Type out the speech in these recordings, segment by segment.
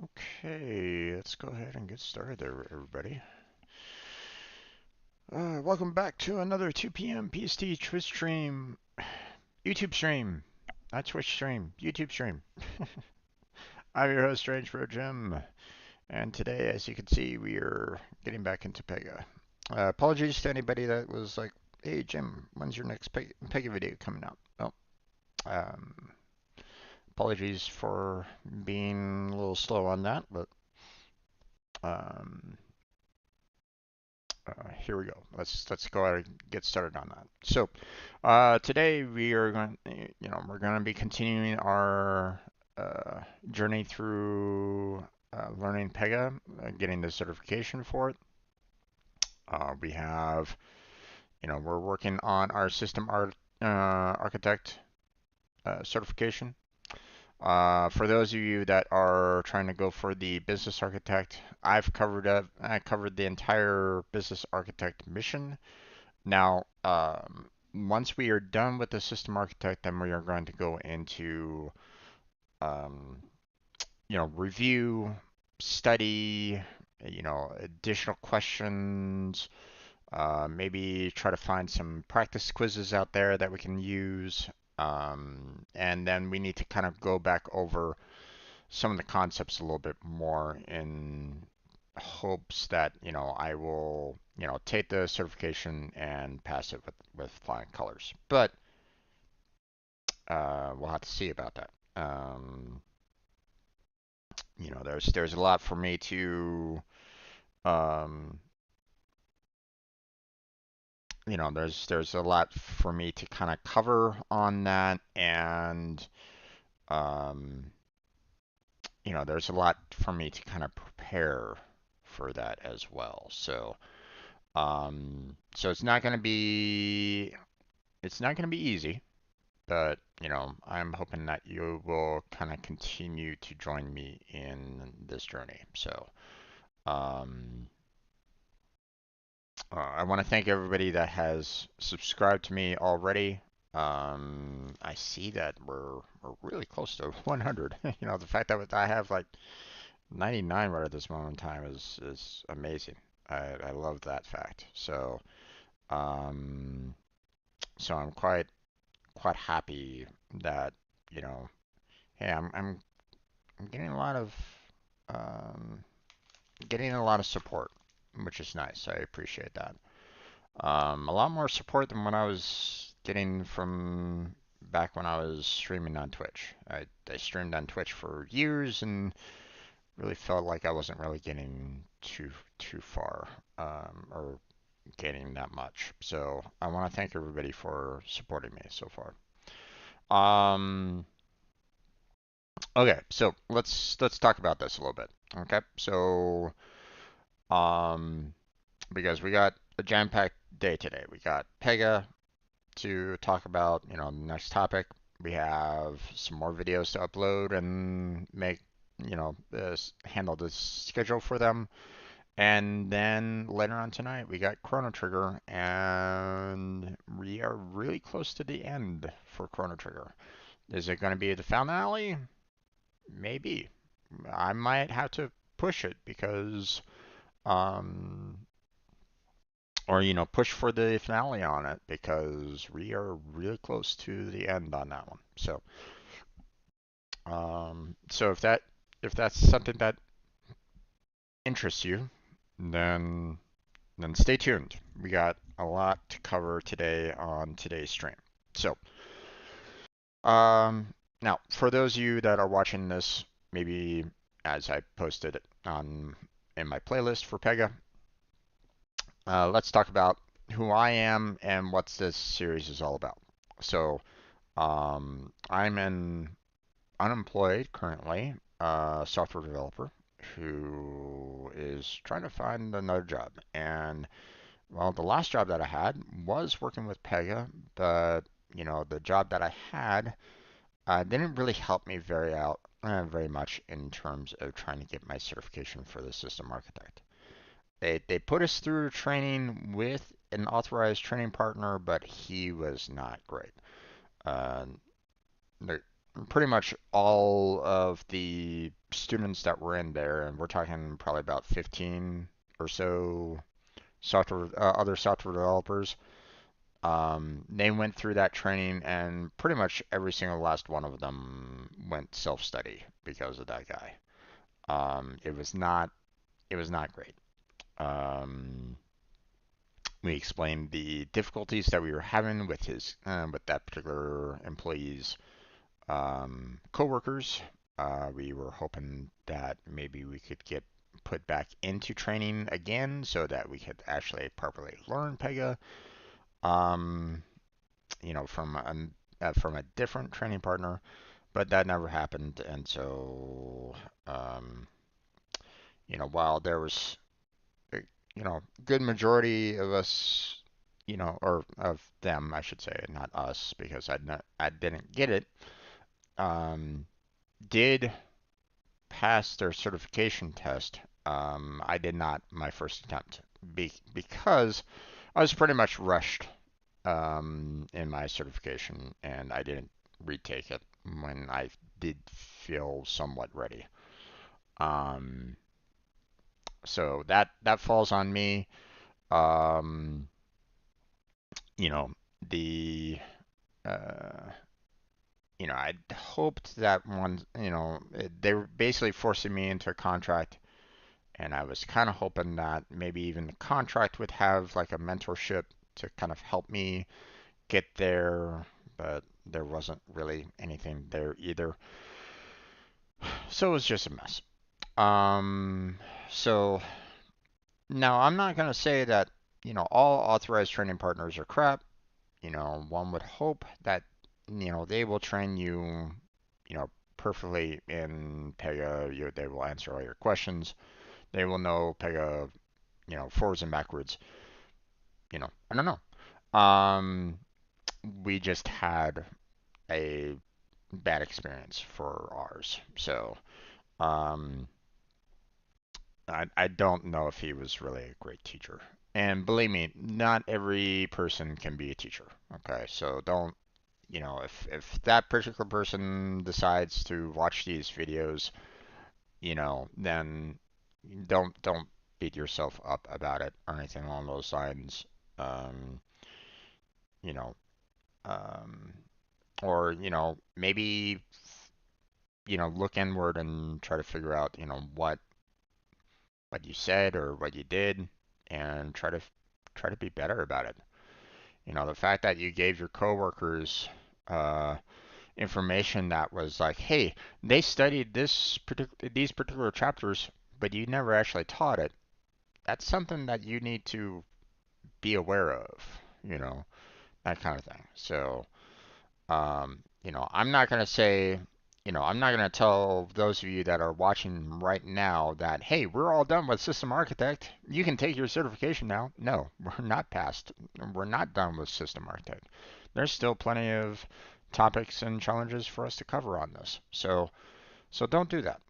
Okay, let's go ahead and get started there, everybody. Welcome back to another 2 p.m. PST Twitch stream, YouTube stream, not Twitch stream, YouTube stream. I'm your host, Strange Bro Jim, and today, as you can see, we are getting back into Pega. Apologies to anybody that was like, "Hey Jim, when's your next Pega video coming out?" Well, um, apologies for being a little slow on that, but um, here we go. Let's go ahead and get started on that. So today we are going, we're going to be continuing our journey through learning Pega, getting the certification for it. We have, we're working on our system architect certification. For those of you that are trying to go for the business architect, I covered the entire business architect mission. Now, once we are done with the system architect, then we are going to go into, um, review, study, additional questions, maybe try to find some practice quizzes out there that we can use. And then we need to kind of go back over some of the concepts a little bit more in hopes that, I will, take the certification and pass it with flying colors. But we'll have to see about that. There's a lot for me to, um, there's a lot for me to kind of cover on that, and um, there's a lot for me to kind of prepare for that as well. So it's not gonna be easy, but I'm hoping that you will kind of continue to join me in this journey. So, um, I want to thank everybody that has subscribed to me already. I see that we're really close to 100. The fact that I have like 99 right at this moment in time is amazing. I love that fact. Um, so I'm quite happy that you know, hey, I'm um, getting a lot of support, which is nice. I appreciate that. A lot more support than what I was getting from back when I was streaming on Twitch. I streamed on Twitch for years and really felt like I wasn't really getting too far, or getting that much. So I want to thank everybody for supporting me so far. Um, okay, so let's talk about this a little bit. Okay, so um, because we got a jam-packed day today. We got Pega to talk about, the next topic. We have some more videos to upload and make, handle the schedule for them. And then later on tonight, we got Chrono Trigger, and we are really close to the end for Chrono Trigger. Is it going to be the finale? Maybe. I might have to push it because, um, or push for the finale on it because we are really close to the end on that one. So if that's something that interests you, then stay tuned. We got a lot to cover today on today's stream. So, now for those of you that are watching this, maybe as I posted it on in my playlist for Pega, let's talk about who I am and what this series is all about. So, I'm an unemployed currently software developer who is trying to find another job. And well, the last job that I had was working with Pega, but the job that I had didn't really help me very much in terms of trying to get my certification for the system architect. They put us through training with an authorized training partner, but he was not great. Uh, pretty much all of the students that were in there, and we're talking probably about 15 or so other software developers. They went through that training, and pretty much every single last one of them went self-study because of that guy. It was not great. Um, we explained the difficulties that we were having with that particular employee's coworkers. We were hoping that maybe we could get put back into training again so that we could actually properly learn Pega. Um, you know, from a different training partner, but that never happened. And so, um, while there was good majority of us, or of them, I should say, not us, because I didn't get it, um, did pass their certification test. I did not my first attempt because I was pretty much rushed in my certification, and I didn't retake it when I did feel somewhat ready. Um, so that falls on me. Um, you know, the uh, I hoped that they were basically forcing me into a contract, and I was kind of hoping that maybe even the contract would have like a mentorship to kind of help me get there, but there wasn't really anything there either. So it was just a mess. Um, so now I'm not going to say that, all authorized training partners are crap. One would hope that, they will train you, you know, perfectly in Pega. They will answer all your questions. They will know Pega, forwards and backwards. I don't know. We just had a bad experience for ours. So, um, I don't know if he was really a great teacher. And believe me, not every person can be a teacher. Okay, so don't, if that particular person decides to watch these videos, then don't beat yourself up about it or anything along those lines. Um, you know, um, or maybe look inward and try to figure out what you said or what you did, and try to be better about it. The fact that you gave your coworkers uh, information that was like, hey, they studied these particular chapters, but you never actually taught it. That's something that you need to be aware of. You know, that kind of thing. So, I'm not going to say, I'm not going to tell those of you that are watching right now that, hey, we're all done with System Architect. You can take your certification now. No, we're not past. We're not done with System Architect. There's still plenty of topics and challenges for us to cover on this. So don't do that.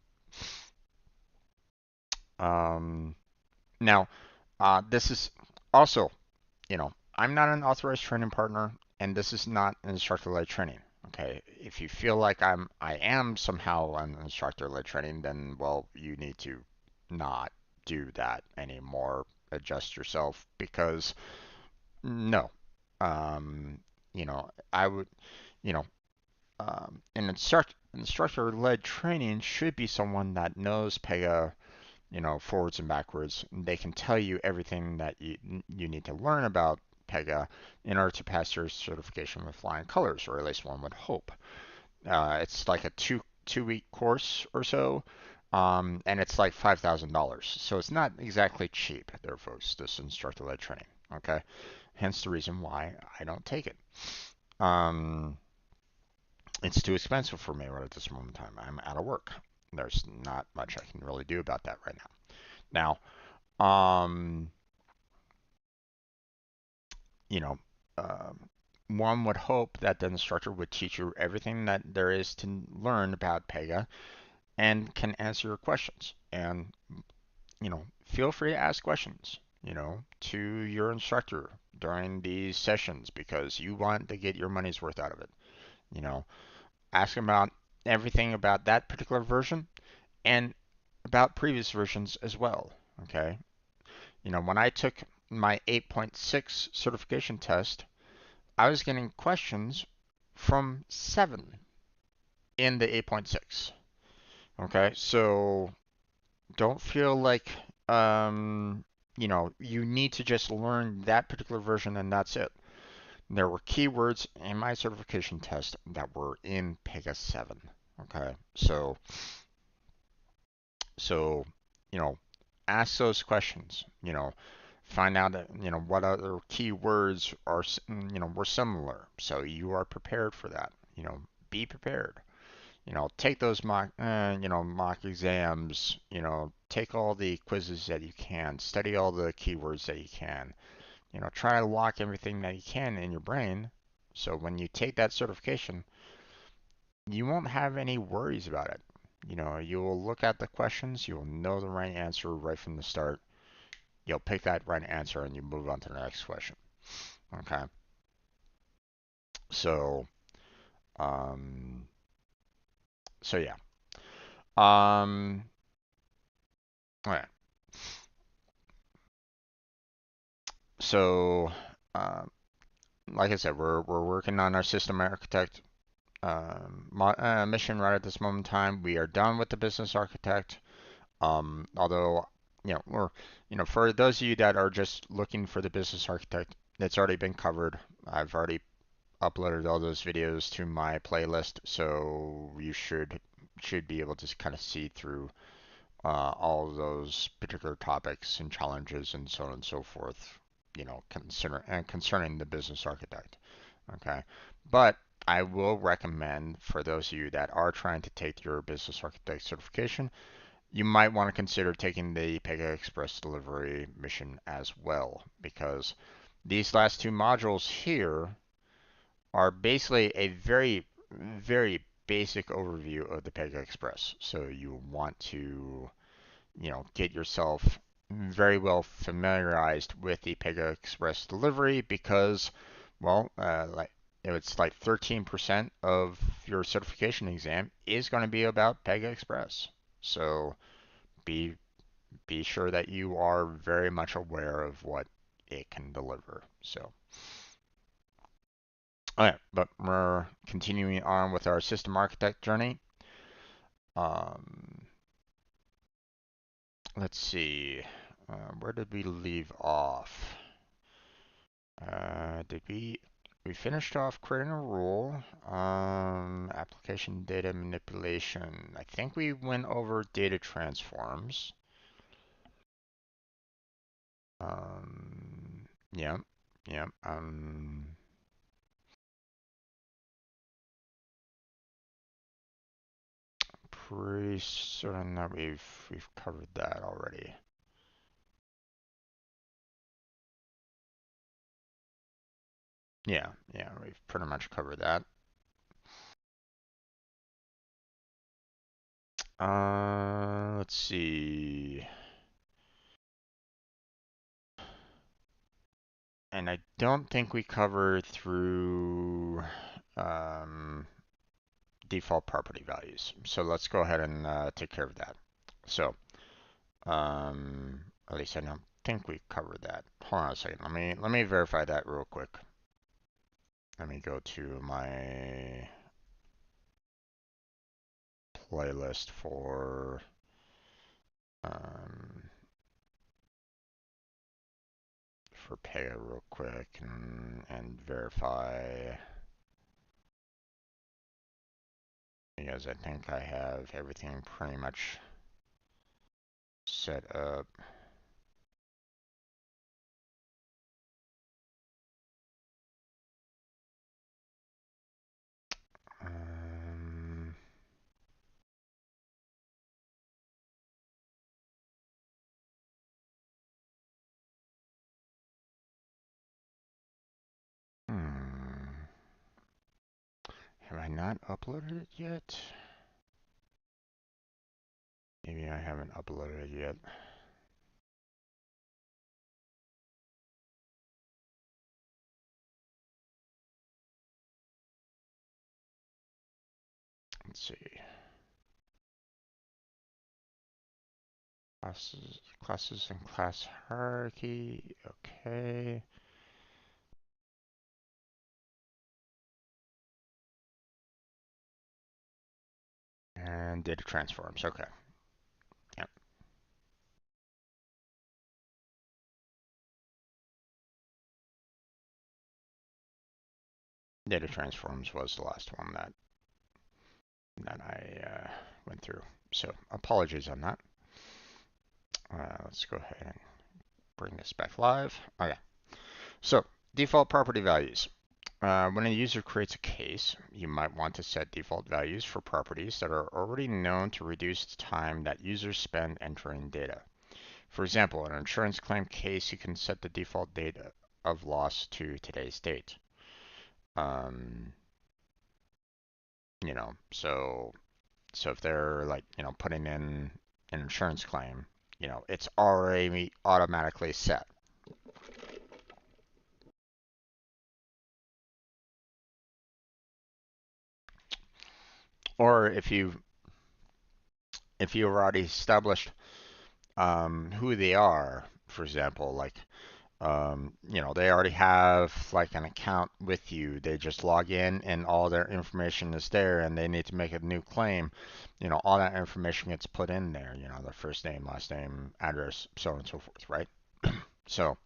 Um, Now, this is also, I'm not an authorized training partner, and this is not instructor-led training. Okay, if you feel like I am somehow an instructor-led training, then well, you need to not do that anymore. Adjust yourself because no, I would, you know, an instructor-led training should be someone that knows Pega, forwards and backwards. They can tell you everything that you need to learn about Pega in order to pass your certification with flying colors, or at least one would hope. It's like a two-week course or so, and it's like $5,000. So it's not exactly cheap there, folks, this instructor-led training. Okay, hence the reason why I don't take it. Um, it's too expensive for me right at this moment in time. I'm out of work. There's not much I can really do about that right now. Now, you know, um, one would hope that the instructor would teach you everything that there is to learn about Pega and can answer your questions. And, feel free to ask questions, to your instructor during these sessions because you want to get your money's worth out of it. You know, ask about everything about that particular version and about previous versions as well. Okay. When I took my 8.6 certification test, I was getting questions from 7 in the 8.6. Okay, so don't feel like you need to just learn that particular version and that's it. There were keywords in my certification test that were in Pega 7. Okay, so you know, ask those questions. Find out that, what other keywords are were similar, so you are prepared for that. Be prepared. Take those mock exams. Take all the quizzes that you can. Study all the keywords that you can. Try to lock everything that you can in your brain, so when you take that certification, you won't have any worries about it. You will look at the questions, you will know the right answer right from the start. You'll pick that right answer and you move on to the next question. Okay. So, um, so yeah. Um, all right. So, um, like I said, we're working on our system architect mission right at this moment in time. We are done with the business architect. Although, for those of you that are just looking for the business architect, it's already been covered. I've already uploaded all those videos to my playlist, so you should be able to kind of see through all of those particular topics and challenges and so on and so forth. Concerning the business architect. Okay, but I will recommend for those of you that are trying to take your business architect certification, you might want to consider taking the Pega Express delivery mission as well, because these last two modules here are basically a very, very basic overview of the Pega Express. So you want to, get yourself very well familiarized with the Pega Express delivery because, well, it's like 13% of your certification exam is going to be about Pega Express. So be be sure that you are very much aware of what it can deliver. So, all right, but we're continuing on with our system architect journey. Um, let's see, where did we leave off? Did we finished off creating a rule, application data manipulation. I think we went over data transforms. Yeah, yeah. Pretty certain that we've covered that already. Yeah, yeah, we've pretty much covered that. Let's see. And I don't think we covered through um, default property values. So let's go ahead and take care of that. So, at least I don't think we covered that. Hold on a second. Let me verify that real quick. Let me go to my playlist um, for Pega real quick and verify, because I think I have everything pretty much set up. Um, hmm. Have I not uploaded it yet? Maybe I haven't uploaded it yet. Let's see. Classes and class hierarchy. Okay. And data transforms. Okay. Yep. Data transforms was the last one that I went through. So apologies on that. Let's go ahead and bring this back live. Okay. So default property values. When a user creates a case, you might want to set default values for properties that are already known to reduce the time that users spend entering data. For example, in an insurance claim case, you can set the default date of loss to today's date. Um, so if they're like, putting in an insurance claim, it's already automatically set. Or if you already established who they are, for example, like they already have like an account with you. They just log in and all their information is there and they need to make a new claim. All that information gets put in there, their first name, last name, address, so on and so forth, right? So,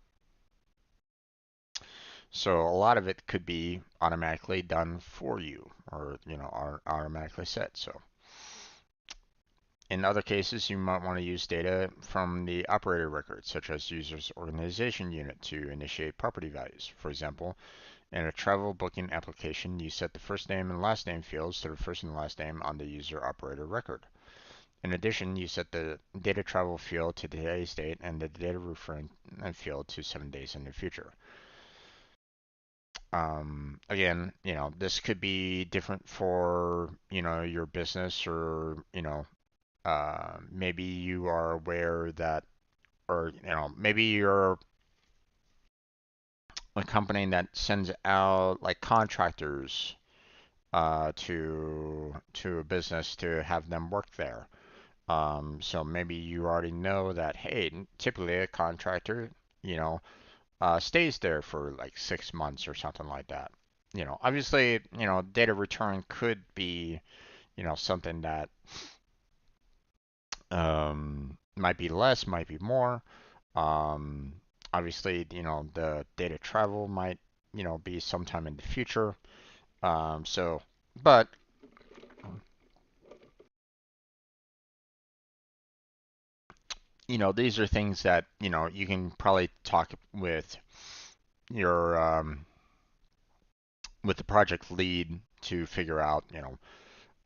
so a lot of it could be automatically done for you or, automatically set. So in other cases, you might want to use data from the operator record, such as user's organization unit, to initiate property values. For example, in a travel booking application, you set the first name and last name fields to the first and last name on the user operator record. In addition, you set the data travel field to today's date and the data reference field to 7 days in the future. Again, this could be different for, your business or, maybe you are aware that, or, maybe you're a company that sends out like contractors to a business to have them work there. So maybe you already know that, hey, typically a contractor, stays there for like 6 months or something like that. Obviously, data return could be, something that might be less, might be more. Um, Obviously, the data travel might, be sometime in the future. So, but these are things that, you can probably talk your with the project lead to figure out,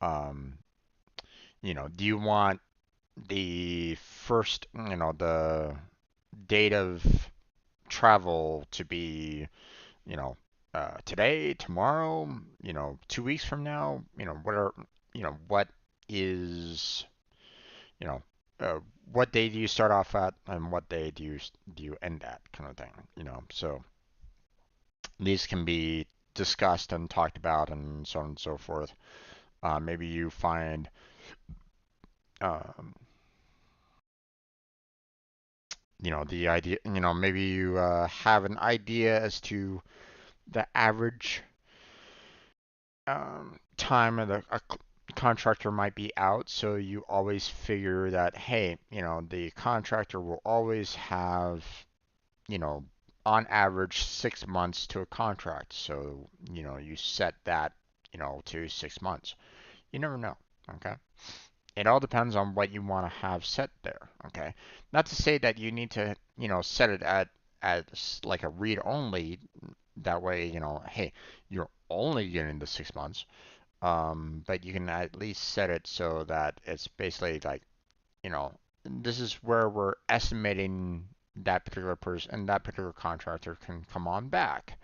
um, do you want the first, the date of travel to be, you know, today, tomorrow, 2 weeks from now, what is, you know, uh, what day do you start off at and what day do you end at, kind of thing. So these can be discussed and talked about and so on and so forth. Maybe you find, um, the idea, maybe you have an idea as to the average time of a contractor might be out, so you always figure that, hey, the contractor will always have, you know, on average 6 months to a contract. So, you set that, to 6 months. You never know, okay? It all depends on what you want to have set there, okay? Not to say that you need to, set it at as like a read only. That way, hey, you're only getting the 6 months. But you can at least set it so that it's basically like, you know, this is where we're estimating that particular person and that particular contractor can come on back.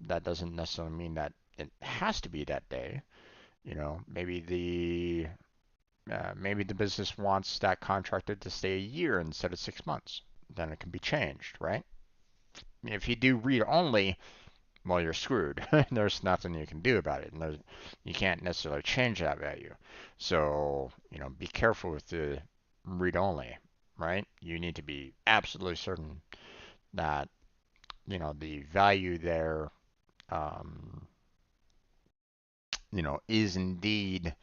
That doesn't necessarily mean that it has to be that day. Maybe the business wants that contractor to stay a year instead of 6 months. Then it can be changed, right? If you do read only, well, you're screwed. There's nothing you can do about it, and you can't necessarily change that value. So, be careful with the read only, right? You need to be absolutely certain that, the value there, um, is indeed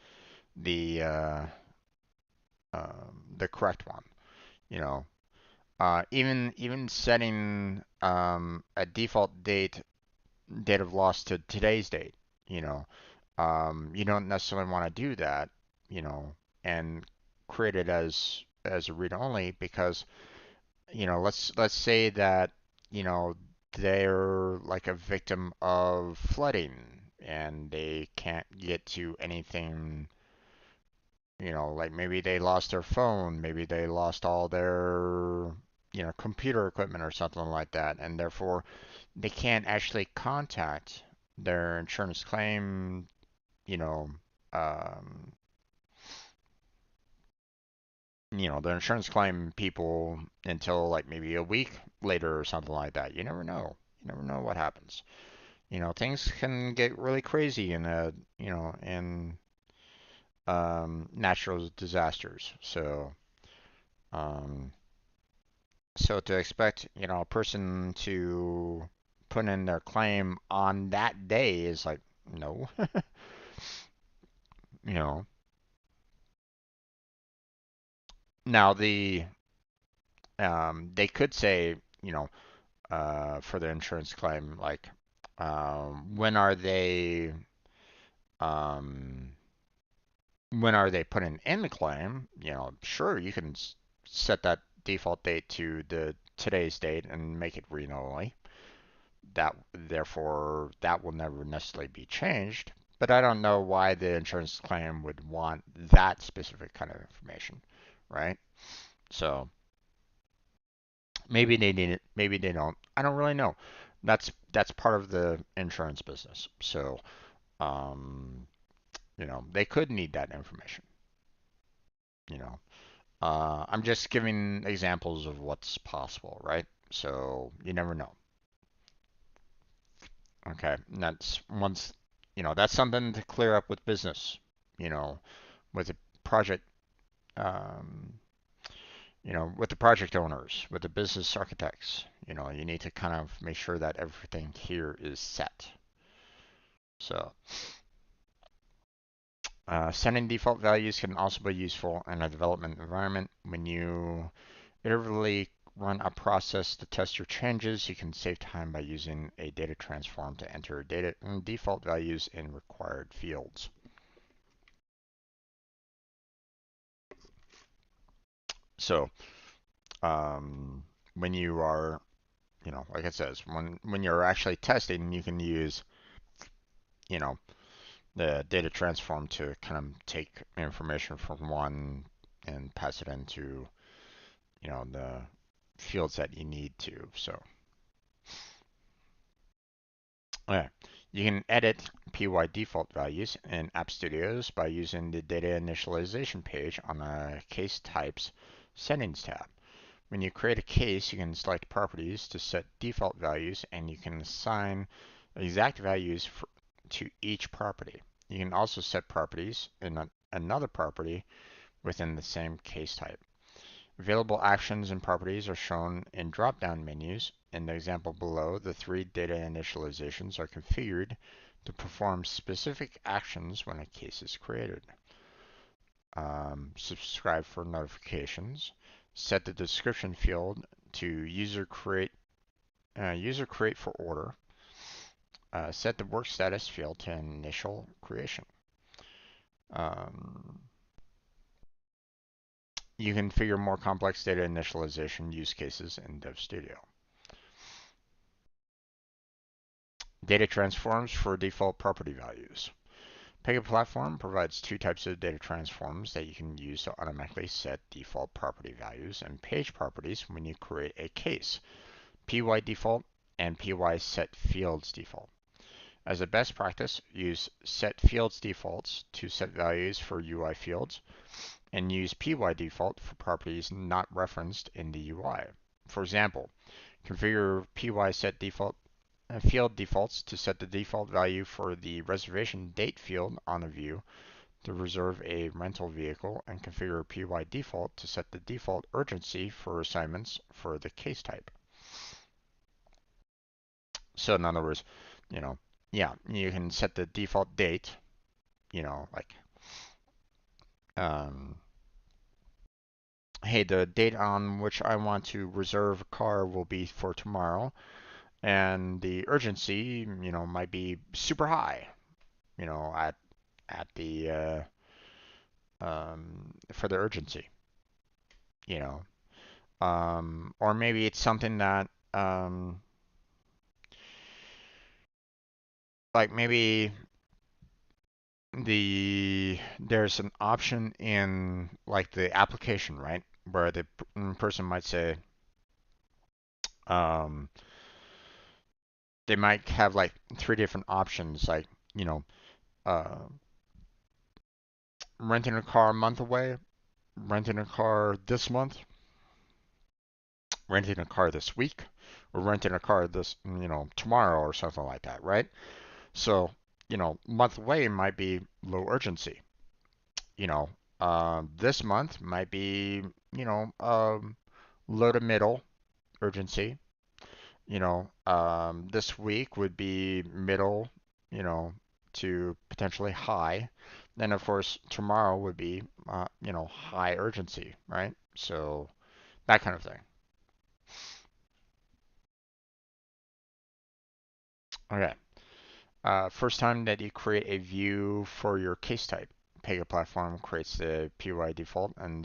the the correct one. You know, even setting a default date of loss to today's date, you know, you don't necessarily want to do that, and create it as a read only because, let's say that, they're like a victim of flooding and they can't get to anything, like maybe they lost their phone, maybe they lost all their, computer equipment or something like that, and therefore they can't actually contact their insurance claim, you know, um, their insurance claim people until like maybe a week later or something like that. You never know. You never know what happens. Things can get really crazy in natural disasters. Um, so to expect, a person to put in their claim on that day is like, no, you know. Now they could say, for the insurance claim, like, when are um, they putting in the claim? Sure, you can set that default date to the today's date and make it read only. Therefore, that will never necessarily be changed. But I don't know why the insurance claim would want that specific kind of information, right? So maybe they need it, maybe they don't. I don't really know. That's part of the insurance business. So, um, they could need that information. You know, I'm just giving examples of what's possible, right? So you never know. Okay, and that's something to clear up with business. You know, with the project, um, with the project owners, with the business architects. You need to kind of make sure that everything here is set. So, setting default values can also be useful in a development environment. When you iteratively run a process to test your changes, you can save time by using a data transform to enter data and default values in required fields. So, when you are, like it says, when you're actually testing, you can use, you know, the data transform to kind of take information from one and pass it into, the fields that you need to. So, okay. You can edit PY default values in App Studios by using the data initialization page on the case types settings tab. When you create a case, you can select properties to set default values and you can assign exact values to each property. You can also set properties in another property within the same case type. Available actions and properties are shown in drop-down menus. In the example below, the three data initializations are configured to perform specific actions when a case is created. Subscribe for notifications. Set the description field to user create for order. Set the work status field to initial creation. Um, you can configure more complex data initialization use cases in Dev Studio. Data transforms for default property values. Pega platform provides two types of data transforms that you can use to automatically set default property values and page properties when you create a case. PY default and PY set fields default. As a best practice, use set fields defaults to set values for UI fields and use PY default for properties not referenced in the UI. For example, configure PY set default field defaults to set the default value for the reservation date field on a view to reserve a rental vehicle, and configure PY default to set the default urgency for assignments for the case type. So in other words, you know, yeah, you can set the default date, like, um, hey, the date on which I want to reserve a car will be for tomorrow, and the urgency, might be super high, at the for the urgency, you know, or maybe it's something that like maybe there's an option in like the application, right, where the person might say, um, they might have like three different options, like, you know, uh, renting a car a month away, renting a car this month, renting a car this week, or renting a car this, tomorrow or something like that, right? So, month away might be low urgency. You know, this month might be, low to middle urgency. This week would be middle, to potentially high. Then, of course, tomorrow would be, high urgency, right? So that kind of thing. Okay. First time that you create a view for your case type, Pega platform creates the PY default and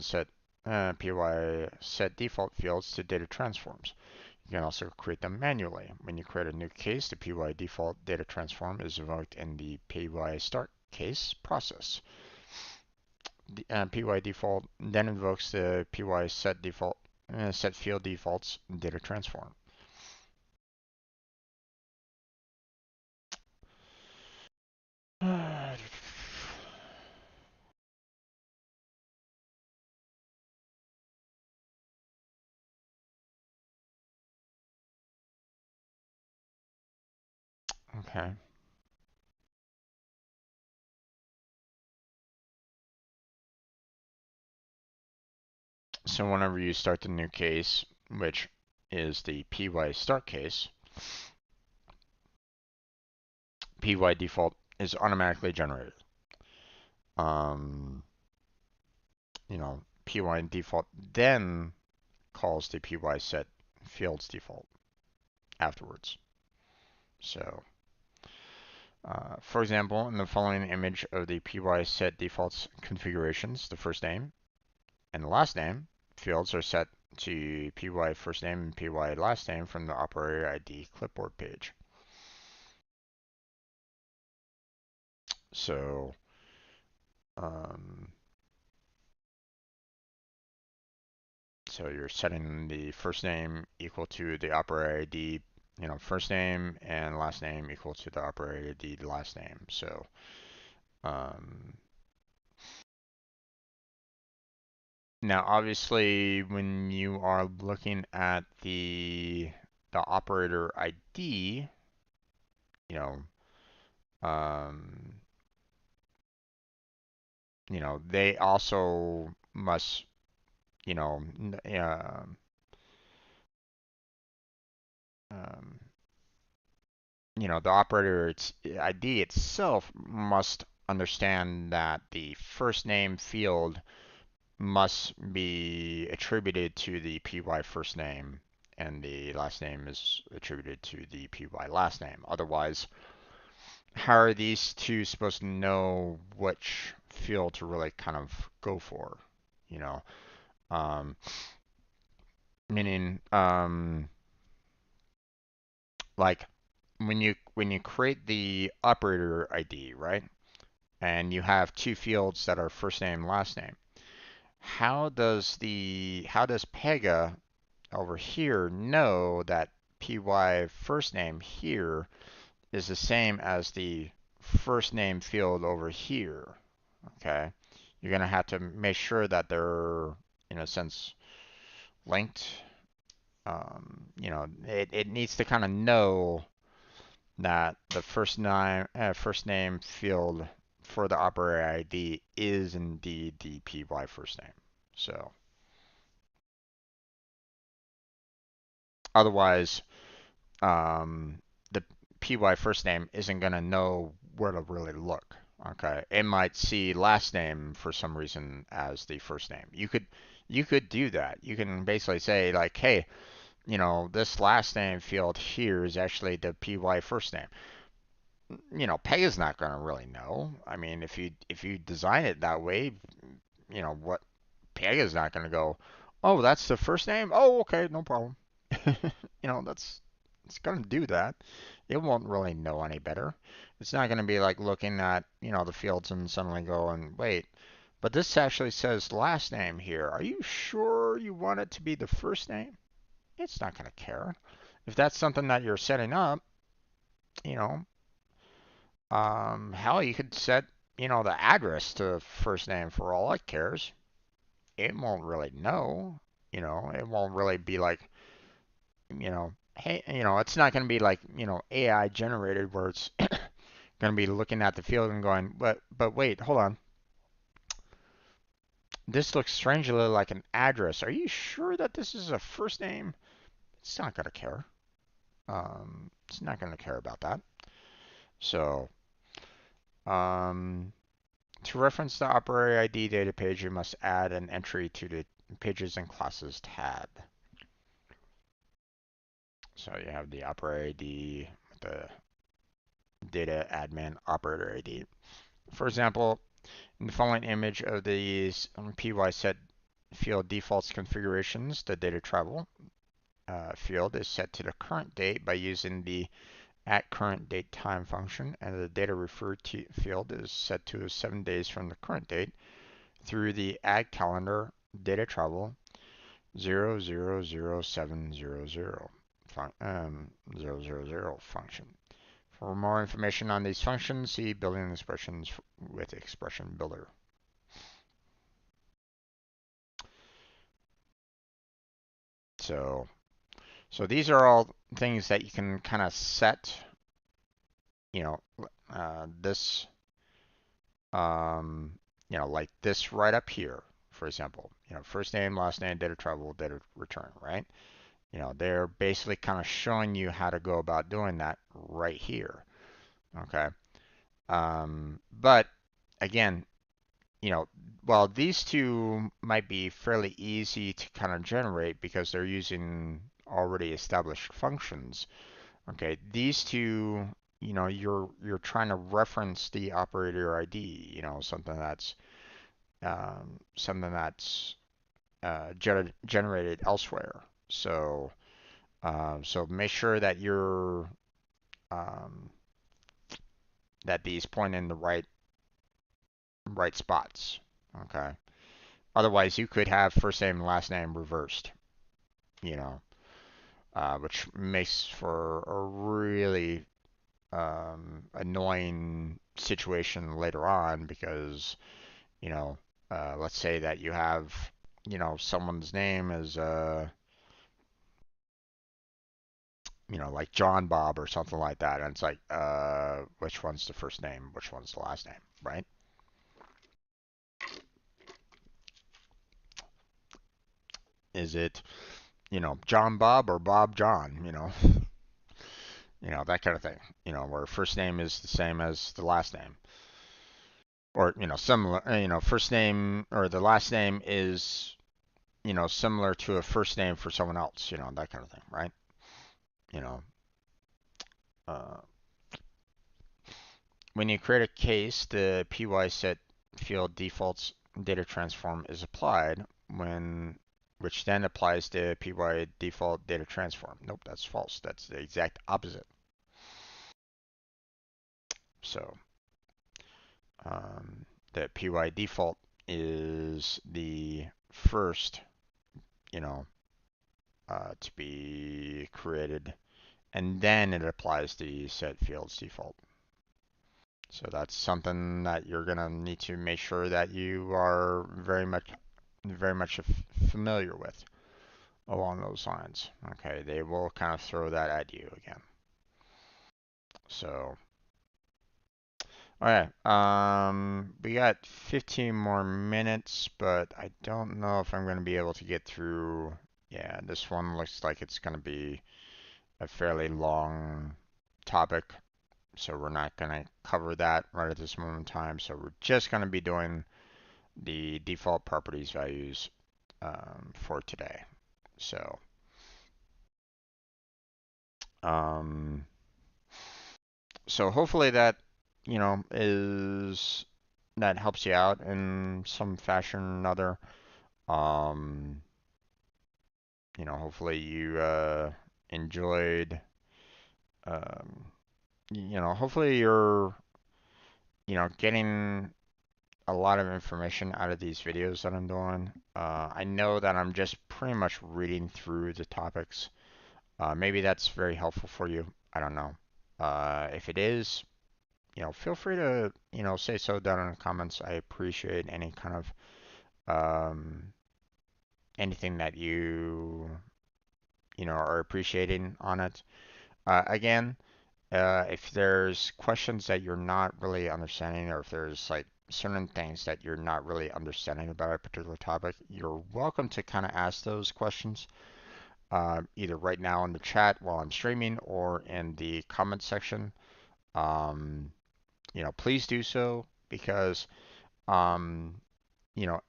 PY set default fields to data transforms. You can also create them manually. When you create a new case, the PY default data transform is invoked in the PY start case process. The PY default then invokes the PY set field defaults data transform. Okay. So whenever you start the new case, which is the PY start case, PY default is automatically generated. Um, PY default then calls the PY set fields default afterwards. So, for example, in the following image of the PY set defaults configurations, the first name and the last name fields are set to PY first name and PY last name from the operator ID clipboard page. So, um, so you're setting the first name equal to the operator ID, first name, and last name equal to the operator ID last name. So, um, now obviously when you are looking at the operator ID, you know, um, they also must, you know, um, the operator ID itself must understand that the first name field must be attributed to the PY first name, and the last name is attributed to the PY last name. Otherwise, how are these two supposed to know which field to really kind of go for? You know, um, meaning, like when you create the operator ID, right? And you have two fields that are first name, last name. How does Pega over here know that PY first name here is the same as the first name field over here? Okay, you're gonna have to make sure that they're in a sense linked. It needs to kind of know that the first name field for the operator ID is indeed the PY first name. So otherwise, the PY first name isn't going to know where to really look. Okay, it might see last name for some reason as the first name. You could do that. You can basically say like, hey, this last name field here is actually the PY first name. Pega's not going to really know. I mean, if you design it that way, what Pega's not going to go, oh, that's the first name. Oh, okay, no problem. That's it's going to do that. It won't really know any better. It's not going to be like looking at the fields and suddenly going, wait, but this actually says last name here. Are you sure you want it to be the first name? It's not going to care. If that's something that you're setting up, you know, hell, you could set, the address to first name for all it cares. It won't really know. It won't really be like, hey, it's not going to be like, AI generated where it's going to be looking at the field and going, but wait, hold on. This looks strangely like an address. Are you sure that this is a first name? It's not going to care. It's not going to care about that. So, um, to reference the operator ID data page, you must add an entry to the Pages and Classes tab. So you have the operator ID, the data admin operator ID. For example, in the following image of these PY set field defaults configurations, the data travel field is set to the current date by using the at current date time function, and the data referred to field is set to 7 days from the current date through the add calendar data travel 000700 function. For more information on these functions, see building expressions with Expression Builder. So these are all things that you can kind of set, this, like this right up here, for example, first name, last name, data travel, data return, right? They're basically kind of showing you how to go about doing that right here. Okay. But again, while these two might be fairly easy to kind of generate because they're using already established functions, okay, these two, you're trying to reference the operator ID, something that's generated elsewhere. So make sure that um, that these point in the right spots. Okay. Otherwise, you could have first name and last name reversed. You know, which makes for a really annoying situation later on because let's say that you have someone's name is like John Bob or something like that, and it's like which one's the first name, which one's the last name, right? Is it John Bob or Bob John? That kind of thing. Where first name is the same as the last name, or similar. First name or the last name is similar to a first name for someone else. That kind of thing, right? You know, uh, when you create a case, the py set field defaults data transform is applied which then applies the py default data transform. Nope, that's false. That's the exact opposite. So the py default is the first, to be created, and then it applies the set fields default. So that's something that you're gonna need to make sure that you are very much familiar with along those lines. Okay, they will kind of throw that at you again. So, all right. We got 15 more minutes, but I don't know if I'm going to be able to get through. Yeah, this one looks like it's going to be a fairly long topic, so we're not going to cover that right at this moment in time. So we're just going to be doing the default properties values for today. So, um, so hopefully that is that helps you out in some fashion or another. Um, hopefully you enjoyed. Um, hopefully you're getting a lot of information out of these videos that I'm doing. I know that I'm just pretty much reading through the topics. Maybe that's very helpful for you. I don't know. If it is, feel free to, say so down in the comments. I appreciate any kind of anything that are appreciating on it. Again, if there's questions that you're not really understanding, or if there's like certain things that you're not really understanding about a particular topic, you're welcome to kind of ask those questions, either right now in the chat while I'm streaming or in the comment section. Um, please do so because, um, you know,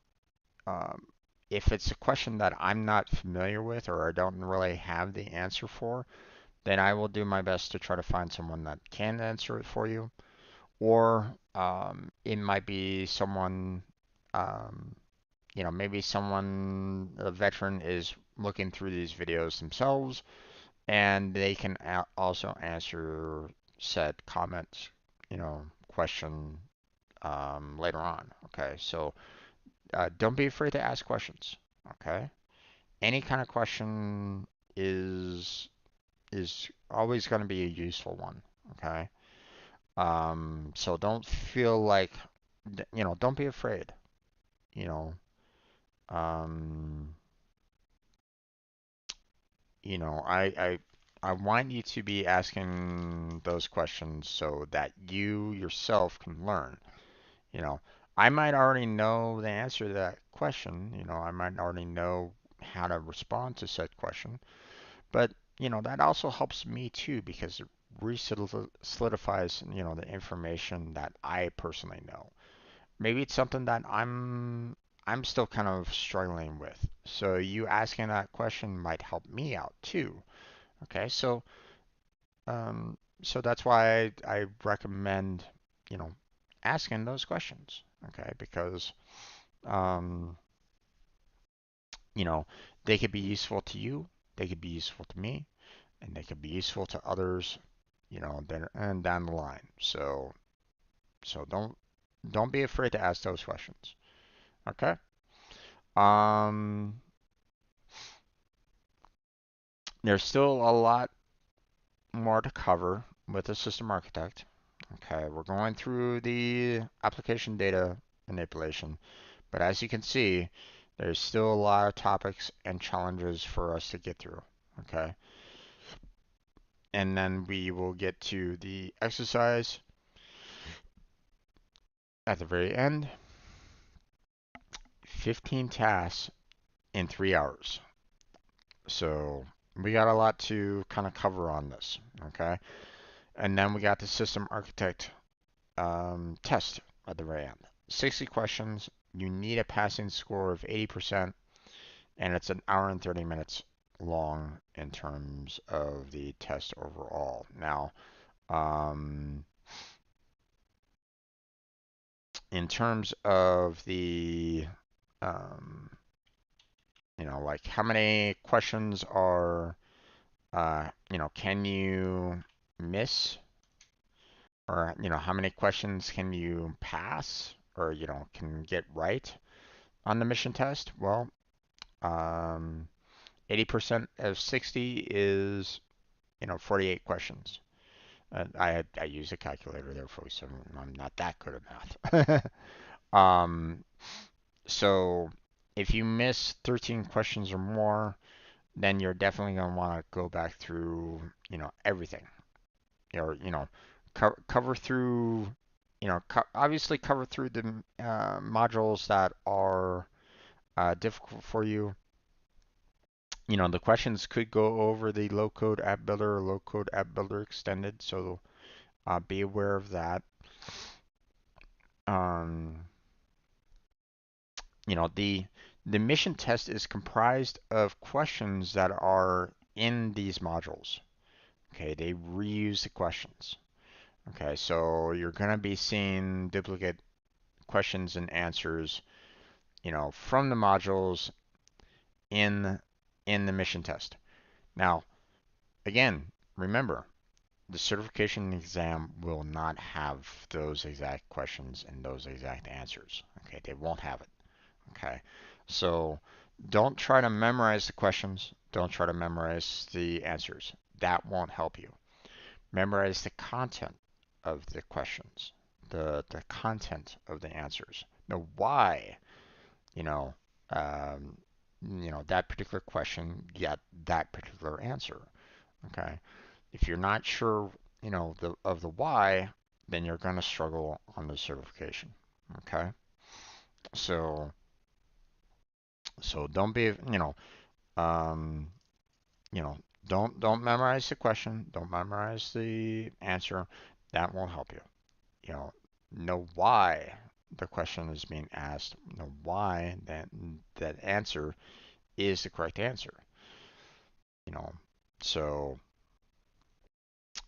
um, if it's a question that I'm not familiar with or I don't really have the answer for, then I will do my best to try to find someone that can answer it for you. Or it might be someone, um, maybe someone, a veteran, is looking through these videos themselves and they can also answer said comments, question later on. Okay, so don't be afraid to ask questions. Okay, any kind of question is is always going to be a useful one. Okay, so don't feel like don't be afraid. You know, um, I want you to be asking those questions so that you yourself can learn. You know, I might already know the answer to that question. I might already know how to respond to said question. But, that also helps me too because it re-solidifies, the information that I personally know. Maybe it's something that I'm still kind of struggling with. So you asking that question might help me out too. Okay, so that's why I recommend, you know, asking those questions. Okay, because um, you know, they could be useful to you, they could be useful to me, and they could be useful to others, then and down the line. So don't be afraid to ask those questions. Okay? Um, there's still a lot more to cover with the system architect. Okay, we're going through the application data manipulation, but as you can see, there's still a lot of topics and challenges for us to get through. Okay, and then we will get to the exercise at the very end. 15 tasks in 3 hours. So we got a lot to kind of cover on this. Okay, and then we got the system architect test at the very end. 60 questions. You need a passing score of 80%, and it's an hour and 30 minutes long in terms of the test overall. Now, um, in terms of the, um, like how many questions are, can you miss? Or, how many questions can you pass or, can get right on the mission test? Well, 80% of 60 is, 48 questions. I use a calculator there, folks, so I'm not that good at math. um, so if you miss 13 questions or more, then you're definitely going to want to go back through, everything. or cover through, obviously cover through the modules that are difficult for you. The questions could go over the low code app builder or low code app builder extended, so be aware of that. Um, the mission test is comprised of questions that are in these modules. Okay, they reuse the questions. Okay, so you're gonna be seeing duplicate questions and answers, from the modules in the mission test. Now, again, remember, the certification exam will not have those exact questions and those exact answers. Okay, they won't have it. Okay, so don't try to memorize the questions. Don't try to memorize the answers. That won't help you. Memorize the content of the questions, the content of the answers, the why, you know, um, that particular question get that particular answer. Okay, if you're not sure, the why, then you're going to struggle on the certification. Okay, so don't be, um, you know, don't memorize the question, don't memorize the answer. That won't help you. Know why the question is being asked, know why that answer is the correct answer. You know, so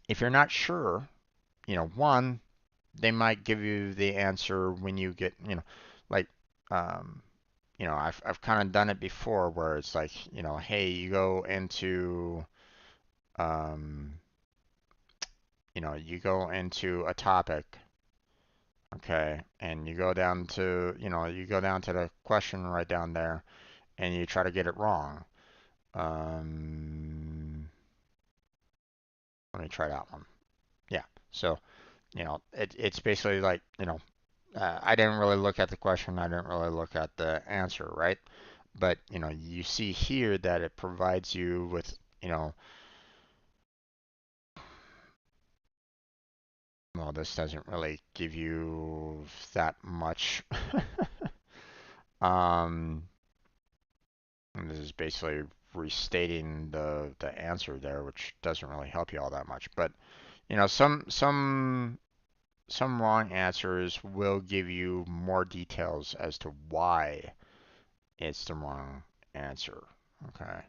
if you're not sure, one, they might give you the answer when you get, like, um, I've kind of done it before where it's like, hey, you go into, um, you go into a topic, okay, and you go down to the question right down there, and you try to get it wrong. Um, Let me try that one. Yeah. So, it's basically like, I didn't really look at the question. I didn't really look at the answer, right? But, you see here that it provides you with, well, this doesn't really give you that much. um, and this is basically restating the answer there, which doesn't really help you all that much. But, some wrong answers will give you more details as to why it's the wrong answer. Okay.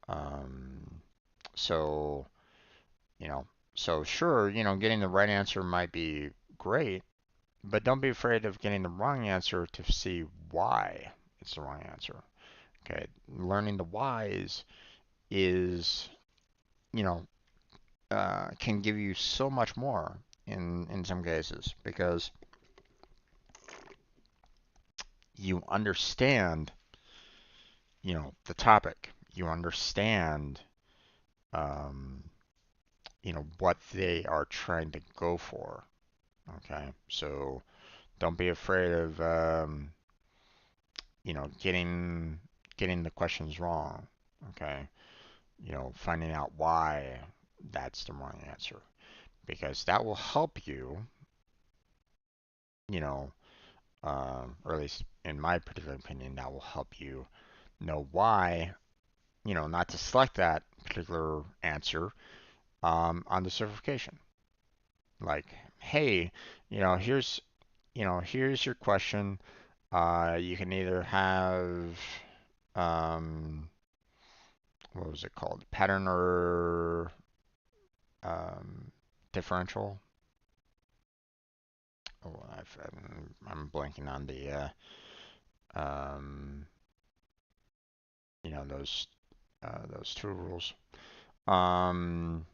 Um, so, you know, so sure, getting the right answer might be great, but don't be afraid of getting the wrong answer to see why it's the wrong answer. Okay. Learning the whys is, you know, can give you so much more in some cases because you understand, the topic. You understand, um, what they are trying to go for. Okay, so don't be afraid of, getting the questions wrong. Okay, finding out why that's the wrong answer because that will help you, you know, or at least in my particular opinion, that will help you know why, not to select that particular answer on the certification. Like, hey, here's your question. You can either have, um, what was it called? Pattern or um, differential. Oh, I'm blanking on the, um, those two rules. Um,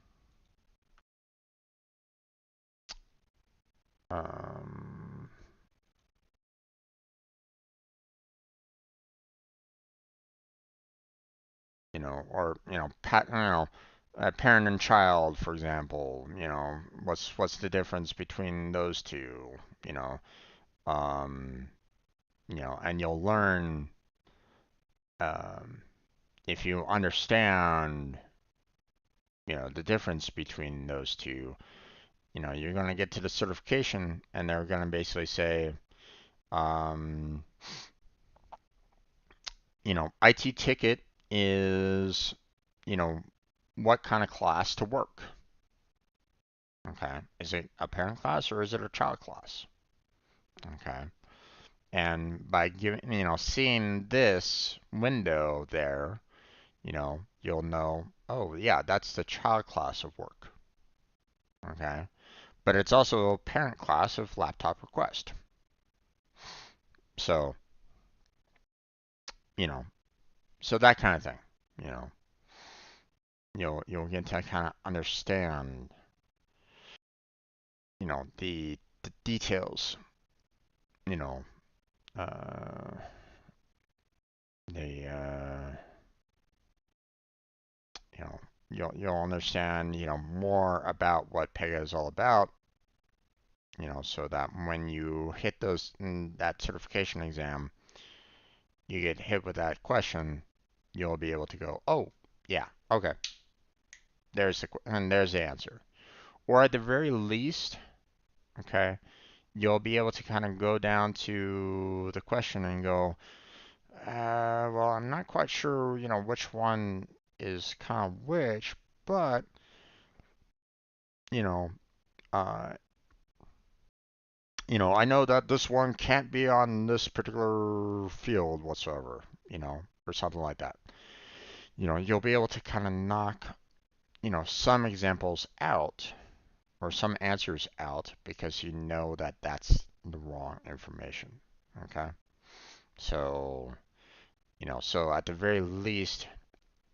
um, or parent and child, for example. What's the difference between those two? You know, um, and you'll learn, um, if you understand the difference between those two. You're going to get to the certification and they're going to basically say, um, IT ticket is, you know, what kind of class to work. Okay. Is it a parent class or is it a child class? Okay. And by seeing this window there, you'll know, oh, yeah, that's the child class of work. Okay. But it's also a parent class of laptop request. So, you know, so that kind of thing, you know, you'll get to kind of understand, the details, you know, uh, the you know, you'll understand, more about what Pega is all about, so that when you hit that certification exam, you get hit with that question, you'll be able to go, oh, yeah, okay, there's the answer. Or at the very least, okay, you'll be able to kind of go down to the question and go, well, I'm not quite sure, which one is kind of which, but, you know, uh, I know that this one can't be on this particular field whatsoever, or something like that. You'll be able to kind of knock, some examples out or some answers out because you know that that's the wrong information. Okay. So, so at the very least,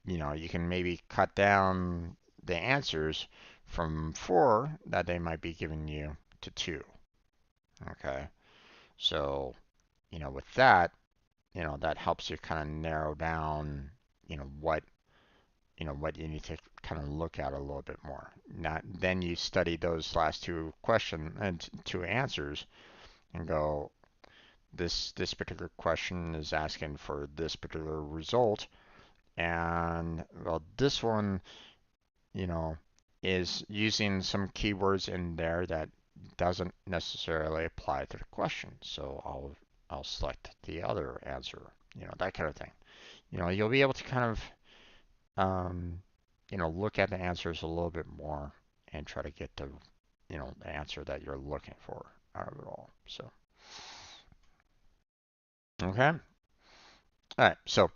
you can maybe cut down the answers from 4 that they might be giving you to 2. Okay. So, with that, that helps you kind of narrow down, what, what you need to kind of look at a little bit more. Not, then you study those last 2 questions and 2 answers and go, this particular question is asking for this particular result, and well, this one, you know, is using some keywords in there that doesn't necessarily apply to the question. So I'll select the other answer, that kind of thing. You'll be able to kind of look at the answers a little bit more and try to get the answer that you're looking for out of it all. So, okay. All right. So,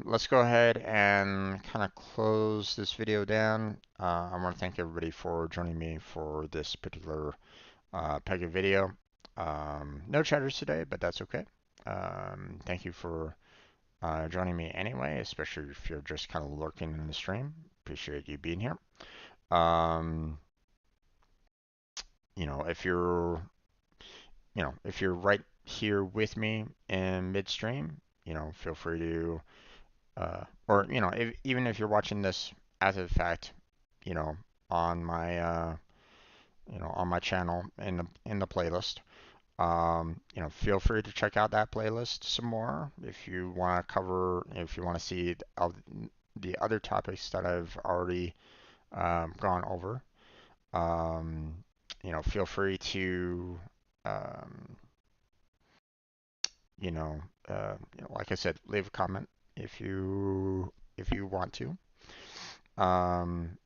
let's go ahead and kind of close this video down. I want to thank everybody for joining me for this particular Pega video. No chatters today, but that's okay. Thank you for joining me anyway, especially if you're just kind of lurking in the stream. Appreciate you being here. Um, if you're right here with me in midstream, feel free to or even if you're watching this after the fact, you know, on my on my channel in the playlist, feel free to check out that playlist some more if you want to cover, if you want to see the other topics that I've already gone over. Um, feel free to um, you know, like I said, leave a comment if you want to. Um,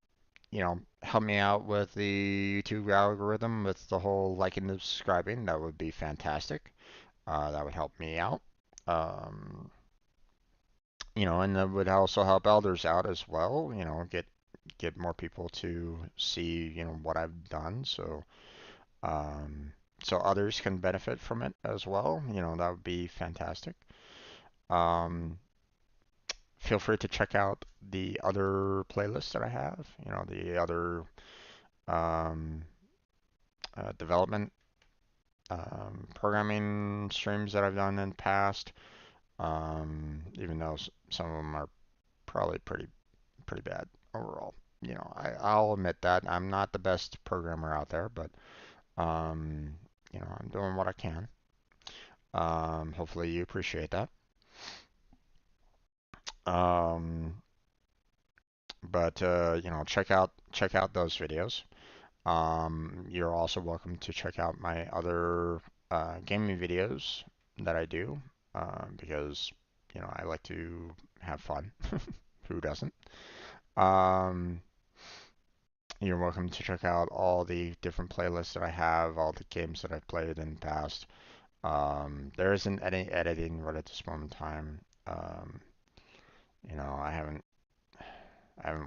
help me out with the YouTube algorithm with the whole liking and subscribing. That would be fantastic. That would help me out. Um, and that would also help others out as well. Get more people to see, what I've done. Um, so others can benefit from it as well. That would be fantastic. Um, Feel free to check out the other playlists that I have. The other um, development programming streams that I've done in the past. Even though some of them are probably pretty bad overall. I'll admit that I'm not the best programmer out there, but um, I'm doing what I can. Hopefully you appreciate that. Um, But check out those videos. You're also welcome to check out my other gaming videos that I do because I like to have fun. Who doesn't? Um, you're welcome to check out all the different playlists that I have, all the games that I've played in the past. There isn't any editing right at this moment in time. Um, you know, I haven't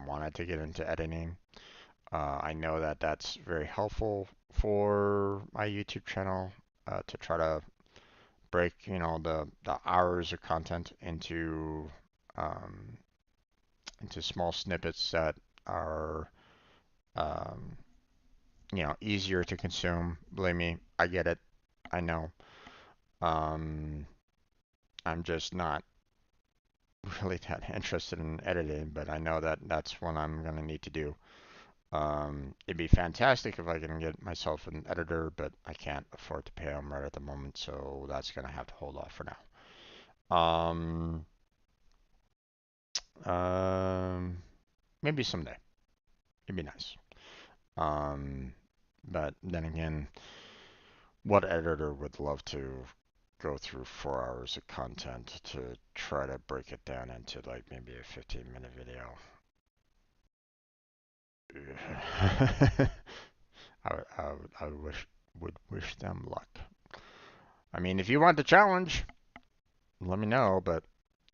wanted to get into editing. I know that that's very helpful for my YouTube channel to try to break, the hours of content um, into small snippets that are, um, easier to consume. Believe me, I get it. I know. Um, I'm just not really that interested in editing, but I know that that's what I'm gonna need to do. It'd be fantastic if I can get myself an editor, but I can't afford to pay them right at the moment, so that's gonna have to hold off for now. Um, maybe someday. It'd be nice. Um, but then again, what editor would love to go through 4 hours of content to try to break it down into like maybe a 15-minute video? I would wish them luck. I mean, if you want the challenge, let me know. But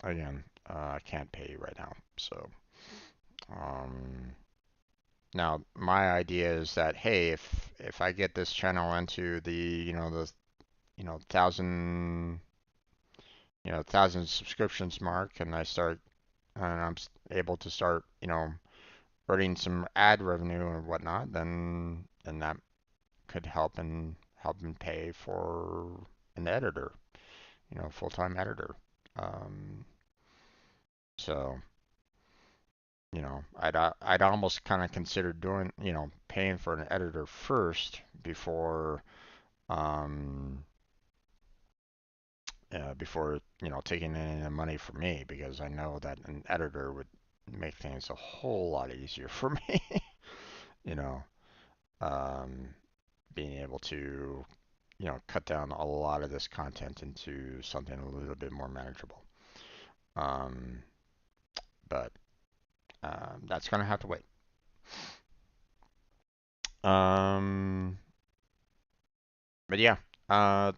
again, I can't pay you right now. So um, now my idea is that hey, if I get this channel into the thousand thousand subscriptions mark, and I'm able to start earning some ad revenue or whatnot, then that could help and pay for an editor, full-time editor. Um, so, I'd almost kind of consider doing, paying for an editor first um, before, taking any of the money from me because I know that an editor would make things a whole lot easier for me, you know, um, being able to, cut down a lot of this content into something a little bit more manageable. Um, but that's gonna have to wait. Um, but yeah, I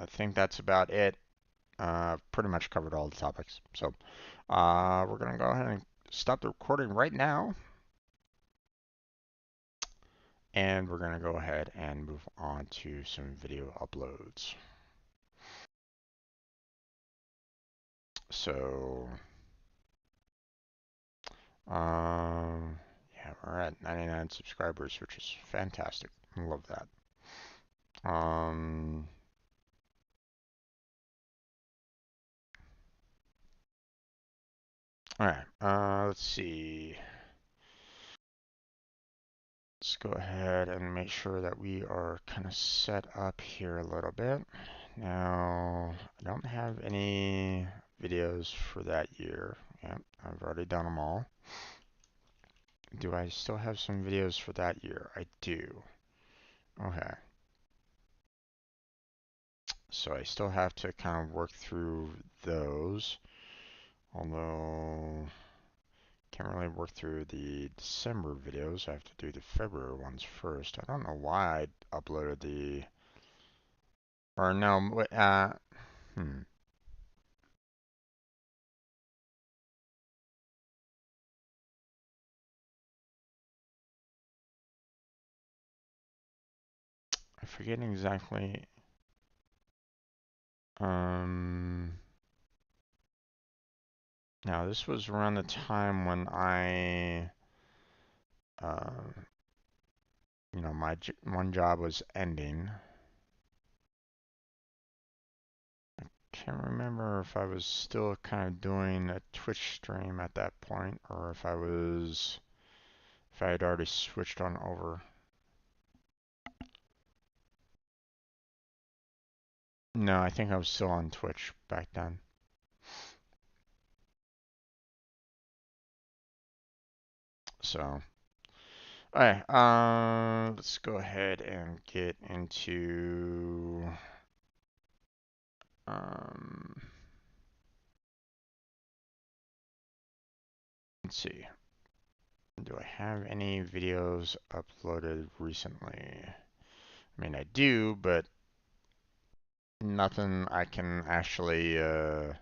think that's about it. Pretty much covered all the topics. So we're gonna go ahead and stop the recording right now, and we're gonna go ahead and move on to some video uploads. So, yeah, we're at 99 subscribers, which is fantastic. I love that. Um, all right. Let's see. Let's go ahead and make sure that we are kind of set up here a little bit. Now, I don't have any videos for that year. Yep, I've already done them all. Do I still have some videos for that year? I do. Okay. So I still have to kind of work through those. Although, can't really work through the December videos. I have to do the February ones first. I don't know why I uploaded or no, hmm. I'm forgetting exactly. Um, Now this was around the time when uh, my one job was ending. Can't remember if I was still kind of doing a Twitch stream at that point, or if I had already switched on over. No, I think I was still on Twitch back then. So, all right, let's go ahead and get into um, let's see. Do I have any videos uploaded recently? I mean, I do, but nothing I can actually um,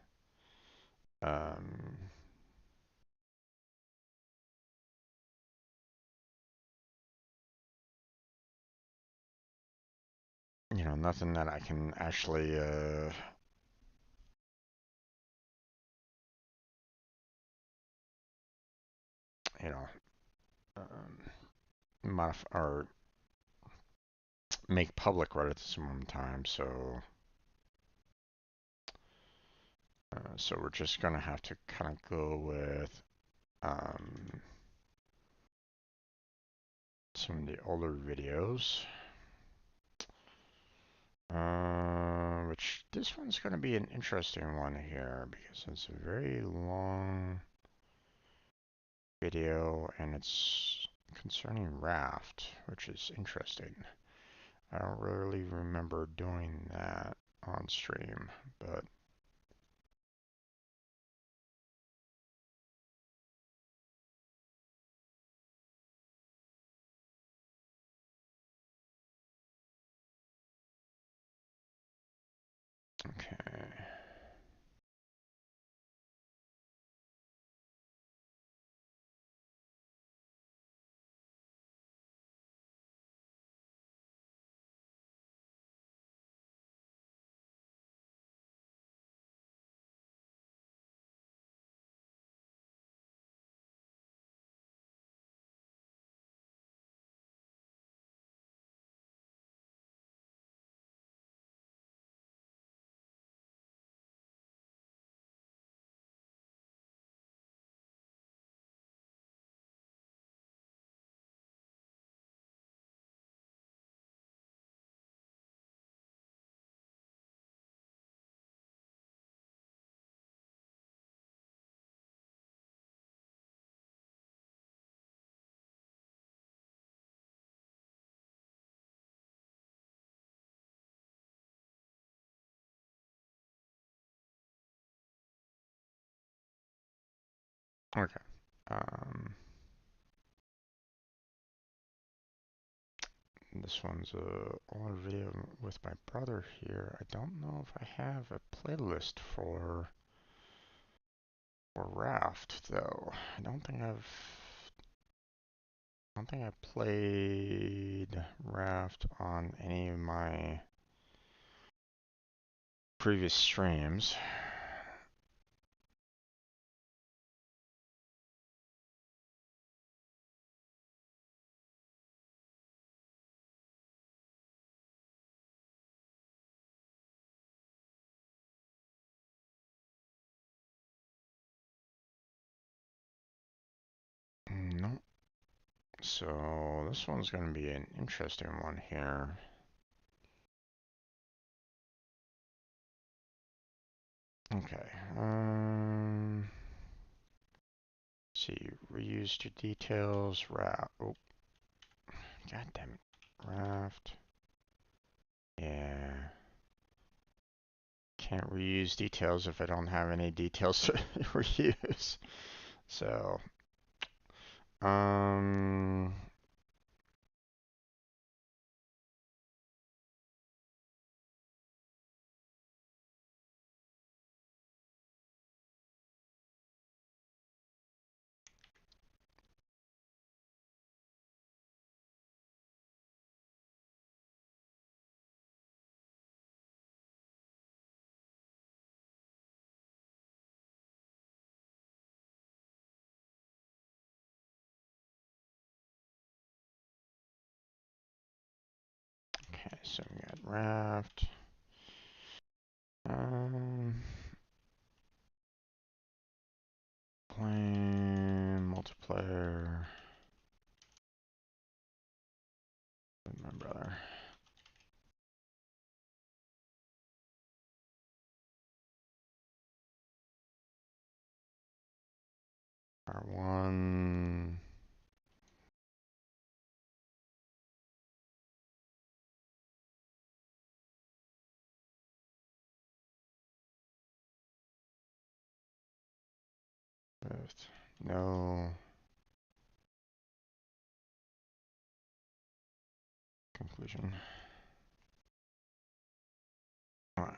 nothing that I can actually you know, modify or make public right at this moment in time. So we're just gonna have to kind of go with um, some of the older videos. Which this one's gonna be an interesting one here because it's a very long video and it's concerning Raft, which is interesting. I don't really remember doing that on stream, but okay. Okay. Um, this one's a older video with my brother here. I don't know if I have a playlist for Raft though. I don't think I played Raft on any of my previous streams. Nope. So this one's going to be an interesting one here. Okay. See, reused your details. Raft. Oh, god damn it. Raft. Yeah. Can't reuse details if I don't have any details to reuse. So, um, okay, so we got Raft. Um, Playing multiplayer with my brother. R1. with no conclusion. All right.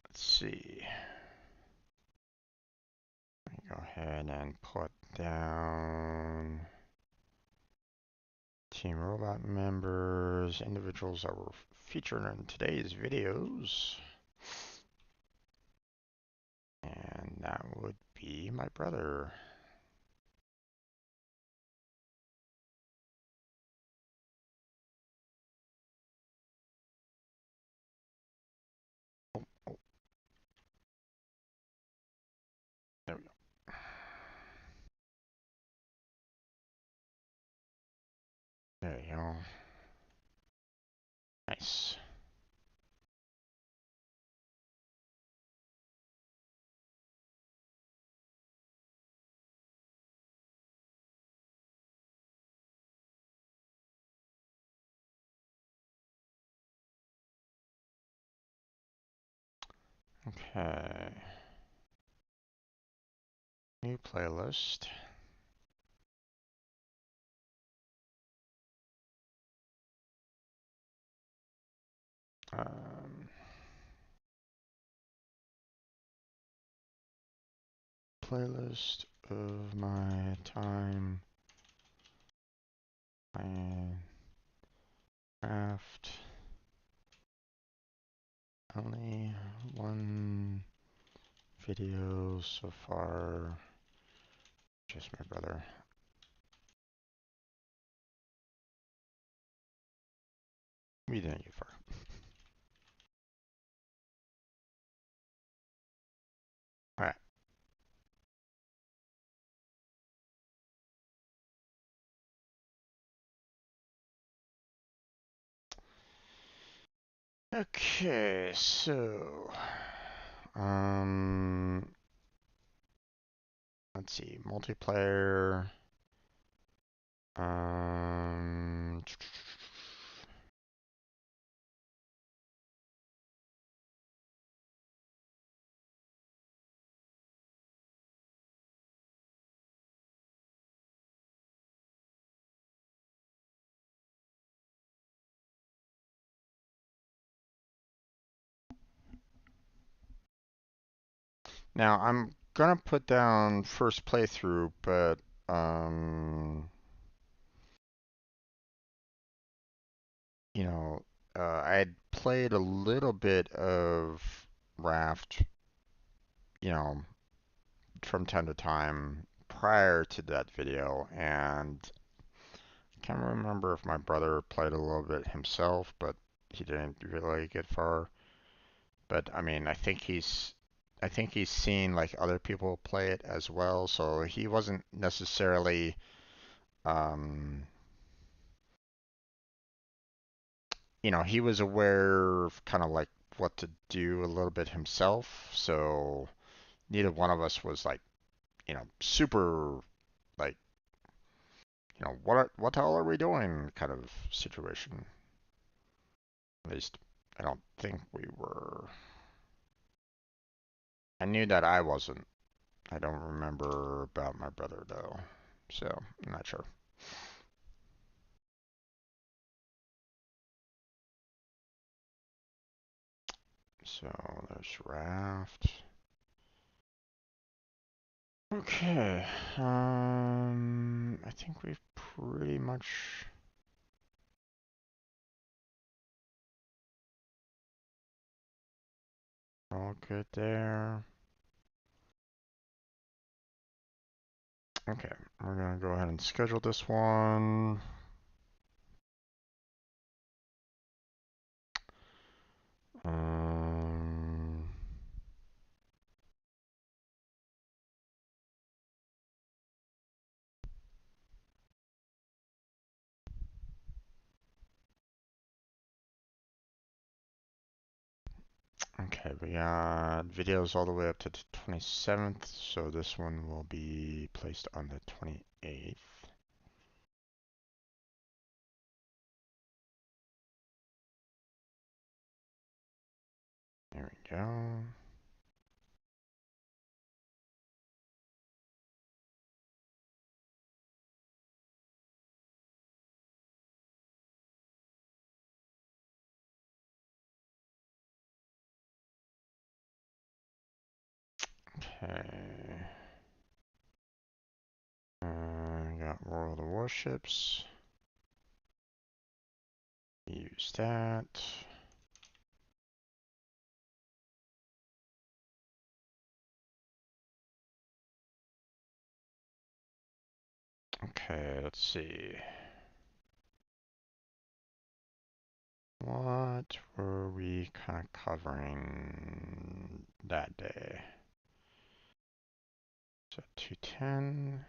Let's see. Go ahead and put down Team Robot members, individuals that were featured in today's videos. And that would be my brother. Oh, oh. There we go. There you go. Nice. Okay. New playlist. Um, Playlist of my time and craft. Only one video so far. Just my brother. We didn't get far. All right. Okay, so let's see, multiplayer. Um, Now I'm gonna put down first playthrough, but um, you know, I had played a little bit of Raft, you know, from time to time prior to that video, and I can't remember if my brother played a little bit himself, but he didn't really get far. But I mean, I think he's seen like other people play it as well, so he wasn't necessarily um, he was aware of kind of like what to do a little bit himself. So neither one of us was like, super like, what the hell are we doing kind of situation. At least I don't think we were. I knew that I wasn't. I don't remember about my brother though, so I'm not sure. So there's Raft. Okay. I think we've pretty much all good there. Okay, we're gonna go ahead and schedule this one. Um, okay, we got videos all the way up to the 27th, so this one will be placed on the 28th. There we go. Okay. Got World of Warships. Use that. Okay, let's see. What were we kind of covering that day? So 210.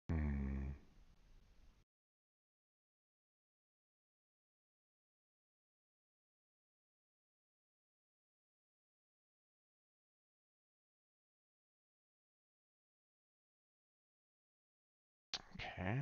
Hmm. Okay,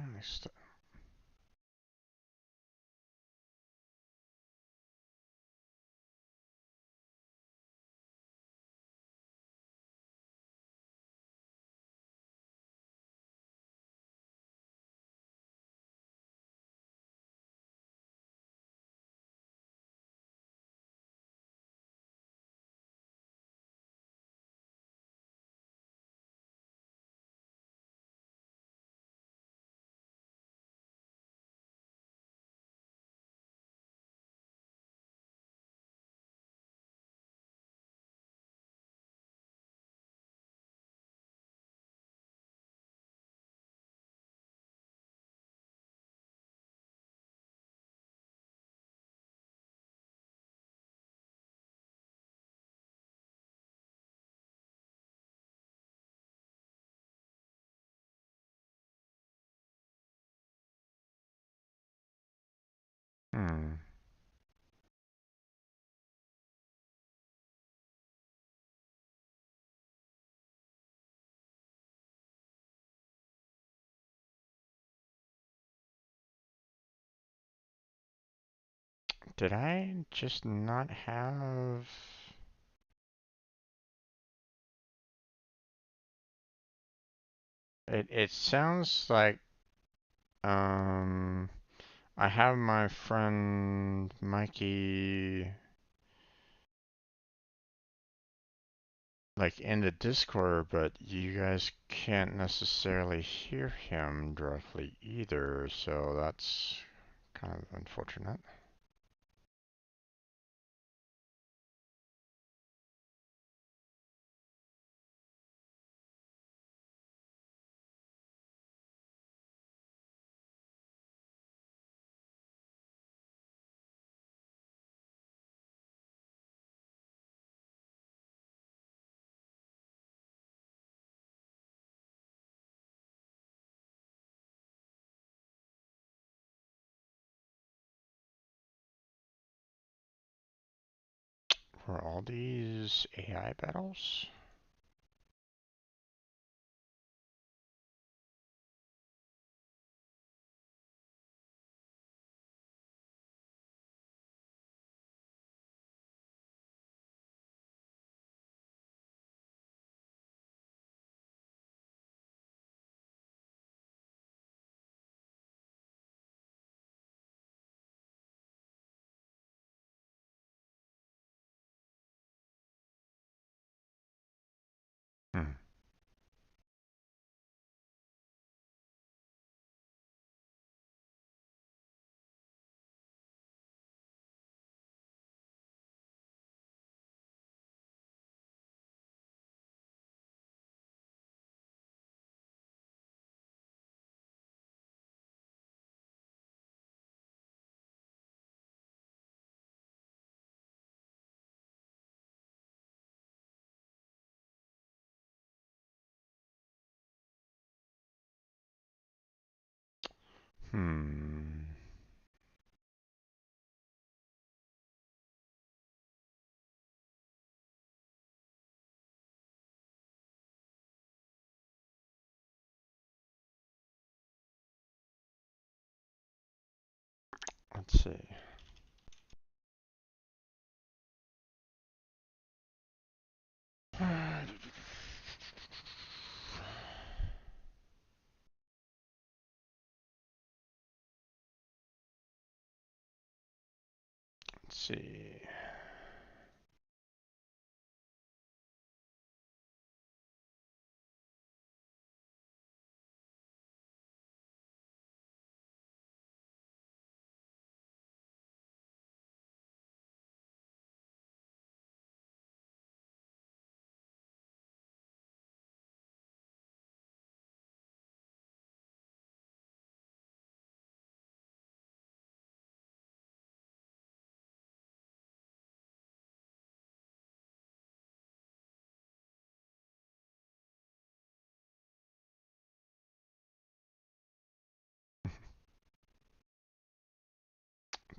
hmm. Did I just not have... It sounds like um I have my friend Mikey like in the Discord, but you guys can't necessarily hear him directly either, so that's kind of unfortunate. Were all these AI battles? Hmm. Hmm. Let's see. see.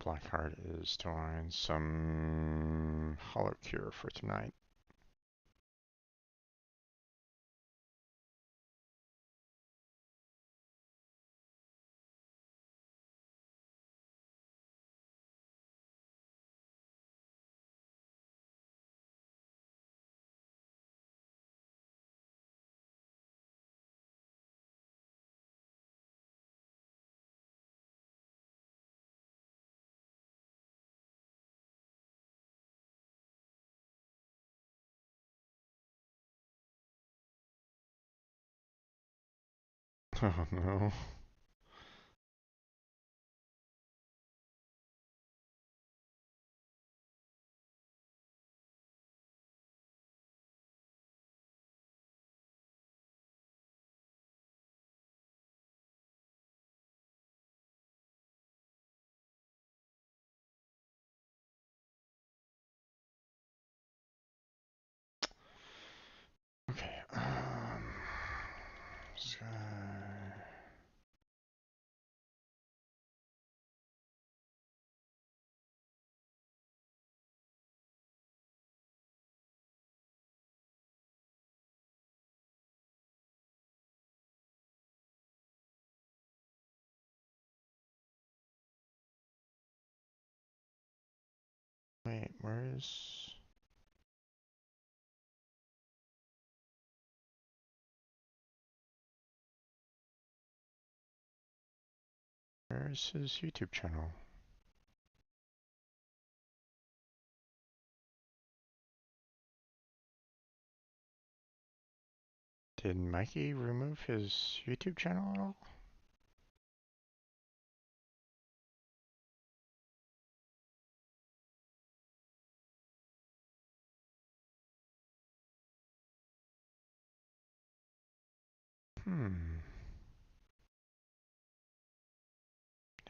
Blackheart is doing some hollow cure for tonight. Oh no. Okay. Sky. Wait, where's his YouTube channel? Did Mikey remove his YouTube channel at all? Hmm.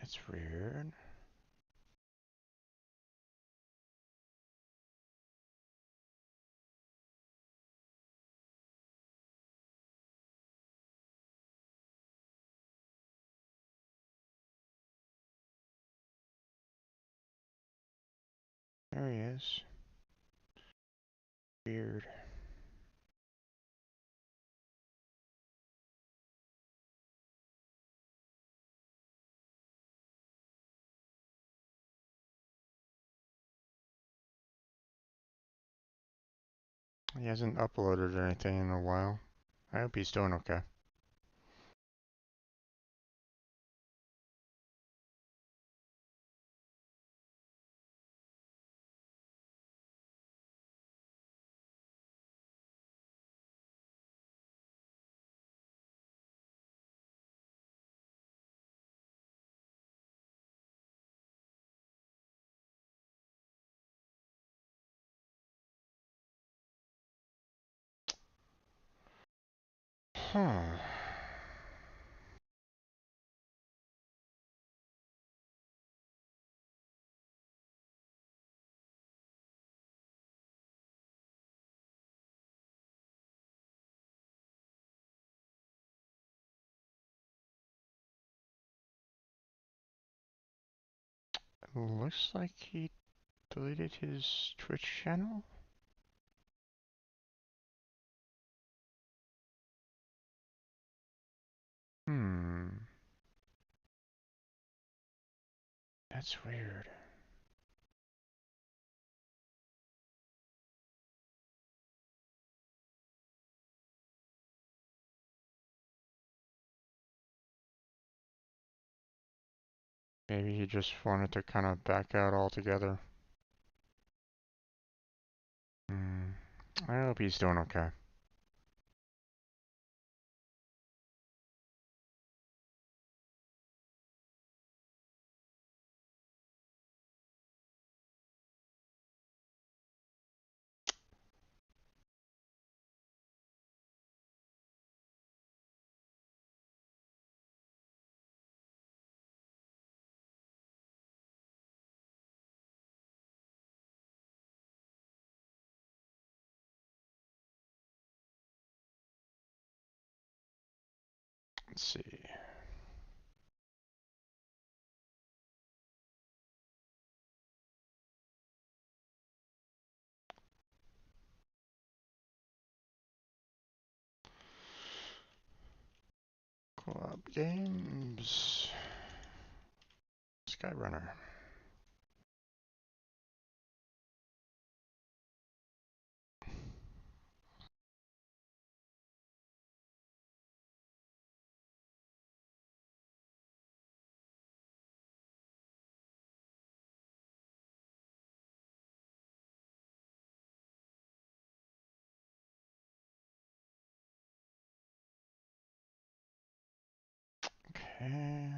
That's weird. There he is. Weird. He hasn't uploaded anything in a while. I hope he's doing okay. Huh. Looks like he deleted his Twitch channel? Hmm. That's weird. Maybe he just wanted to kind of back out altogether. I hope he's doing okay. Let's see. Co-op games. Skyrunner. Okay.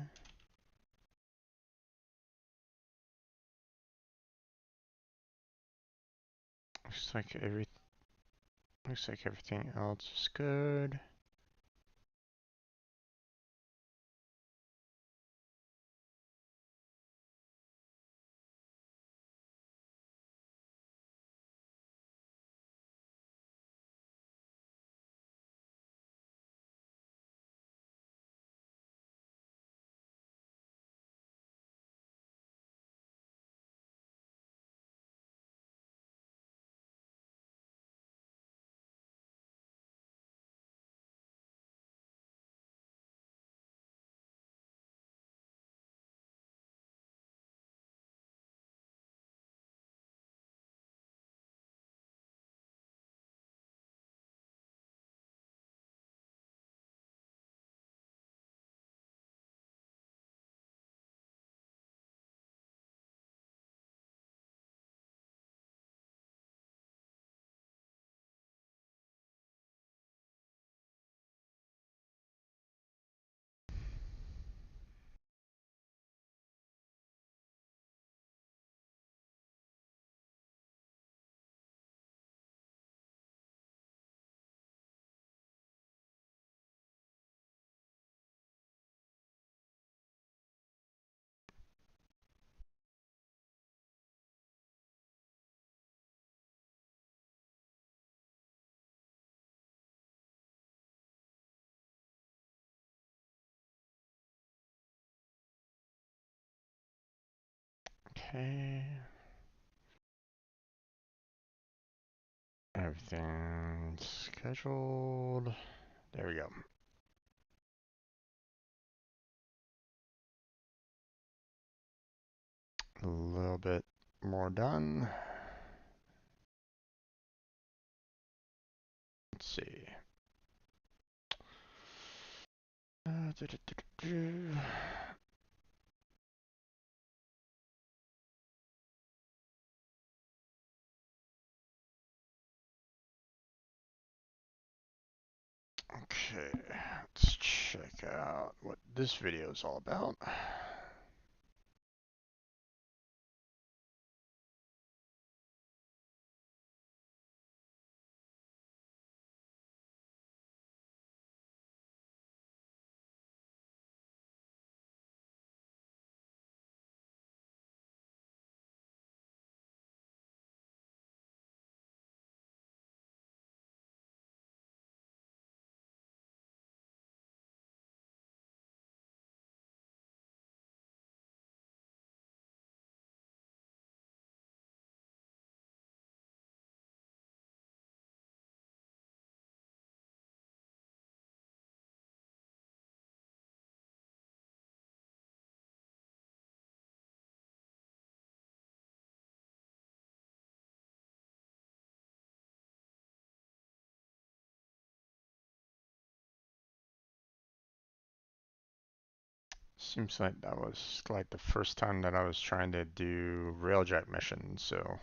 Looks like everything else is good. Okay. Everything's scheduled. There we go. A little bit more done. Let's see. Okay, let's check out what this video is all about. Seems like that was like the first time that I was trying to do Railjack missions, so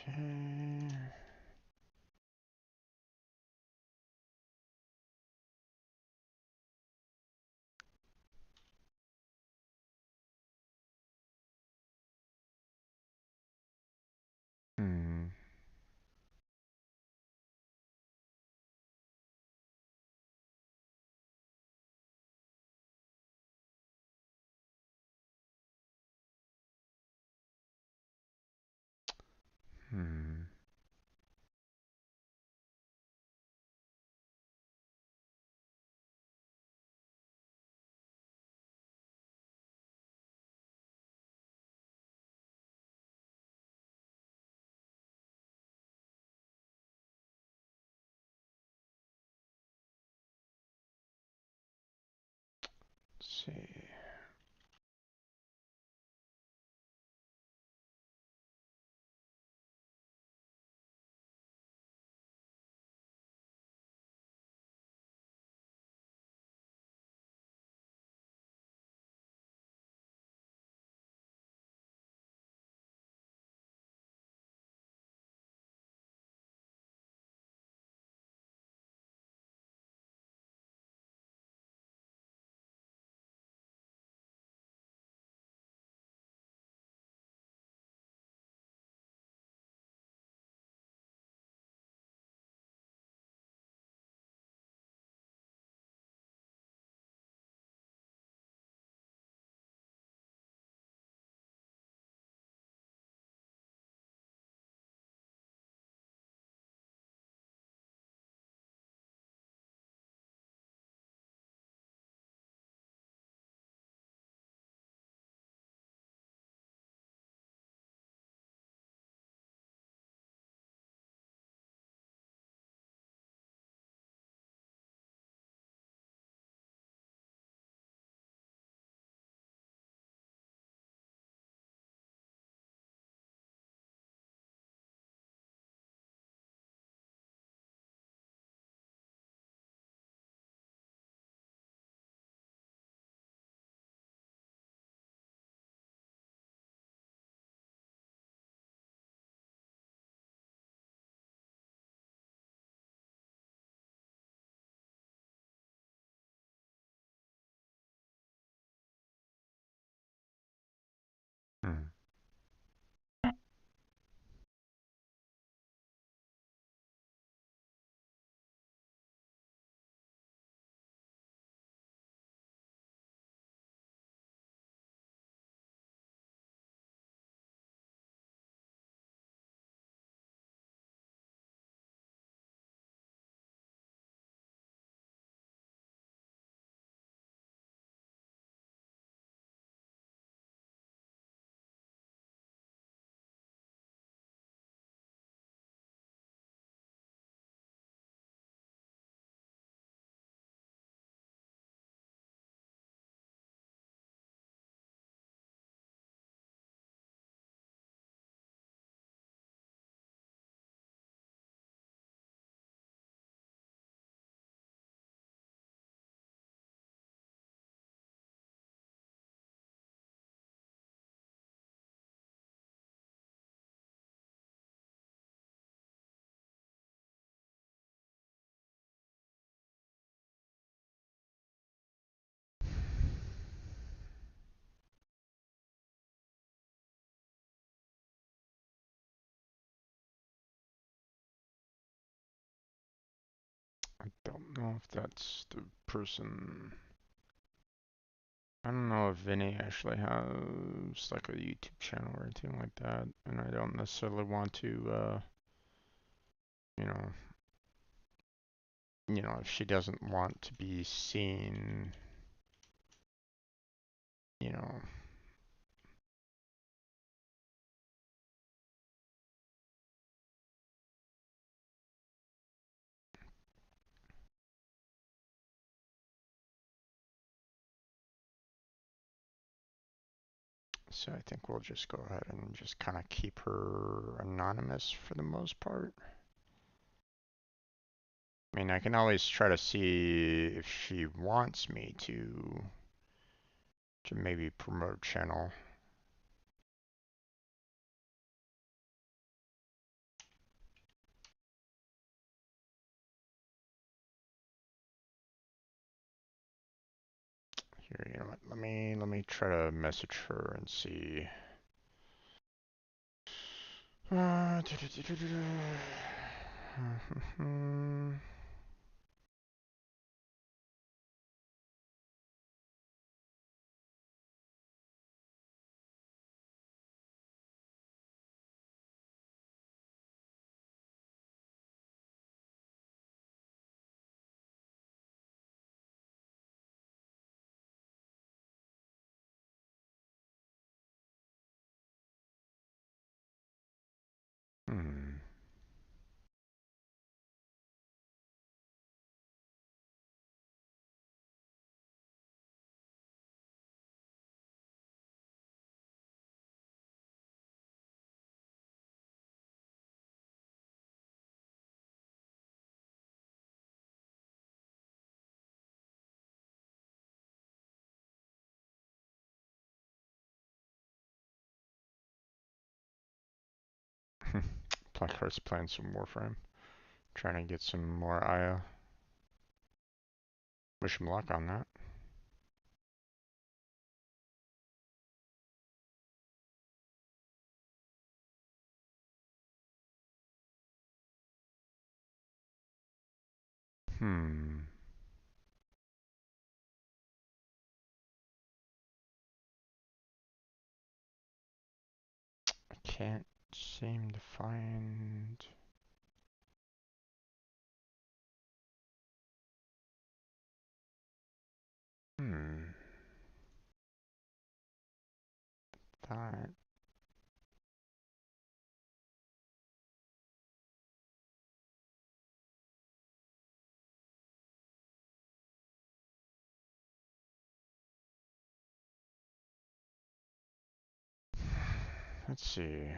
Okay. Hmm. Hmm. Let's see. Hmm. Don't know if that's the person. I don't know if Vinny actually has like a YouTube channel or anything like that, and I don't necessarily want to, you know, if she doesn't want to be seen, you know. So I think we'll just go ahead and just kind of keep her anonymous for the most part. I mean, I can always try to see if she wants me to maybe promote channel. Here, you know what? Let me try to message her and see. Hmm. Blackheart's playing some Warframe, trying to get some more IO. Wish him luck on that. Hmm. I can't seem to find. Hmm. That. Let's see.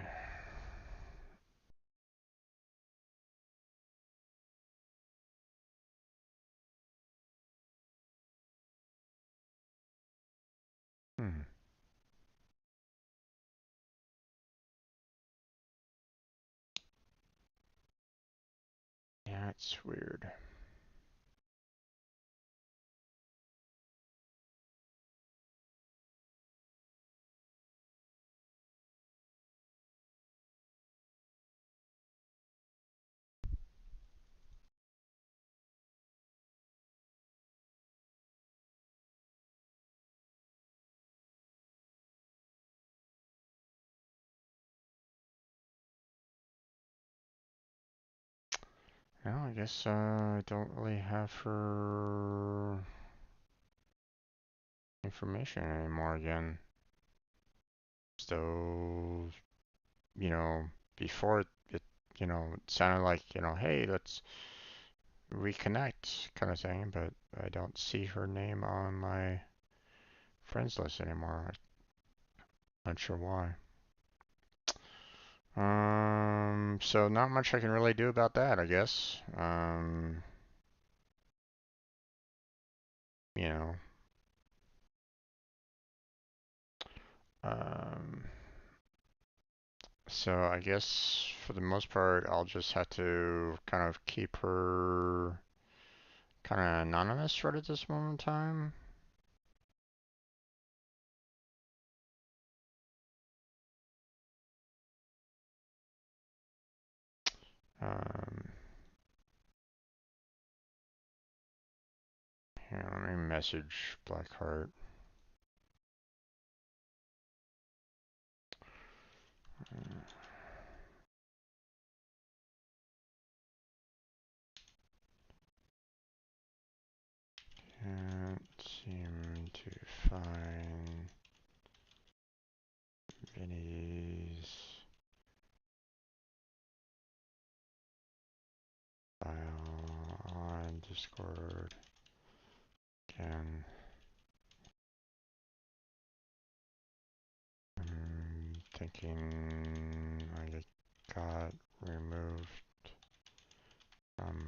Hmm. Yeah, it's weird. Well, I guess I don't really have her information anymore again. So, you know, before it sounded like, hey, let's reconnect kind of thing, but I don't see her name on my friends list anymore. I'm not sure why. So not much I can really do about that, I guess. You know, um, so I guess for the most part, I'll just have to kind of keep her kind of anonymous right at this moment in time. Um, Here, let me message Blackheart. Can't seem to find Vinny's file on Discord. Again, I'm thinking I got removed from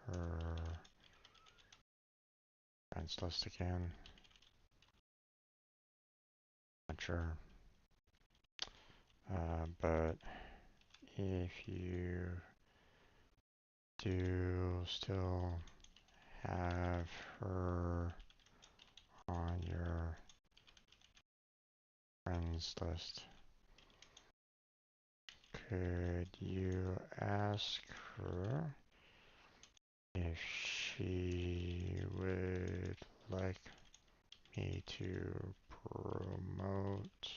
her friends list again. Not sure. But if you do still have her on your friends list. Could you ask her if she would like me to promote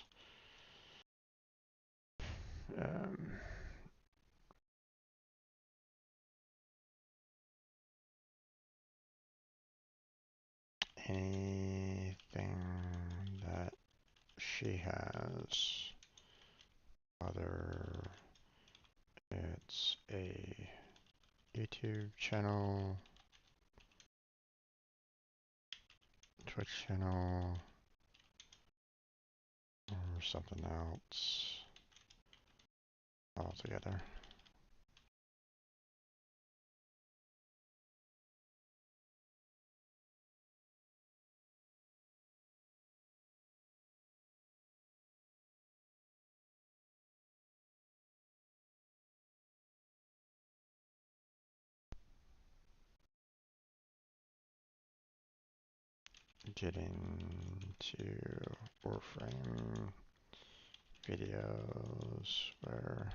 um, anything that she has, whether it's a YouTube channel, Twitch channel, or something else altogether. Getting to Warframe videos where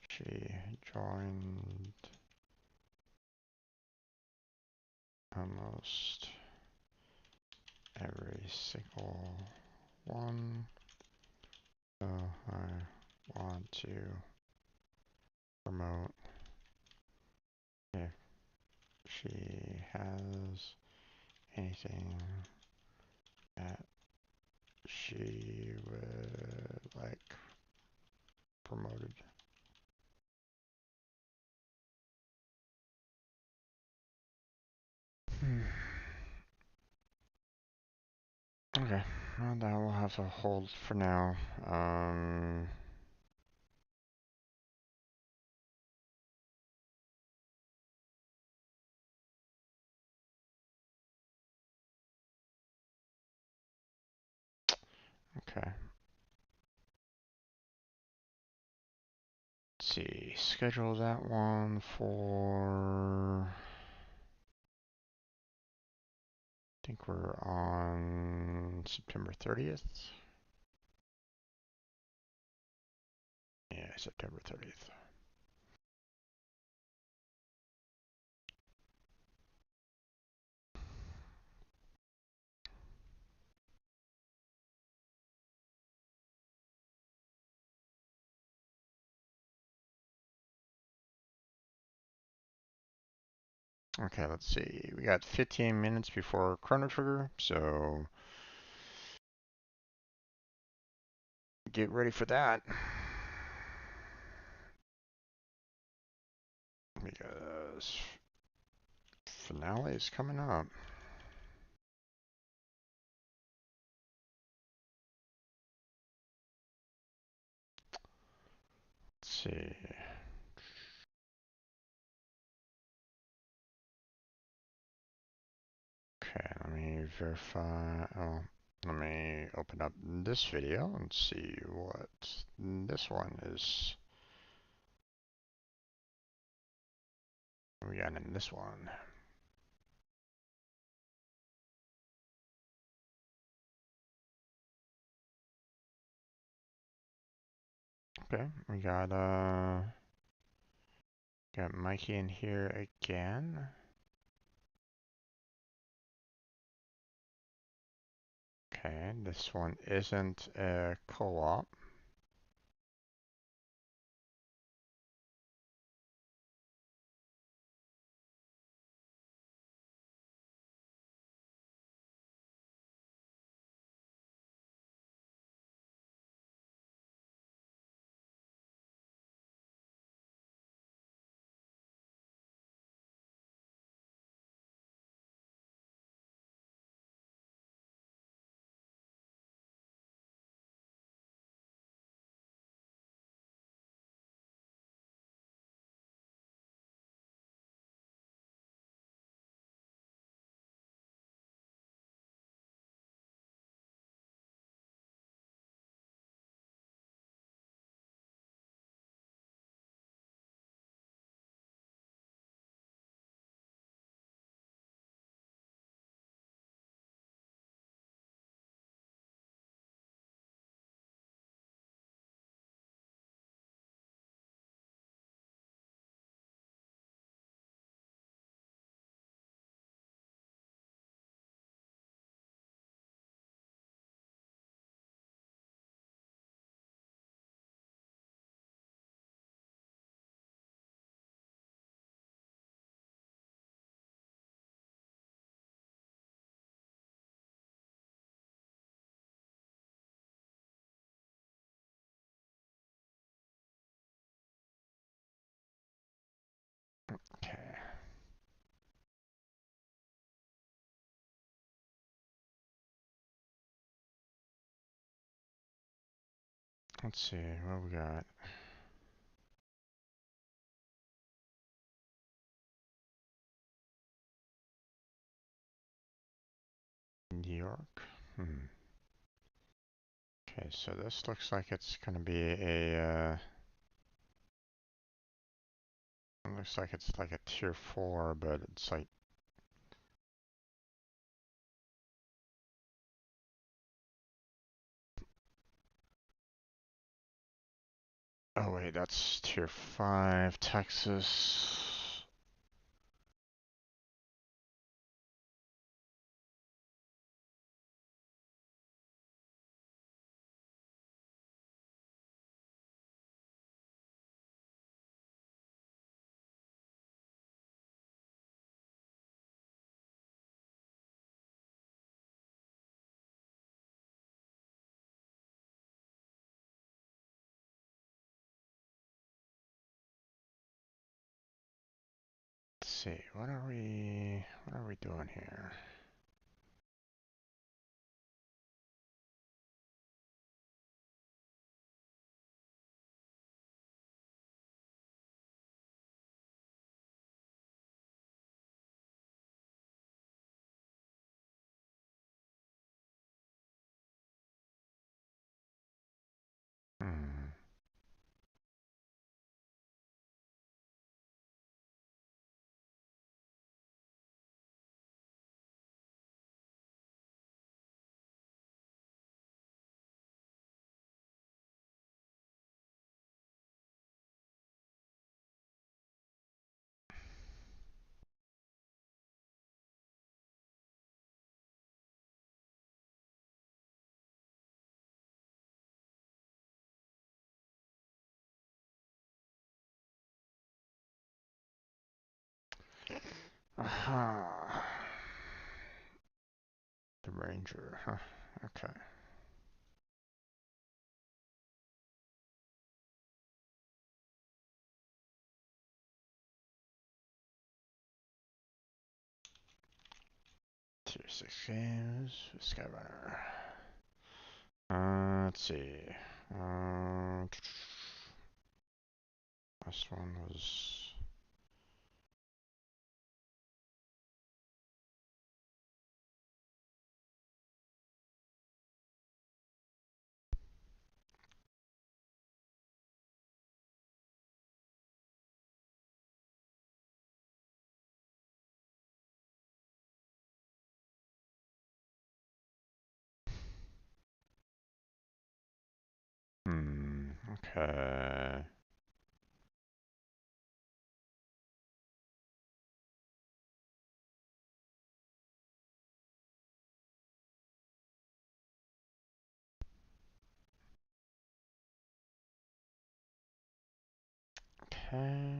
she joined almost every single one. So I want to promote if she has anything that she would like promoted. Okay, well, that will have to hold for now. Okay. Let's see, schedule that one for, I think we're on September 30th. Yeah, September 30th. Okay, let's see. We got 15 minutes before Chrono Trigger, so get ready for that. Because finale is coming up. Let's see. Okay, let me verify. Oh, let me open up this video and see what this one is. We got in this one. Okay, we got Mikey in here again. Okay, this one isn't a co-op. Let's see what we got. New York. Okay, so this looks like it's gonna be a. It looks like it's like a tier 4, but it's like. Oh wait, that's tier 5, Texas. Let's see, what are we doing here? Hmm. Aha. The Ranger, huh? Okay. Tier 6 games, Skyrunner. Let's see. Last one was. Okay. Okay.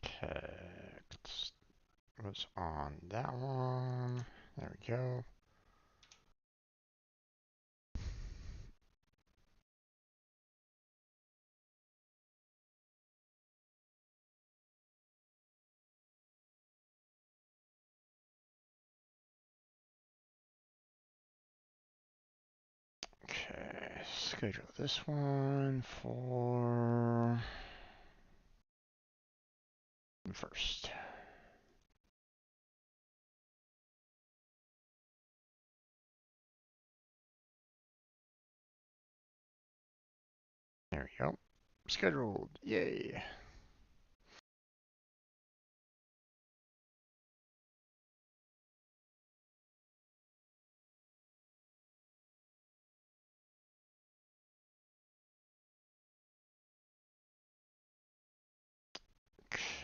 Okay. Was on that one. There we go. Okay, schedule this one for first. There we go. Scheduled. Yay.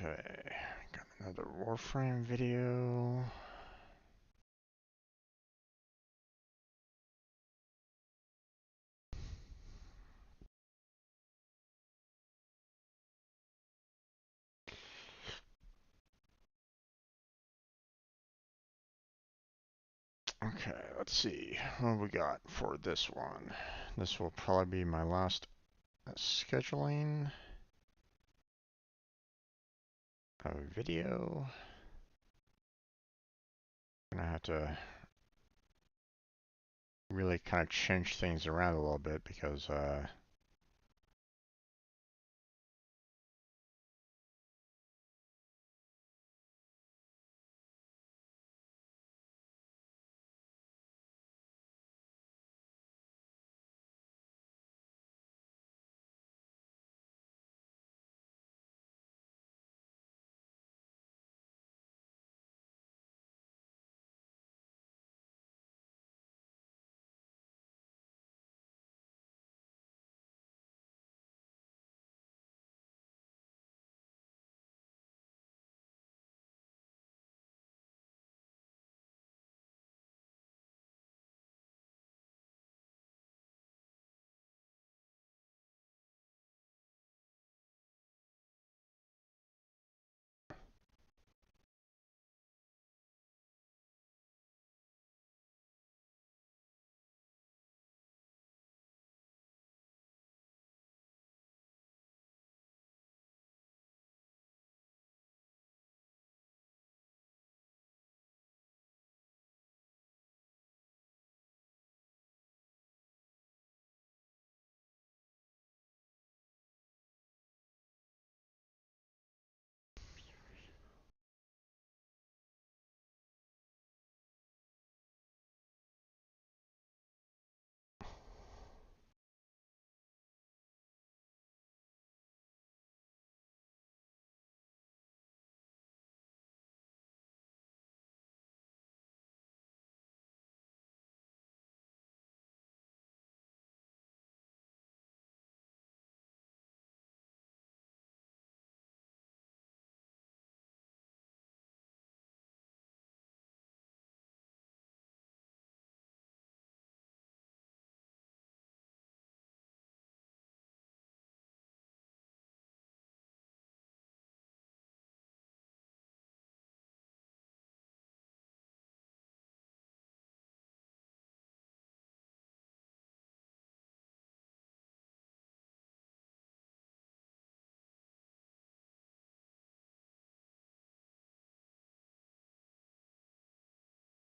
Okay, got another Warframe video. Okay, let's see what we got for this one. This will probably be my last scheduling. a video. I'm gonna have to really kind of change things around a little bit because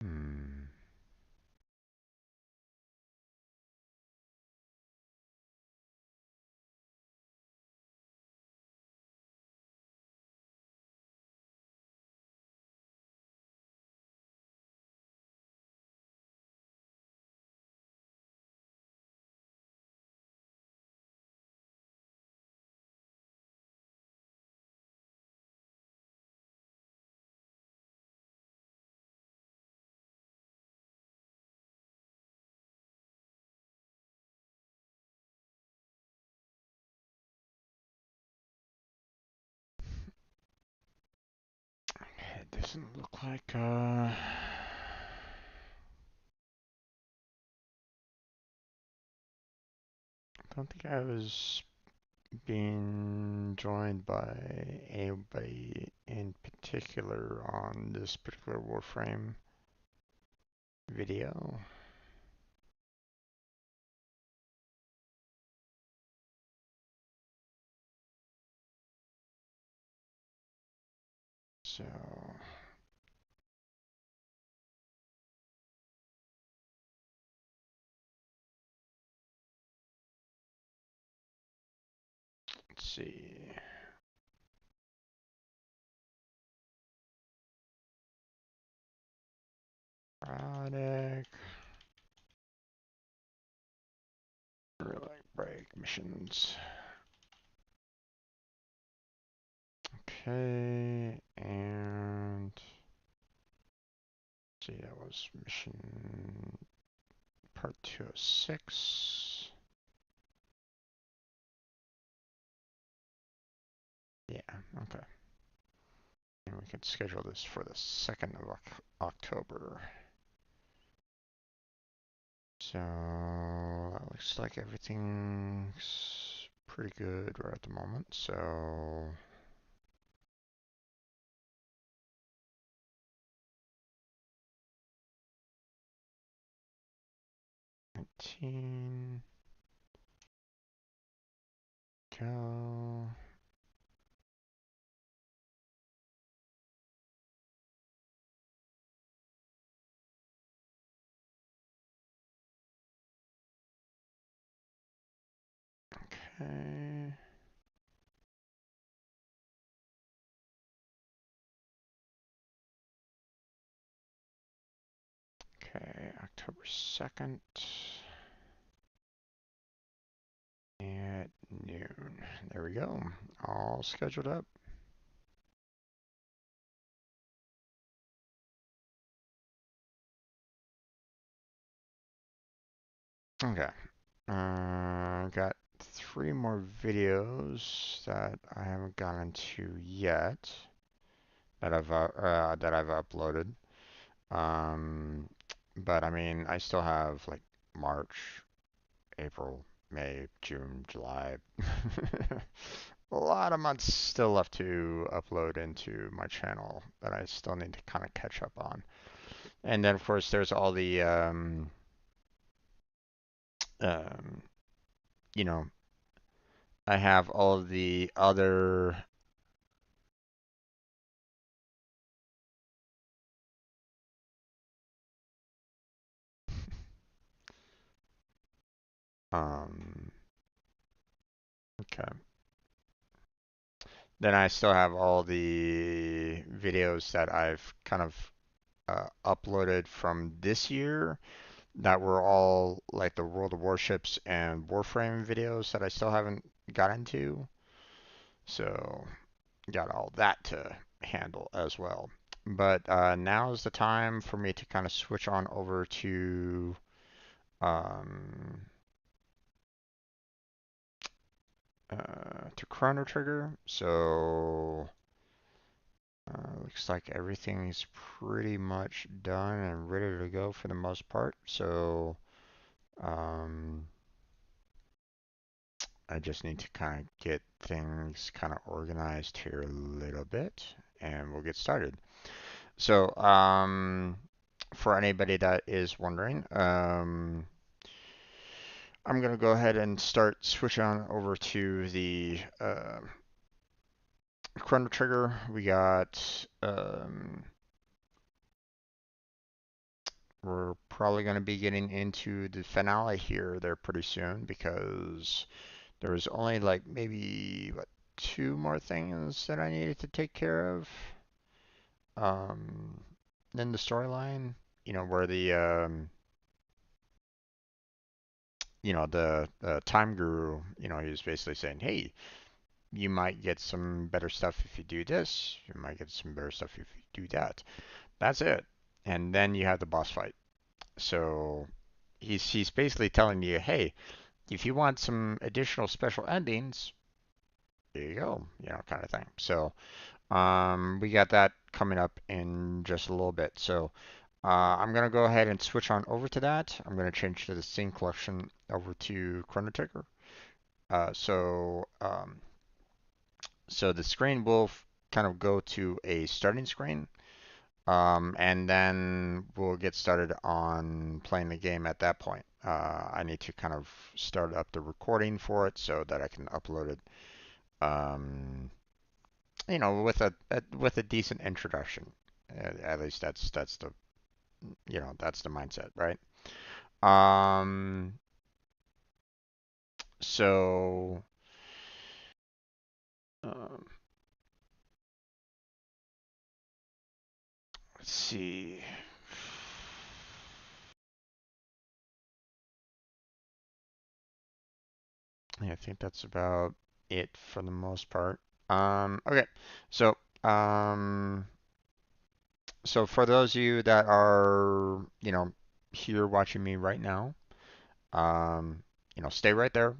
hmm, it doesn't look like I don't think I was being joined by anybody in particular on this particular Warframe video. So, let's see. Product, like break missions. Okay, and see, that was mission part 206. Yeah, okay. And we can schedule this for the 2nd of October. So that looks like everything's pretty good right at the moment. So 19, go. Okay. Okay, October 2nd at noon. There we go. All scheduled up. Okay. Got three more videos that I haven't gotten to yet that I've uploaded. Um, but I mean, I still have like March, April, May, June, July. A lot of months still left to upload into my channel that I still need to kind of catch up on. And then of course there's all the um, you know, I have all of the other um, okay. Then I still have all the videos that I've kind of uploaded from this year that were all like the World of Warships and Warframe videos that I still haven't got into. So got all that to handle as well. But now is the time for me to kind of switch on over um, to Chrono Trigger. So looks like everything's pretty much done and ready to go for the most part. So um, I just need to kind of get things kind of organized here a little bit, and we'll get started. So for anybody that is wondering, I'm gonna go ahead and start switching on over to the Chrono Trigger. We got we're probably going to be getting into the finale here there pretty soon because there was only like maybe what two more things that I needed to take care of. Um, in the storyline, where the time guru, he was basically saying, "Hey, you might get some better stuff if you do this. You might get some better stuff if you do that." That's it. And then you have the boss fight. So he's basically telling you, "Hey, if you want some additional special endings, here you go," kind of thing. So we got that coming up in just a little bit. So I'm gonna go ahead and switch on over to that. I'm gonna change to the scene collection over to Chrono Trigger. Uh, so um, so the screen will kind of go to a starting screen, and then we'll get started on playing the game at that point. I need to kind of start up the recording for it so that I can upload it, um, with a decent introduction. At least that's the that's the mindset, right? Um, so um, let's see. Yeah, I think that's about it for the most part. Okay, so um, so for those of you that are, here watching me right now, um, stay right there.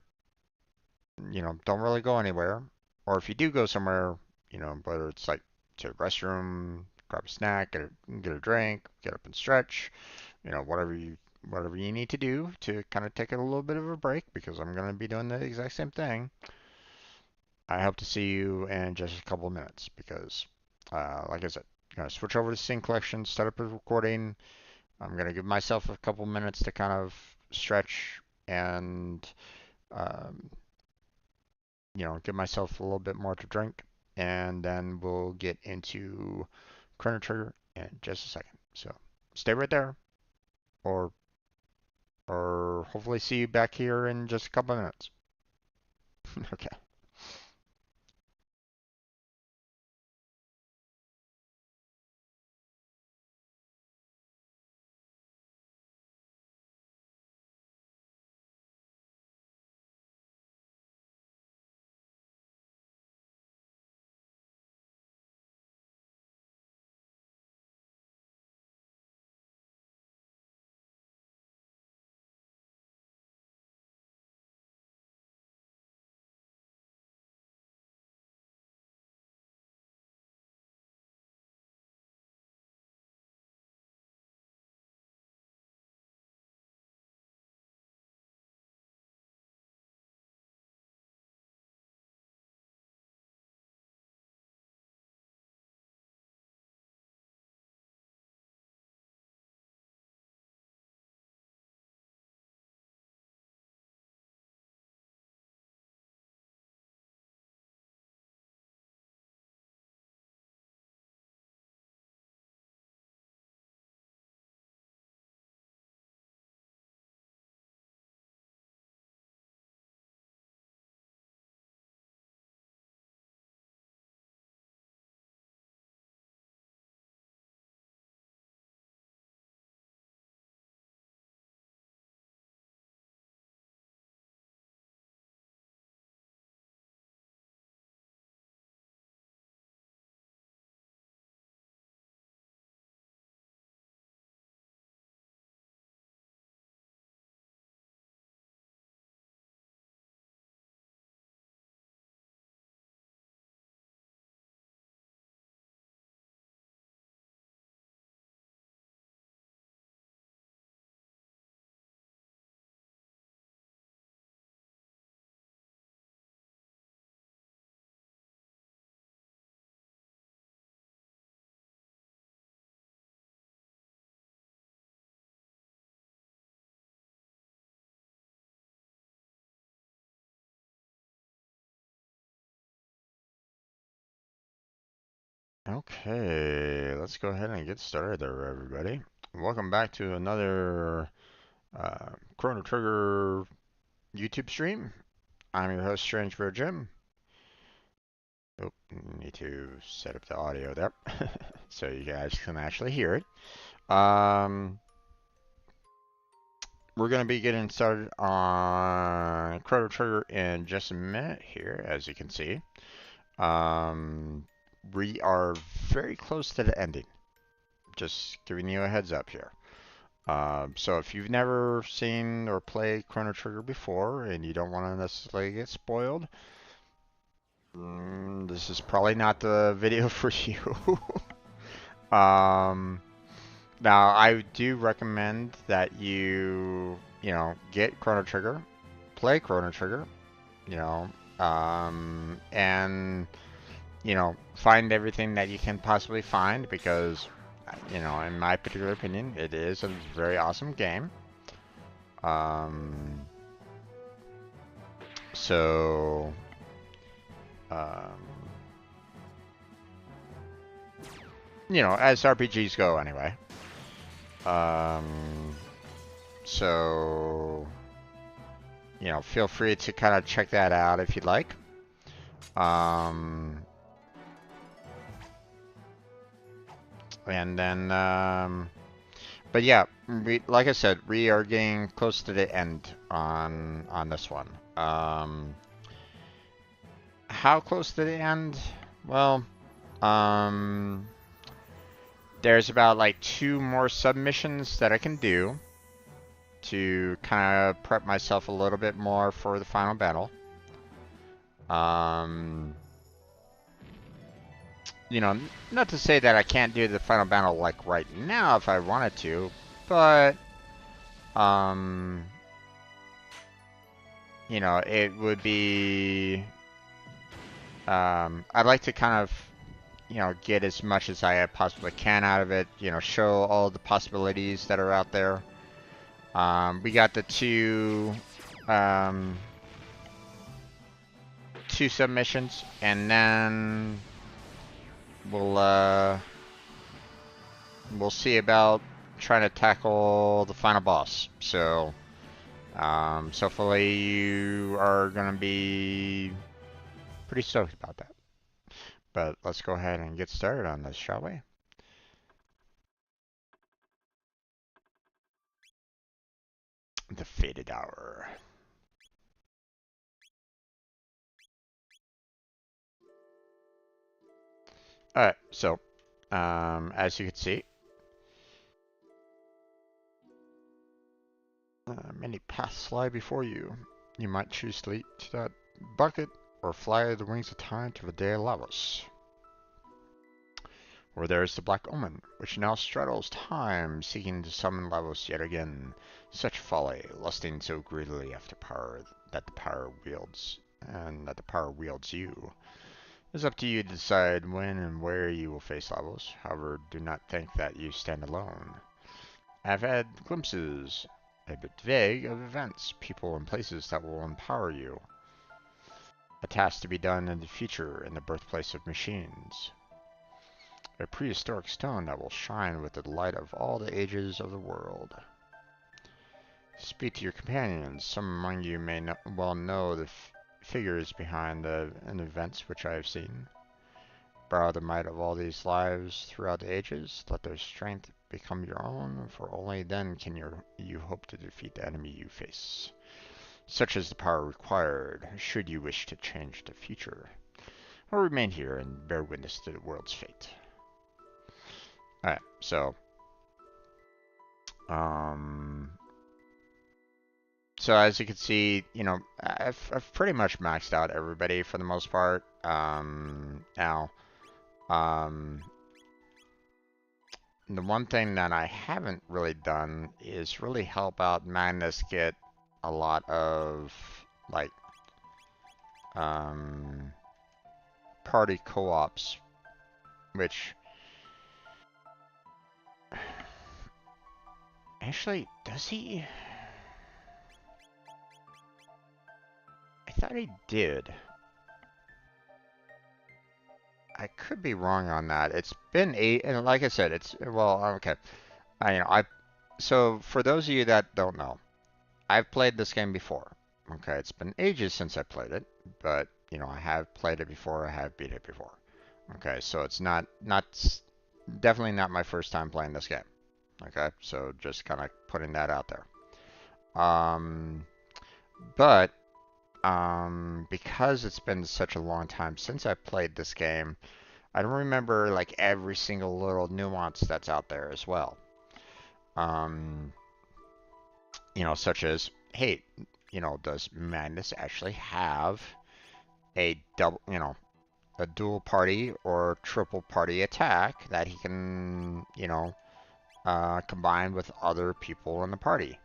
Don't really go anywhere. Or if you do go somewhere, whether it's like to the restroom, grab a snack, get a drink, get up and stretch, whatever you need to do to kind of take a little bit of a break because I'm going to be doing the exact same thing. I hope to see you in just a couple of minutes because, like I said, I'm going to switch over to Sync Collection, start up a recording. I'm going to give myself a couple minutes to kind of stretch and, um, give myself a little bit more to drink. And then we'll get into Chrono Trigger in just a second. So stay right there or hopefully see you back here in just a couple of minutes. Okay. Okay, let's go ahead and get started there, everybody. Welcome back to another Chrono Trigger YouTube stream. I'm your host, Strange Bro Jim. Oh, need to set up the audio there so you guys can actually hear it. We're going to be getting started on Chrono Trigger in just a minute here, as you can see. We are very close to the ending. Just giving you a heads up here. So if you've never seen or played Chrono Trigger before and you don't want to necessarily get spoiled, this is probably not the video for you. um, Now, I do recommend that you get Chrono Trigger, play Chrono Trigger, and, find everything that you can possibly find because, in my particular opinion, it is a very awesome game. Um, so, um, as RPGs go anyway. Um, so, feel free to kind of check that out if you'd like. And then, but yeah, like I said, we are getting close to the end on this one. How close to the end? Well, there's about like 2 more submissions that I can do to kind of prep myself a little bit more for the final battle. Not to say that I can't do the final battle like right now if I wanted to, but it would be I'd like to kind of get as much as I possibly can out of it, show all the possibilities that are out there. We got the two submissions, and then we'll see about trying to tackle the final boss. So So hopefully you are gonna be pretty stoked about that. But let's go ahead and get started on this, shall we? The Fated Hour. Alright, so as you can see, many paths lie before you. You might choose to leap to that bucket or fly the wings of time to the day of Lavos. Or there is the Black Omen, which now straddles time, seeking to summon Lavos yet again. Such folly, lusting so greedily after power that the power wields, and that the power wields you. It's up to you to decide when and where you will face Lavos. However, do not think that you stand alone. I've had glimpses, a bit vague, of events, people, and places that will empower you. A task to be done in the future in the birthplace of machines. A prehistoric stone that will shine with the light of all the ages of the world. Speak to your companions. Some among you may well know the figures behind the events which I have seen. Borrow the might of all these lives throughout the ages. Let their strength become your own, for only then can you hope to defeat the enemy you face. Such is the power required, should you wish to change the future, or remain here and bear witness to the world's fate. Alright, so as you can see, you know, I've pretty much maxed out everybody for the most part. Now, the one thing that I haven't really done is really help out Magnus get a lot of, like, party co-ops, which actually, does he? I thought he did. I could be wrong on that. It's been and like I said, it's, well, okay. So for those of you that don't know, I've played this game before. Okay, it's been ages since I played it, but you know, I have played it before, I have beat it before. Okay, so it's definitely not my first time playing this game. Okay, so just kind of putting that out there. But because it's been such a long time since I played this game, I don't remember like every single little nuance that's out there as well. You know, such as, hey, you know, does Magnus actually have a a dual party or triple party attack that he can, you know, combine with other people in the party?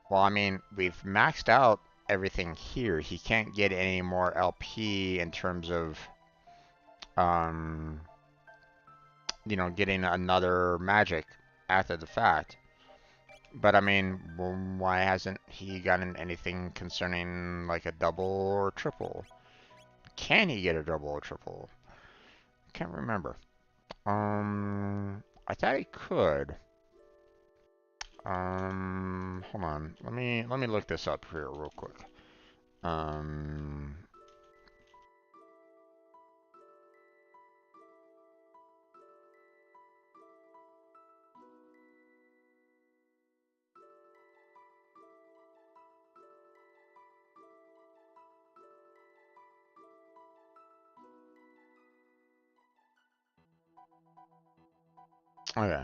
Well, I mean, we've maxed out everything here. He can't get any more LP in terms of, you know, getting another magic after the fact. But I mean, why hasn't he gotten anything concerning like a double or triple? Can he get a double or triple? Can't remember. I thought he could. Hold on. Let me look this up here real quick. Okay.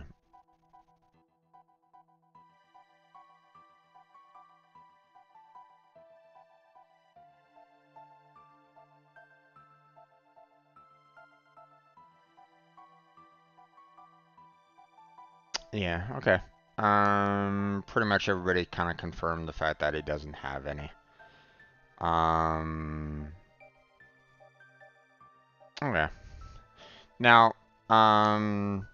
Yeah, okay. Pretty much everybody kind of confirmed the fact that he doesn't have any. Okay. Now, hold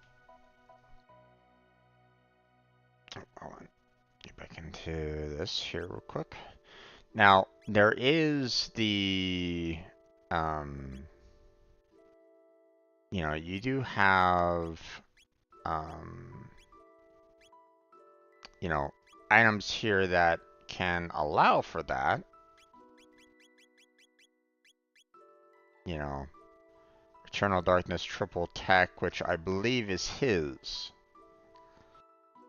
on. Get back into this here real quick. Now, there is the, you know, you do have, you know, items here that can allow for that, you know, Eternal Darkness Triple Tech, which I believe is his.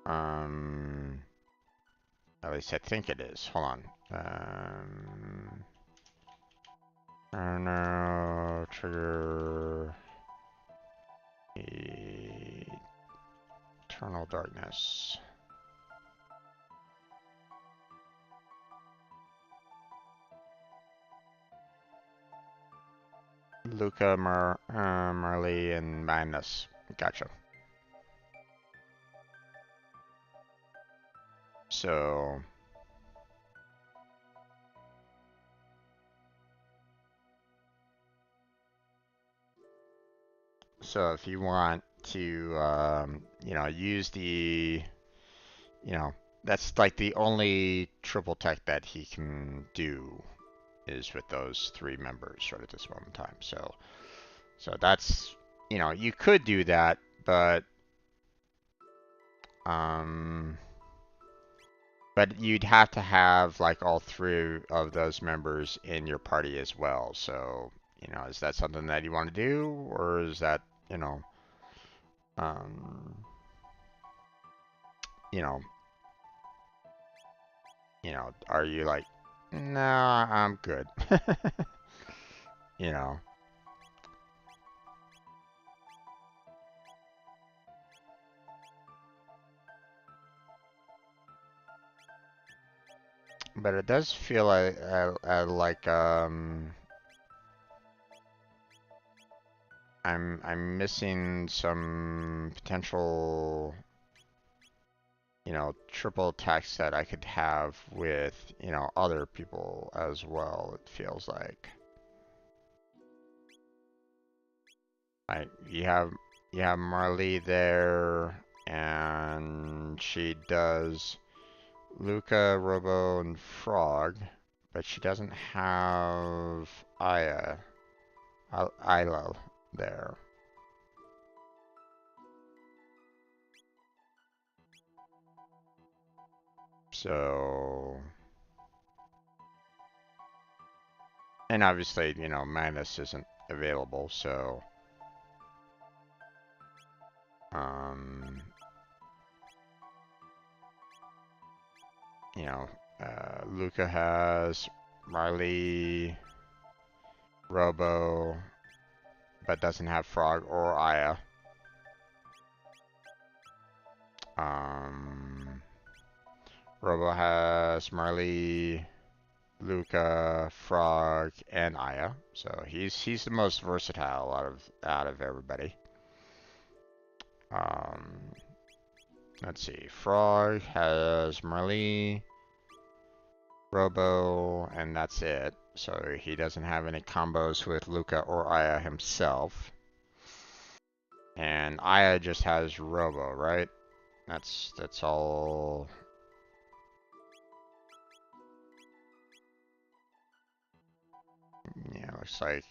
At least I think it is. Hold on. No, trigger Eternal Darkness. Luca, Marley, and Magnus. Gotcha. So if you want to, you know, use the, you know, that's like the only triple tech that he can do is with those 3 members right at this moment in time. So that's, you know, you could do that, but you'd have to have like all 3 of those members in your party as well. So, you know, is that something that you want to do, or is that, you know, you know, are you like, nah, I'm good, you know? But it does feel like I'm missing some potential, you know, triple attacks that I could have with, you know, other people as well. It feels like you have Marley there, and she does Luca, Robo, and Frog, but she doesn't have Isla there. So, and obviously, you know, Magnus isn't available, so, you know, Luca has Marley, Robo, but doesn't have Frog or Aya. Robo has Marley, Luca, Frog, and Aya, so he's the most versatile out of everybody. Let's see. Frog has Marley, Robo, and that's it. So he doesn't have any combos with Luca or Aya himself. And Aya just has Robo, right? That's all. Yeah, looks like.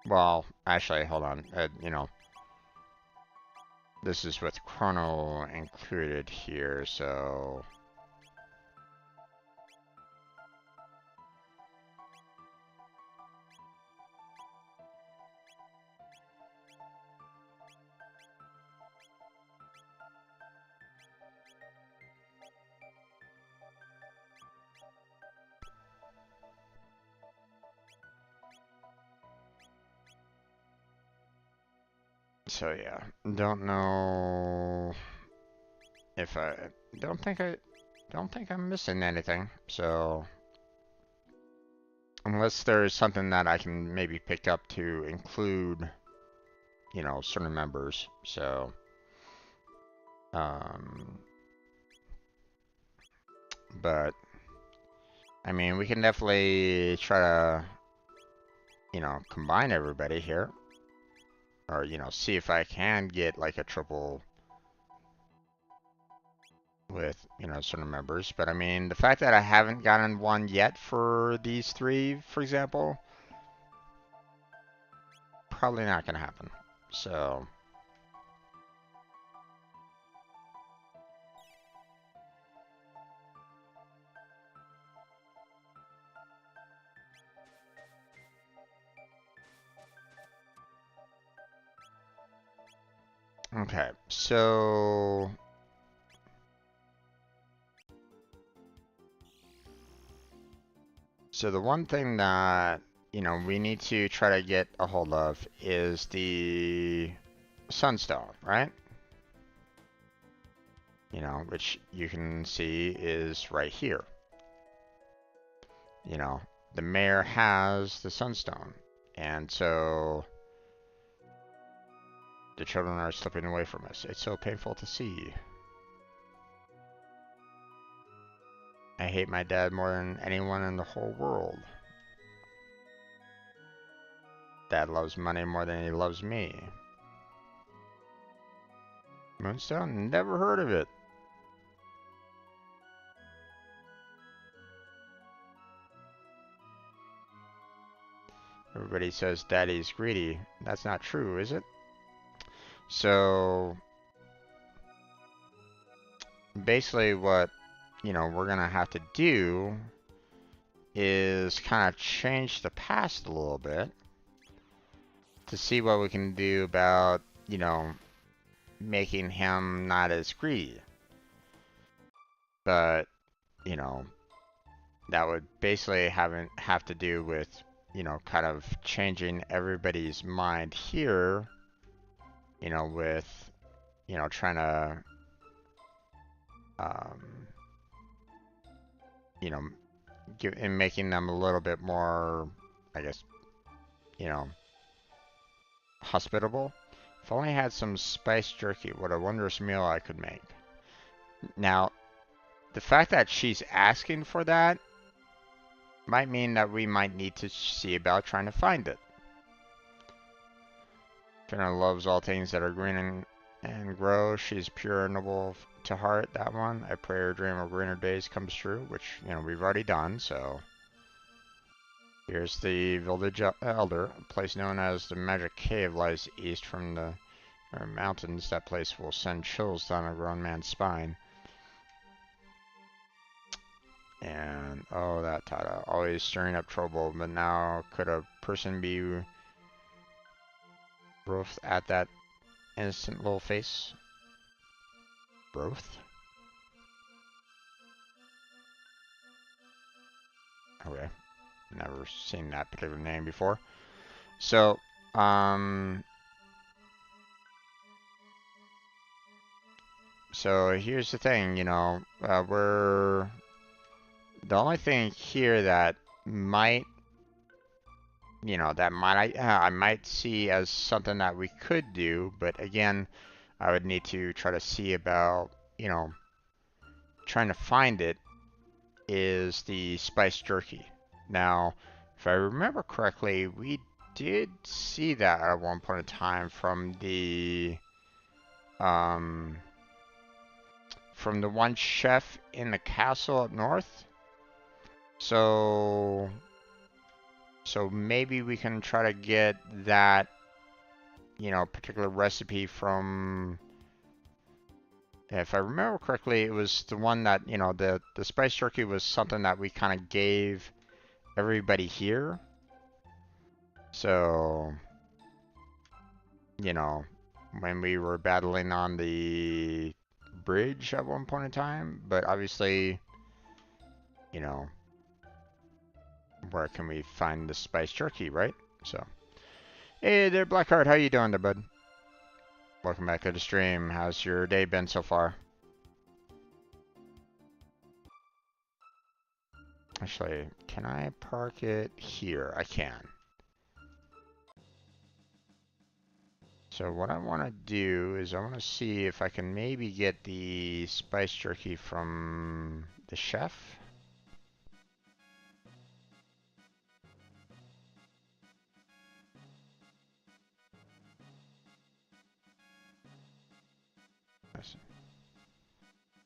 Well, actually, hold on. You know, this is with Chrono included here, so. So yeah, don't know if don't think I'm missing anything. So unless there's something that I can maybe pick up to include, you know, certain members. So but I mean, we can definitely try to, you know, combine everybody here, or you know, see if I can get like a triple with, you know, certain members. But I mean, the fact that I haven't gotten one yet for these 3, for example, probably not gonna happen. So Okay, so the one thing that, we need to try to get a hold of is the sunstone, right? Which you can see is right here. The mayor has the sunstone, and so the children are slipping away from us. It's so painful to see. I hate my dad more than anyone in the whole world. Dad loves money more than he loves me. Moonstone? Never heard of it. Everybody says Daddy's greedy. That's not true, is it? So basically what, we're gonna have to do is kind of change the past a little bit to see what we can do about, making him not as greedy. But, that would basically have to do with, kind of changing everybody's mind here, with, trying to, you know, and making them a little bit more, I guess, hospitable. If I only had some spiced jerky, what a wondrous meal I could make. Now, the fact that she's asking for that might mean that we might need to see about trying to find it. Fiona loves all things that are green and grow. She's pure and noble to heart, that one. I pray her dream of greener days comes true, which, we've already done, so. Here's the village elder. A place known as the Magic Cave lies east from the mountains. That place will send chills down a grown man's spine. And, oh, that Tata. Always stirring up trouble, but now could a person be rough at that innocent little face? Broth? Okay. Never seen that particular name before. So, so here's the thing, we're the only thing here that might, I might see as something that we could do, but again, I would need to try to see about, trying to find it, is the spiced jerky. Now, if I remember correctly, we did see that at one point in time from the one chef in the castle up north. So maybe we can try to get that, particular recipe from, if I remember correctly, it was the one that, the spice jerky was something that we kind of gave everybody here. So, when we were battling on the bridge at one point in time, but obviously, where can we find the spice jerky, right? So, hey there, Blackheart, how you doing there, bud? Welcome back to the stream. How's your day been so far? Actually, can I park it here? I can. So what I want to do is I want to see if I can maybe get the spice jerky from the chef.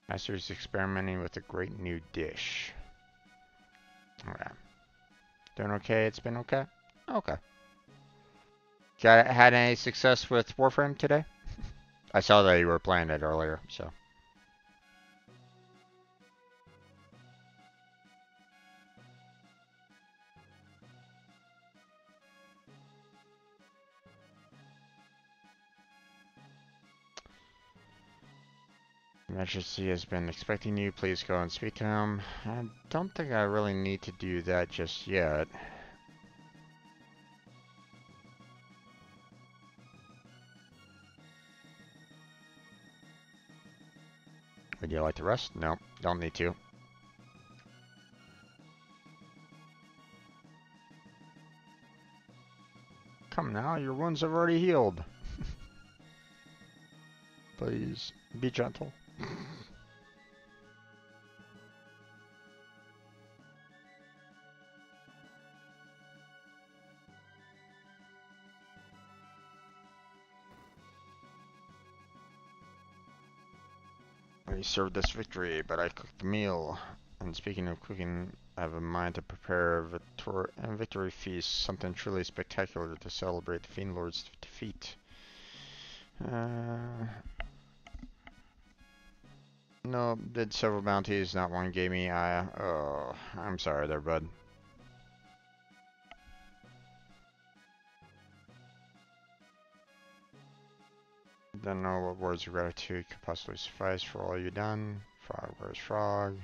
Master's experimenting with a great new dish. Okay. Doing okay? It's been okay? Okay. Had any success with Warframe today? I saw that you were playing it earlier, so. Majesty has been expecting you. Please go and speak to him. I don't think I really need to do that just yet. Would you like to rest? No, don't need to. Come now, your wounds have already healed. Please, be gentle. I served this victory, but I cooked the meal. And speaking of cooking, I have a mind to prepare a victory feast, something truly spectacular to celebrate the Fiend Lord's defeat. No, did several bounties, not one gave me. Oh, I'm sorry there, bud. Don't know what words of gratitude could possibly suffice for all you done. Frog, where's Frog?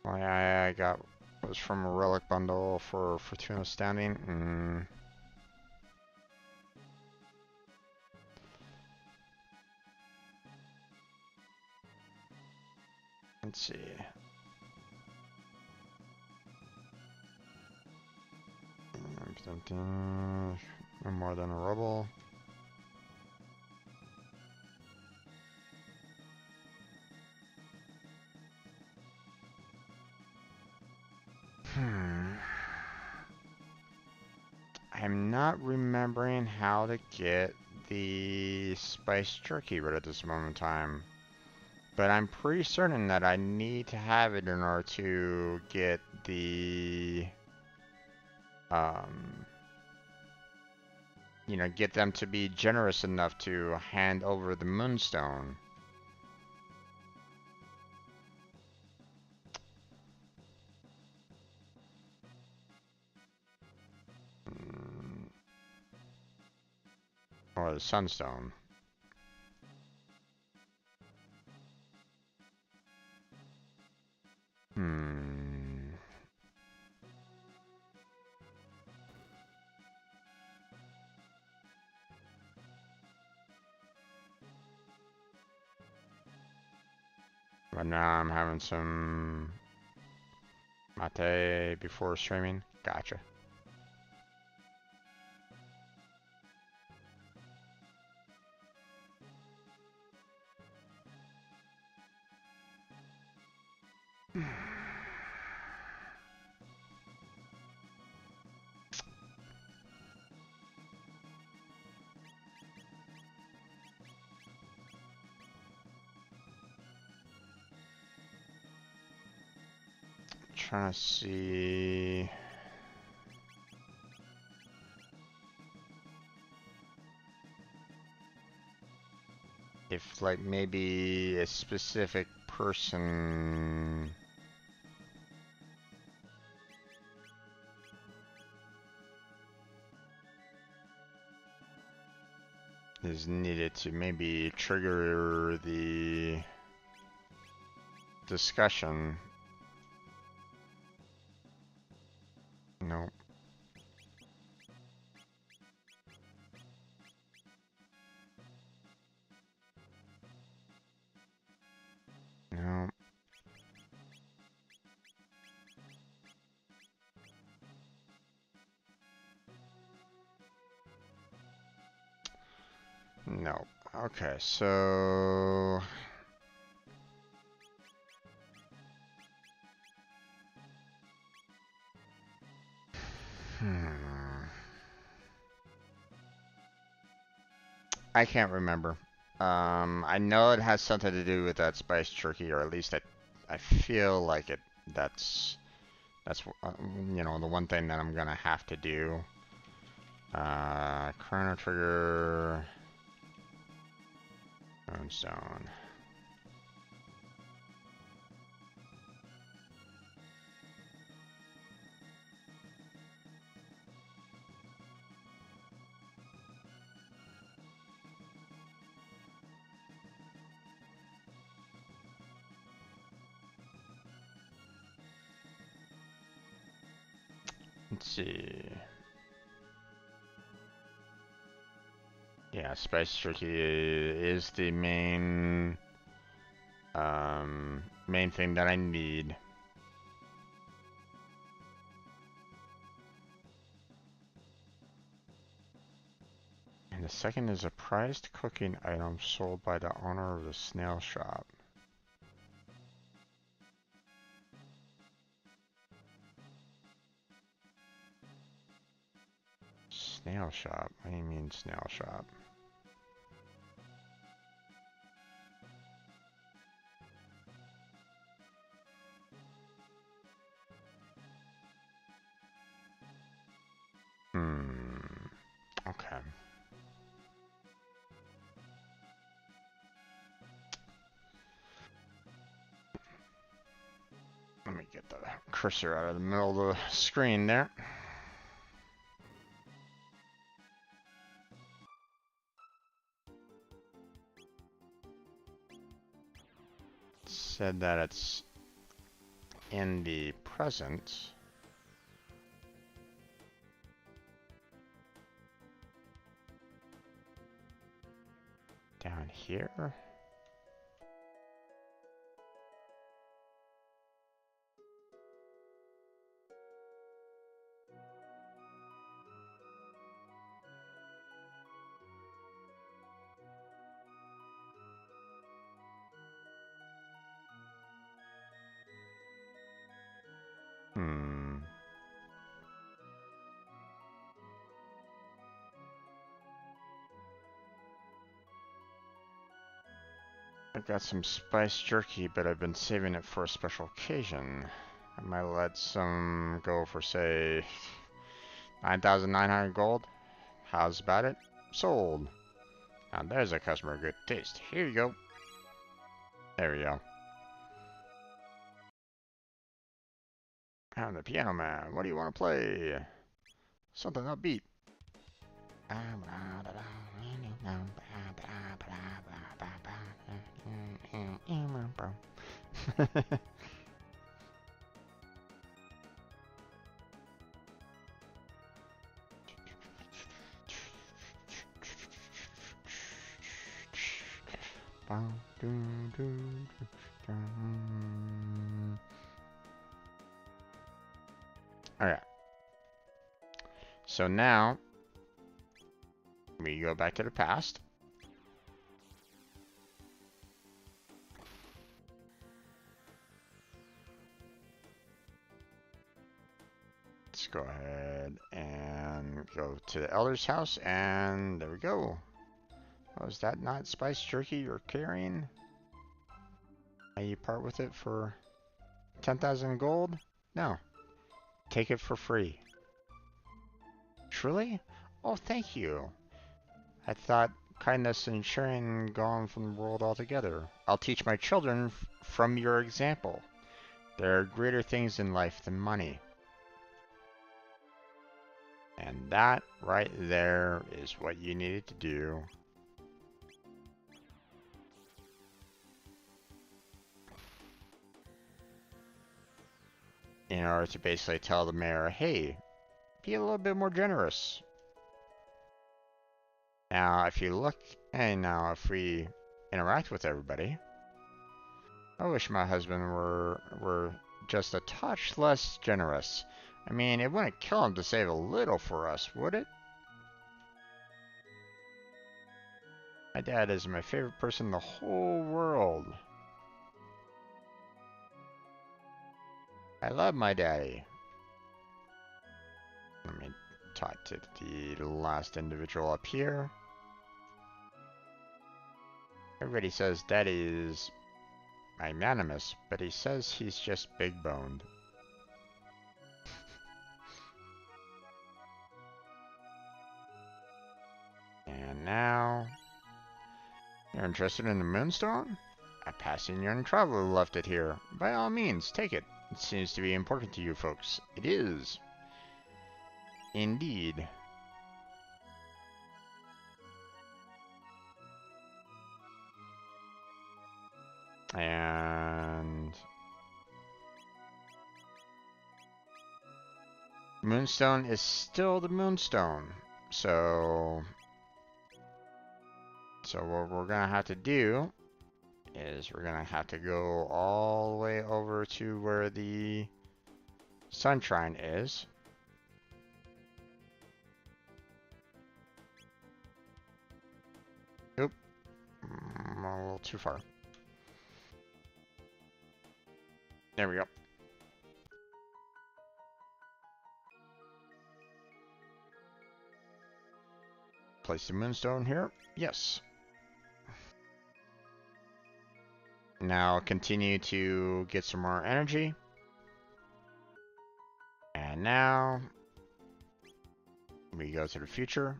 Well, I got was from a relic bundle for Fortuna Standing. Let's see. No more than a rubble. I'm not remembering how to get the spiced jerky right at this moment in time. But I'm pretty certain that I need to have it in order to get the, you know, get them to be generous enough to hand over the moonstone. Or the sunstone. But now I'm having some mate before streaming. Gotcha. Trying to see if, like, maybe a specific person is needed to maybe trigger the discussion. Nope. Nope. Nope. Okay, so I can't remember. I know it has something to do with that spiced turkey, or at least I feel like it. That's you know, the one thing that I'm gonna have to do. Chrono trigger, moonstone. Let's see. Yeah, spice jerky is the main thing that I need. And the second is a prized cooking item sold by the owner of the snail shop. Snail shop? What do you mean snail shop? Okay. Let me get the cursor out of the middle of the screen there. It said that it's in the present. Down here? I've got some spiced jerky, but I've been saving it for a special occasion. I might let some go for, say, 9,900 gold. How's about it? Sold. Now there's a customer of good taste. Here you go. There we go. I'm the piano man. What do you want to play? Something upbeat. Alright. So now, we go back to the past. Let's go ahead and go to the elder's house, and there we go. Oh, is that not spiced jerky you're carrying? And you part with it for 10,000 gold? No. Take it for free. Truly? Oh, thank you. I thought kindness and sharing gone from the world altogether. I'll teach my children from your example. There are greater things in life than money. And that right there is what you needed to do. In order to basically tell the mayor, hey, be a little bit more generous. Now, if you look, and now if we interact with everybody, I wish my husband were just a touch less generous. I mean, it wouldn't kill him to save a little for us, would it? My dad is my favorite person in the whole world. I love my daddy. Let me talk to the last individual up here. Everybody says daddy is magnanimous, but he says he's just big-boned. And now, you're interested in the Moonstone? A passing young traveler left it here. By all means, take it. It seems to be important to you folks. It is. Indeed. And Moonstone is still the Moonstone. So what we're gonna have to do is we're gonna have to go all the way over to where the Sunshine is. Oop, a little too far. There we go. Place the Moonstone here. Yes. Now continue to get some more energy. And now we go to the future.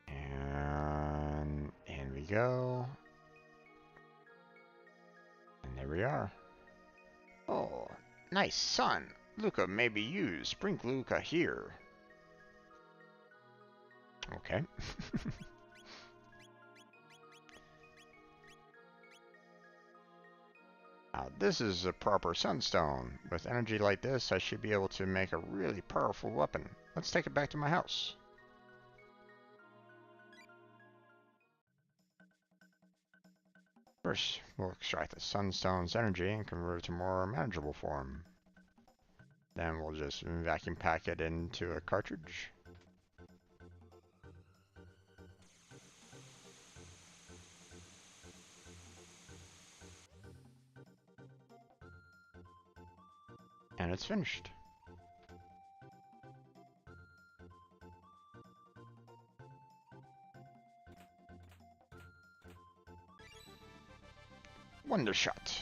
And in we go. And there we are. Oh, nice sun. Luca may be used. Bring Luca here. Okay. Now this is a proper sunstone. With energy like this, I should be able to make a really powerful weapon. Let's take it back to my house. First, we'll extract the sunstone's energy and convert it to more manageable form. Then we'll just vacuum pack it into a cartridge. And it's finished. Wonder shot.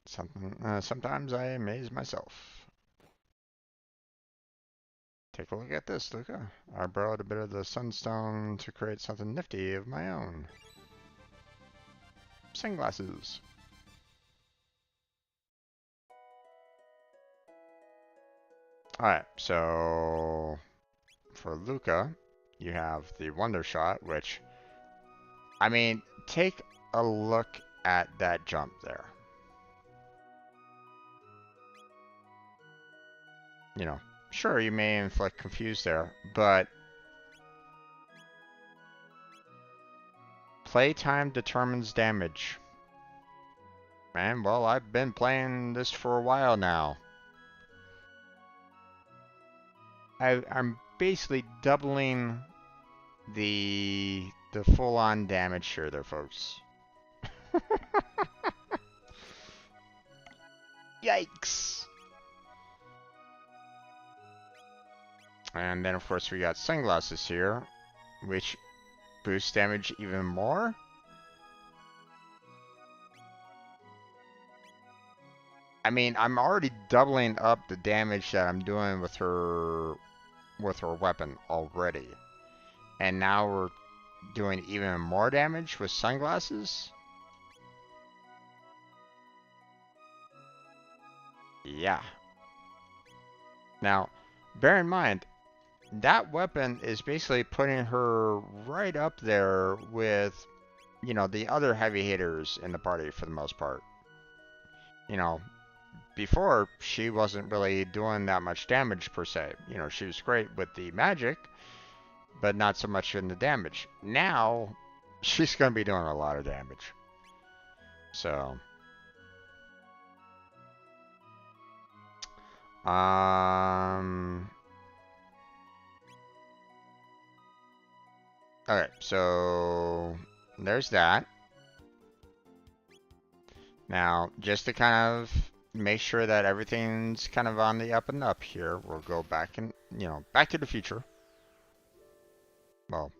Sometimes I amaze myself. Take a look at this, Luca. I borrowed a bit of the sunstone to create something nifty of my own. Sunglasses. Alright, so for Luca, you have the Wonder Shot, which, I mean, take a look at that jump there. You know, sure, you may inflict confuse there, but playtime determines damage. Man, well, I've been playing this for a while now. I'm basically doubling the full-on damage here there, folks. Yikes! And then, of course, we got sunglasses here, which boosts damage even more. I mean, I'm already doubling up the damage that I'm doing with her weapon already. And now we're doing even more damage with sunglasses? Yeah. Now, bear in mind, that weapon is basically putting her right up there with, you know, the other heavy hitters in the party for the most part. You know, before, she wasn't really doing that much damage per se. You know, she was great with the magic, but not so much in the damage. Now, she's going to be doing a lot of damage. So, alright, so there's that. Now, just to kind of make sure that everything's kind of on the up and up here, we'll go back and, you know, back to the future. Well,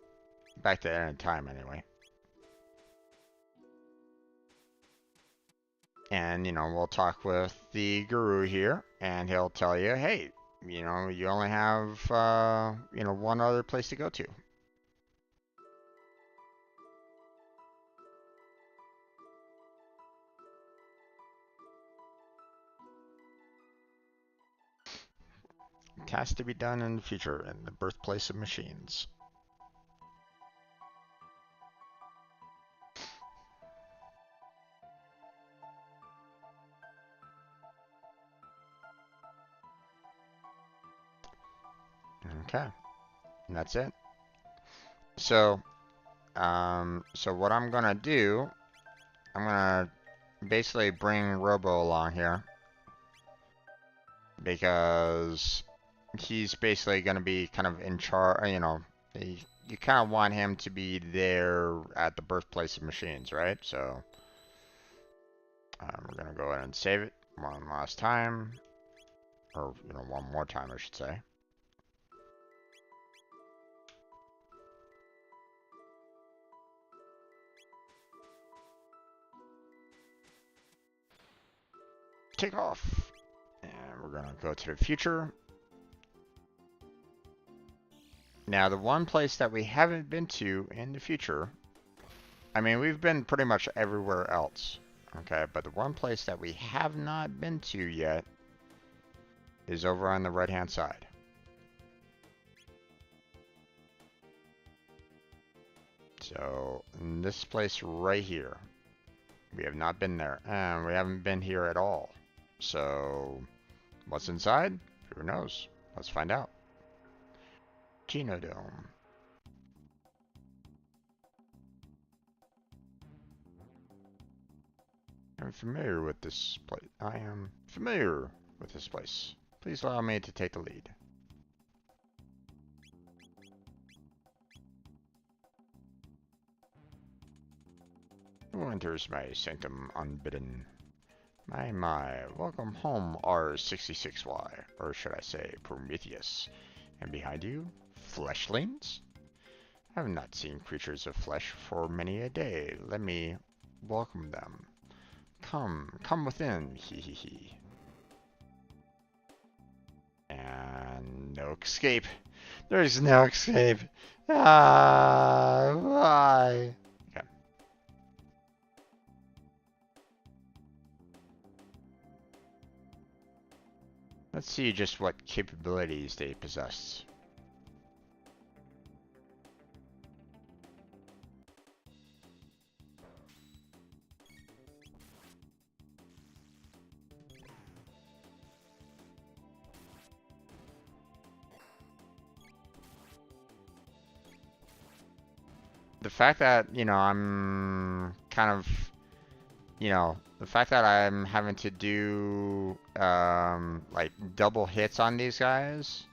back to the end of time anyway. And, you know, we'll talk with the guru here, and he'll tell you, hey, you know, you only have, you know, one other place to go to. Tasks to be done in the future, in the birthplace of machines. Okay, and that's it. So, so what I'm gonna do, I'm gonna basically bring Robo along here because he's basically gonna be kind of in charge. You know, you kind of want him to be there at the birthplace of machines, right? So, we're gonna go ahead and save it one last time, or one more time, I should say. Take off. And we're going to go to the future. Now, the one place that we haven't been to in the future, I mean, we've been pretty much everywhere else, okay? But the one place that we have not been to yet is over on the right-hand side. So, in this place right here, we have not been there, and we haven't been here at all. So, what's inside? Who knows? Let's find out. Genodome. I'm familiar with this place. I am familiar with this place. Please allow me to take the lead. Who enters my sanctum unbidden? My, welcome home, R66Y, or should I say Prometheus. And behind you, fleshlings? I have not seen creatures of flesh for many a day. Let me welcome them. Come within, hee hee hee. And no escape. There's no escape. Ah, why? Okay. Let's see just what capabilities they possess. The fact that, I'm kind of, the fact that I'm having to do, like, double hits on these guys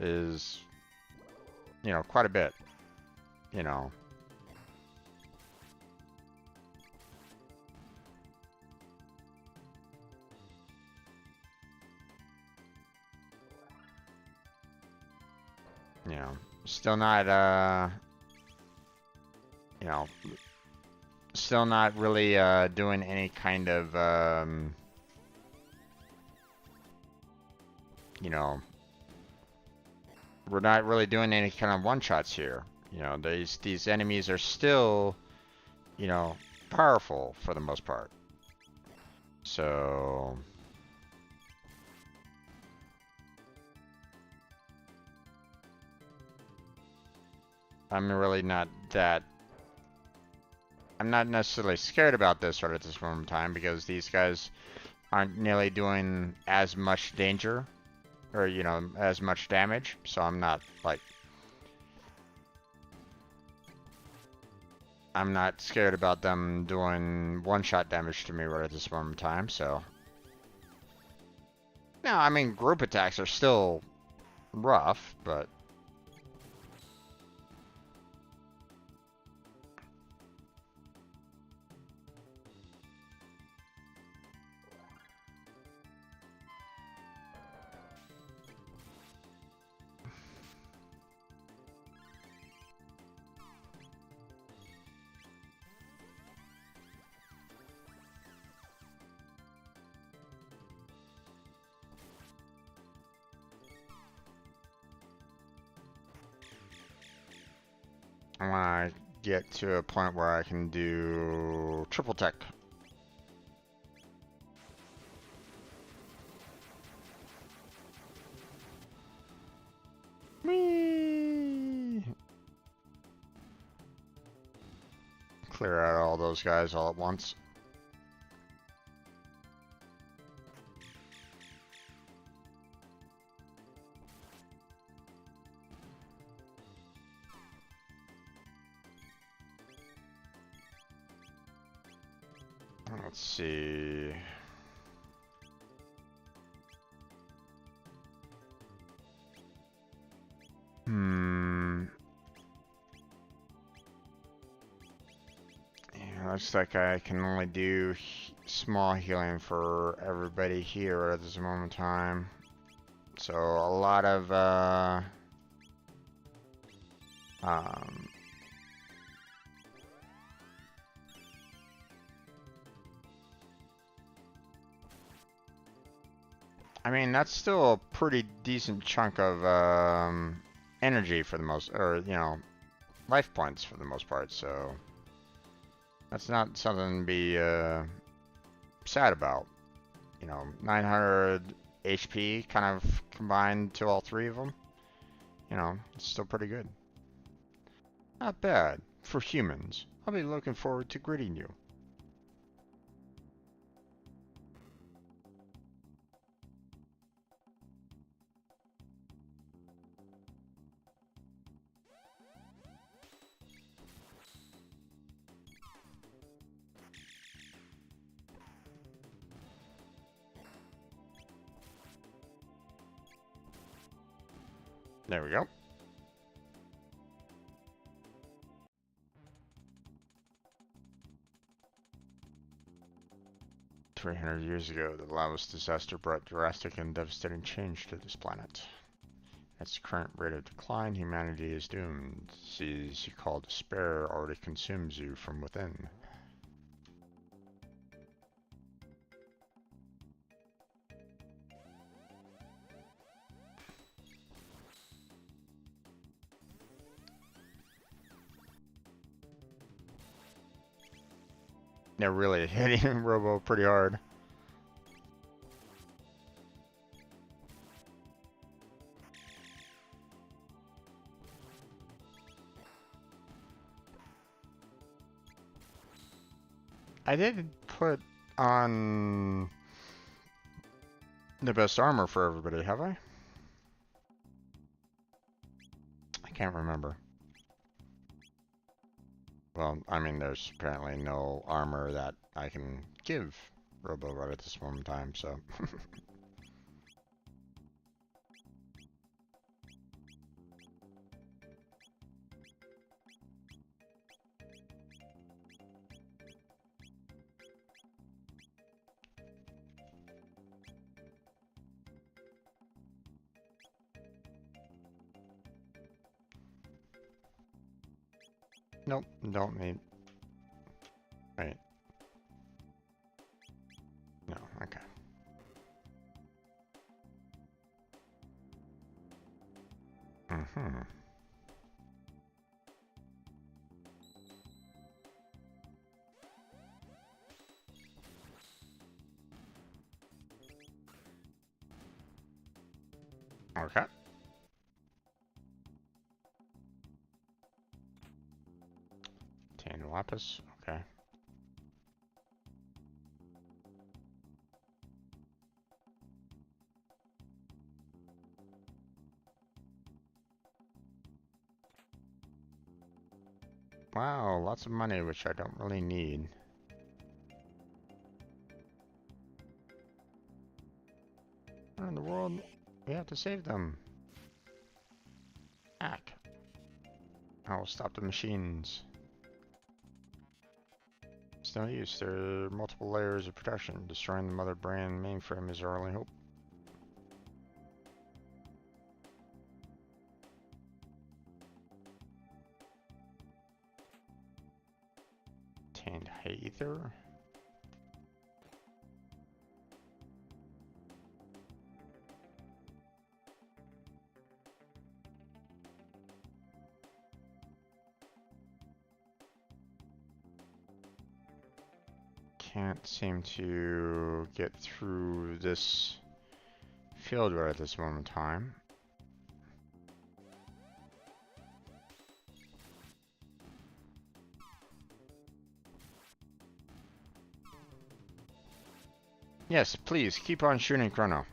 is, quite a bit, you know. Still not, still not really doing any kind of, we're not really doing any kind of one-shots here. These enemies are still, powerful for the most part. So I'm really not that. I'm not necessarily scared about this right at this moment in time because these guys aren't nearly doing as much danger or, as much damage. So I'm not like, I'm not scared about them doing one-shot damage to me right at this moment in time. So no, I mean, group attacks are still rough, but I want to get to a point where I can do triple tech. Whee! Clear out all those guys all at once. Let's see. Yeah, looks like I can only do small healing for everybody here at this moment in time. So a lot of I mean, that's still a pretty decent chunk of energy for the most, or you know, life points for the most part. So that's not something to be sad about. You know, 900 HP kind of combined to all three of them. You know, it's still pretty good. Not bad for humans. I'll be looking forward to greeting you. There we go. "300 years ago, the Lavos disaster brought drastic and devastating change to this planet. At its current rate of decline, humanity is doomed. The disease you call despair already consumes you from within." They're really hitting Robo pretty hard. I did put on the best armor for everybody, have I? I can't remember. Well, I mean, there's apparently no armor that I can give Robo right at this moment in time, so. Nope, don't need. Wait. No, okay. Mm-hmm. Okay. Tan Lapis, okay. Wow, lots of money, which I don't really need. Where in the world? We have to save them. Hack. I will stop the machines. It's no use. There are multiple layers of protection. Destroying the mother brain mainframe is our only hope. Obtained Ether. Can't seem to get through this field right at this moment in time. Yes, please keep on shooting, Chrono.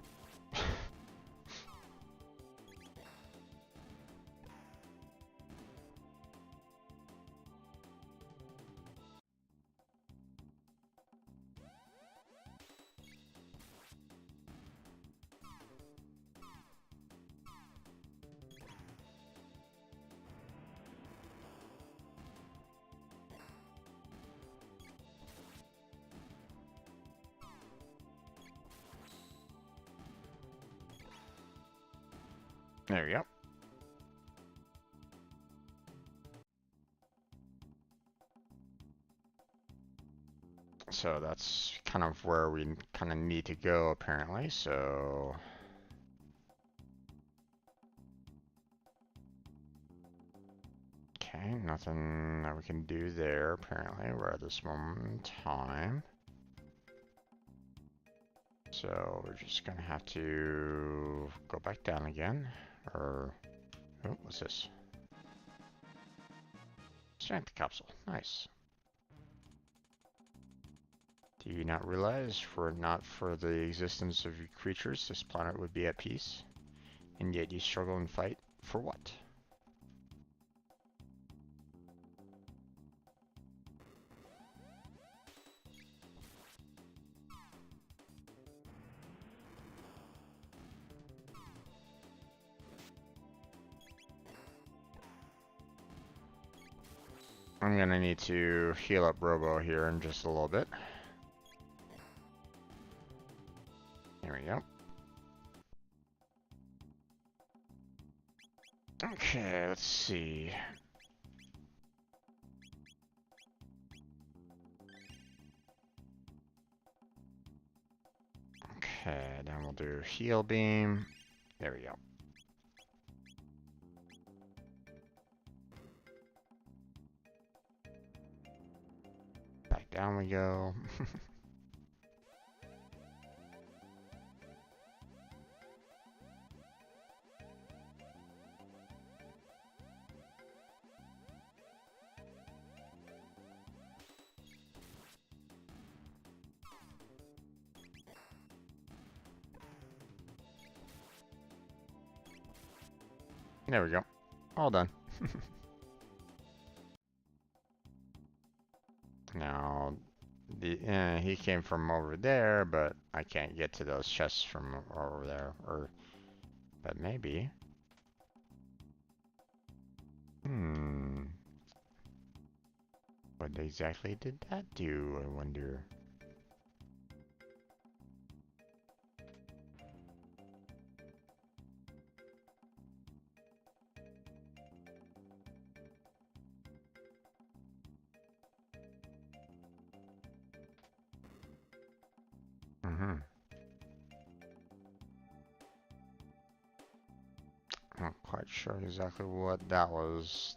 There we go. So that's kind of where we kind of need to go apparently, so... Okay, nothing that we can do there apparently. We're at this moment in time. So we're just gonna have to go back down again, or... Oh, what's this? Strength capsule, nice. Do you not realize, were it not for the existence of you creatures, this planet would be at peace? And yet you struggle and fight? For what? I'm gonna need to heal up Robo here in just a little bit. There we go. Okay, let's see. Okay, then we'll do heal beam. There we go. Back down we go. There we go. All done. Now, he came from over there, but I can't get to those chests from over there. But maybe. What exactly did that do, I wonder? Not quite sure exactly what that was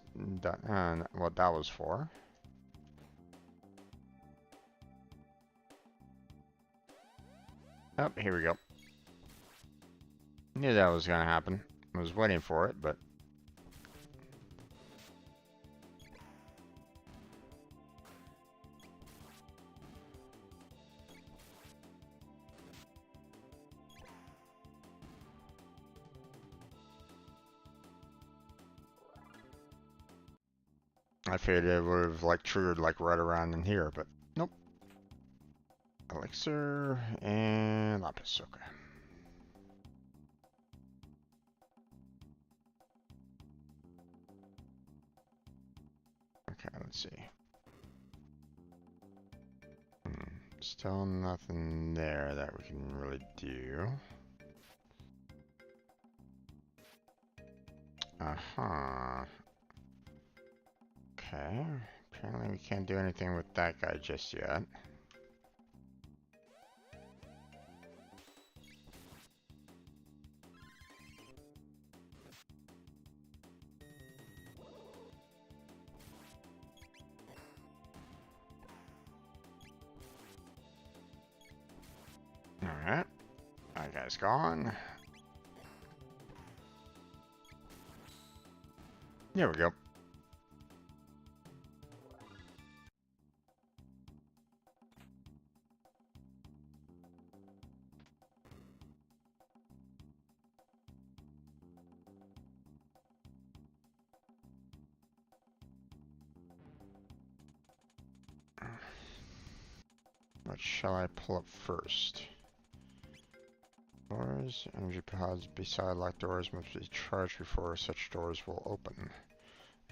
what that was for. Oh, here we go. Knew that was gonna happen. I was waiting for it, but I figured it would have like triggered like right around in here, but nope. Elixir and lapis, okay. Okay, let's see. Still nothing there that we can really do. Uh-huh. Okay. Apparently we can't do anything with that guy just yet. Alright. That guy's gone. There we go. What shall I pull up first? Doors, energy pods beside locked doors must be charged before such doors will open.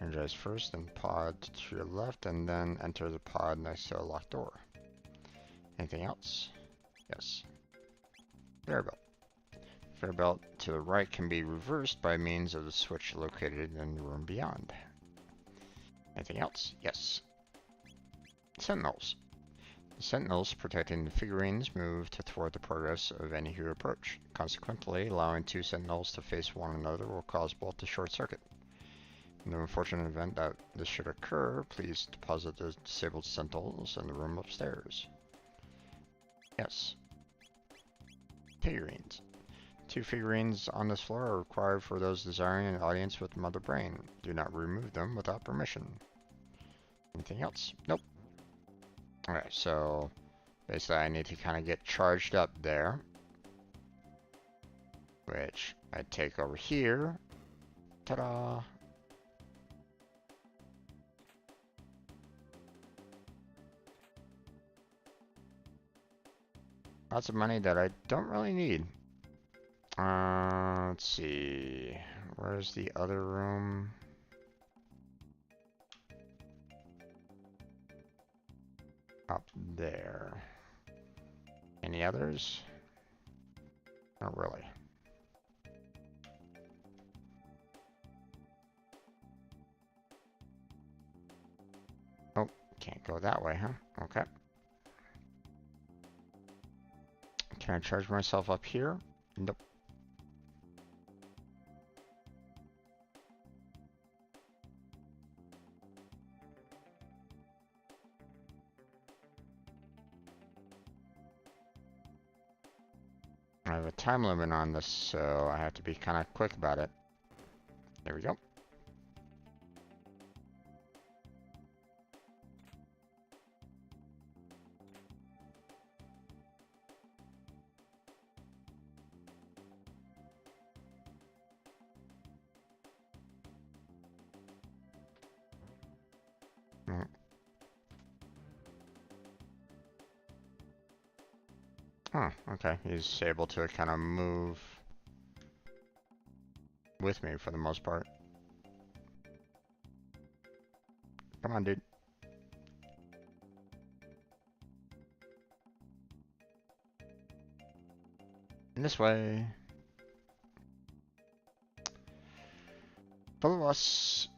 Energize first, then pod to your left, and then enter the pod next to a locked door. Anything else? Yes. There we go. Conveyor belt to the right can be reversed by means of the switch located in the room beyond. Anything else? Yes. Sentinels. The sentinels protecting the figurines move to thwart the progress of any who approach. Consequently, allowing two sentinels to face one another will cause both to short circuit. In the unfortunate event that this should occur, please deposit the disabled sentinels in the room upstairs. Yes. Figurines. Two figurines on this floor are required for those desiring an audience with Mother Brain. Do not remove them without permission. Anything else? Nope. Okay, so basically I need to kind of get charged up there, which I take over here. Ta-da! Lots of money that I don't really need. Let's see. Where's the other room? Up there. Any others? Not really. Oh, can't go that way, huh? Okay. Can I charge myself up here? Nope. I have a time limit on this, so I have to be kind of quick about it. There we go. Oh, okay. He's able to kind of move with me for the most part. Come on, dude. This way. Follow us.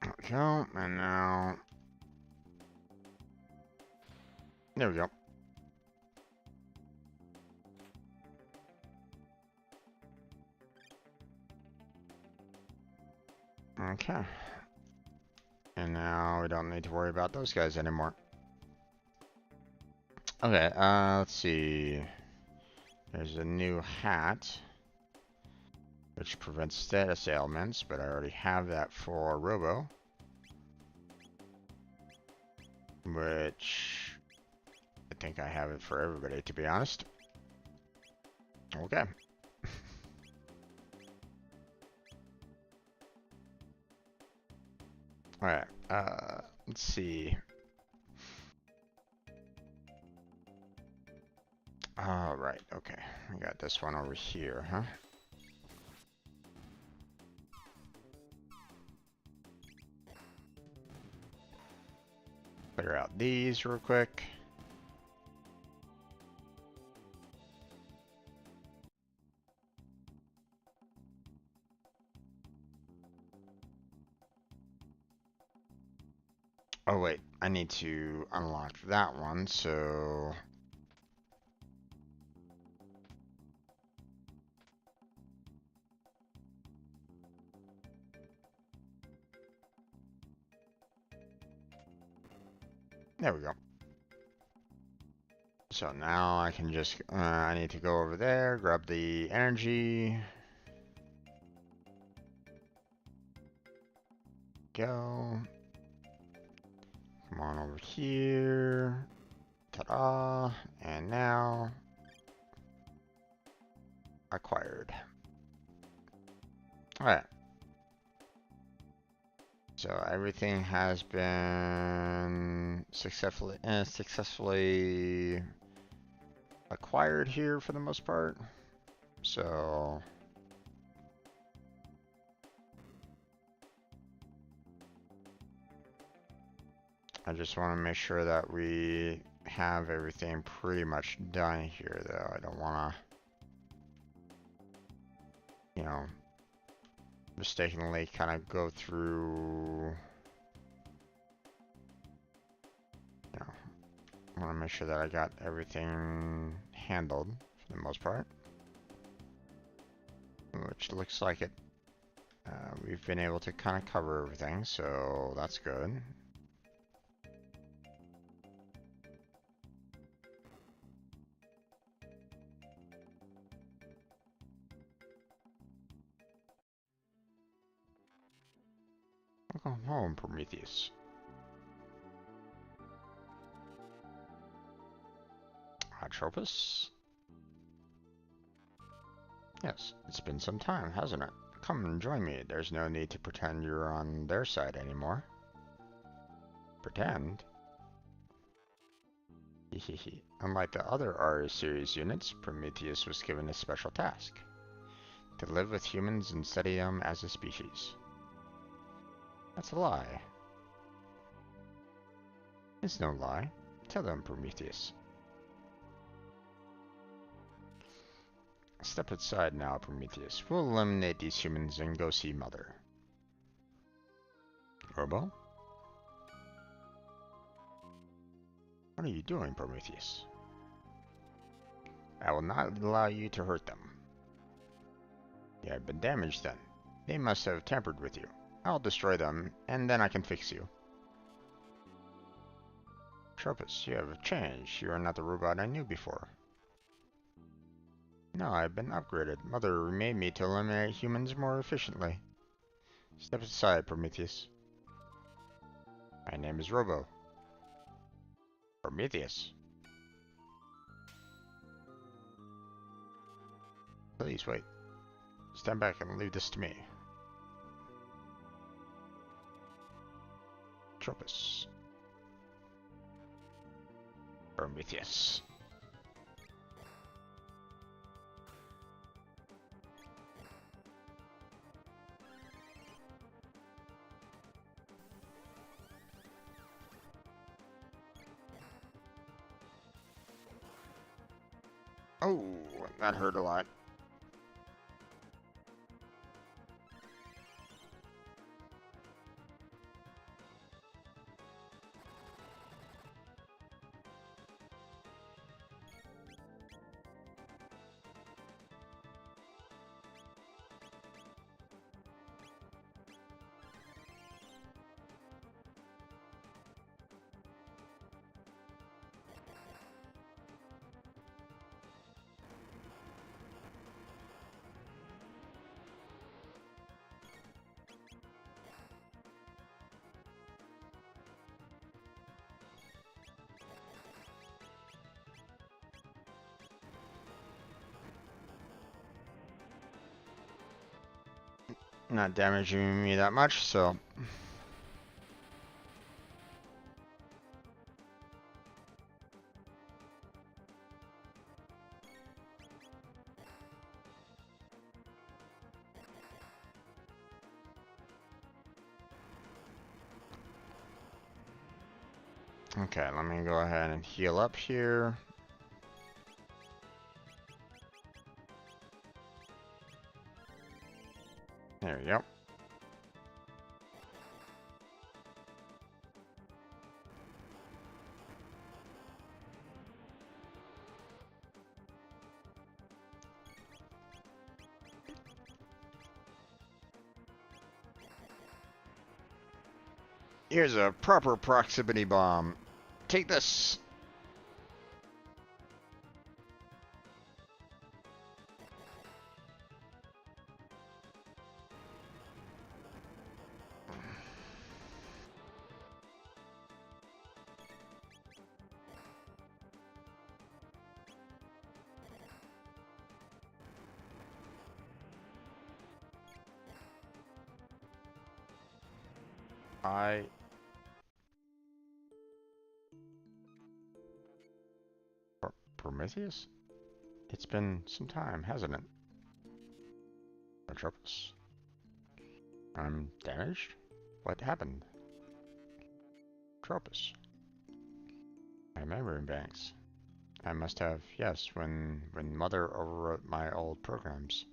There we go. And now. There we go. Okay. And now we don't need to worry about those guys anymore. Okay, let's see. There's a new hat, which prevents status ailments, but I already have that for Robo. Which I think I have it for everybody, to be honest. Okay. Alright, let's see. Alright, okay. I got this one over here, huh? Clear out these real quick. Oh wait, I need to unlock that one, so... There we go. So now I can just, I need to go over there, grab the energy. Go. Come on over here. Ta-da. And now, acquired. Alright. So everything has been successfully acquired here for the most part. So I just want to make sure that we have everything pretty much done here, though. I don't want to, mistakenly kind of go through, I want to make sure that I got everything handled for the most part, which looks like it. We've been able to kind of cover everything, so that's good. Welcome home, Prometheus. Atropos? Yes, it's been some time, hasn't it? Come and join me. There's no need to pretend you're on their side anymore. Pretend? Hehehe. Unlike the other RE series units, Prometheus was given a special task. To live with humans and study them as a species. That's a lie. It's no lie. Tell them, Prometheus. Step aside now, Prometheus. We'll eliminate these humans and go see Mother. Robo? What are you doing, Prometheus? I will not allow you to hurt them. They have been damaged then. They must have tampered with you. I'll destroy them, and then I can fix you. Tropus, you have changed. You are not the robot I knew before. No, I've been upgraded. Mother remade me to eliminate humans more efficiently. Step aside, Prometheus. My name is Robo. Prometheus. Please wait. Stand back and leave this to me. Tropus. Prometheus. Oh, that hurt a lot. Not damaging me that much, so... Okay, let me go ahead and heal up here. There we go. Here's a proper proximity bomb. Take this. Prometheus? It's been some time, hasn't it? I'm damaged? What happened? Tropus. My memory banks. I must have, yes, when Mother overwrote my old programs.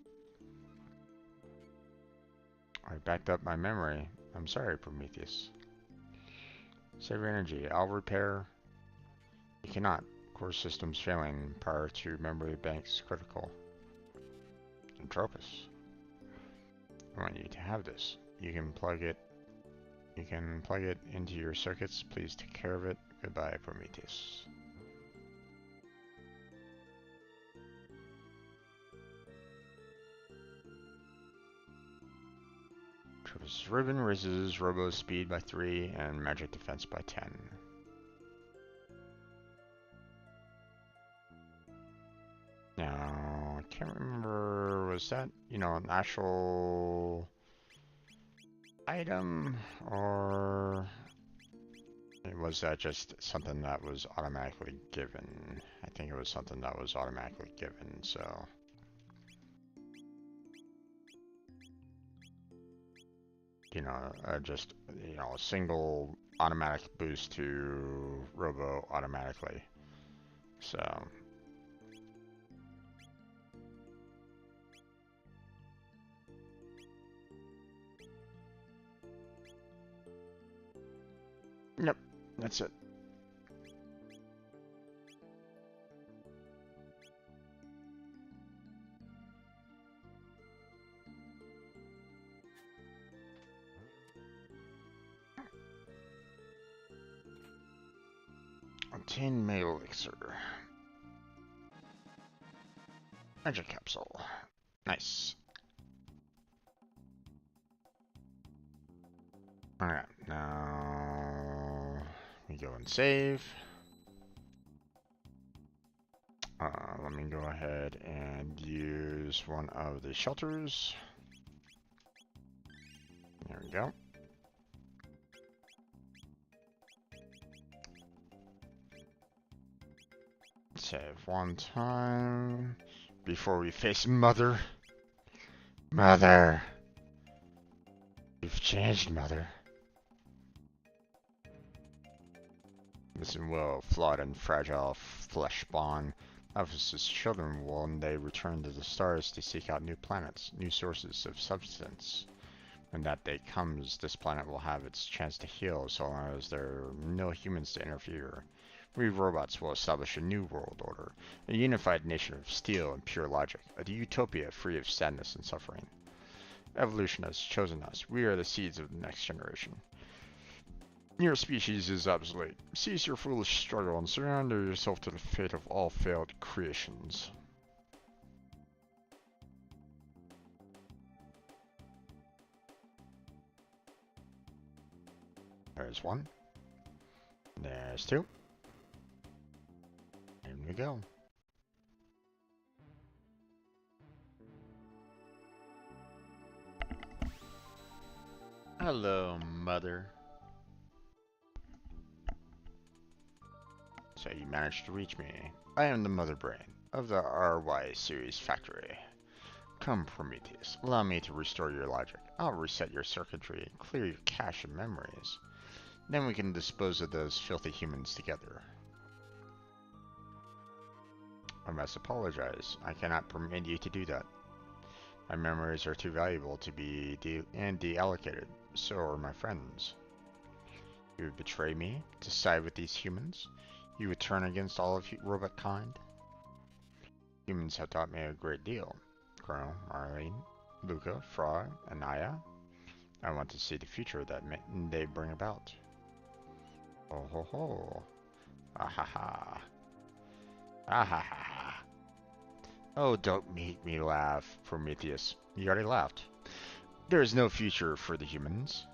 I backed up my memory. I'm sorry, Prometheus. Save your energy. I'll repair. You cannot. Core system's failing. Power to memory banks critical. Tropus. I want you to have this. You can plug it into your circuits. Please take care of it. Goodbye, Prometheus. Tropus ribbon raises robo speed by 3 and magic defense by 10. Now, I can't remember, was that, an actual item, or was that just something that was automatically given? I think it was something that was automatically given, so. Just, a single automatic boost to robo automatically. So. Yep, that's it. Obtain mail elixir. Magic capsule. Nice. Alright, now we go and save. Let me go ahead and use one of the shelters. There we go. Save one time before we face Mother. Mother. You've changed, Mother. Listen well, flawed and fragile flesh spawn. Ephesus' children will one day return to the stars to seek out new planets, new sources of substance. When that day comes, this planet will have its chance to heal so long as there are no humans to interfere. We robots will establish a new world order, a unified nation of steel and pure logic, a utopia free of sadness and suffering. Evolution has chosen us. We are the seeds of the next generation. Your species is obsolete. Cease your foolish struggle and surrender yourself to the fate of all failed creations. There's one. There's two. In we go. Hello, Mother. So you managed to reach me. I am the Mother Brain of the RY series factory. Come, Prometheus, allow me to restore your logic. I'll reset your circuitry and clear your cache of memories. Then we can dispose of those filthy humans together. I must apologize. I cannot permit you to do that. My memories are too valuable to be deallocated. So are my friends. You would betray me to side with these humans? You would turn against all of robot kind? Humans have taught me a great deal. Chrono, Marlene, Luca, Frog, and Aya. I want to see the future that they bring about. Oh ho ho. Ah ha ha. Ah ha ha. Oh, don't make me laugh, Prometheus. You already laughed. There is no future for the humans.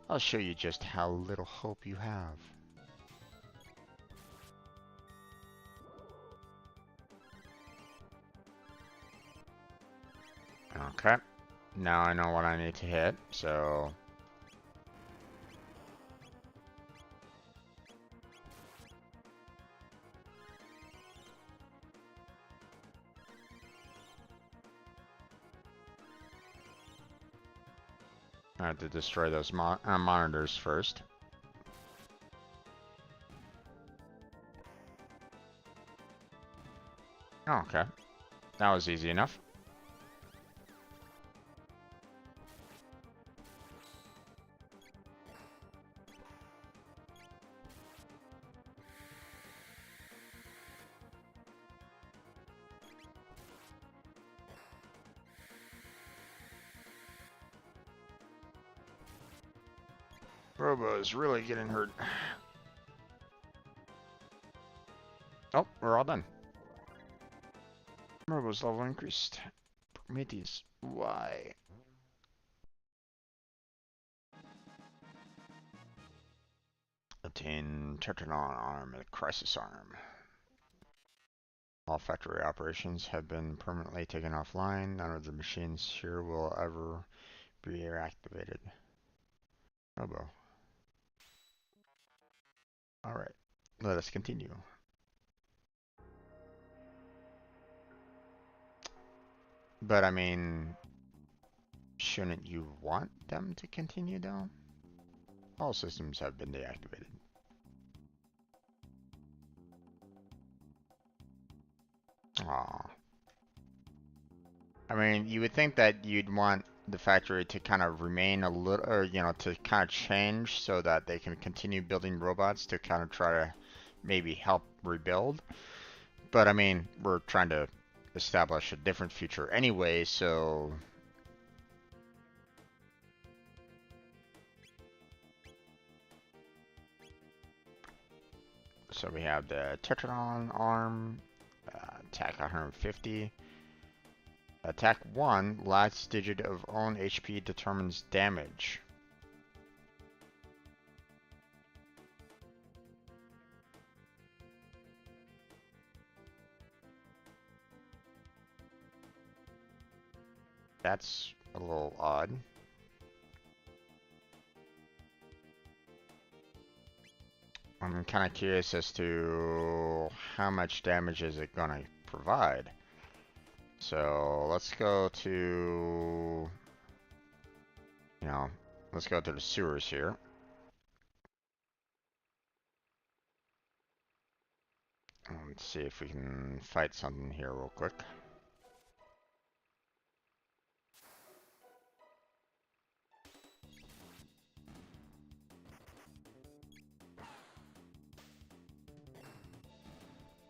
I'll show you just how little hope you have. Okay. Now I know what I need to hit, so... I have to destroy those monitors first. Oh, okay. That was easy enough. Robo is really getting hurt. Oh, we're all done. Robo's level increased. Prometheus. Why? Obtain Tetranon arm and Crisis arm. All factory operations have been permanently taken offline. None of the machines here will ever be reactivated. Robo. Alright, let us continue. But I mean, shouldn't you want them to continue though? All systems have been deactivated. Aw. I mean, you would think that you'd want the factory to kind of remain a little, or, you know, to kind of change so that they can continue building robots to kind of try to maybe help rebuild. But I mean, we're trying to establish a different future anyway, so... So we have the Tetradon arm, attack 150. Attack 1, last digit of own HP determines damage. That's a little odd. I'm kind of curious as to how much damage is it gonna provide. So let's go to, you know, let's go to the sewers here. Let's see if we can fight something here real quick.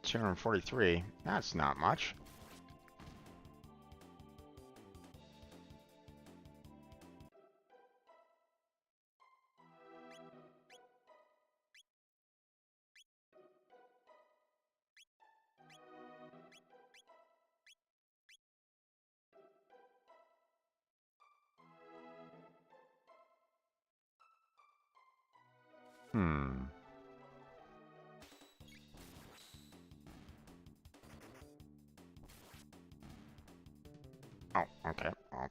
$243. That's not much. Hmm. Oh, okay. Well,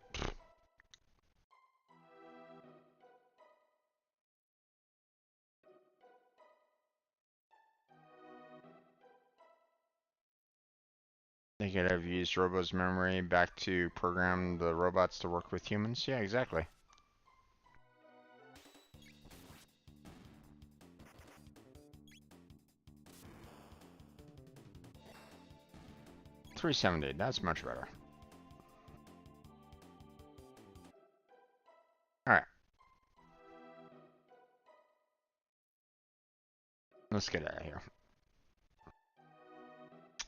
they could have used Robo's memory back to program the robots to work with humans. Yeah, exactly. $370. That's much better. All right. Let's get out of here.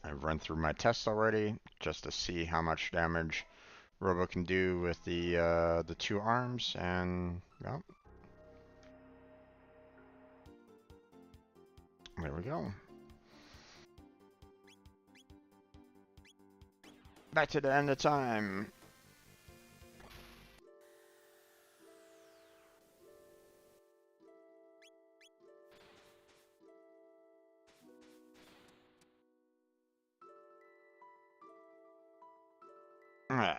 I've run through my tests already just to see how much damage Robo can do with the two arms, and well, there we go. Back to the end of time. Alright.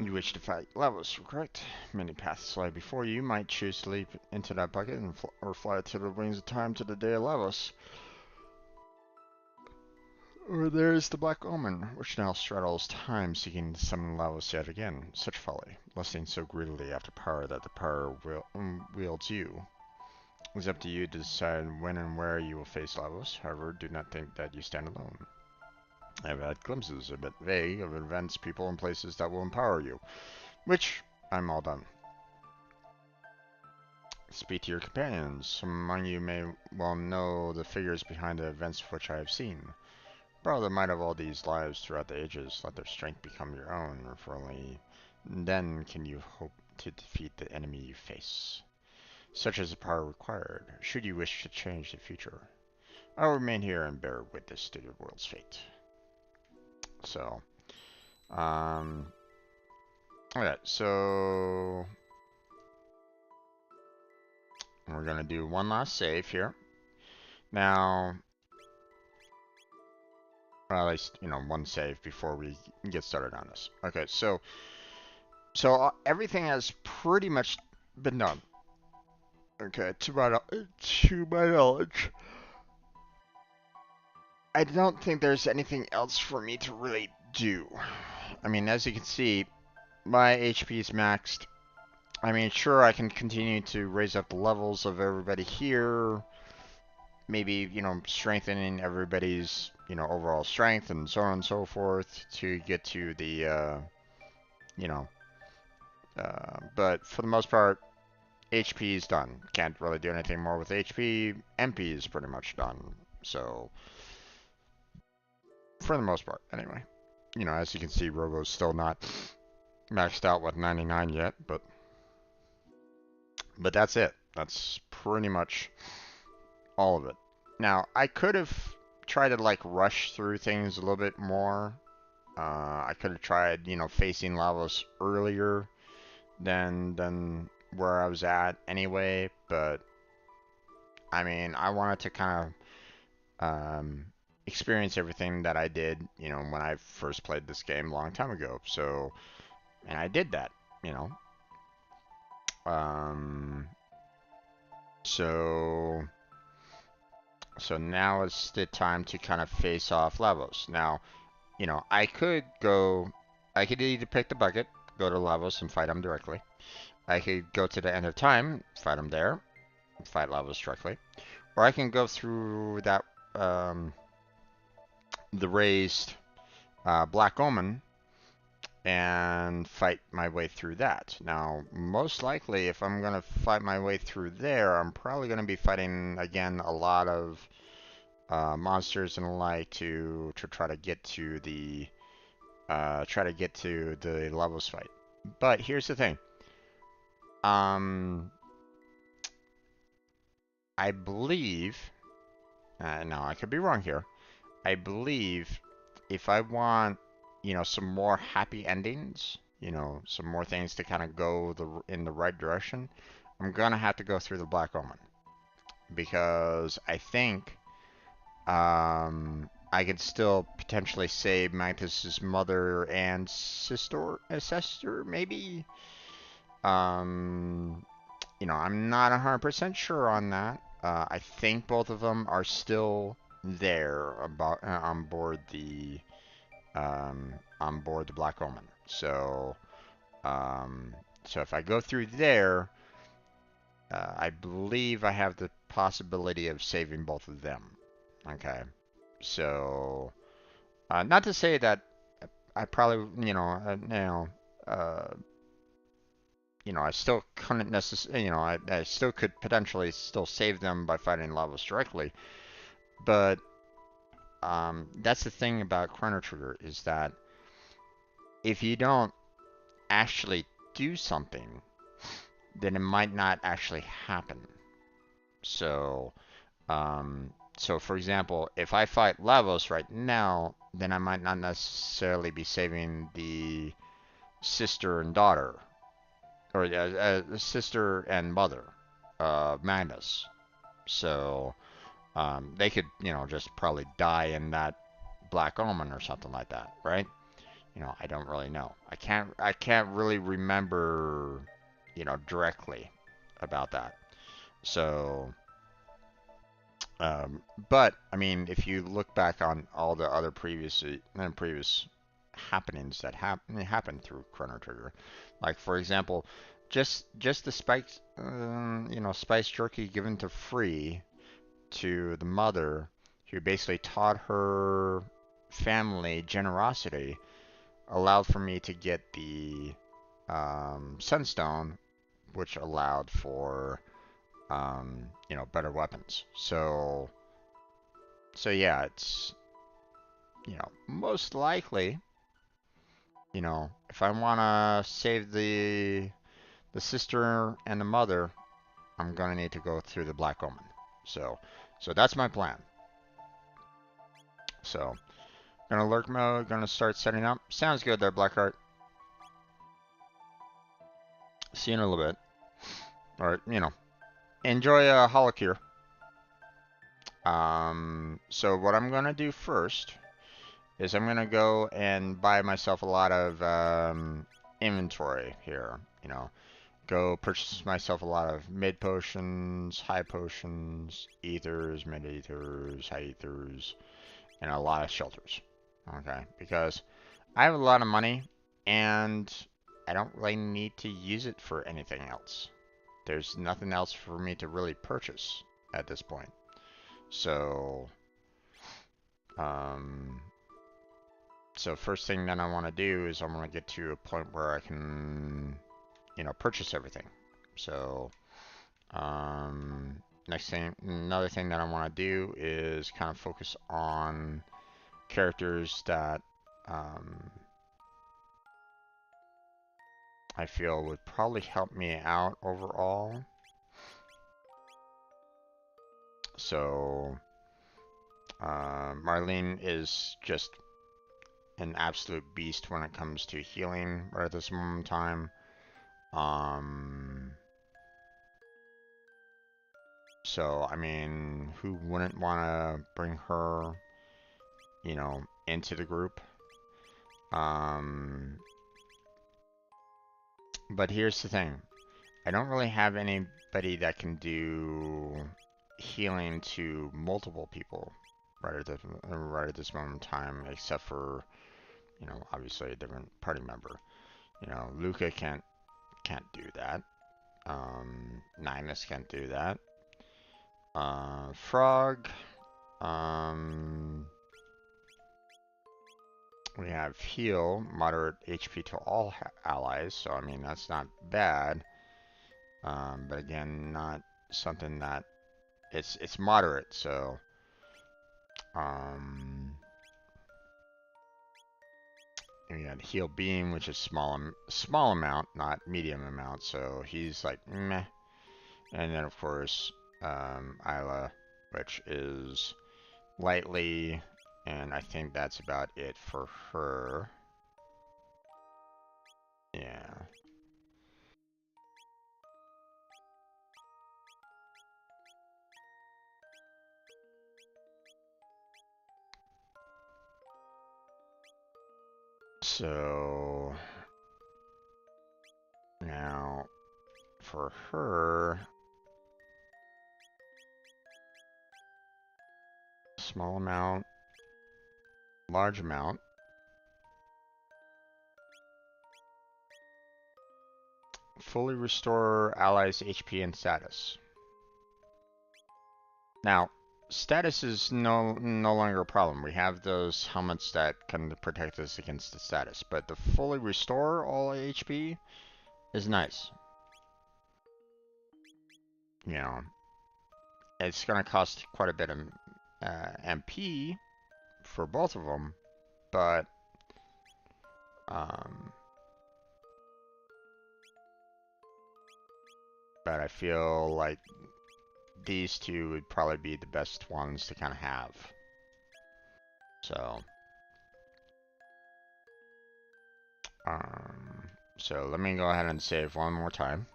You wish to fight Lavos, correct? Many paths lie before you. You might choose to leap into that bucket and or fly to the wings of time to the day of Lavos. Or there is the Black Omen, which now straddles time, seeking to summon Lavos yet again. Such folly, lusting so greedily after power that the power wields you. It's up to you to decide when and where you will face levels. However, do not think that you stand alone. I've had glimpses, a bit vague, of events, people, and places that will empower you, which I'm all done. Speak to your companions. Some among you may well know the figures behind the events of which I have seen. Borrow the might of all these lives throughout the ages. Let their strength become your own, for only then can you hope to defeat the enemy you face. Such is the power required, should you wish to change the future. I will remain here and bear witness to the world's fate. So, okay, so we're gonna do one last save here. Now, or at least, one save before we get started on this. Okay, so everything has pretty much been done. Okay, to my knowledge. I don't think there's anything else for me to really do. I mean, as you can see, my HP is maxed. I mean, sure, I can continue to raise up the levels of everybody here. Maybe, strengthening everybody's, overall strength and so on and so forth to get to the, but for the most part, HP is done. Can't really do anything more with HP. MP is pretty much done. So, for the most part, anyway. As you can see, Robo's still not maxed out with 99 yet, but that's it. That's pretty much all of it. Now, I could have tried to, rush through things a little bit more. I could have tried, facing Lavos earlier than where I was at anyway, but I mean, I wanted to kind of experience everything that I did, when I first played this game a long time ago. So, and I did that, So now is the time to kind of face off Lavos. Now, I could either pick the bucket, go to Lavos and fight him directly. I could go to the end of time, fight him there, fight Lavos directly. Or I can go through that, the raised Black Omen and fight my way through that. Now, most likely, if I'm going to fight my way through there, I'm probably going to be fighting, again, a lot of monsters and the like to try to get to the levels fight. But here's the thing. I believe, no, I could be wrong here. I believe if I want, some more happy endings, some more things to kind of go in the right direction, I'm gonna have to go through the Black Omen, because I think I could still potentially save Magnus's mother and sister, maybe. I'm not 100% sure on that. I think both of them are still there on board the Black Omen. So, so if I go through there, I believe I have the possibility of saving both of them. Okay, so not to say that I probably, I still couldn't necessarily, I still could potentially still save them by fighting Lavos directly, but that's the thing about Chrono Trigger, is that if you don't actually do something, then it might not actually happen. So, so for example, if I fight Lavos right now, then I might not necessarily be saving the sister and daughter, or the sister and mother of Magnus. So they could, just probably die in that Black Omen or something like that, right? I don't really know. I can't really remember, directly about that. So, but I mean, if you look back on all the other previous happenings that happened through Chrono Trigger, like for example, just the spiked, spice jerky given to free to the mother, who basically taught her family generosity, allowed for me to get the Sunstone, which allowed for better weapons. So yeah, it's most likely, if I want to save the sister and the mother, I'm gonna need to go through the Black Omen. So that's my plan. So gonna lurk mode, gonna start setting up. Sounds good there, Blackheart. See you in a little bit. Or enjoy Holocure. So what I'm gonna do first is I'm gonna go and buy myself a lot of inventory here. Go purchase myself a lot of mid potions, high potions, ethers, mid ethers, high ethers, and a lot of shelters. Okay, because I have a lot of money and I don't really need to use it for anything else. There's nothing else for me to really purchase at this point. So, first thing that I want to do is I want to get to a point where I can, purchase everything. So, another thing that I want to do is kind of focus on characters that I feel would probably help me out overall. So, Marlene is just an absolute beast when it comes to healing right at this moment in time. So, I mean, who wouldn't want to bring her, into the group? But here's the thing. I don't really have anybody that can do healing to multiple people right at this moment in time, except for, obviously a different party member. Luca can't do that. Ninus can't do that. Frog. We have heal, moderate HP to all allies, so I mean that's not bad. But again, not something that it's moderate, so we got heal beam, which is small amount, not medium amount, so he's like meh. And then of course Isla, which is lightly, and I think that's about it for her. Yeah. So now for her, small amount, large amount. Fully restore allies' HP and status. Now, status is no longer a problem. We have those helmets that can protect us against the status, but the fully restore all HP is nice. It's gonna cost quite a bit of MP for both of them, but I feel like these two would probably be the best ones to kind of have. So, so let me go ahead and save one more time.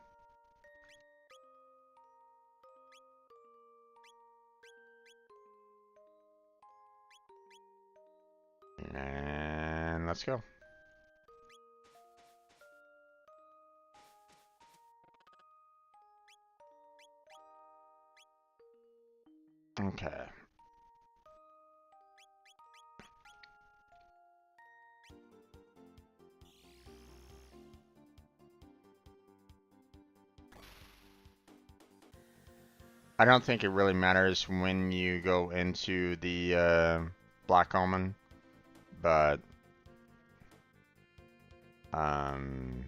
And let's go. Okay. I don't think it really matters when you go into the Black Omen, but um,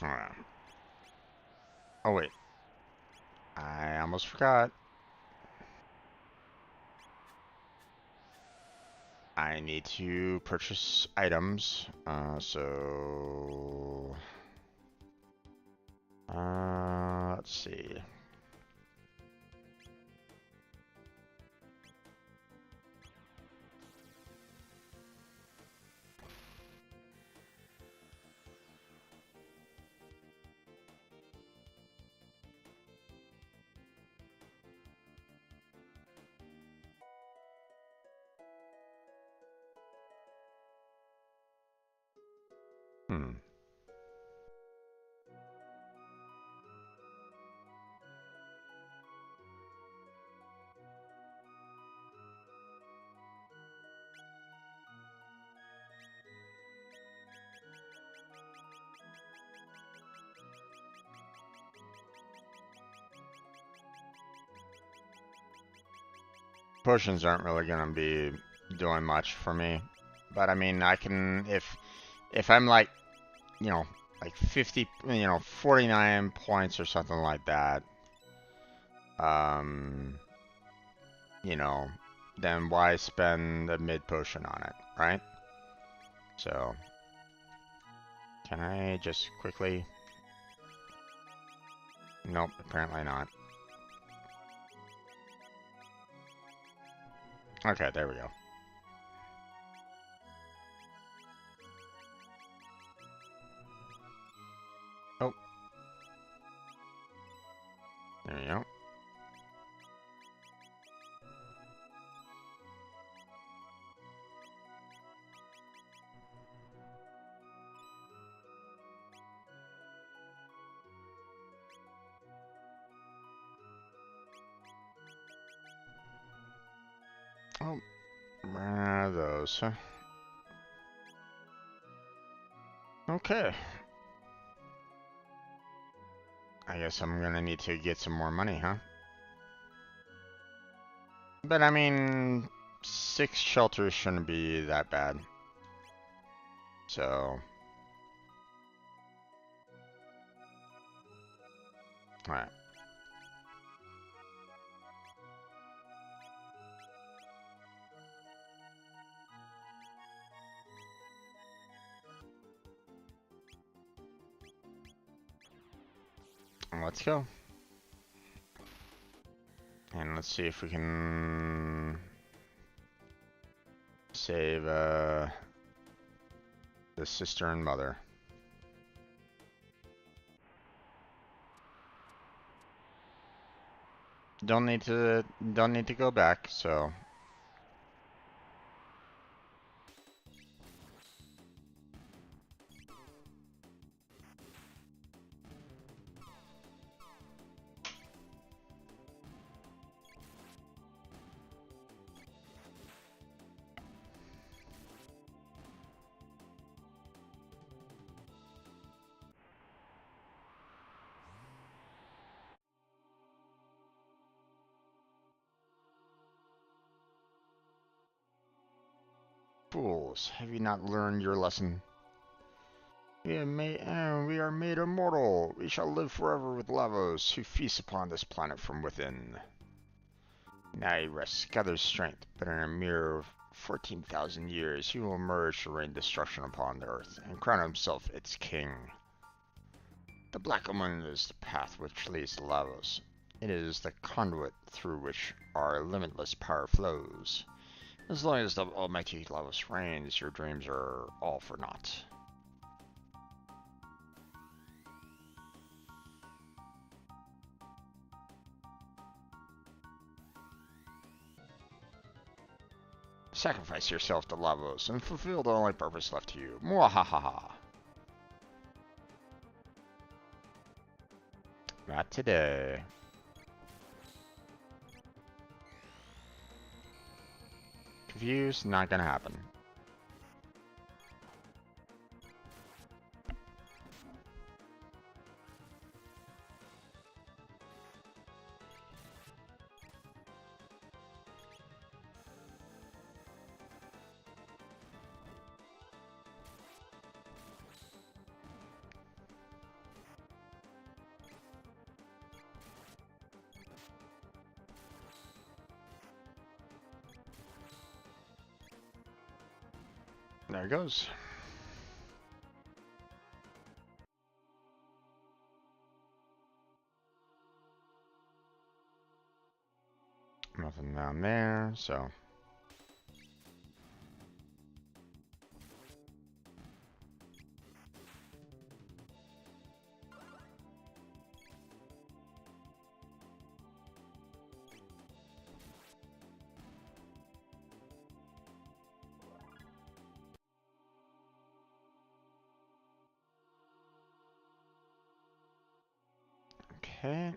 I don't know. Oh wait, I almost forgot. I need to purchase items. Let's see. Hmm. Potions aren't really gonna be doing much for me, but I mean, I can if I'm like, you know, like 50, 49 points or something like that. Um, you know, then why spend a mid potion on it, right? So, can I just quickly? Nope, apparently not. Okay, there we go. Oh, there you go. Oh, those. Okay. I guess I'm gonna need to get some more money, huh? But I mean, 6 shelters shouldn't be that bad. So, alright. Let's go. And let's see if we can save the sister and mother. Don't need to go back, so fools, have you not learned your lesson? We are made immortal. We shall live forever with Lavos, who feast upon this planet from within. Now he rests, gathers strength, but in a mere 14,000 years he will emerge to rain destruction upon the earth, and crown himself its king. The Black Omen is the path which leads to Lavos. It is the conduit through which our limitless power flows. As long as the almighty Lavos reigns, your dreams are all for naught. Sacrifice yourself to Lavos and fulfill the only purpose left to you. Mwahaha. Not today. Confused? Not gonna happen. There it goes. Nothing down there, so. Okay.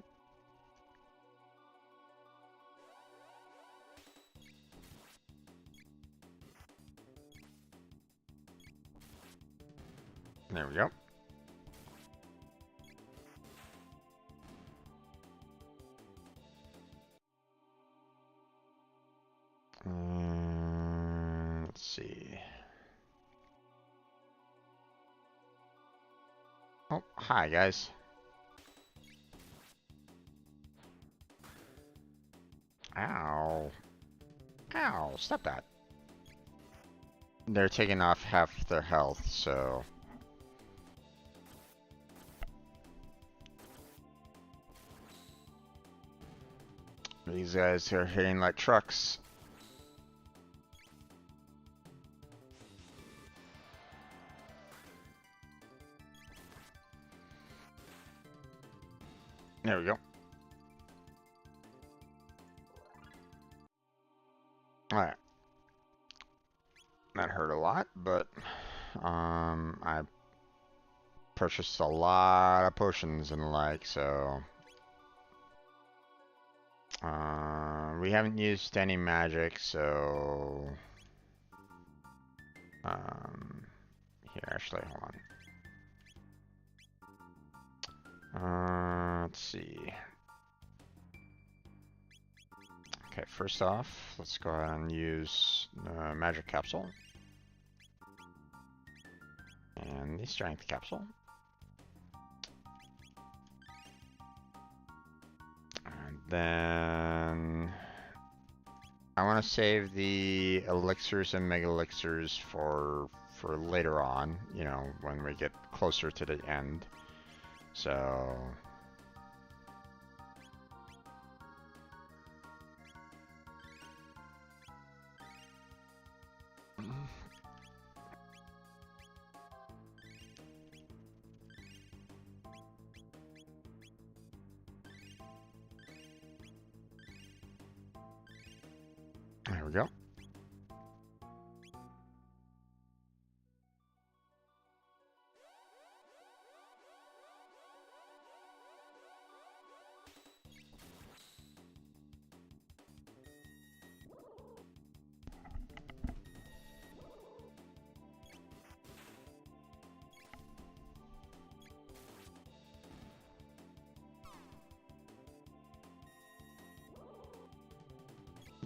There we go. Let's see. Oh, hi guys. Ow. Ow, stop that. They're taking off half their health, so. These guys are hitting like trucks. There we go. Alright. That hurt a lot, but I purchased a lot of potions and the like, so we haven't used any magic, so here, actually, hold on. Let's see. Okay, first off, let's go ahead and use magic capsule and the strength capsule. And then I want to save the elixirs and mega elixirs for later on, you know, when we get closer to the end. So there we go.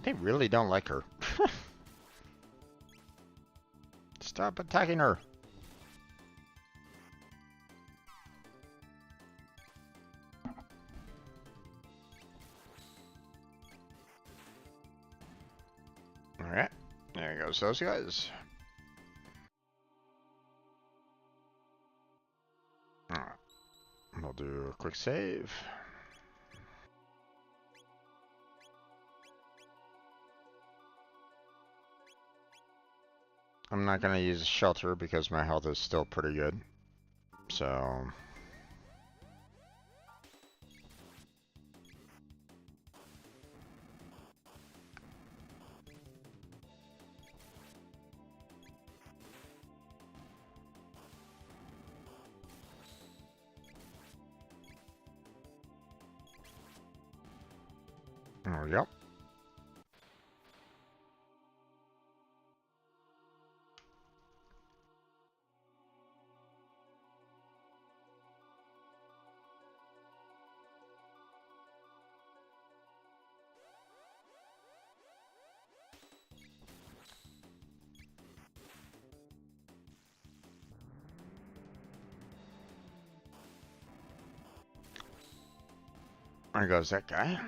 They really don't like her. Stop attacking her. Alright, there goes those guys. Alright, we'll do a quick save. I'm not gonna use a shelter because my health is still pretty good. So there we go. There goes that guy.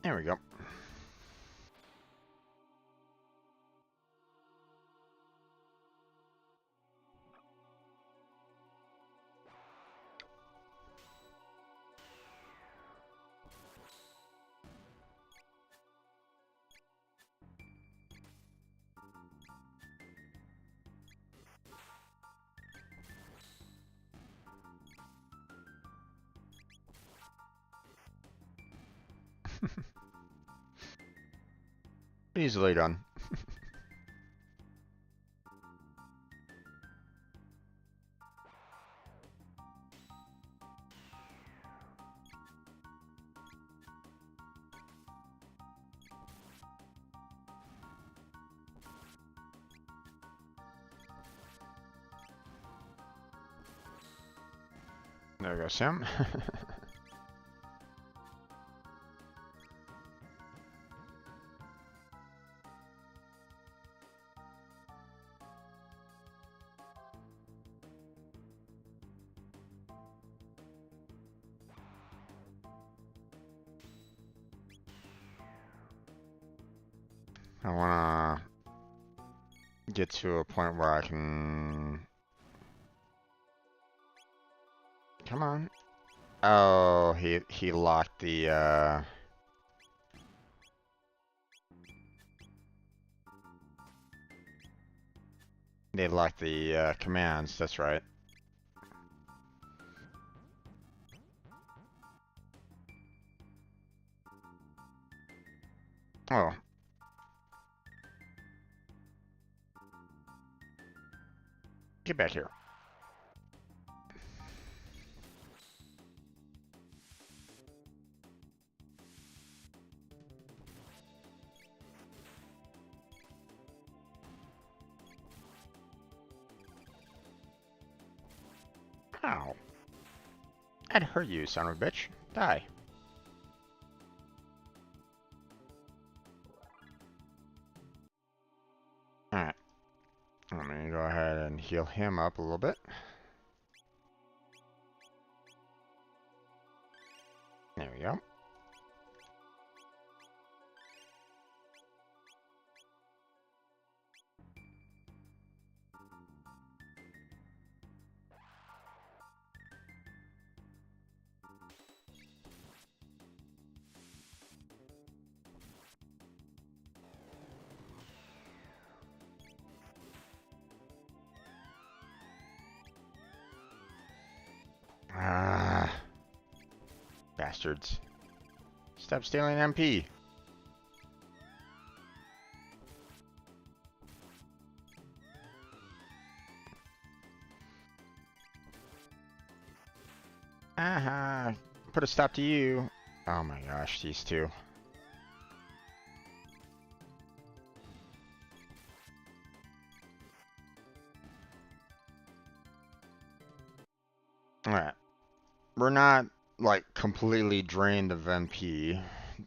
There we go. Easily done. There we go, Sam. I wanna get to a point where I can... Come on. Oh, he locked the, They locked the, commands, that's right. Oh. Get back here. Ow. I'd hurt you, son of a bitch. Die. Alright. Let me go ahead and heal him up a little bit. There we go. Ah, bastards. Stop stealing MP. Aha, put a stop to you. Oh my gosh, these two. Alright. We're not, like, completely drained of MP.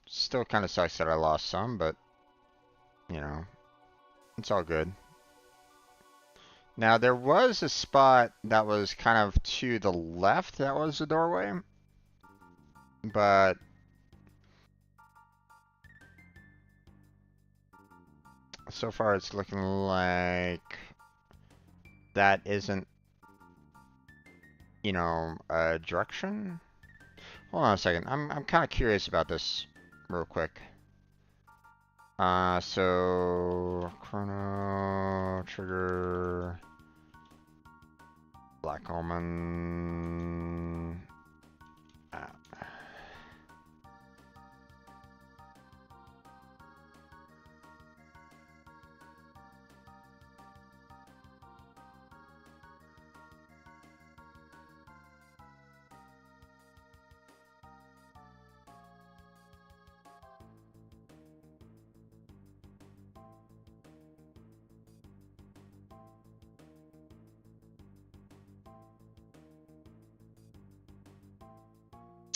Still kind of sucks that I lost some, but, you know, it's all good. Now, there was a spot that was kind of to the left that was the doorway. But so far it's looking like that isn't, you know, a direction. Hold on a second. I'm kind of curious about this real quick. So Chrono trigger Black Omen.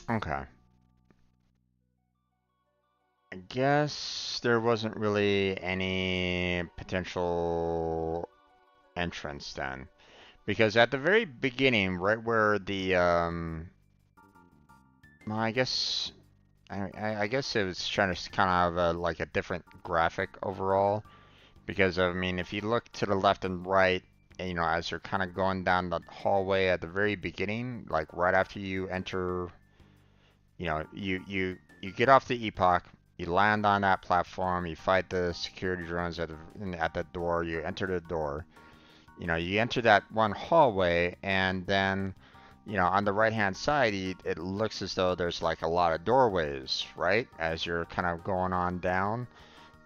Okay. I guess there wasn't really any potential entrance then. Because at the very beginning, right where the, well, I guess I guess it was trying to kind of have like a different graphic overall because I mean, if you look to the left and right, and, you know, as you're kind of going down the hallway at the very beginning, like right after you enter, you know, you get off the Epoch, you land on that platform, you fight the security drones at the door, you enter the door. You know, you enter that one hallway, and then, you know, on the right-hand side, it looks as though there's like a lot of doorways, right? As you're kind of going on down,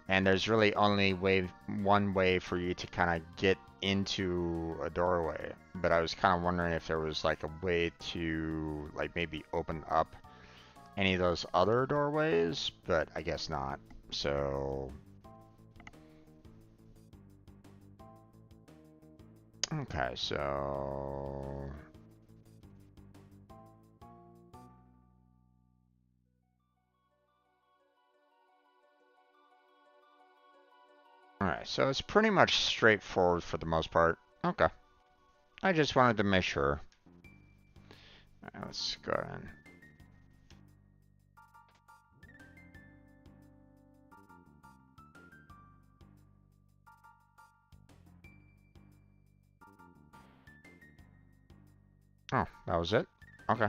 and there's really only one way for you to kind of get into a doorway. But I was kind of wondering if there was like a way to like maybe open up any of those other doorways, but I guess not. So, okay, so alright, so it's pretty much straightforward for the most part. Okay. I just wanted to make sure. Alright, let's go ahead. Oh, that was it? Okay.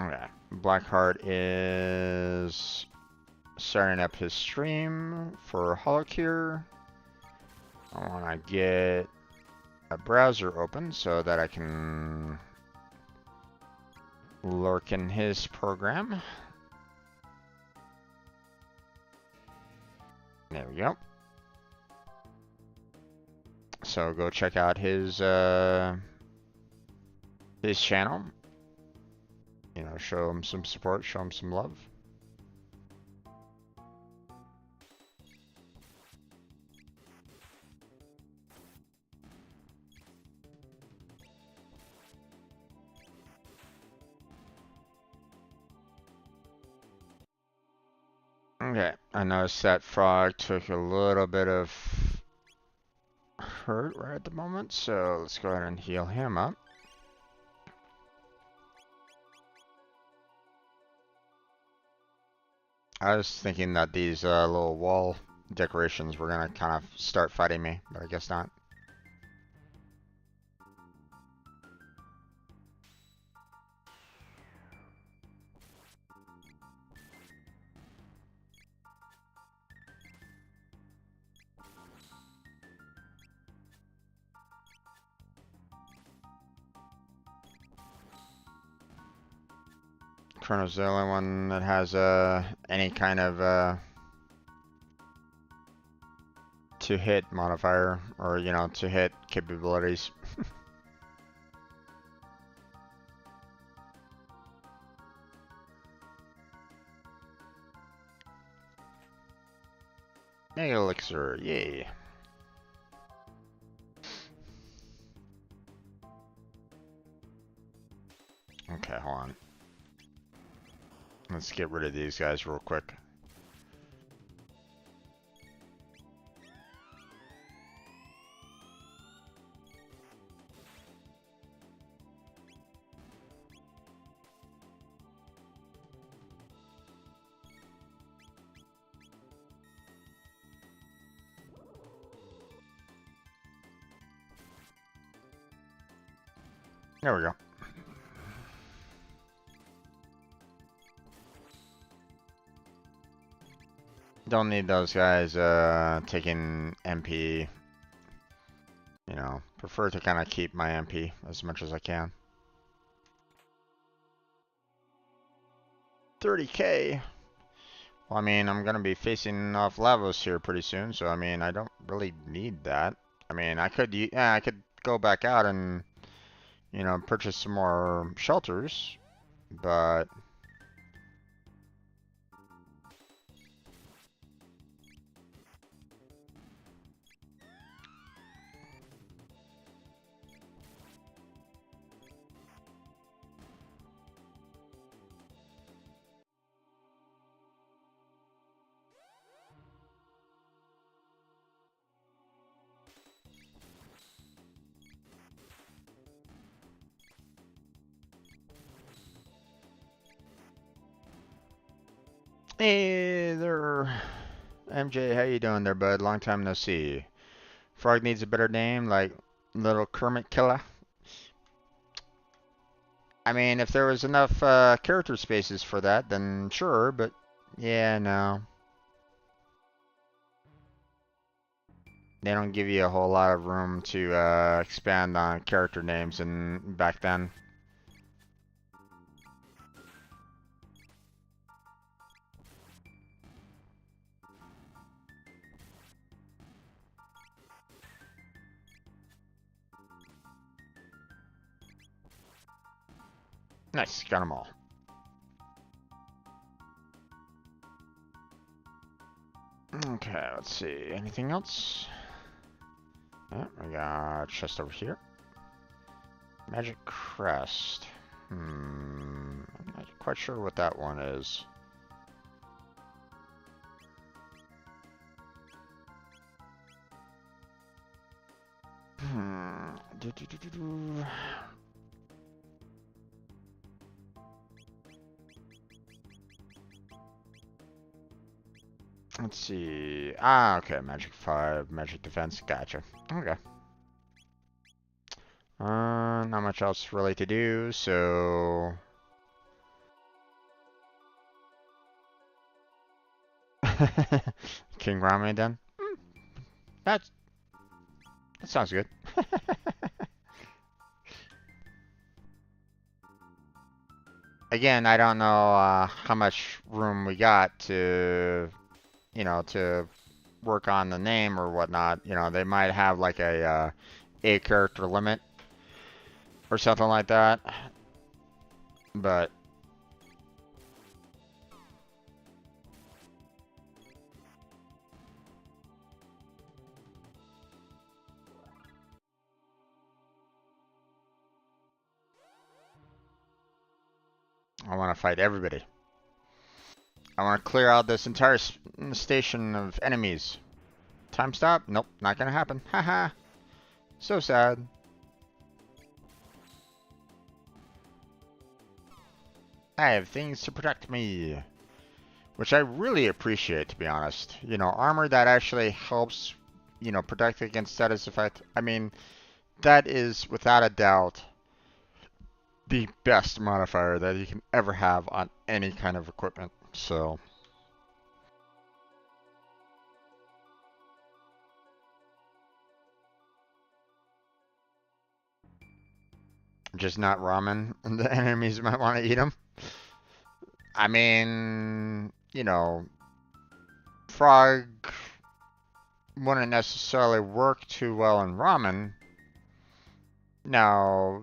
Okay. Blackheart is starting up his stream for HoloCure. I want to get a browser open so that I can lurk in his program. There we go. So go check out his channel. You know, show him some support, show him some love. Okay, I noticed that Frog took a little bit of hurt right at the moment, so let's go ahead and heal him up. I was thinking that these little wall decorations were gonna kind of start fighting me, but I guess not. Chrono's the only one that has any kind of to hit modifier, or you know, to hit capabilities. Hey, elixir, yay. Okay, hold on. Let's get rid of these guys real quick. There we go. Don't need those guys taking MP. You know, prefer to kind of keep my MP as much as I can. 30k. Well, I mean, I'm gonna be facing off Lavos here pretty soon, so I mean, I don't really need that. I mean, I could, yeah, I could go back out and, you know, purchase some more shelters, but Hey there, MJ. How you doing there, bud? Long time no see. Frog needs a better name, like Little Kermit Killer. I mean, if there was enough character spaces for that, then sure, but yeah, no. They don't give you a whole lot of room to expand on character names and back then. Nice, got them all. Okay, let's see. Anything else? Yeah, I got a chest over here. Magic Crest. I'm not quite sure what that one is. Do, do, do, do, do. Let's see. Ah, okay. Magic 5, Magic Defense. Gotcha. Okay. Not much else really to do, so... King Ramen then? That sounds good. Again, I don't know how much room we got to, to work on the name or whatnot. They might have like a character limit or something like that. But I want to fight everybody. I want to clear out this entire station of enemies. Time stop? Nope, not gonna happen. Haha. So sad. I have things to protect me. Which I really appreciate, to be honest. Armor that actually helps, protect against status effect. I mean, that is, without a doubt, the best modifier that you can ever have on any kind of equipment. So... just not ramen, and the enemies might want to eat them. I mean, frog wouldn't necessarily work too well in ramen. Now,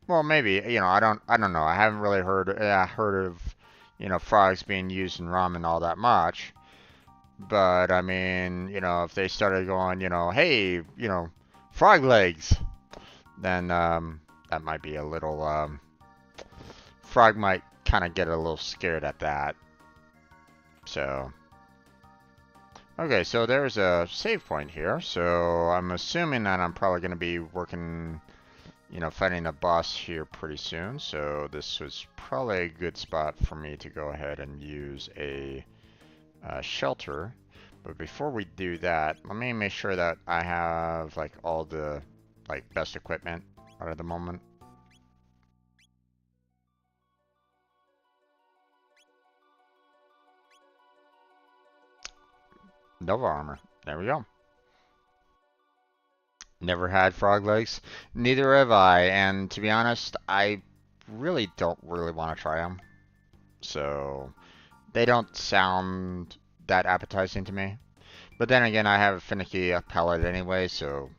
well, maybe, I don't know. I haven't really heard of, frogs being used in ramen all that much. But I mean, if they started going, hey, frog legs, then that might be a little frog might kind of get a little scared at that. So, okay, so there's a save point here. So I'm assuming that I'm probably going to be working, fighting a boss here pretty soon. So this was probably a good spot for me to go ahead and use a shelter. But before we do that, let me make sure that I have like all the best equipment at the moment. Nova armor. There we go. Never had frog legs. Neither have I. And to be honest, I really don't want to try them. So they don't sound that appetizing to me. But then again, I have a finicky palate anyway, so,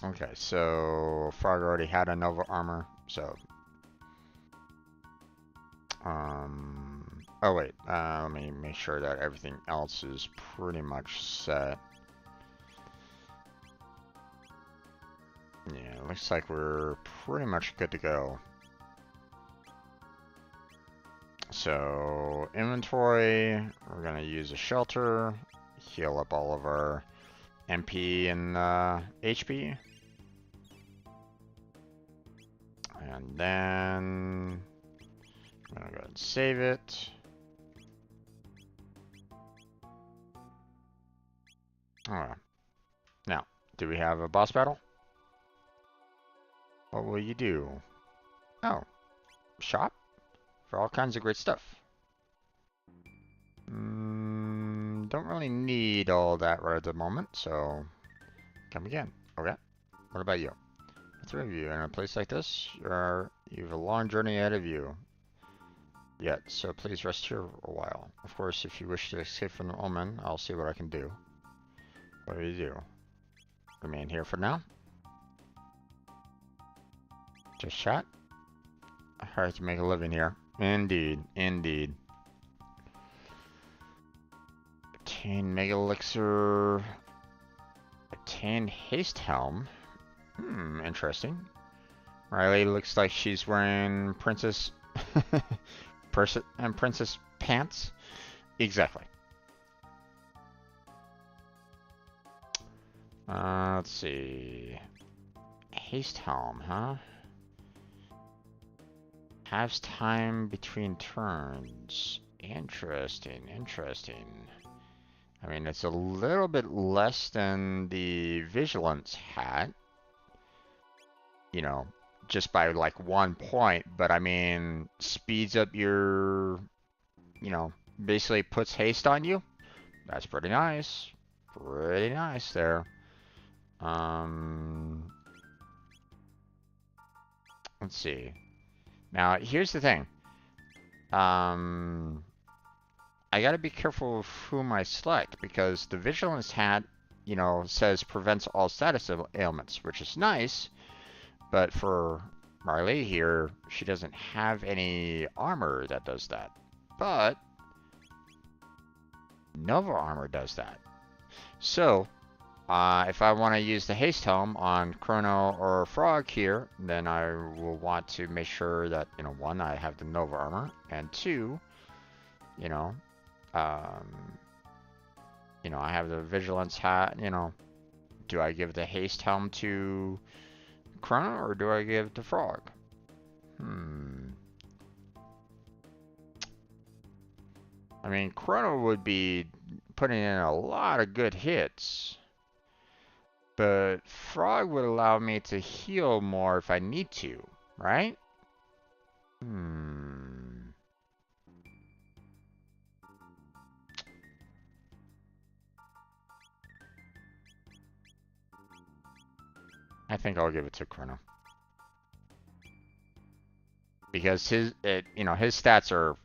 Okay, so frog already had a Nova armor, so... oh wait, let me make sure that everything else is pretty much set. Yeah, it looks like we're pretty much good to go. So, inventory, we're gonna use a shelter, heal up all of our MP and HP. And then I'm gonna go ahead and save it. Alright. Now, do we have a boss battle? What will you do? Oh, shop for all kinds of great stuff. Don't really need all that right at the moment, so come again. Okay. What about you? The three of you in a place like this, you have a long journey ahead of you yet, so please rest here a while. Of course, if you wish to escape from the omen, I'll see what I can do. What do you do? Remain here for now? Just chat? Hard to make a living here. Indeed, indeed. Obtain Mega Elixir. Obtain Haste Helm. Interesting. Riley looks like she's wearing princess princess pants. Exactly. Let's see. Haste Helm, huh? Halves time between turns. Interesting, interesting. I mean, it's a little bit less than the Vigilance hat. You know, just by like 1 point, but I mean, speeds up your, you know, basically puts haste on you. That's pretty nice. Pretty nice there. Let's see. Now, here's the thing. I gotta be careful of whom I select, because the Vigilance hat, you know, says prevents all status ailments, which is nice, but for Marley here, she doesn't have any armor that does that. But Nova armor does that. So, if I want to use the Haste Helm on Chrono or Frog here, then I will want to make sure that, you know, 1, I have the Nova armor, and 2, you know, I have the Vigilance hat, you know. Do I give the Haste Helm to Chrono or do I give it to Frog? I mean, Chrono would be putting in a lot of good hits. But Frog would allow me to heal more if I need to, right? I think I'll give it to Chrono. Because his stats are,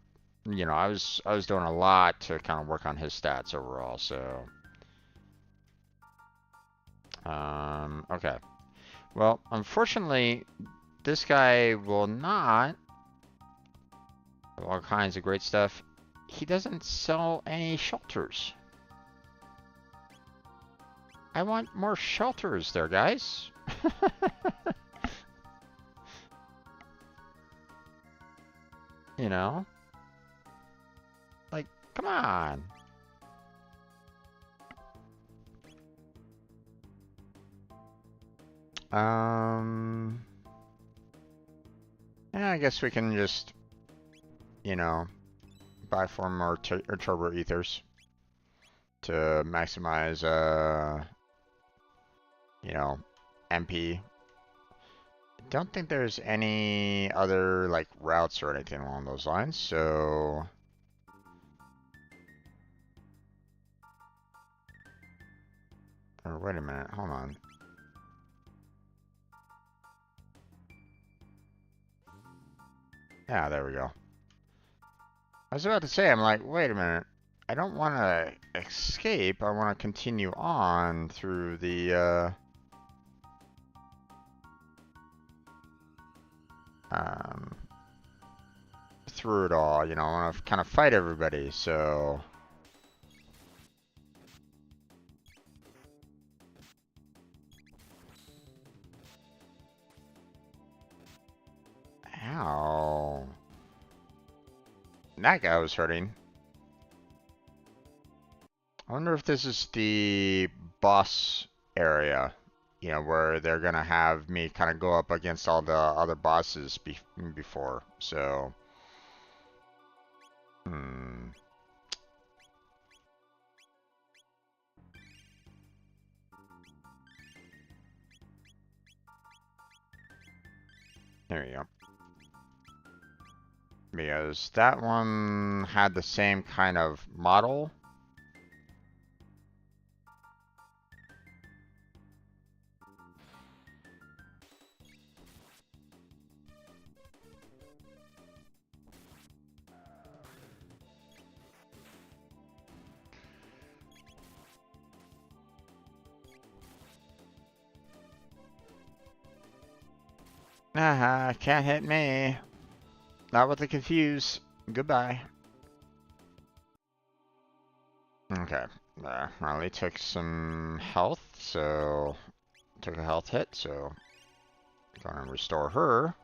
you know, I was doing a lot to kind of work on his stats overall, so. Okay. Well, unfortunately, this guy will not have all kinds of great stuff. He doesn't sell any shelters. I want more shelters there, guys. You know? Like, come on. Yeah, I guess we can just, you know, buy 4 more turbo ethers to maximize, you know, MP. I don't think there's any other, like, routes or anything along those lines, so. Or wait a minute, hold on. Yeah, there we go. I was about to say, I'm like, wait a minute. I don't want to escape. I want to continue on through the, through it all. You know, I want to kind of fight everybody, so. Ow. That guy was hurting. I wonder if this is the boss area. You know, where they're gonna have me kind of go up against all the other bosses before. So, hmm. There you go. Because that one had the same kind of model. Aha, can't hit me. Not with the confuse. Goodbye. Okay. Riley took some health, so took a health hit, so gonna restore her.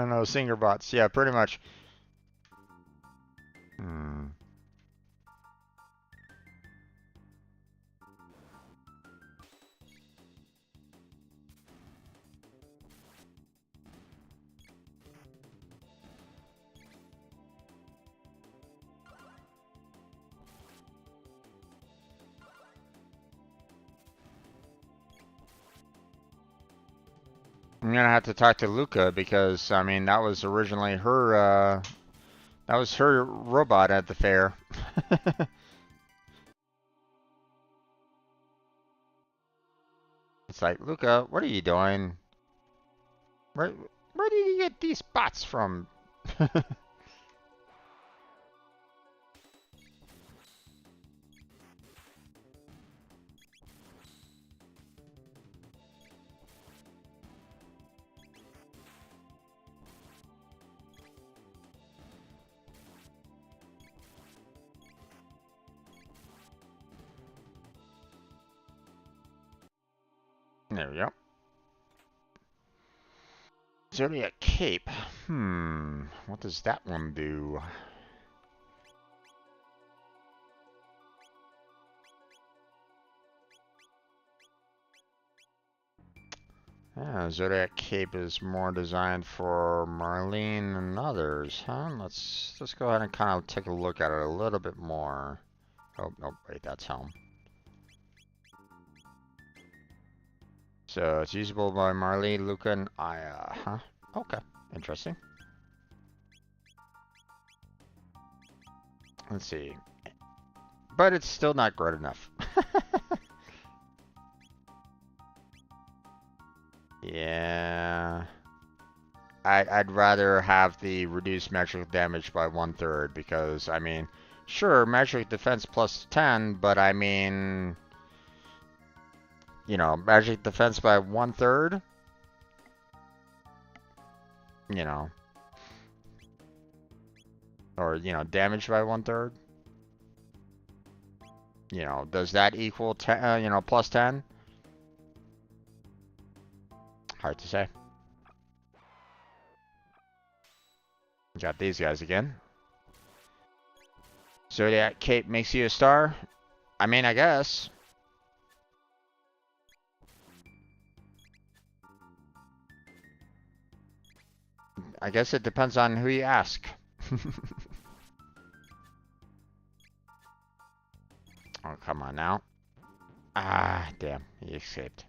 No singer bots. Yeah, pretty much. Hmm. I'm gonna have to talk to Luca because I mean that was originally her that was her robot at the fair. It's like, Luca, what are you doing? Where did you get these bots from? There we go. Zodiac Cape. What does that one do? Yeah, Zodiac Cape is more designed for Marlene and others, huh? Let's go ahead and kind of take a look at it a little bit more. Oh, no, wait, that's Helm. So it's usable by Marlene, Luca, and Aya, huh? Okay, interesting. Let's see. But it's still not good enough. Yeah. I'd rather have the reduced magic damage by 1/3 because, I mean, sure, magic defense plus 10, but I mean, you know, magic defense by 1/3, you know, or, you know, damage by 1/3, you know, does that equal 10, you know, plus 10? Hard to say. Got these guys again. Zodiac Cape makes you a star? I mean, I guess. I guess it depends on who you ask. Oh, come on now. Ah, damn. He escaped.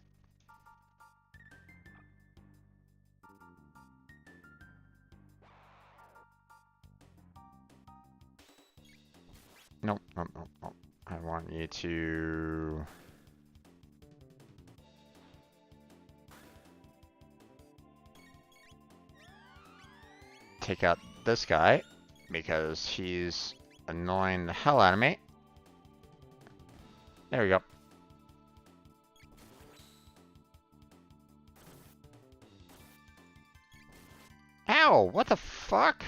Nope, nope, nope, nope. I want you to... take out this guy, because he's annoying the hell out of me. There we go. Ow! What the fuck?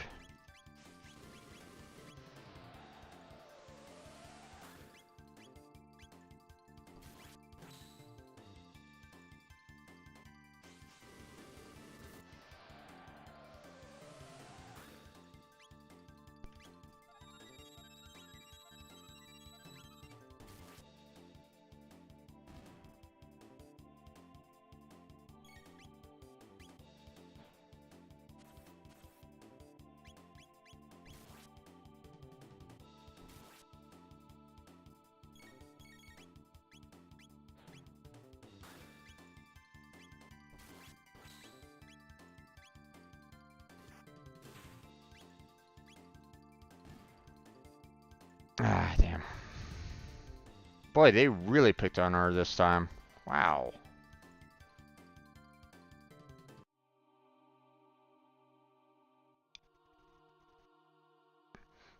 Boy, they really picked on her this time. Wow.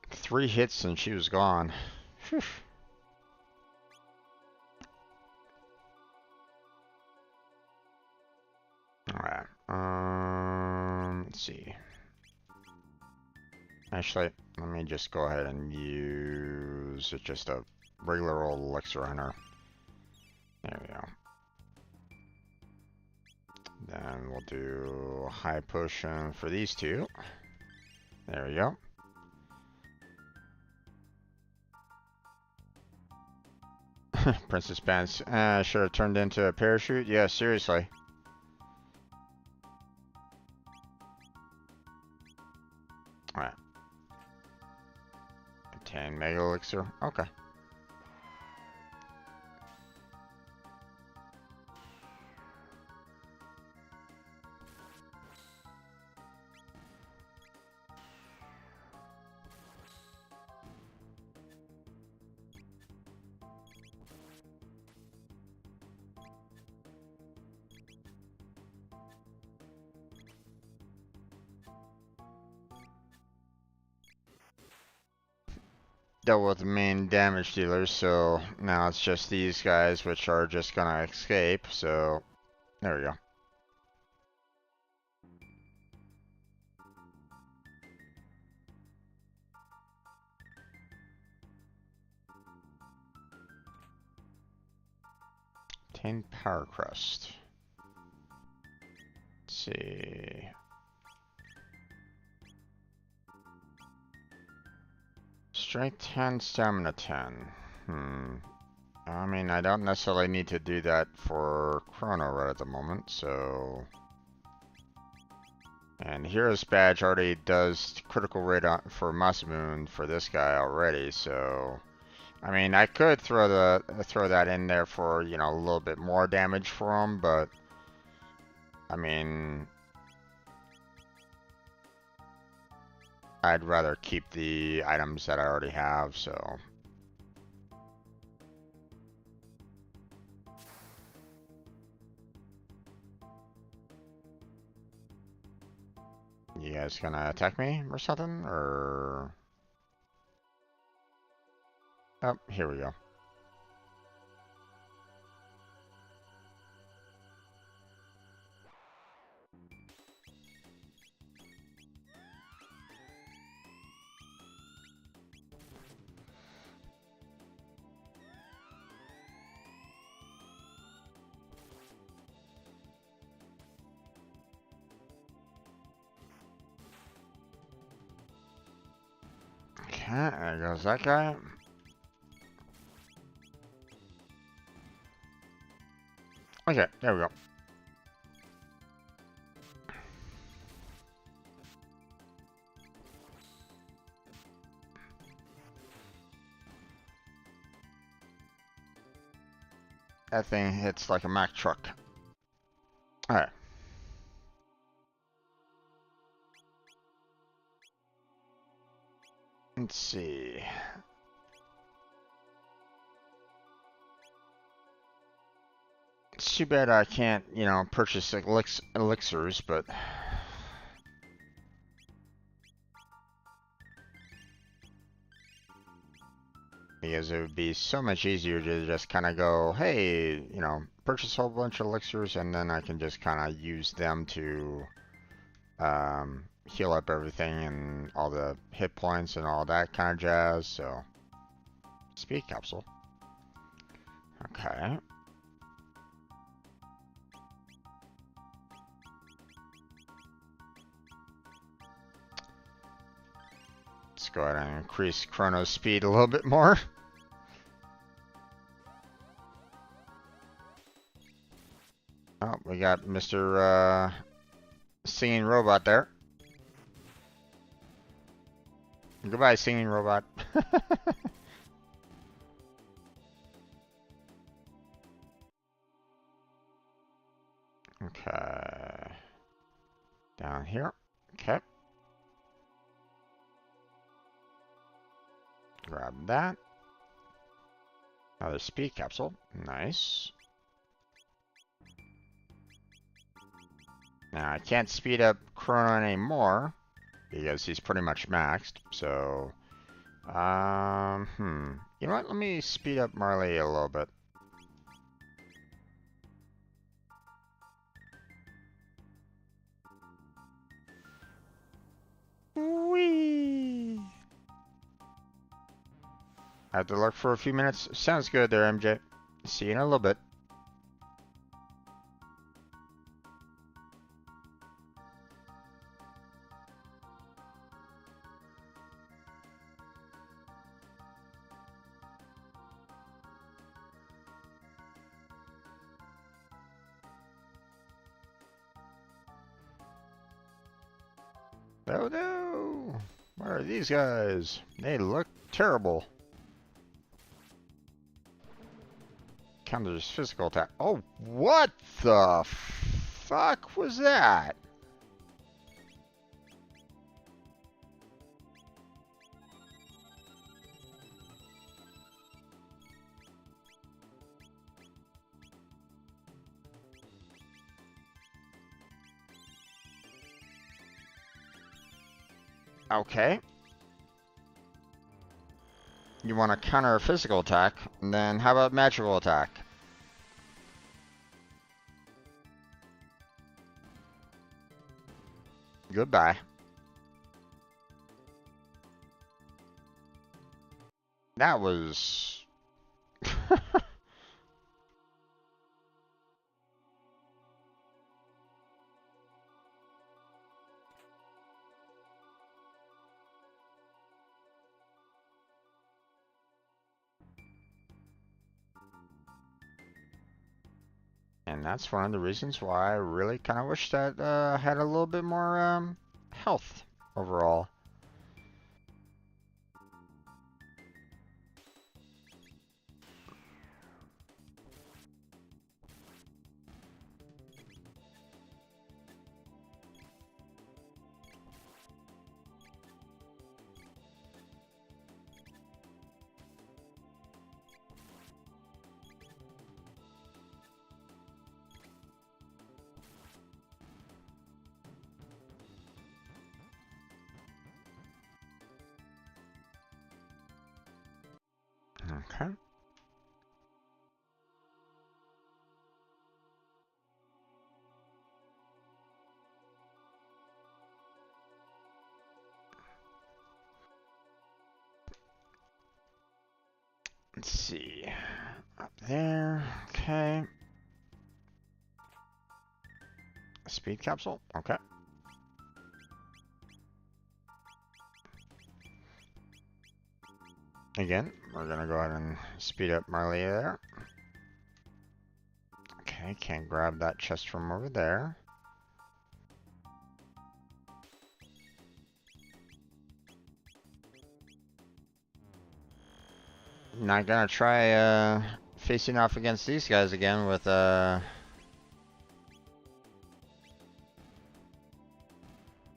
Three hits and she was gone. Whew. Alright. Let's see. Actually, let me just go ahead and use just a regular old elixir on her. There we go. Then we'll do high potion for these two. There we go. Princess Pants. Should have turned into a parachute. Yeah, seriously. Alright. 10 mega elixir. Okay. Dealt with the main damage dealers, so now it's just these guys which are just gonna escape, so there we go. Ten power crust. Let's see. Strength 10, stamina 10. I mean, I don't necessarily need to do that for Chrono right at the moment, so... And Hero's Badge already does critical rate on, for Masamune for this guy already, so... I mean, I could throw that in there for, you know, a little bit more damage for him, but... I mean... I'd rather keep the items that I already have, so... You guys gonna attack me or something, or... Oh, here we go. Okay, there goes that guy. Okay, there we go. That thing hits like a Mack truck. Alright. Let's see. It's too bad I can't, you know, purchase elixirs, but... Because it would be so much easier to just kind of go, hey, you know, purchase a whole bunch of elixirs, and then I can just kind of use them to heal up everything and all the hit points and all that kind of jazz, so... Speed capsule. Okay. Let's go ahead and increase Chrono's speed a little bit more. Oh, we got Mr. Singing Robot there. Goodbye, Singing Robot. Okay. Down here. Okay. Grab that. Another speed capsule. Nice. Now I can't speed up Chrono anymore because he's pretty much maxed. So, you know what? Let me speed up Marley a little bit. Whee! I have to look for a few minutes. Sounds good there, MJ. See you in a little bit. Oh no! What are these guys? They look terrible. Counters physical attack. Oh, what the fuck was that? Okay. You want to counter a physical attack, and then how about magical attack? Goodbye. That was... And that's one of the reasons why I really kind of wish that I had a little bit more health overall. Okay. Let's see. Up there. Okay. Speed capsule. Okay. Again, we're gonna go ahead and speed up Marley there. Okay, can't grab that chest from over there. Not gonna try facing off against these guys again with the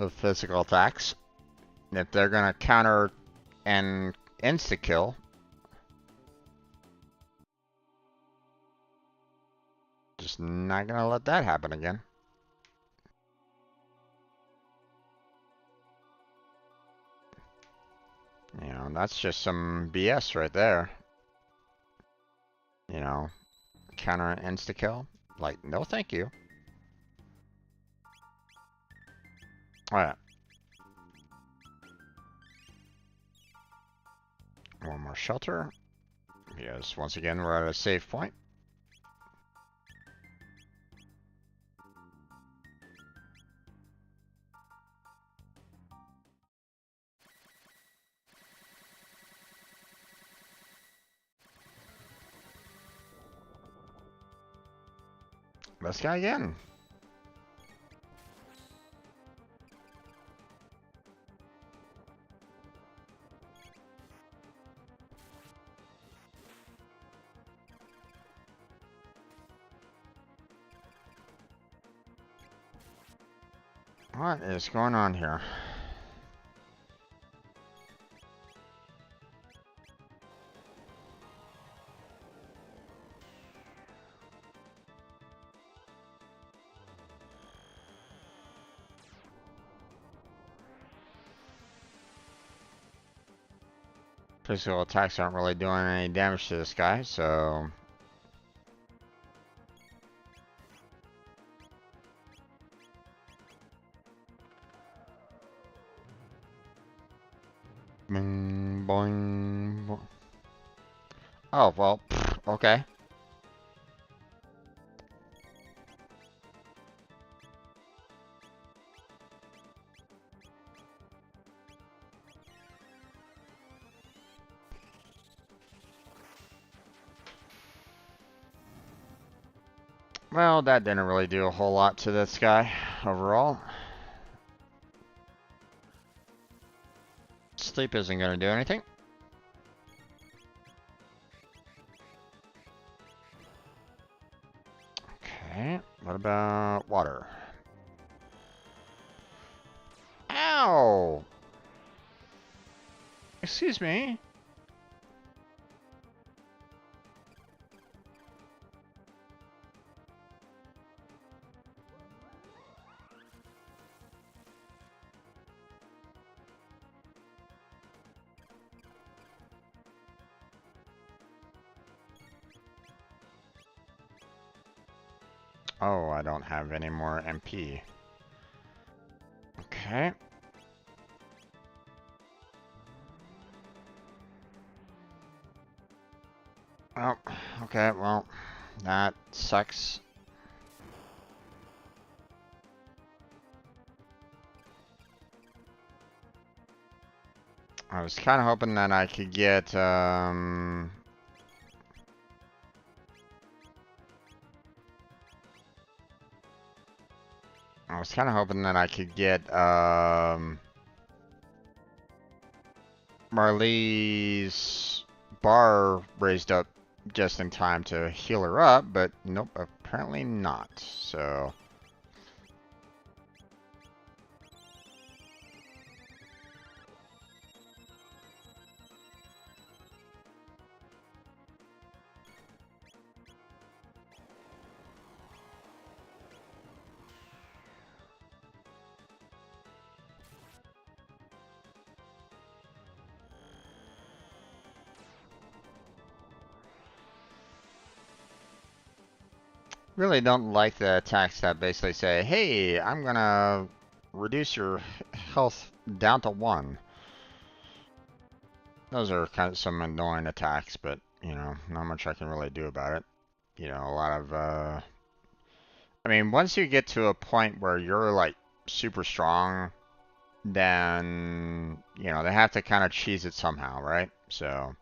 physical attacks. If they're gonna counter and insta kill, just not gonna let that happen again. You know, that's just some BS right there. You know, counter and insta kill. Like, no thank you. Alright. One more shelter. Yes, once again, we're at a save point. This guy again. What is going on here? Physical attacks aren't really doing any damage to this guy, so... Boing, boing. Oh, well, okay. Well, that didn't really do a whole lot to this guy overall. Sleep isn't going to do anything. Okay, what about water? Ow! Excuse me? Oh, I don't have any more MP. Okay. Oh, okay, well, that sucks. I was kind of hoping that I could get, I was kind of hoping that I could get, Marlee's bar raised up just in time to heal her up, but nope, apparently not, so... Really don't like the attacks that basically say, hey, I'm gonna reduce your health down to 1. Those are kind of some annoying attacks, but, you know, not much I can really do about it. You know, a lot of, I mean, once you get to a point where you're, like, super strong, then, you know, they have to kind of cheese it somehow, right? So,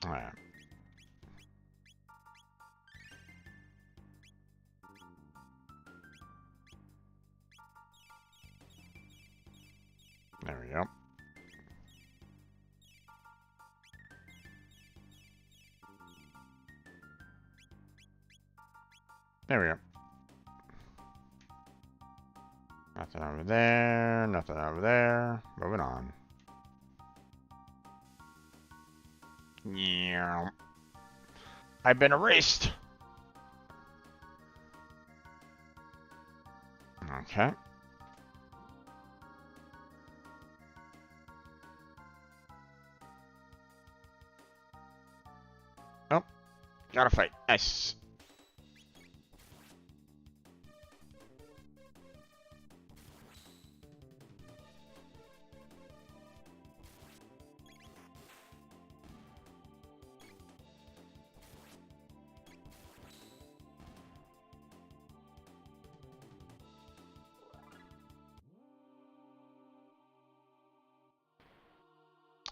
alright. There we go. There we go. Nothing over there, nothing over there. Moving on. Yeah. I've been erased. Okay. Oh, gotta fight. Nice.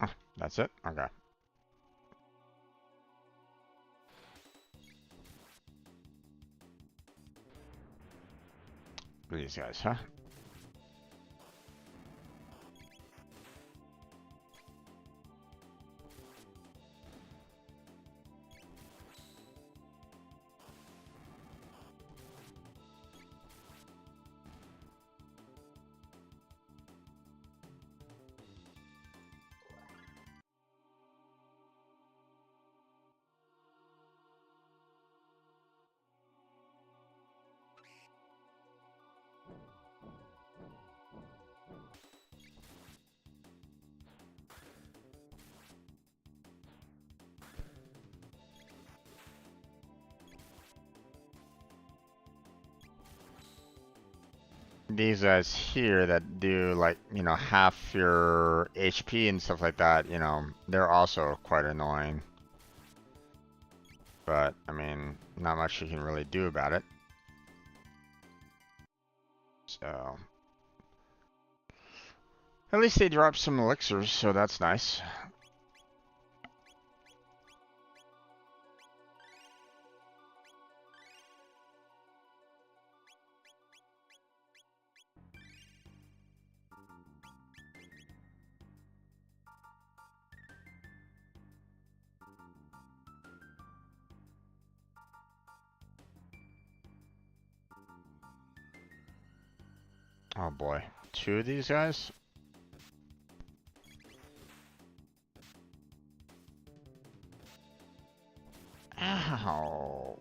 Oh, that's it? Okay. These guys, huh? these guys here that do like, you know, half your HP and stuff like that, you know, they're also quite annoying. But, I mean, not much you can really do about it. So, at least they dropped some elixirs, so that's nice. Oh boy, 2 of these guys? Ow.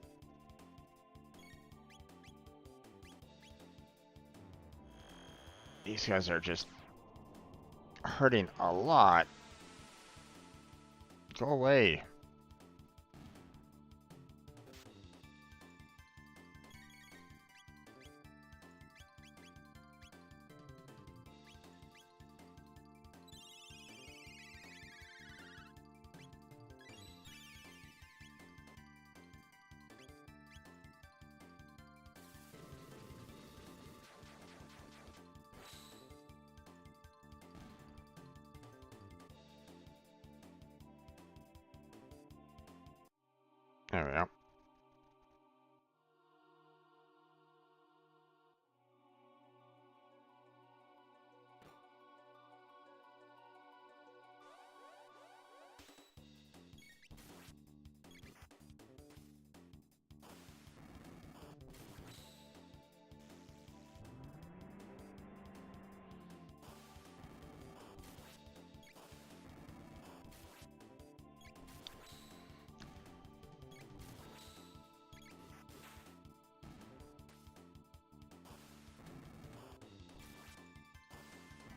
These guys are just hurting a lot. Go away. There we go.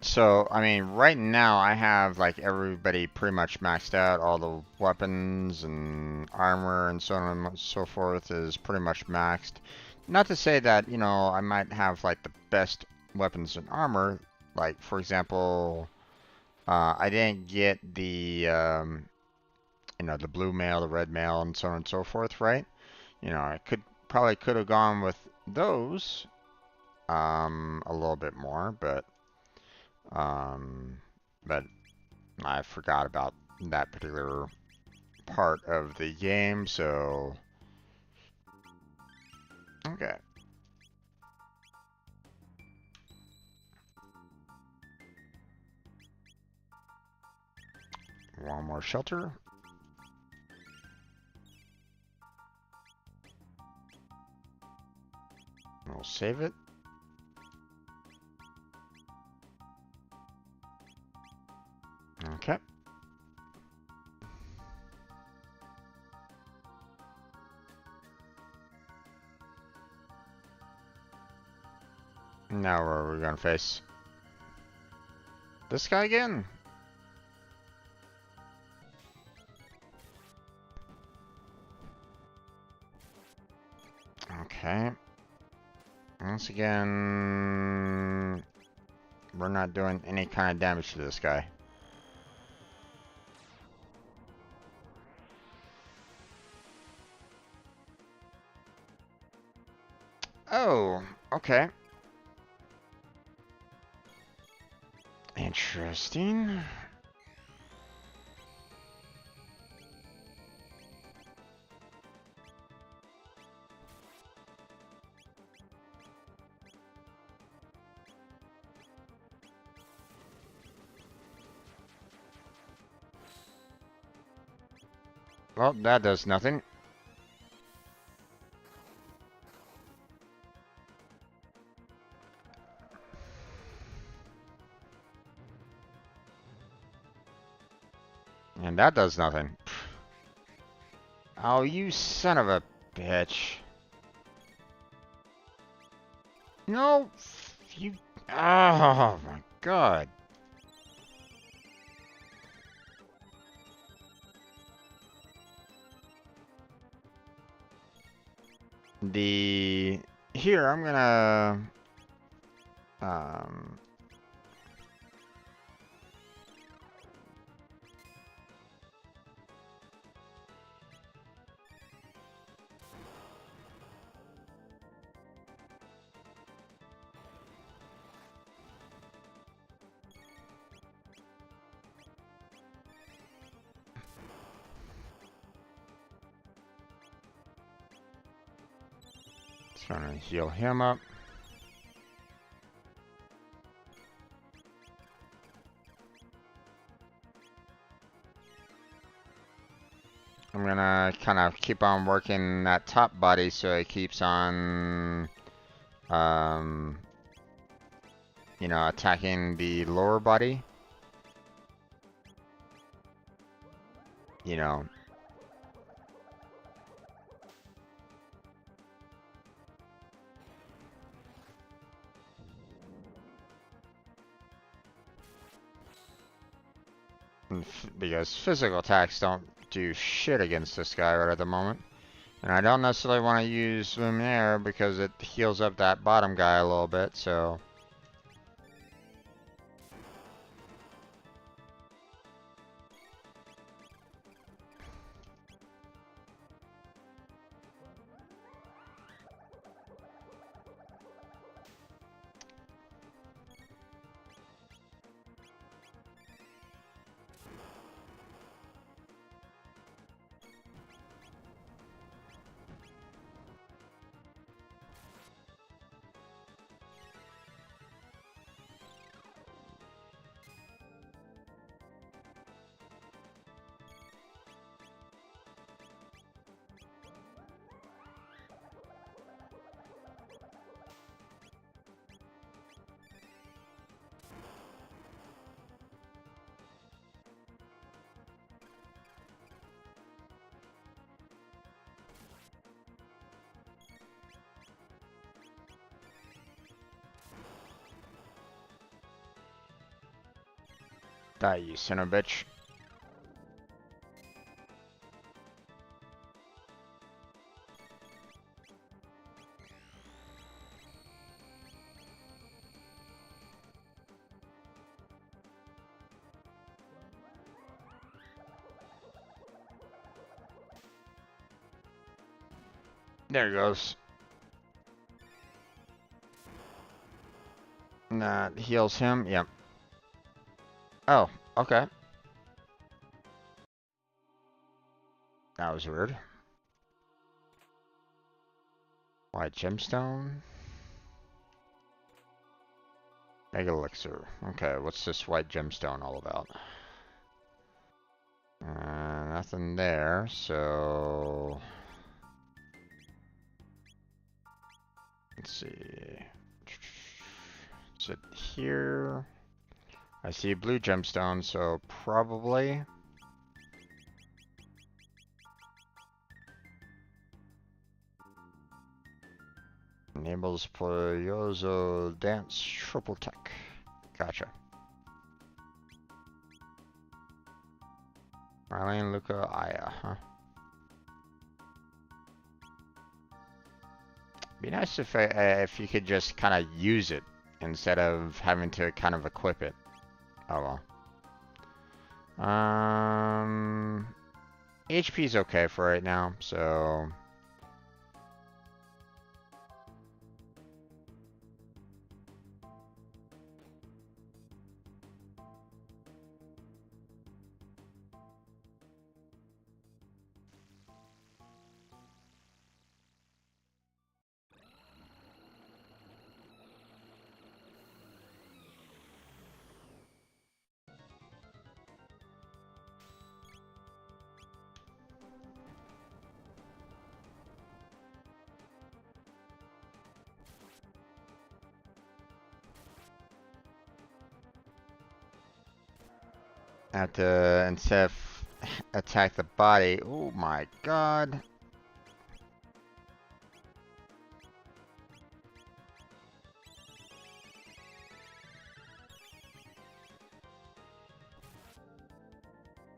So, I mean, right now I have like everybody pretty much maxed out. All the weapons and armor and so on and so forth is pretty much maxed. Not to say that, you know, I might have like the best weapons and armor. Like, for example, I didn't get the, you know, the blue mail, the red mail, and so on and so forth, right? You know, I could have gone with those, a little bit more, um, but I forgot about that particular part of the game, so okay. One more shelter. We'll save it. Okay. Now where are we gonna face? This guy again? Okay. Once again, we're not doing any kind of damage to this guy. Oh, okay. Interesting. Well, that does nothing. And that does nothing. Oh, you son of a bitch. No, you... Oh, my God. Here, I'm gonna Um, Trying to heal him up. I'm gonna kind of keep on working that top body so it keeps on, you know, attacking the lower body. You know. Because physical attacks don't do shit against this guy right at the moment. And I don't necessarily want to use Luminaire because it heals up that bottom guy a little bit, so... Die, you son of a bitch. There it goes. And that heals him, yep. Oh, okay. That was weird. White gemstone. Mega elixir. Okay, what's this white gemstone all about? Nothing there, so... Let's see. Is it here? I see a blue gemstone, so probably... Enables Poyozo Dance Triple Tech. Gotcha. Marlene, Luca, Aya, huh? Be nice if you could just kind of use it instead of having to kind of equip it. Oh well. HP's okay for right now, so... Have to, instead of attack the body. Oh my god.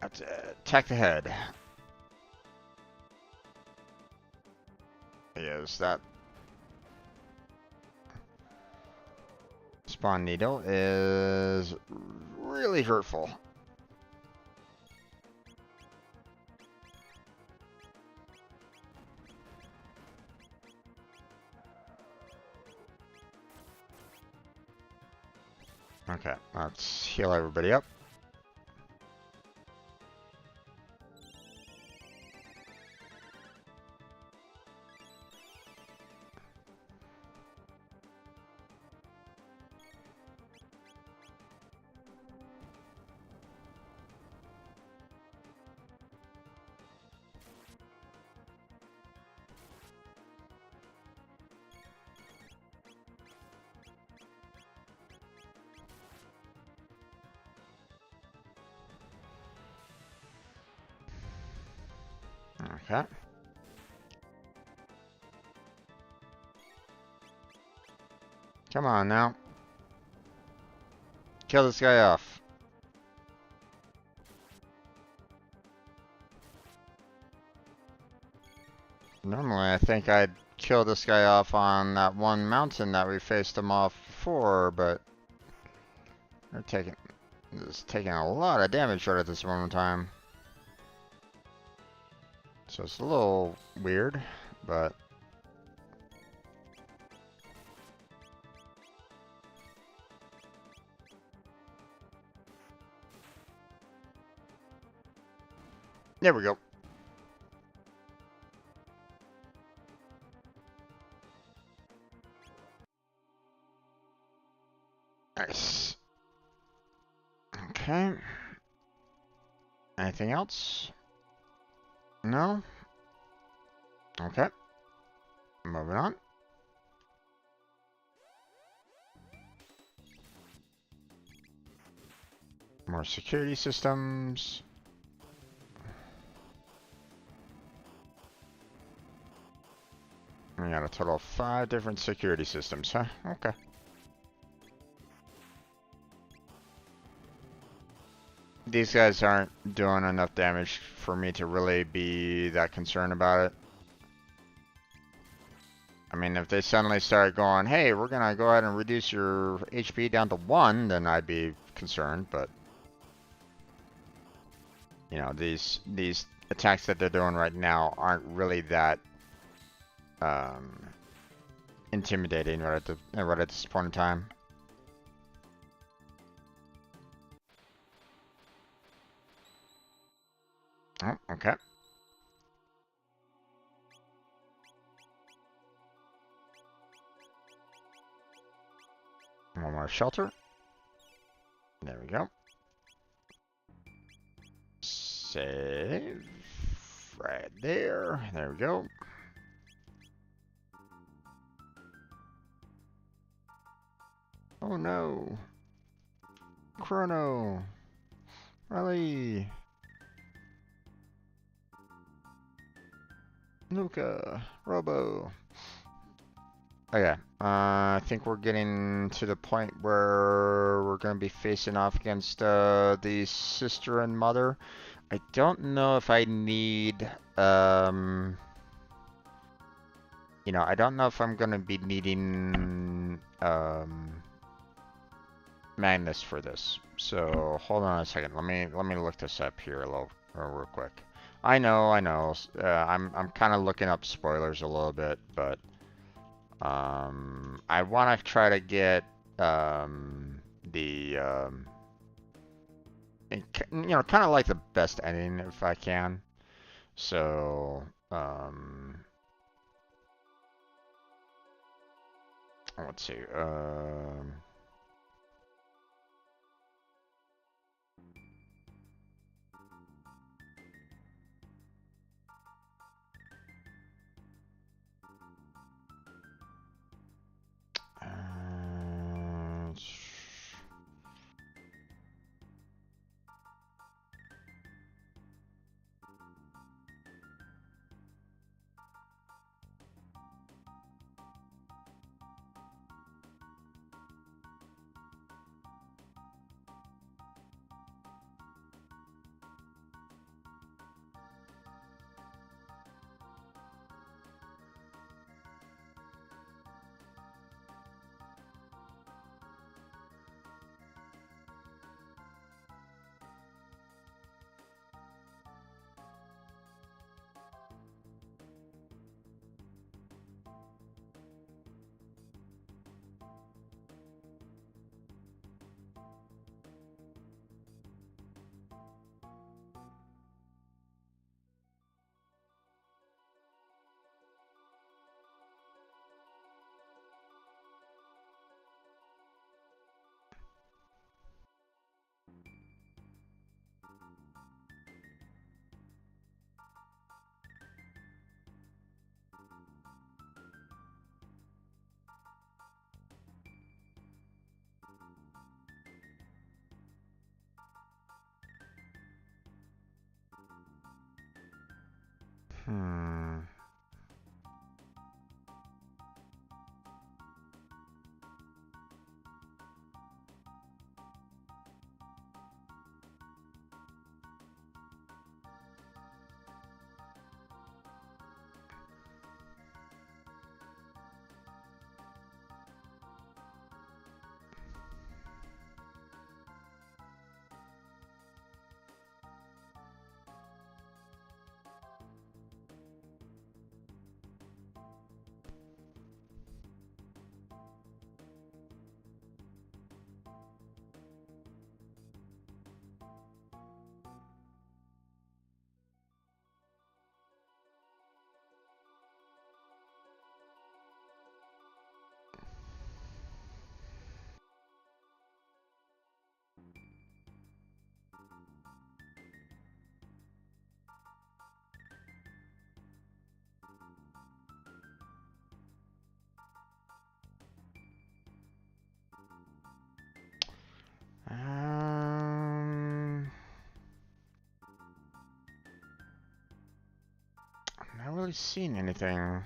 Have to attack the head. Yes, that. It's Spawn needle is really hurtful. Okay, let's heal everybody up. Okay. Come on now. Kill this guy off. Normally, I think I'd kill this guy off on that one mountain that we faced him off before, but they're taking a lot of damage right at this moment in time. So it's a little weird, but there we go. Nice. Okay. Anything else? No? Okay. Moving on. More security systems. We got a total of 5 different security systems, huh? Okay. These guys aren't doing enough damage for me to really be that concerned about it. I mean, if they suddenly start going, hey, we're gonna go ahead and reduce your HP down to 1, then I'd be concerned, but you know, these attacks that they're doing right now aren't really that intimidating right at this point in time. Oh, okay. One more shelter. There we go. Save. Right there. There we go. Oh no. Chrono. Rally. Luca. Robo. Okay. I think we're getting to the point where we're going to be facing off against the sister and mother. I don't know if I need, you know, I don't know if I'm going to be needing Magnus for this. So hold on a second. Let me look this up here real quick. I know. I'm kind of looking up spoilers a little bit, but I want to try to get the you know, kind of like the best ending if I can. So let's see. Hmm. I'm not really seeing anything.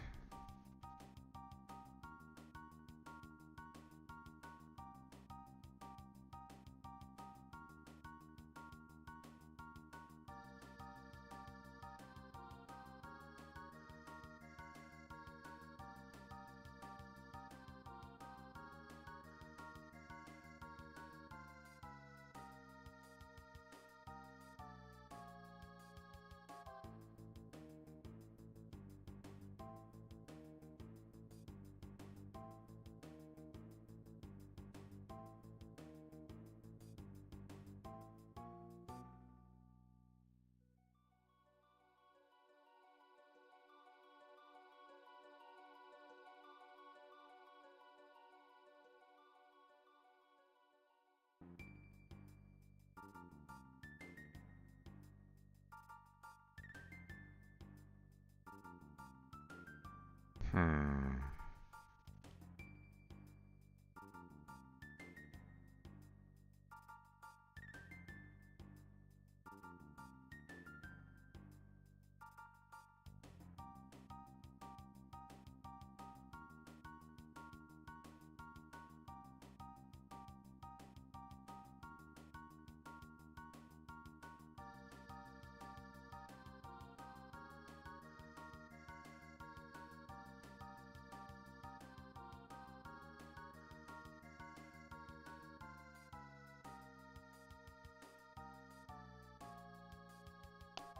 Hmm.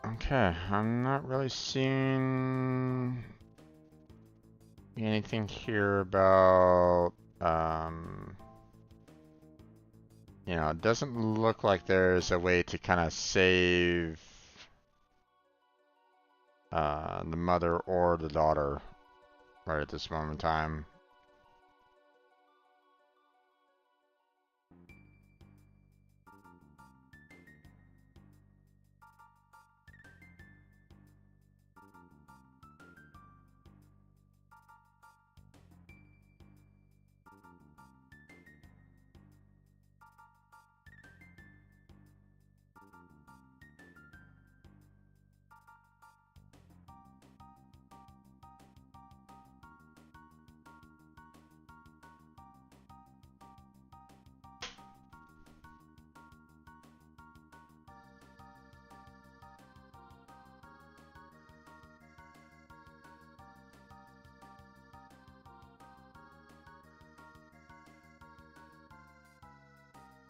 Okay, I'm not really seeing anything here about, you know, it doesn't look like there's a way to kind of save the mother or the daughter right at this moment in time.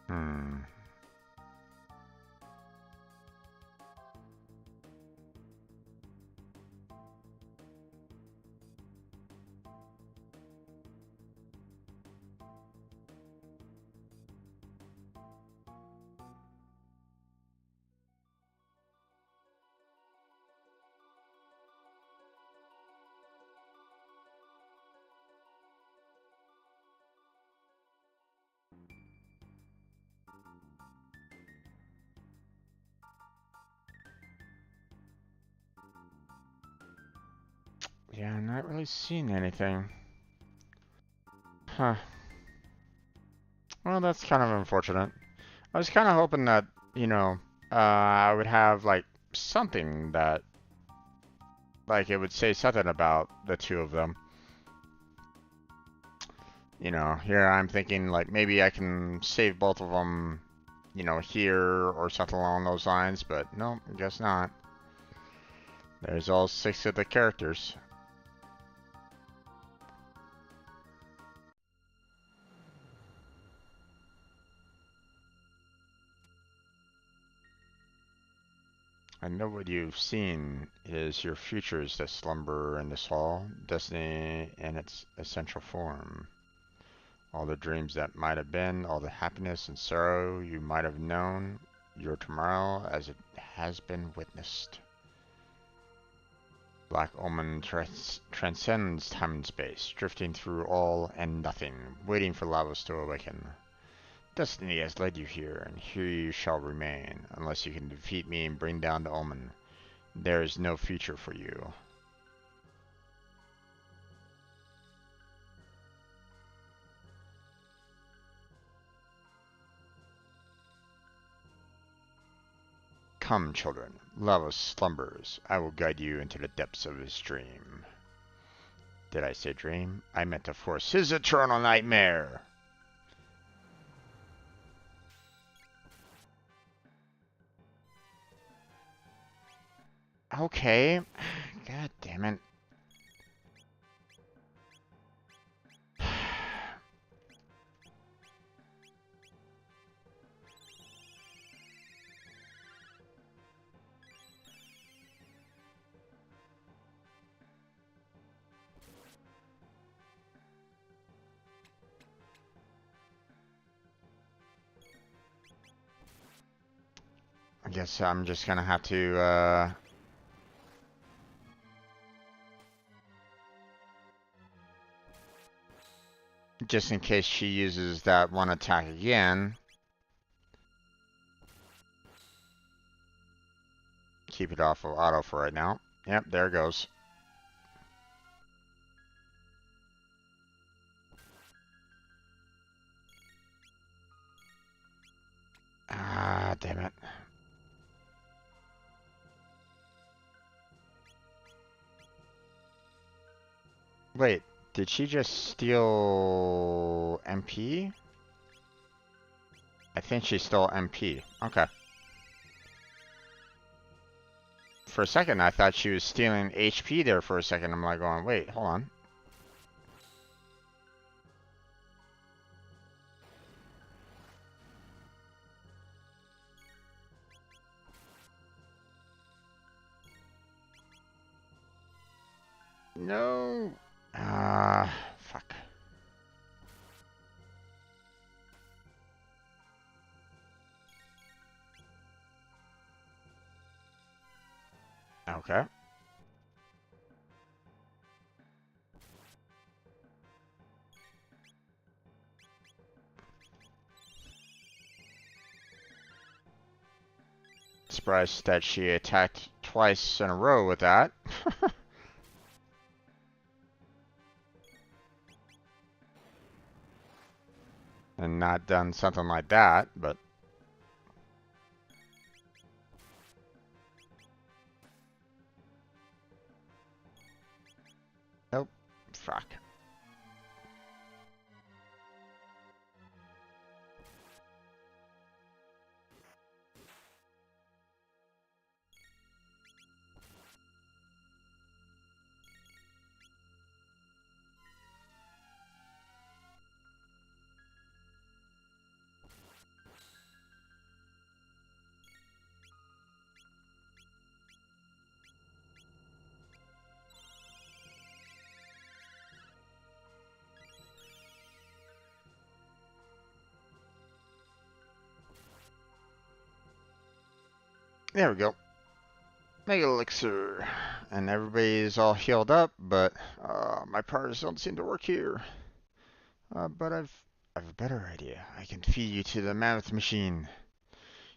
Hmm. Yeah, I'm not really seeing anything. Huh. Well, that's kind of unfortunate. I was kind of hoping that, you know, I would have like something that like it would say something about the two of them. You know, here I'm thinking like maybe I can save both of them, you know, here or something along those lines, but no, I guess not. There's all 6 of the characters. I know what you've seen is your futures that slumber in this hall, destiny in its essential form. All the dreams that might have been, all the happiness and sorrow you might have known, your tomorrow as it has been witnessed. Black Omen transcends time and space, drifting through all and nothing, waiting for Lavos to awaken. Destiny has led you here, and here you shall remain, unless you can defeat me and bring down the Omen. There is no future for you. Come, children, Lavos slumbers. I will guide you into the depths of his dream. Did I say dream? I meant to force his eternal nightmare! Okay. God damn it. I guess I'm just gonna have to, just in case she uses that one attack again, keep it off of auto for right now. Yep, there it goes. Ah, damn it. Wait, did she just steal MP? I think she stole MP. Okay. For a second, I thought she was stealing HP there for a second. I'm like going, wait, hold on. No. Fuck. Okay. Surprised that she attacked twice in a row with that. And not done something like that, but... Nope. Fuck. There we go. Mega Elixir. And everybody's all healed up, but my powers don't seem to work here. But I've a better idea. I can feed you to the mammoth machine.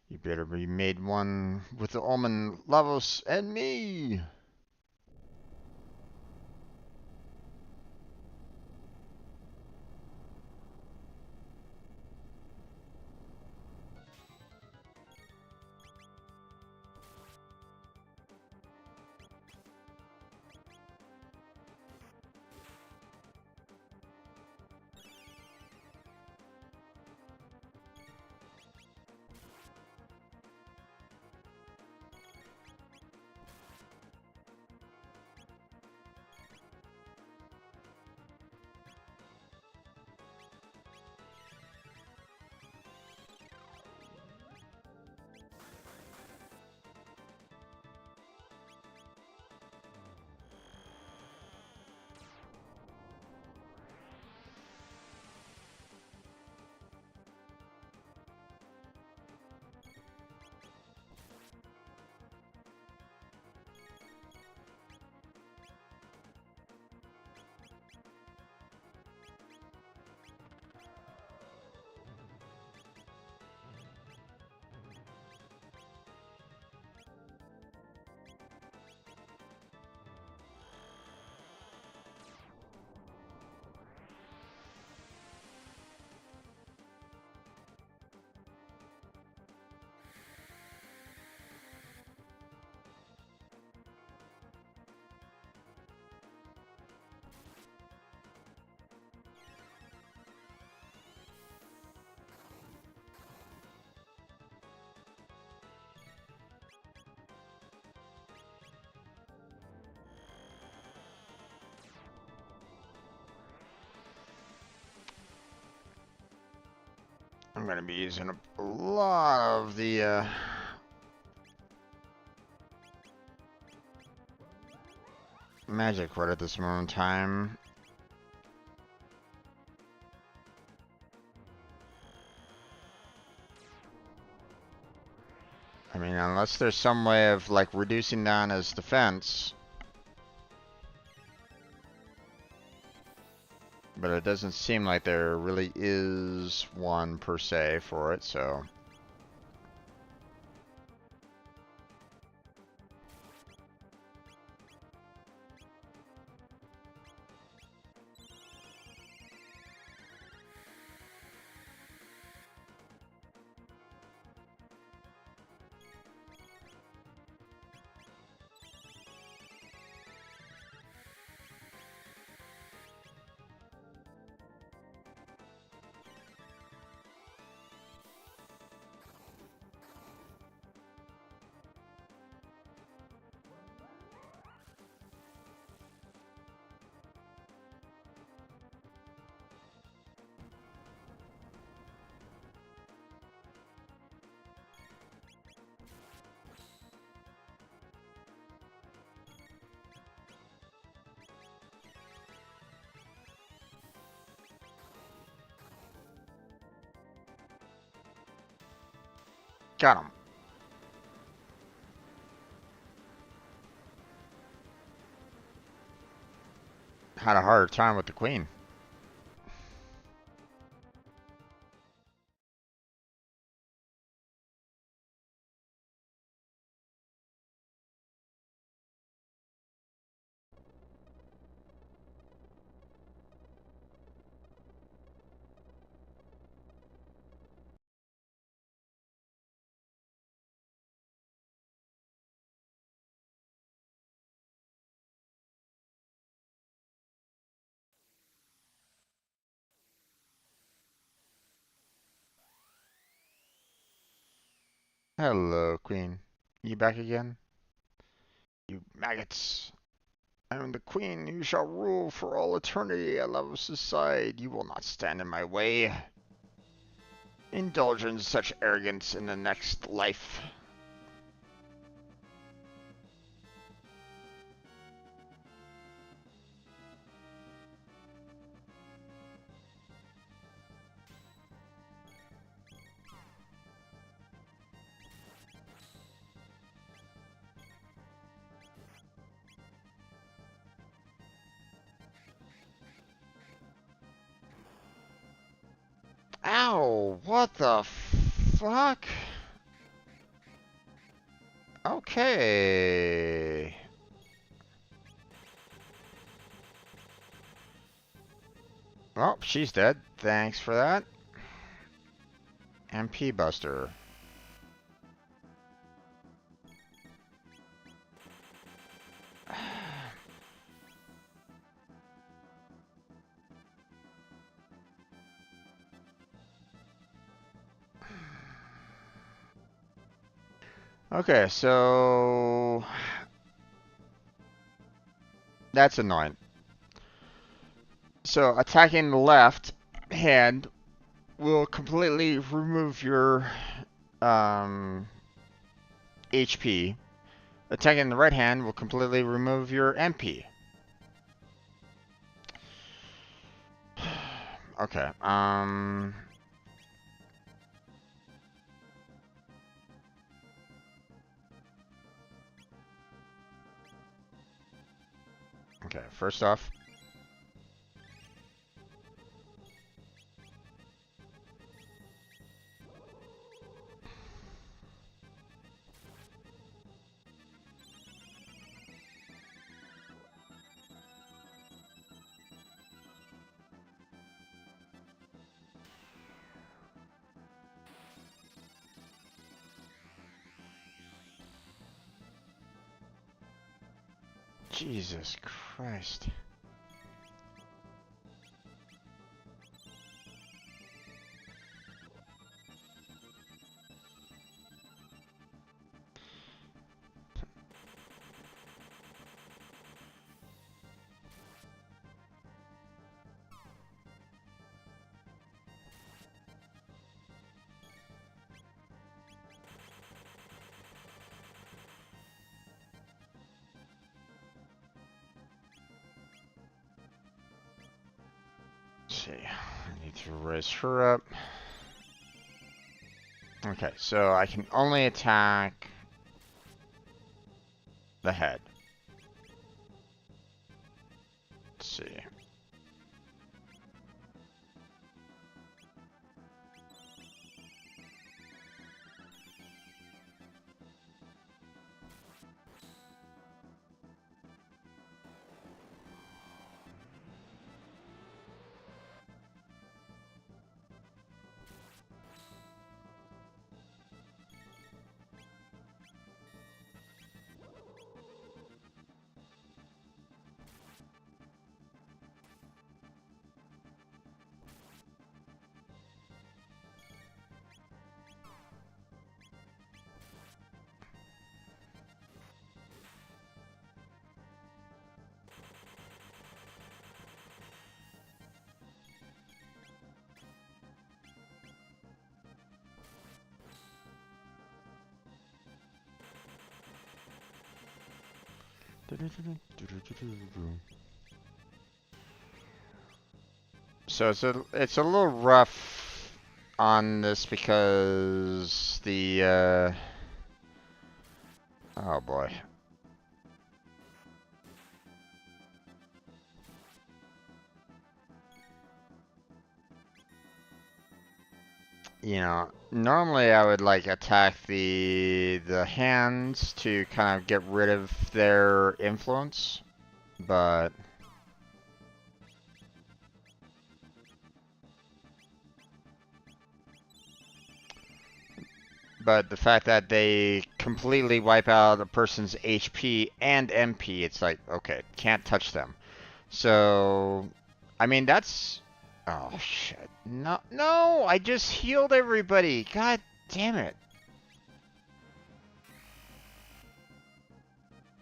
You better be made one with the Omen, Lavos, and me! I'm gonna be using a lot of the magic right at this moment in time. I mean, unless there's some way of like reducing down his defense. But it doesn't seem like there really is one per se for it, so. Got him. Had a harder time with the queen. Hello, queen. You back again? You maggots. I am the queen. You shall rule for all eternity at Lavos' side. You will not stand in my way. Indulge in such arrogance in the next life. Ow! What the fuck? Okay. Well, she's dead. Thanks for that. MP Buster. Okay, so that's annoying. So attacking the left hand will completely remove your HP. Attacking the right hand will completely remove your MP. Okay, okay, first off, Jesus Christ. see. I need to raise her up. Okay, so I can only attack the head. Let's see. So it's a little rough on this because the oh boy. You know, normally I would like attack the hands to kind of get rid of their influence, but the fact that they completely wipe out a person's HP and MP, it's like, okay, can't touch them. So, I mean, that's... Oh, shit. No, no, I just healed everybody. God damn it.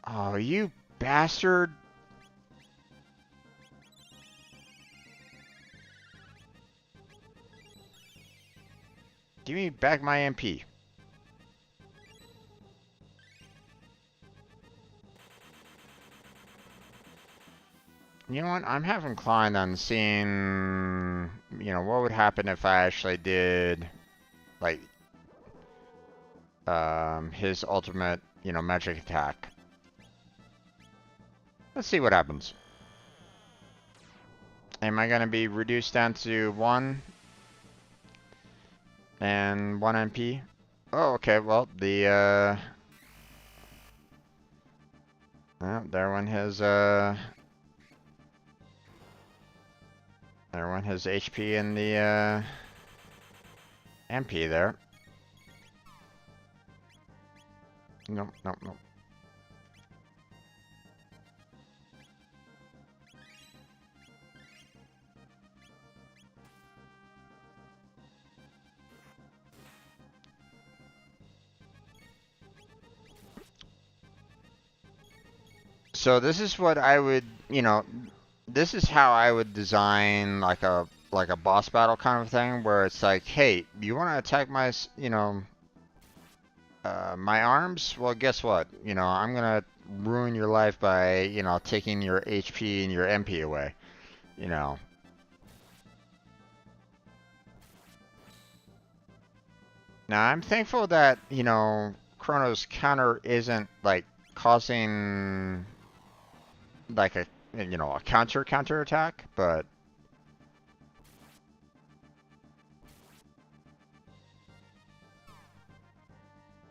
Oh, you bastard. Give me back my MP. You know what? I'm half inclined on seeing, you know, what would happen if I actually did, like, his ultimate, you know, magic attack. Let's see what happens. Am I gonna be reduced down to 1 and 1 MP? Oh, okay, well, there went his, there went his HP and the, MP there. Nope, nope, nope. So this is what I would, you know, this is how I would design like a boss battle kind of thing, where it's like, hey, you want to attack my, you know, my arms? Well, guess what? You know, I'm gonna ruin your life by, you know, taking your HP and your MP away. You know. Now I'm thankful that, you know, Chrono's counter isn't like causing like a, you know, a counter attack, but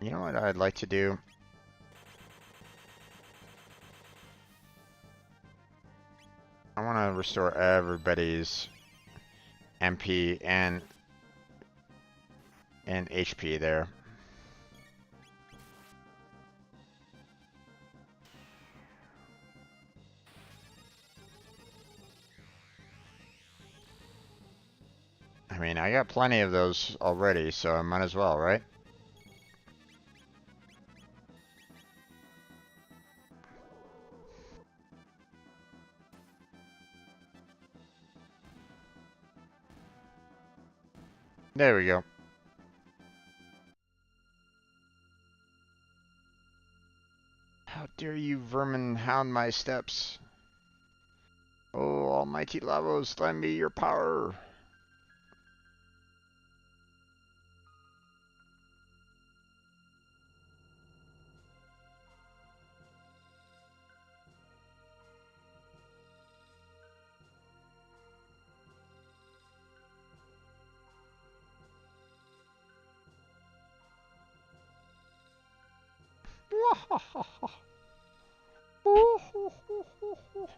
you know what I'd like to do? I want to restore everybody's MP and HP there. I mean, I got plenty of those already, so I might as well, right? There we go. How dare you vermin hound my steps? Oh, almighty Lavos, lend me your power.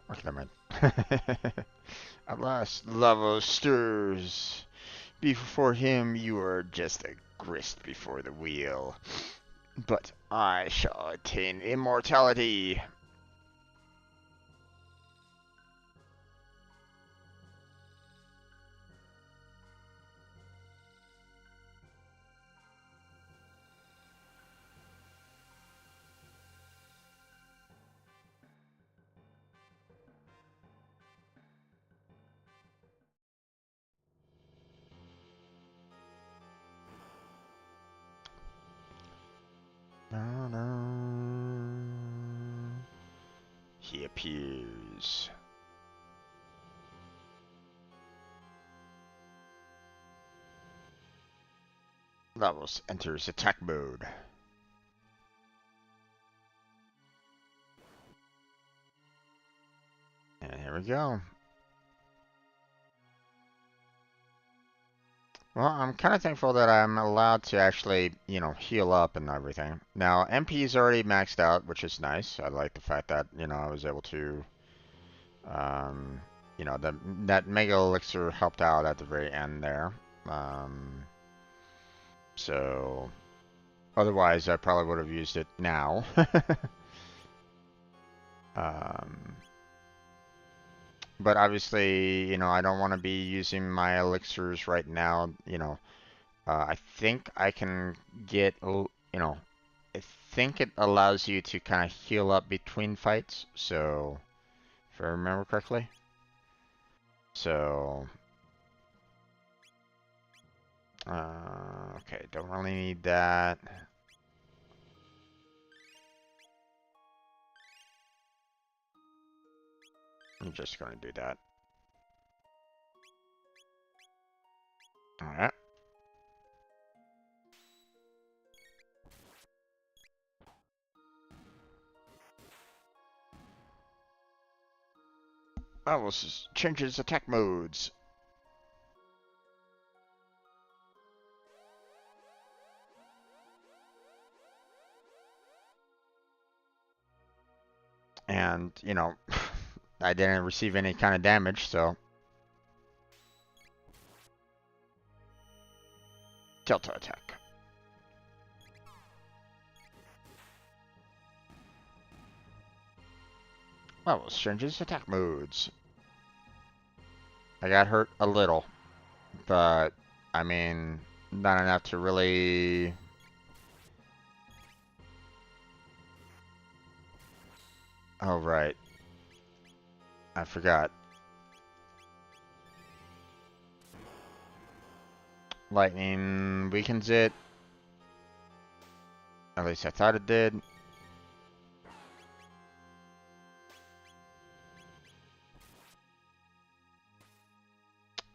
Okay, never mind. At last, Lavos stirs. Before him, you are just a grist before the wheel. But I shall attain immortality. He appears. Lavos enters attack mode. And here we go. Well, I'm kind of thankful that I'm allowed to actually, heal up and everything. Now, MP is already maxed out, which is nice. I like the fact that, I was able to, um, that Mega Elixir helped out at the very end there. So, otherwise, I probably would have used it now. um, but obviously, I don't want to be using my elixirs right now, I think I can get, I think it allows you to kind of heal up between fights, so, if I remember correctly. So, okay, don't really need that. I'm just going to do that. Alright. Oh, well, this changes attack modes. And, I didn't receive any kind of damage, so. Delta attack. Oh, well, changes attack modes. I got hurt a little, but, I mean, not enough to really. Oh, right. I forgot. Lightning weakens it. At least I thought it did.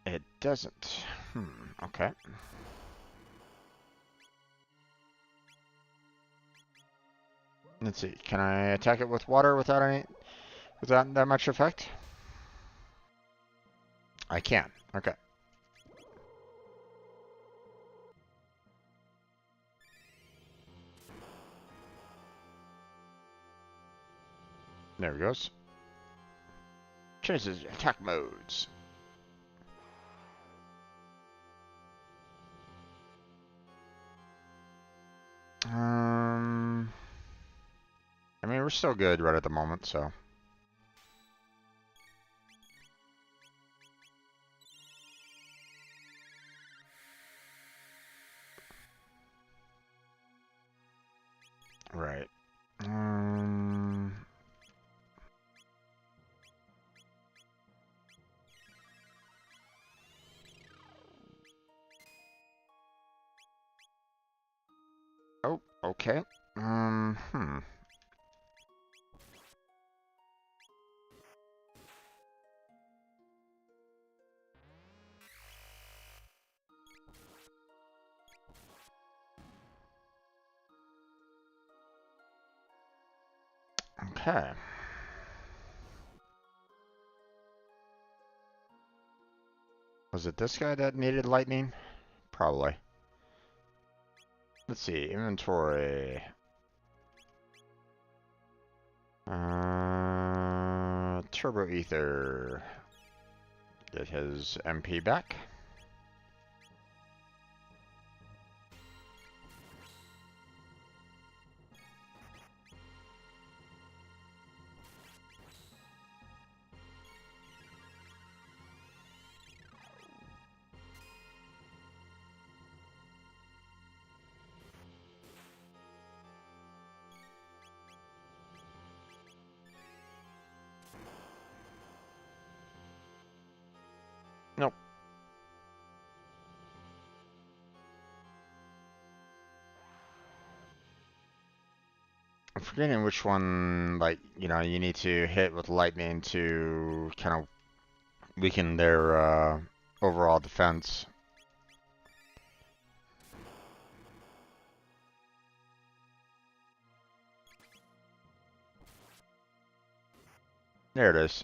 It doesn't. Okay. Let's see. Can I attack it with water without that much effect? I can. Okay. There it goes. Changes attack modes. I mean, we're still good right at the moment, so. Right. Oh, okay. Okay. Was it this guy that needed lightning? Probably. Let's see, inventory. Turbo Ether. Get his MP back. Nope. I'm forgetting which one, like, you know, you need to hit with lightning to kind of weaken their overall defense. There it is.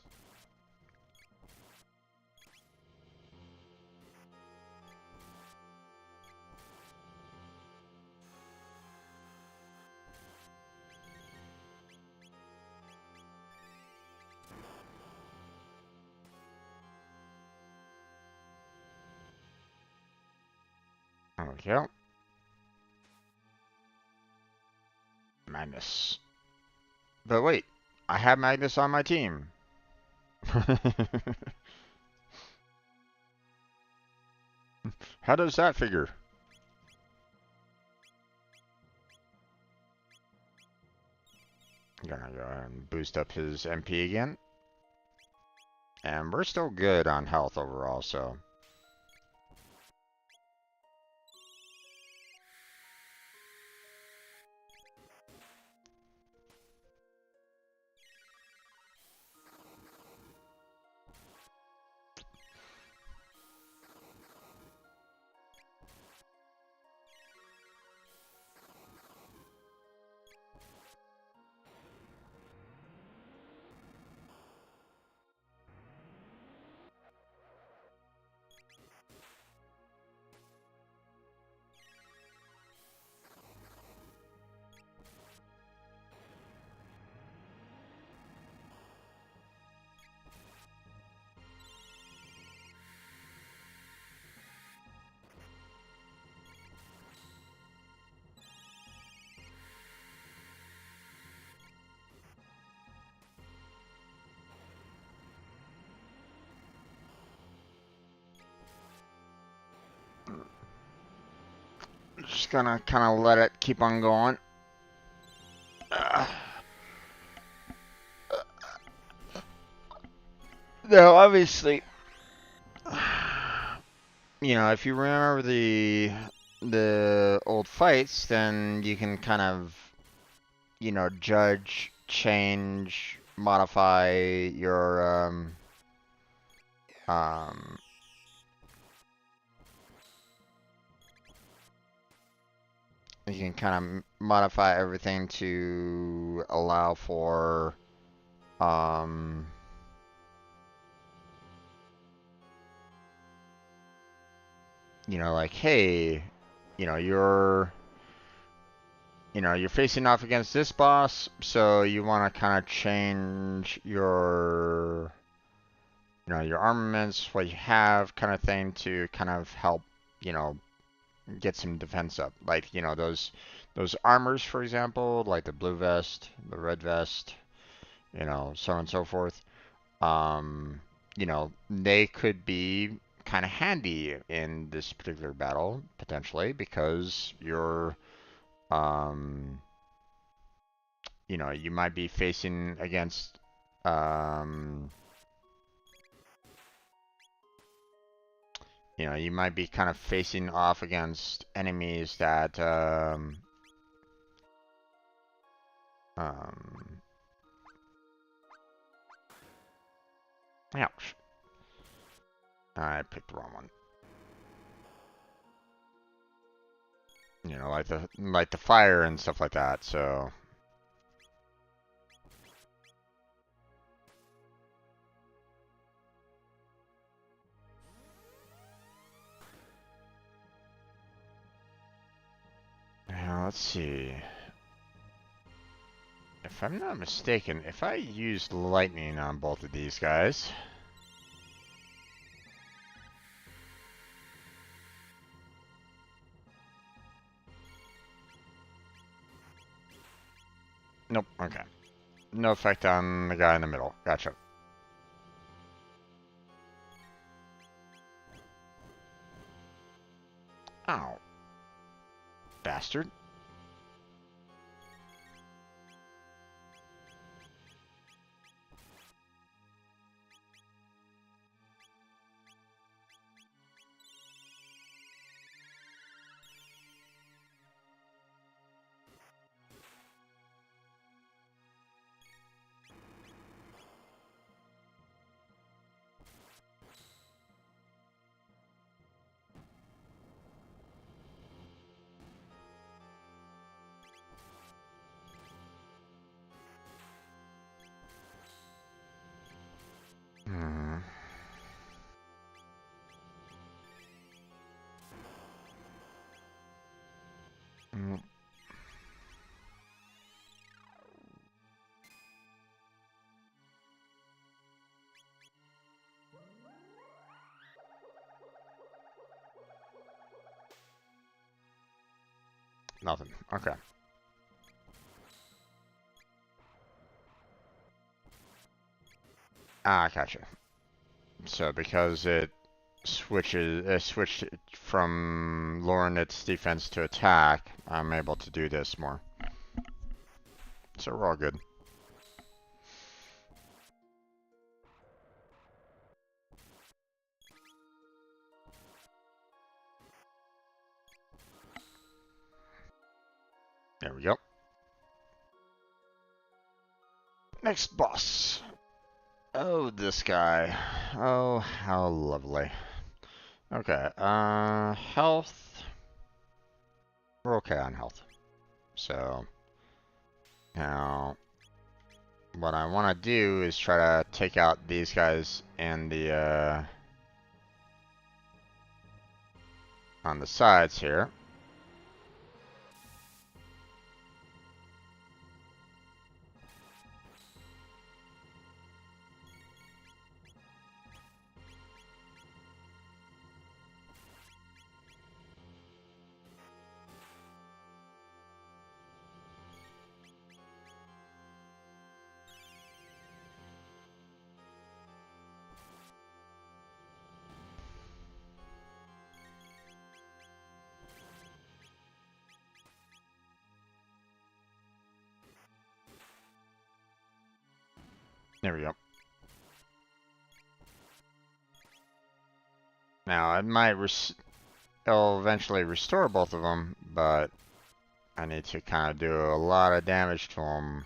There we go. Magnus. But wait, I have Magnus on my team. How does that figure? I'm gonna go ahead and boost up his MP again. And we're still good on health overall, so. Just gonna kind of let it keep on going. Now, obviously, you know, if you remember the old fights, then you can kind of, you know, judge, change, modify your um you can kind of modify everything to allow for um you know, like, hey, you know, you're facing off against this boss, so you want to kind of change your, you know, your armaments, what you have, kind of thing, to kind of help, you know, get some defense up. Like, you know, those armors, for example, like the blue vest, the red vest, you know, so on and so forth. You know, they could be kind of handy in this particular battle, potentially, because um, you know, you might be facing against, um, you know, you might be kind of facing off against enemies that, um, ouch. I picked the wrong one. You know, like the fire and stuff like that, so. Let's see. If I'm not mistaken, if I used lightning on both of these guys... Nope, okay. No effect on the guy in the middle. Gotcha. Ow. Bastard. Hmm. Mm. Nothing. Okay. Ah, gotcha. So because it switched it from lowering its defense to attack, I'm able to do this more. So we're all good. There we go. Next boss. Oh, this guy. Oh, how lovely. Okay, health. We're okay on health. So, now, what I want to do is try to take out these guys and the, on the sides here. There we go. Now, it'll eventually restore both of them, but I need to kind of do a lot of damage to them.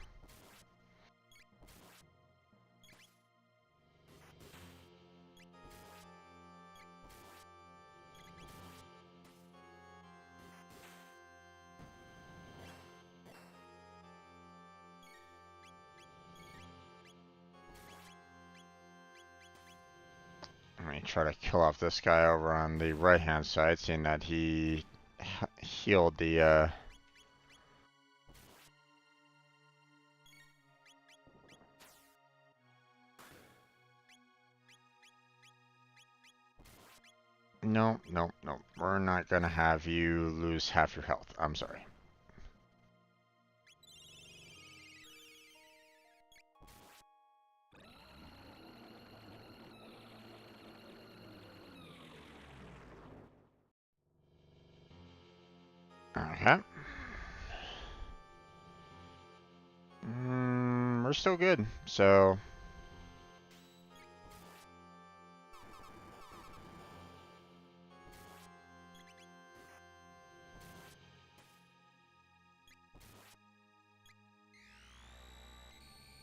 Let me try to kill off this guy over on the right-hand side, seeing that he healed the, No, no, no. We're not gonna have you lose half your health. I'm sorry. Okay. We're still good, so...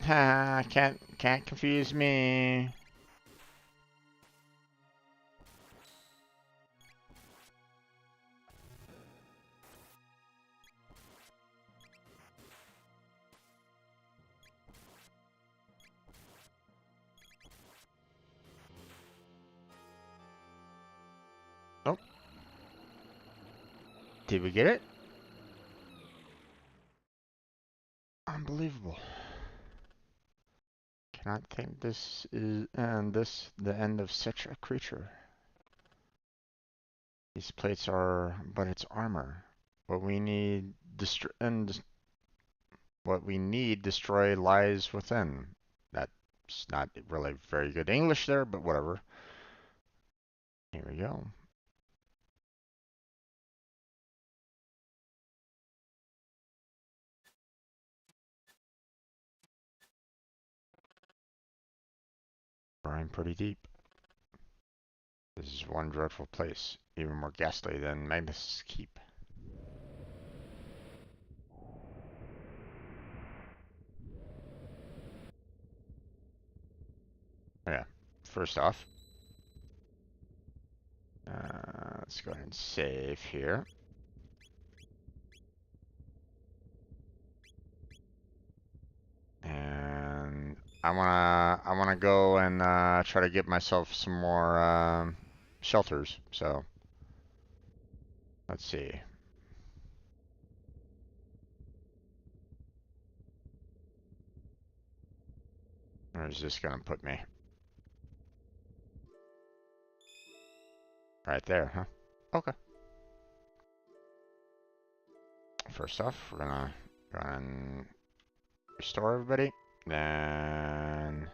Ha, can't confuse me. Nope. Did we get it? Unbelievable. Cannot think this is the end of such a creature. These plates are but its armor. What we need what we need destroy lies within. That's not really very good English there, but whatever. Here we go. Burrowing pretty deep. This is one dreadful place, even more ghastly than Magnus' Keep. Yeah, first off, let's go ahead and save here. And I wanna go and try to get myself some more shelters. So let's see. Where's this gonna put me? Right there, huh? Okay. First off, we're gonna go and restore everybody. Then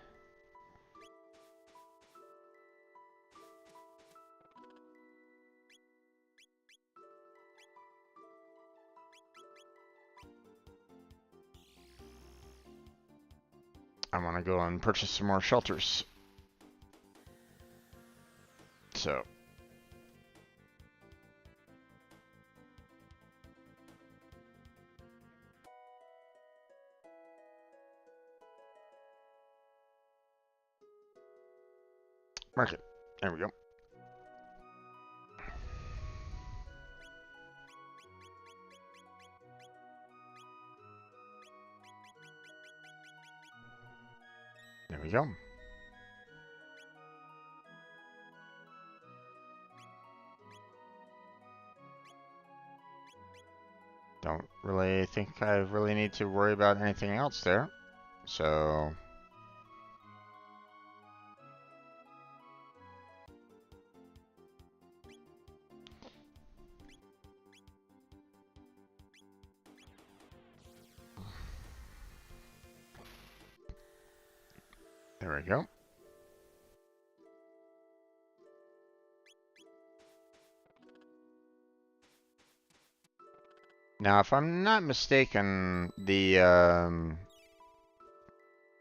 I want to go and purchase some more shelters. So market. There we go. There we go. Don't really think I really need to worry about anything else there. So there we go. Now, if I'm not mistaken, the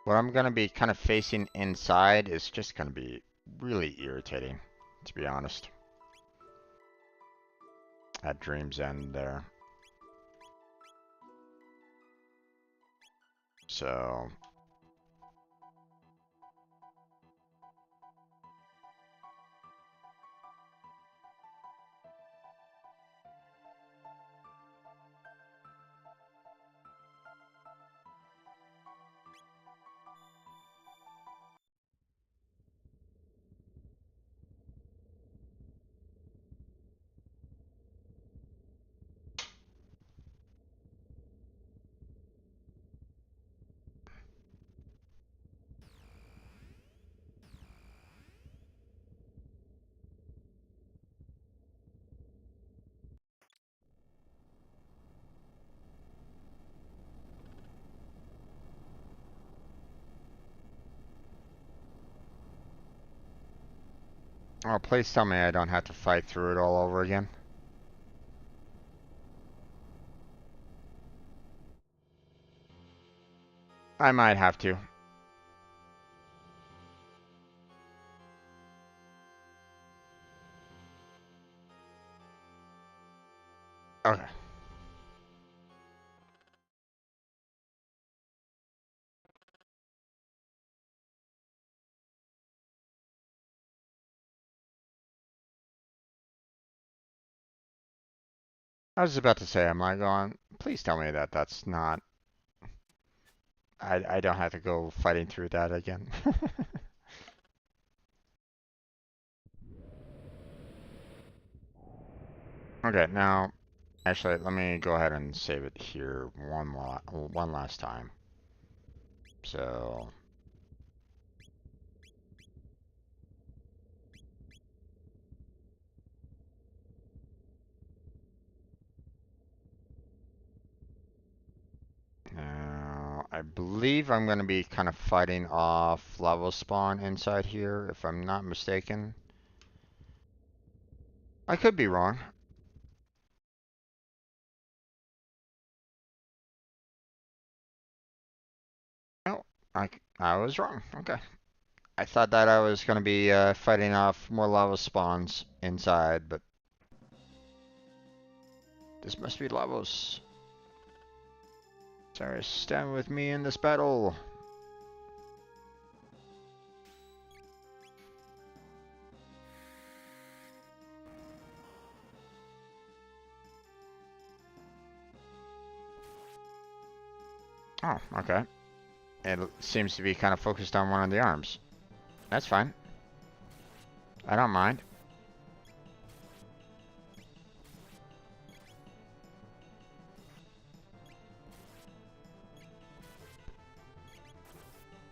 what I'm gonna be kind of facing inside is just gonna be really irritating, to be honest. At Dream's End there. So oh, please tell me I don't have to fight through it all over again. I might have to. Okay. I was about to say, I'm like going, please tell me that that's not, I don't have to go fighting through that again. Okay, now, Actually, let me go ahead and save it here one last time. So now I believe I'm going to be kind of fighting off level spawn inside here, if I'm not mistaken. I could be wrong. No, I was wrong. Okay. I thought that I was going to be fighting off more lava spawns inside, but this must be Lavos. Sorry, stand with me in this battle. Oh, okay. It seems to be kind of focused on one of the arms. That's fine. I don't mind.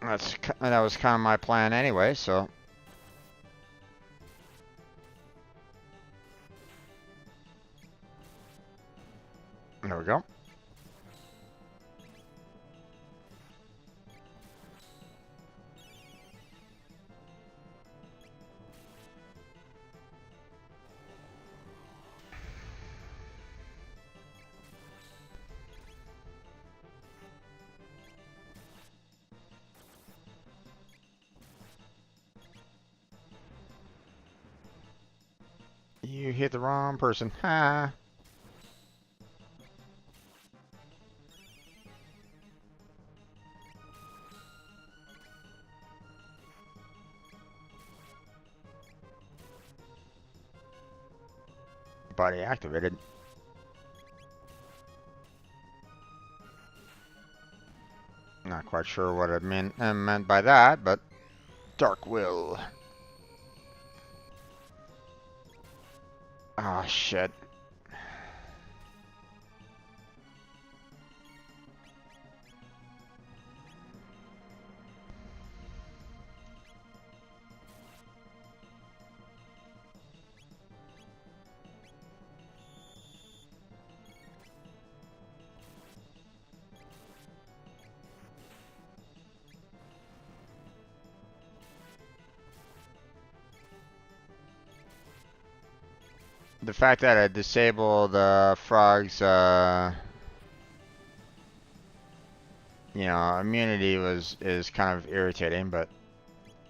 That was kind of my plan anyway, so. There we go. You hit the wrong person. Ha! Body activated. Not quite sure what it meant by that, but Dark Will. Ah, shit. The fact that I disabled Frog's, immunity is kind of irritating, but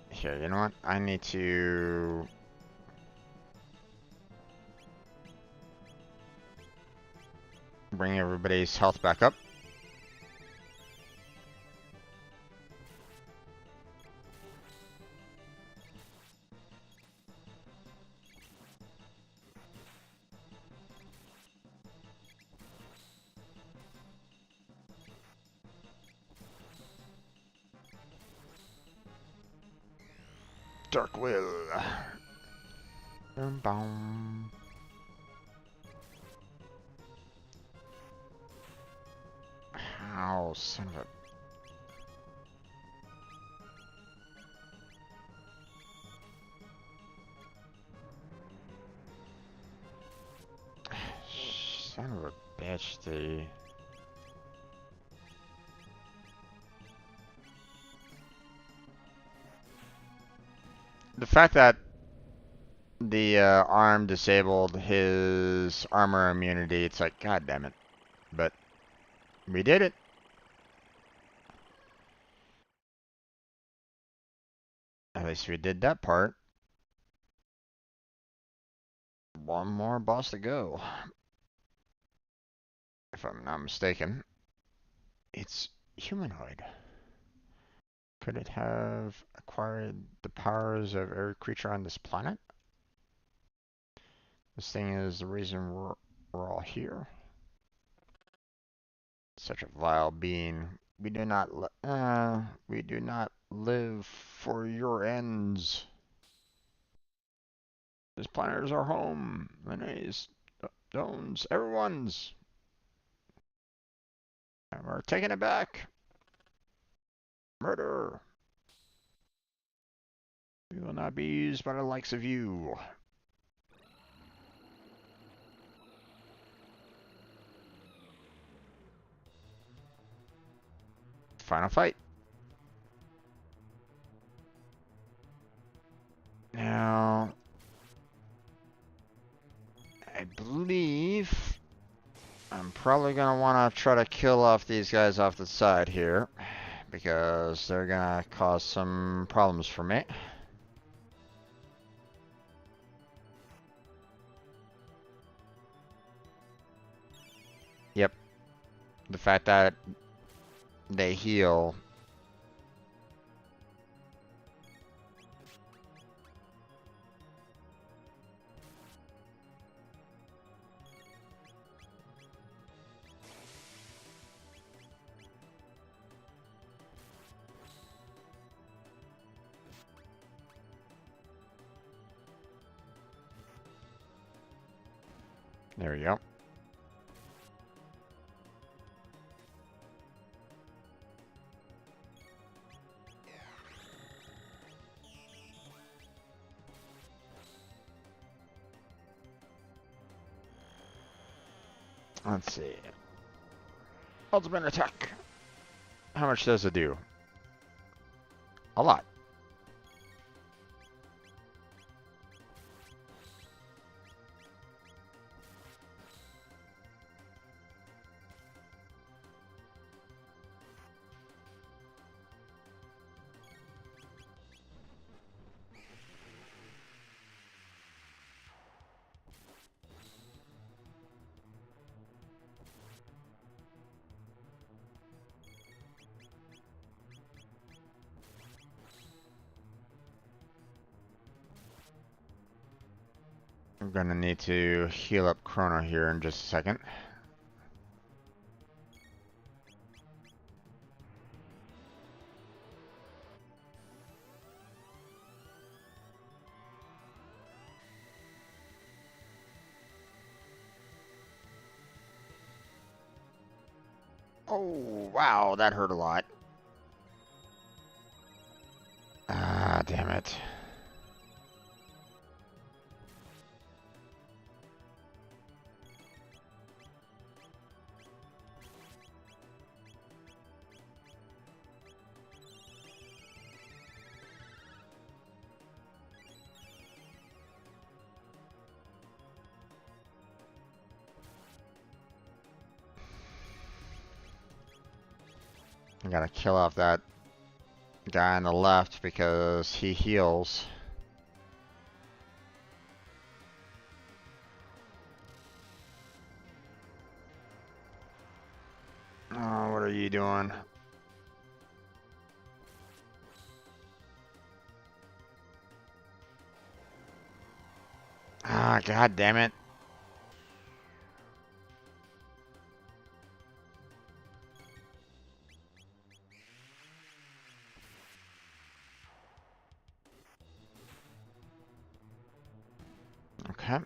here, you know what? I need to bring everybody's health back up. Dark Will. Boom, boom. Ow, son of a... Son of a bitch, the fact that the arm disabled his armor immunity, it's like, god damn it. But we did it. At least we did that part. One more boss to go. If I'm not mistaken. It's humanoid. Could it have acquired the powers of every creature on this planet? This thing is the reason we're all here. Such a vile being. We do not live for your ends. This planet is our home. Zones, everyone's. And we're taking it back. Murder. We will not be used by the likes of you. Final fight. Now, I believe I'm probably going to want to try to kill off these guys off the side here, because they're going to cause some problems for me. Yep. The fact that they heal. There we go. Let's see. Ultimate attack. How much does it do? A lot. I'm gonna need to heal up Chrono here in just a second. Oh, wow, that hurt a lot. Ah, damn it. I gotta kill off that guy on the left because he heals. Oh, what are you doing? Ah, god damn it. Okay.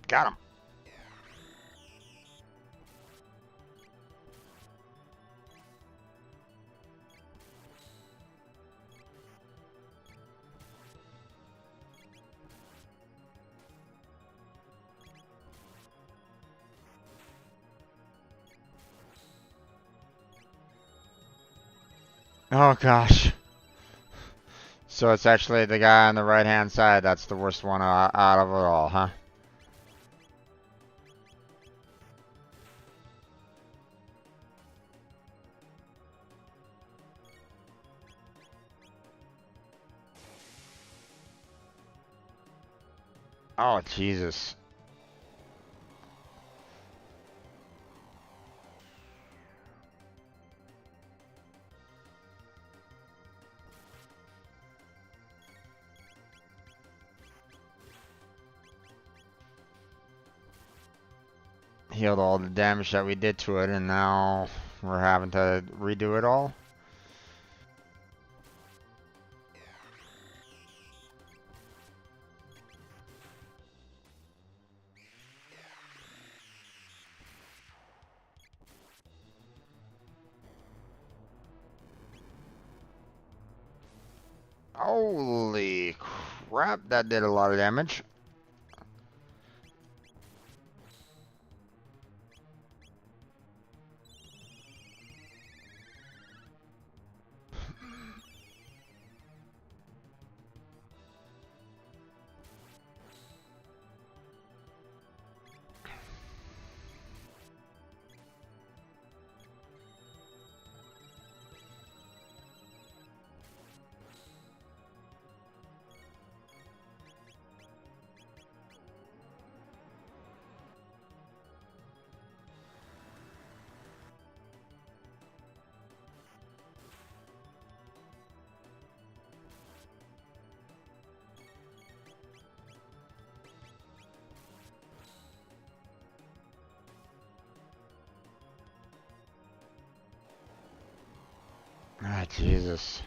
Got him. Oh gosh. So it's actually the guy on the right hand side that's the worst one out of it all, huh? Oh, Jesus. healed all the damage that we did to it, and now we're having to redo it all. Holy crap, that did a lot of damage. Ah, Jesus.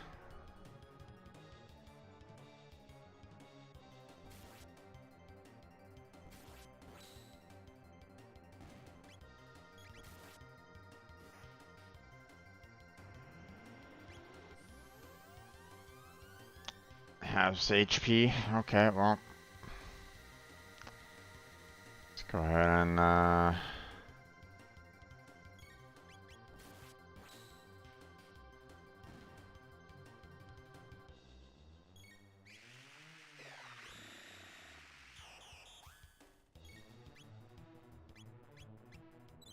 Has HP. Okay, well. Let's go ahead and,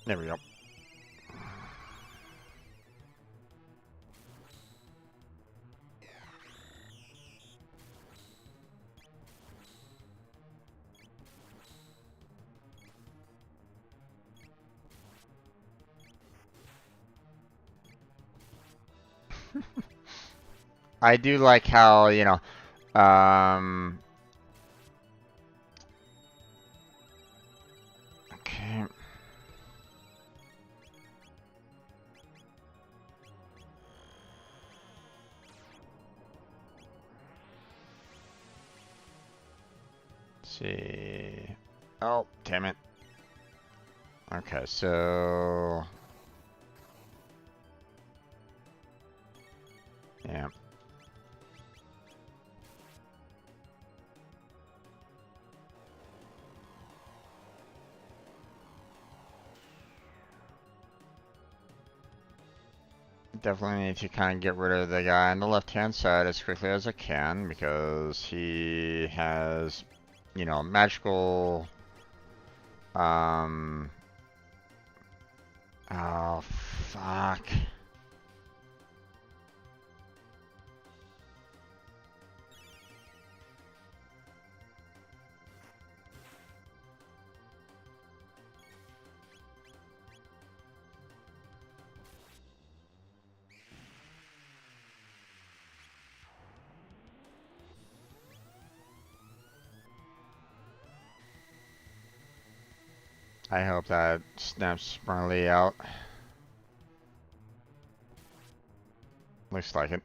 there we go. I do like how, you know, okay. Let's see. Oh, damn it. Okay, so yeah. Definitely need to kind of get rid of the guy on the left-hand side as quickly as I can because he has, you know, magical, oh, fuck. I hope that snaps Marley out. Looks like it.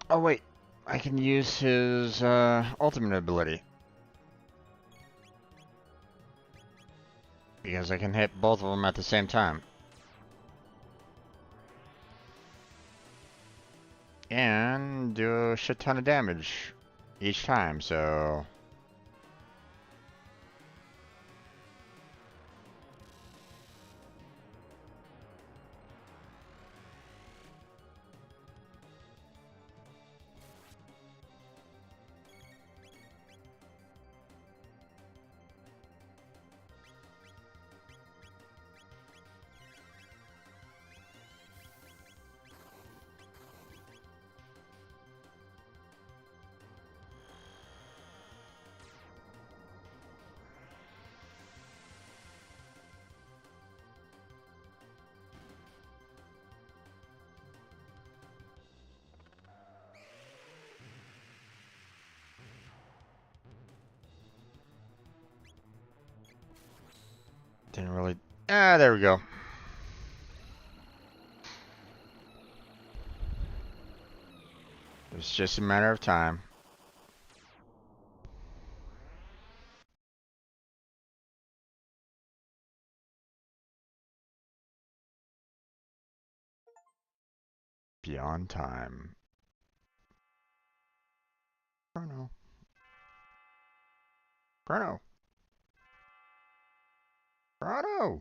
Oh wait, I can use his ultimate ability. Because I can hit both of them at the same time. And do a shit ton of damage each time, so... Didn't really... Ah, there we go. It's just a matter of time. Beyond time. Chrono. Chrono. Chrono!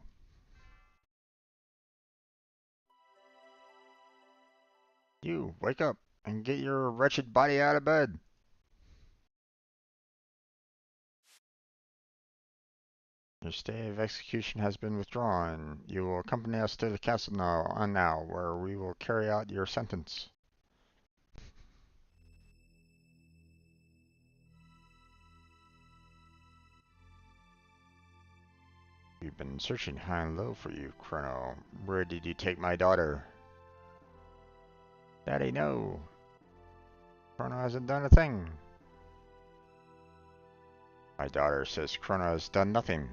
You, wake up and get your wretched body out of bed. Your stay of execution has been withdrawn. You will accompany us to the castle now, where we will carry out your sentence. We've been searching high and low for you, Chrono. Where did you take my daughter? Daddy, no. Chrono hasn't done a thing. My daughter says Chrono has done nothing.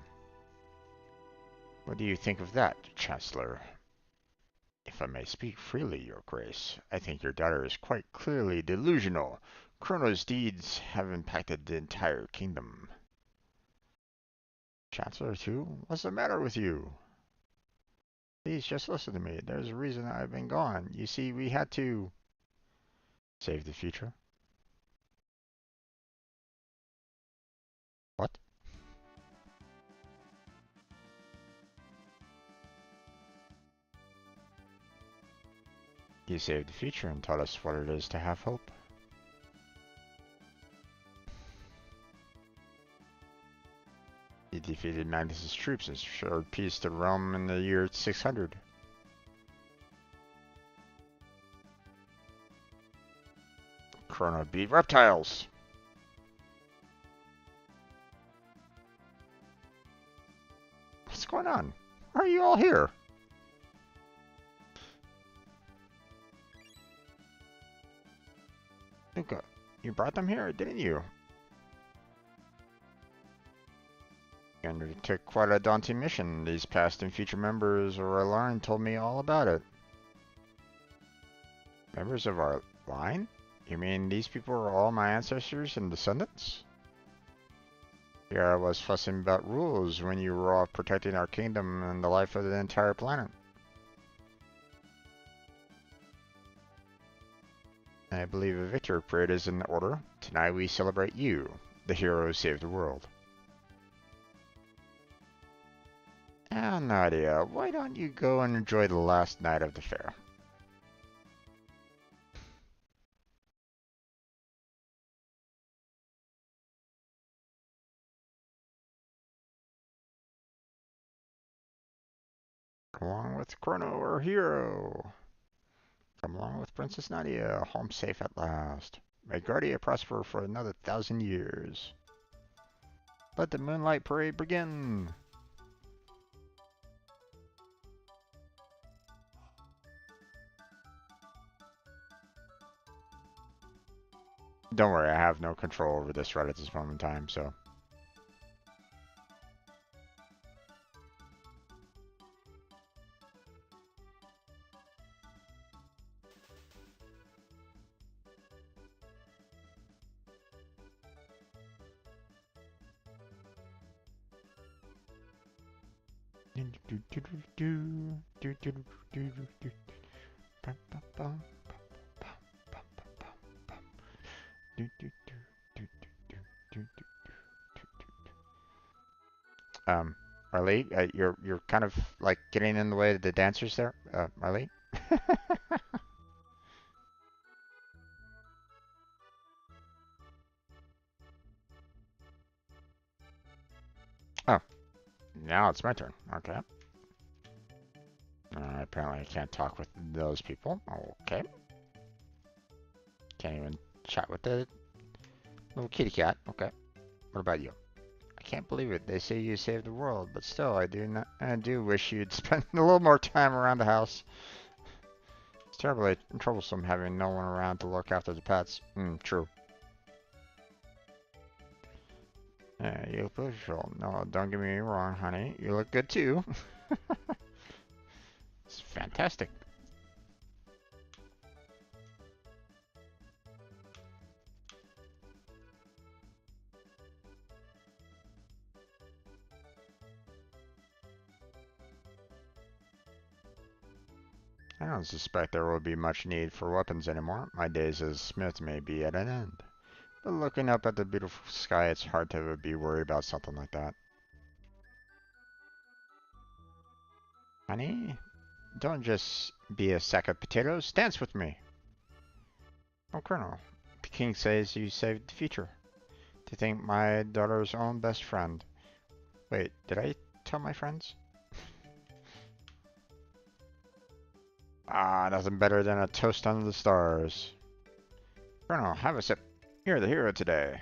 What do you think of that, Chancellor? If I may speak freely, Your Grace, I think your daughter is quite clearly delusional. Chrono's deeds have impacted the entire kingdom. Chancellor too? What's the matter with you? Please just listen to me. There's a reason I've been gone. You see, we had to save the future. What? You saved the future and taught us what it is to have hope. You defeated Magnus's troops and restored peace to Rome in the year 600. Chrono beat reptiles! What's going on? Why are you all here? Luca, you brought them here, didn't you? You undertook quite a daunting mission. These past and future members of our line told me all about it. Members of our line? You mean these people are all my ancestors and descendants? Here I was fussing about rules when you were off protecting our kingdom and the life of the entire planet. I believe a victory parade is in order. Tonight we celebrate you, the hero who saved the world. Ah, Nadia, why don't you go and enjoy the last night of the fair? Come along with Chrono, our hero. Come along with Princess Nadia, home safe at last. May Guardia prosper for another 1,000 years. Let the moonlight parade begin. Don't worry, I have no control over this right at this moment in time, so. Marley, you're kind of like getting in the way of the dancers there, Marley. Oh, now it's my turn. Okay. Apparently I can't talk with those people. Okay. Can't even chat with the little kitty cat. Okay. What about you? I can't believe it. They say you saved the world, but still, I do wish you'd spend a little more time around the house. It's terribly troublesome having no one around to look after the pets. True. Yeah, you look beautiful. No, don't get me wrong, honey. You look good too. It's fantastic. I don't suspect there will be much need for weapons anymore. My days as smith may be at an end. But looking up at the beautiful sky, it's hard to be worried about something like that. Honey, don't just be a sack of potatoes. Dance with me. Oh, Colonel, the king says you saved the future. To think my daughter's own best friend. Wait, did I tell my friends? Ah, nothing better than a toast under the stars. Colonel, have a sip. You're the hero today.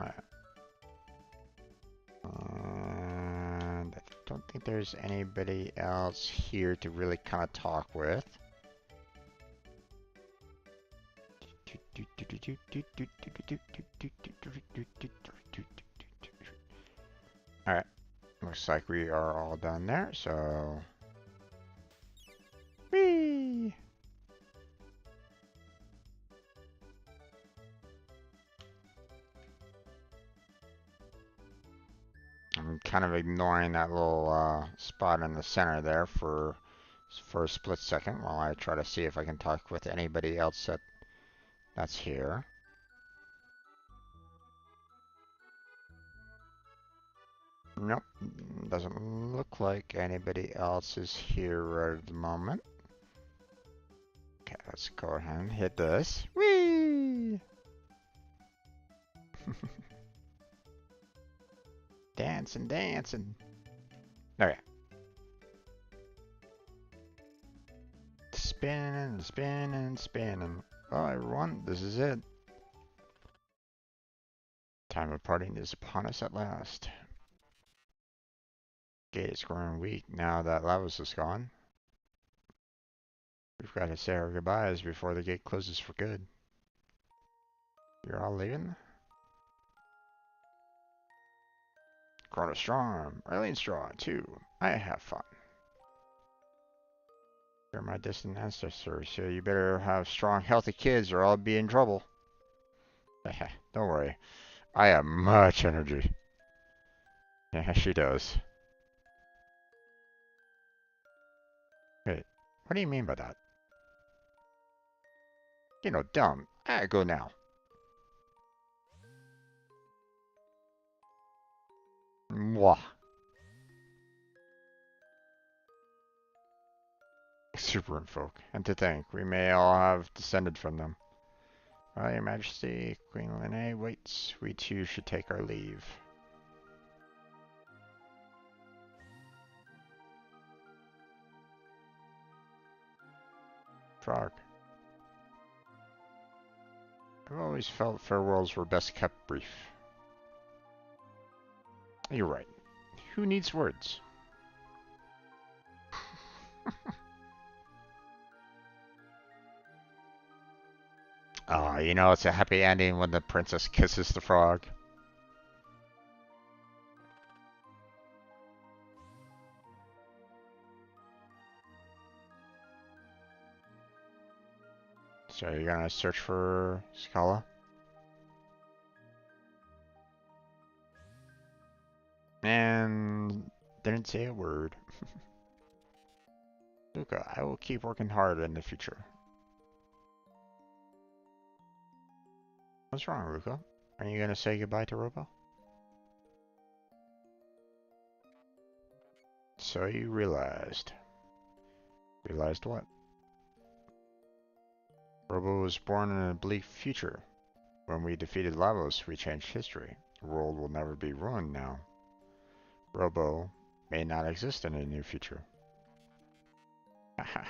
Alright. And I don't think there's anybody else here to really kind of talk with. Alright. Looks like we are all done there, so... Whee! I'm kind of ignoring that little spot in the center there for a split second while I try to see if I can talk with anybody else that's here. Nope, doesn't look like anybody else is here right at the moment. Okay, let's go ahead and hit this. Whee! Dancing, dancing. Okay. Spinning, spinning, spinning. Well, everyone, this is it. Time of parting is upon us at last. Gate is growing weak now that Lavos is gone. We've got to say our goodbyes before the gate closes for good. You're all leaving? Chrono strong, Eileen strong too. I have fun. You're my distant ancestor, so you better have strong, healthy kids or I'll be in trouble. Don't worry. I have much energy. Yeah, she does. Wait, what do you mean by that? You know, dumb. I go now. Mwah. Super folk. And to think, we may all have descended from them. Well, Your Majesty, Queen Lene waits. We too should take our leave. Frog. I've always felt farewells were best kept brief. You're right. Who needs words? Oh, you know it's a happy ending when the princess kisses the frog. So you're gonna search for Scala? And didn't say a word. Luca, I will keep working hard in the future. What's wrong, Luca? Are you gonna say goodbye to Robo? So you realized. Realized what? Robo was born in a bleak future. When we defeated Lavos, we changed history. The world will never be ruined now. Robo may not exist in a new future. Haha,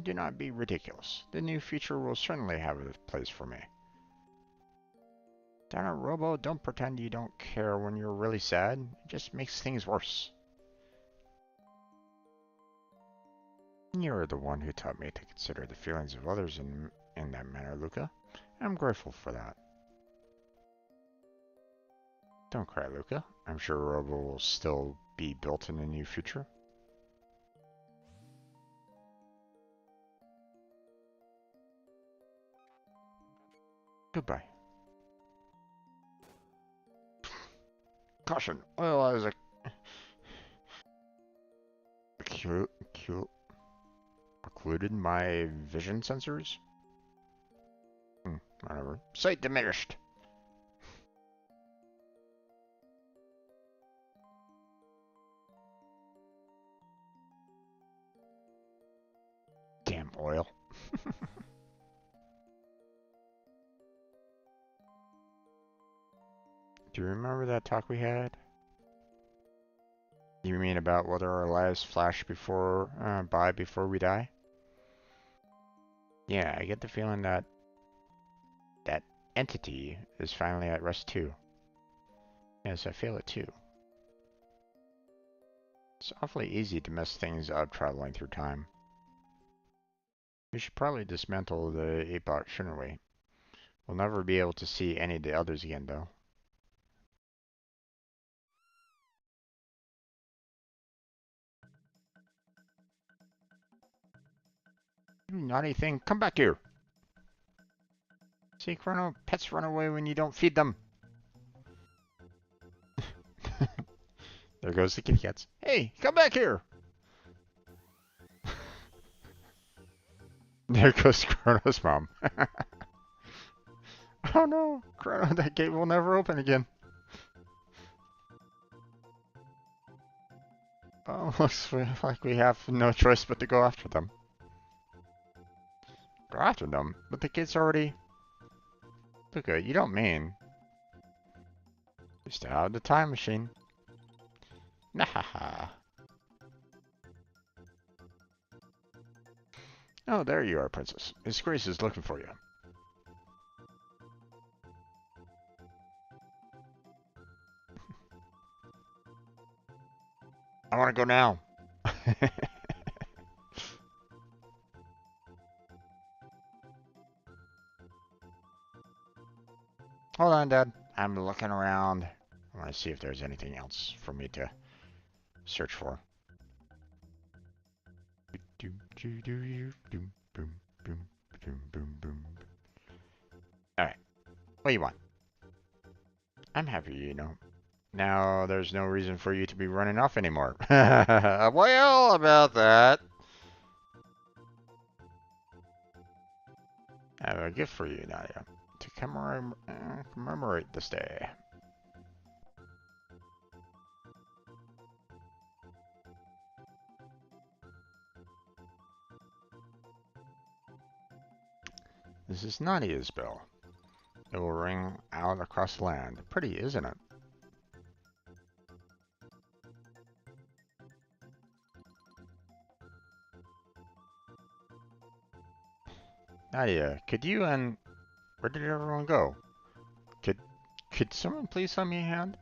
do not be ridiculous. The new future will certainly have a place for me. Darn it, Robo, don't pretend you don't care when you're really sad. It just makes things worse. You're the one who taught me to consider the feelings of others in that manner, Luca. I'm grateful for that. Don't cry, Luca. I'm sure Robo will still be built in the near future. Goodbye. Caution, oil has occluded my vision sensors. Whatever. Sight diminished. Damn oil. Do you remember that talk we had? You mean about whether our lives flash by before we die? Yeah, I get the feeling that that entity is finally at rest too. Yes, I feel it too. It's awfully easy to mess things up traveling through time. We should probably dismantle the 8-box, shouldn't we? We'll never be able to see any of the others again, though. You naughty thing, come back here! See, Chrono, pets run away when you don't feed them. There goes the kitty cats. Hey, come back here! There goes Chrono's mom. Oh no, Chrono, that gate will never open again. Oh, looks like we have no choice but to go after them. Go after them? But the gate's already... Luca, you don't mean... You still have the time machine. Nahaha. Oh, there you are, Princess. His Grace is looking for you. I want to go now. Hold on, Dad. I'm looking around. I want to see if there's anything else for me to search for. Alright. What do you want? I'm happy, you know. Now there's no reason for you to be running off anymore. Well, about that. I have a gift for you, Nadia, to commemorate this day. This is Nadia's bell. It will ring out across the land. Pretty, isn't it? Nadia, could you and... Where did everyone go? Could someone please lend me a hand?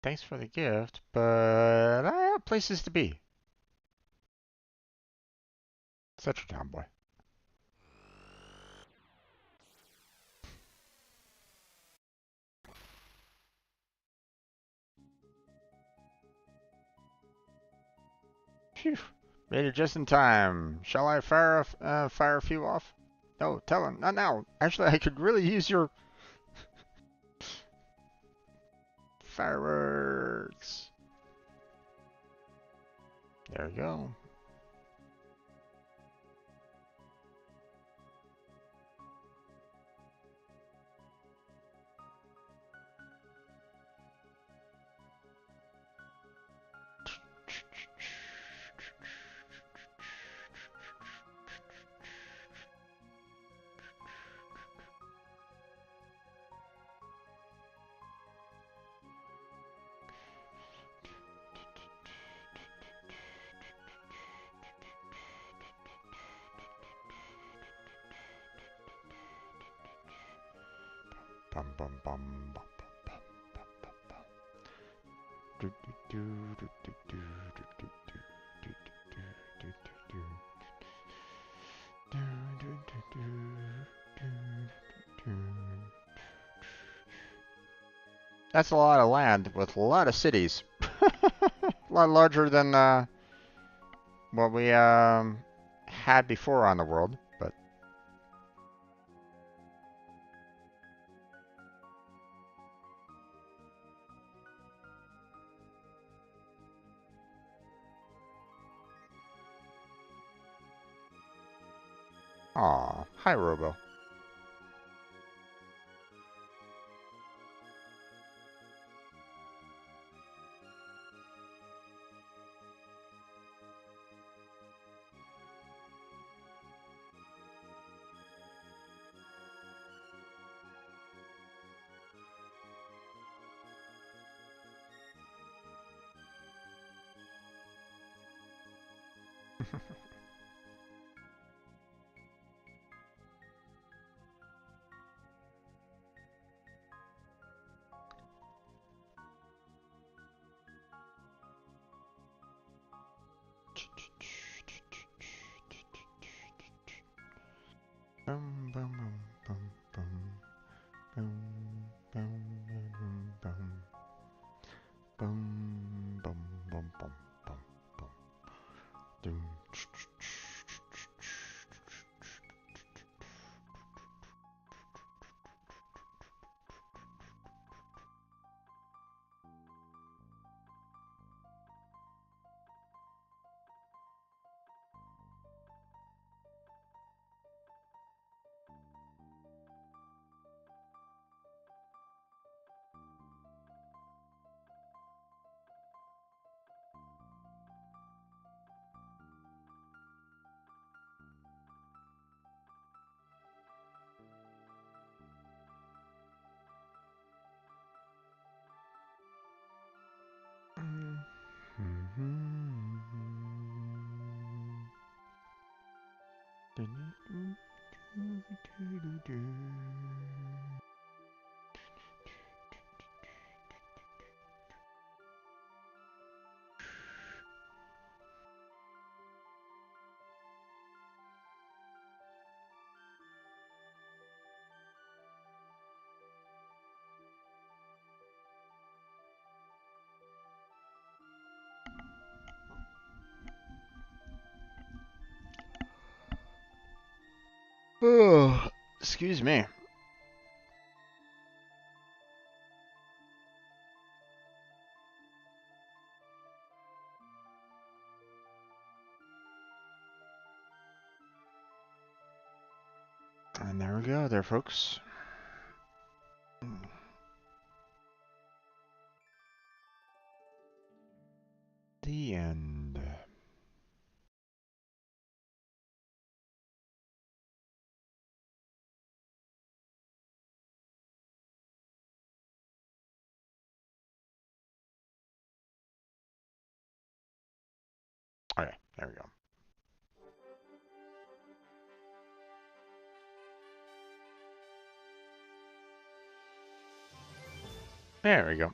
Thanks for the gift, but I have places to be. Such a tomboy. Phew. Made it just in time. Shall I fire a few off? No, tell him. Not now. Actually, I could really use your... fireworks. There we go. Bum bum bum bum bum bum bum bum. Do do do do do do do do do do do do do do do. That's a lot of land with a lot of cities. A lot larger than what we had before on the world, but aw, hi Robo. Bum, bum, bum, bum, bum, bum, bum, bum, bum, bum, bum, bum, bum, bum. Dum. Oh, excuse me. And there we go, there, folks. The end. Okay, there we go. There we go.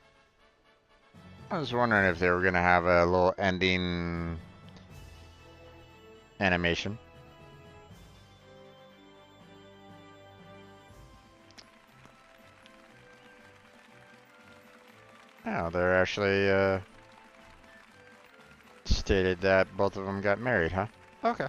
I was wondering if they were gonna have a little ending animation. Oh, they're actually stated that both of them got married, huh? Okay.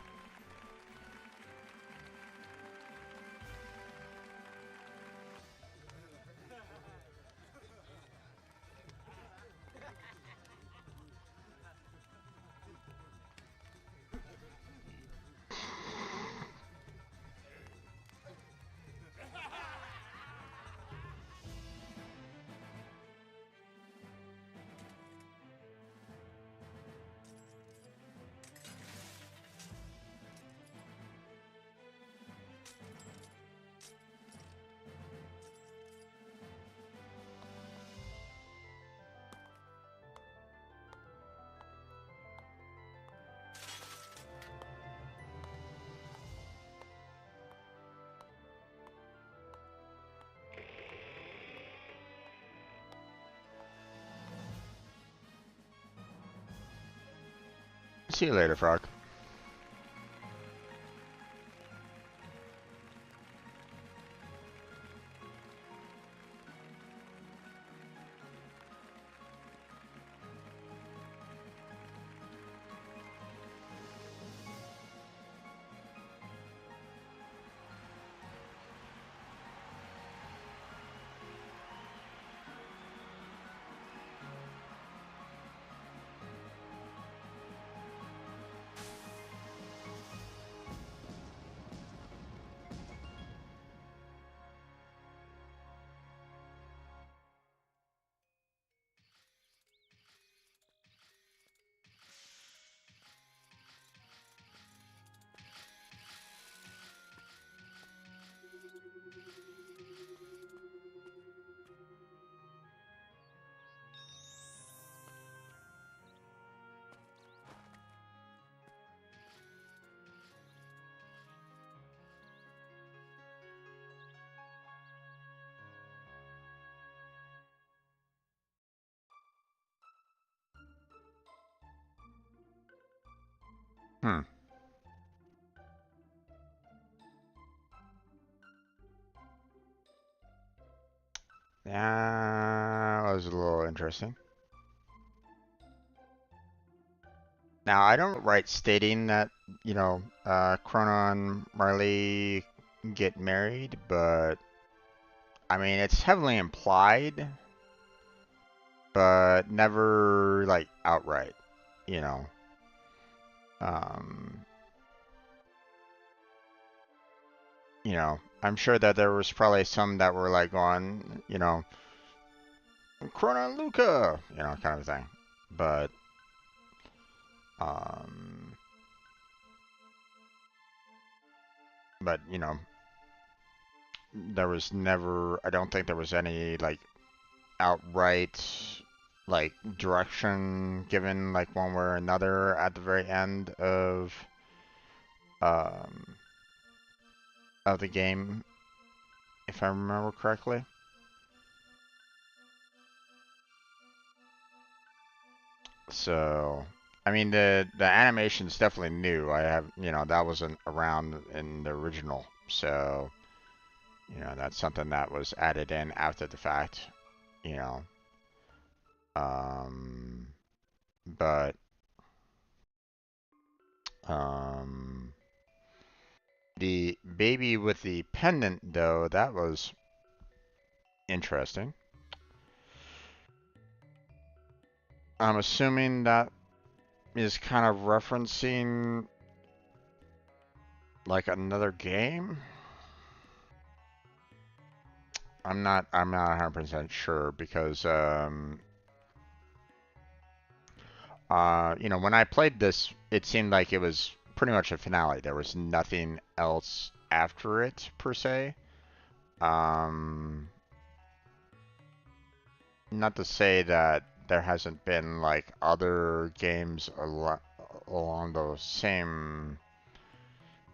See you later, Frog. Hmm. That was a little interesting. Now, I don't write stating that, Chrono and Marley get married, but I mean, it's heavily implied, but never like outright, you know. Um, I'm sure that there was probably some that were like going, Chrono and Luca, kind of thing. But, um, but there was never, I don't think there was any like outright like direction given like one way or another at the very end um of the game, if I remember correctly. So I mean the animation's definitely new. I have that wasn't around in the original. So that's something that was added in after the fact, you know. Um but um the baby with the pendant, though, that was interesting. I'm assuming that is kind of referencing like another game. I'm not 100% sure because when I played this, it seemed like it was pretty much a finale. There was nothing else after it per se. Um, Not to say that there hasn't been like other games along the same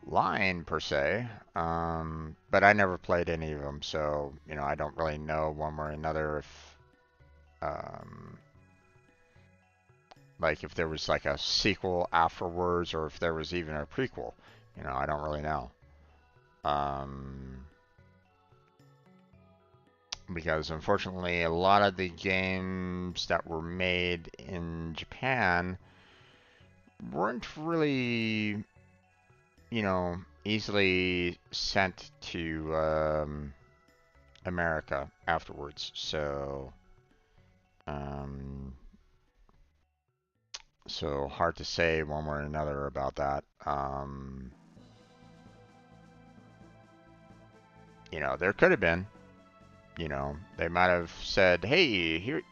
line per se, but I never played any of them, so I don't really know one way or another if um, like if there was like a sequel afterwards or if there was even a prequel. I don't really know. Um, because unfortunately, a lot of the games that were made in Japan weren't really, easily sent to America afterwards. Um, so hard to say one way or another about that. There could have been, they might have said, hey, here,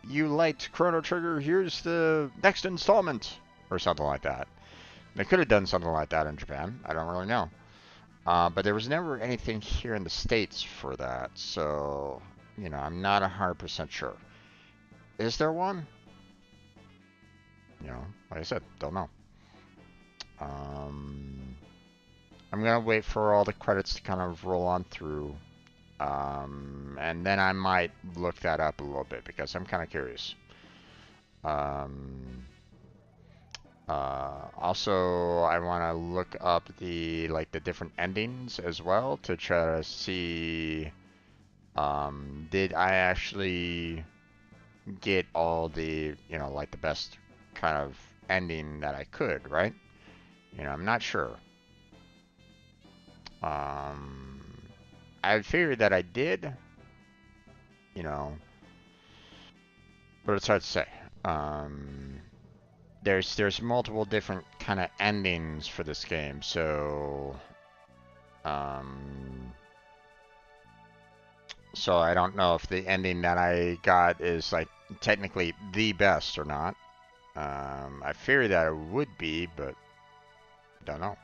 you liked Chrono Trigger, here's the next installment, or something like that. They could have done something like that in Japan. I don't really know. But there was never anything here in the States for that, so, I'm not 100% sure. Is there one? Like I said, don't know. Um, I'm gonna wait for all the credits to kind of roll on through, and then I might look that up a little bit because I'm kind of curious. Um, Also, I want to look up the different endings as well to try to see, did I actually get all the, like the best kind of ending that I could, right? I'm not sure. Um, I figured that I did, you know, but it's hard to say. Um, there's multiple different kind of endings for this game, so um, so I don't know if the ending that I got is like technically the best or not. I fear that it would be, but don't know.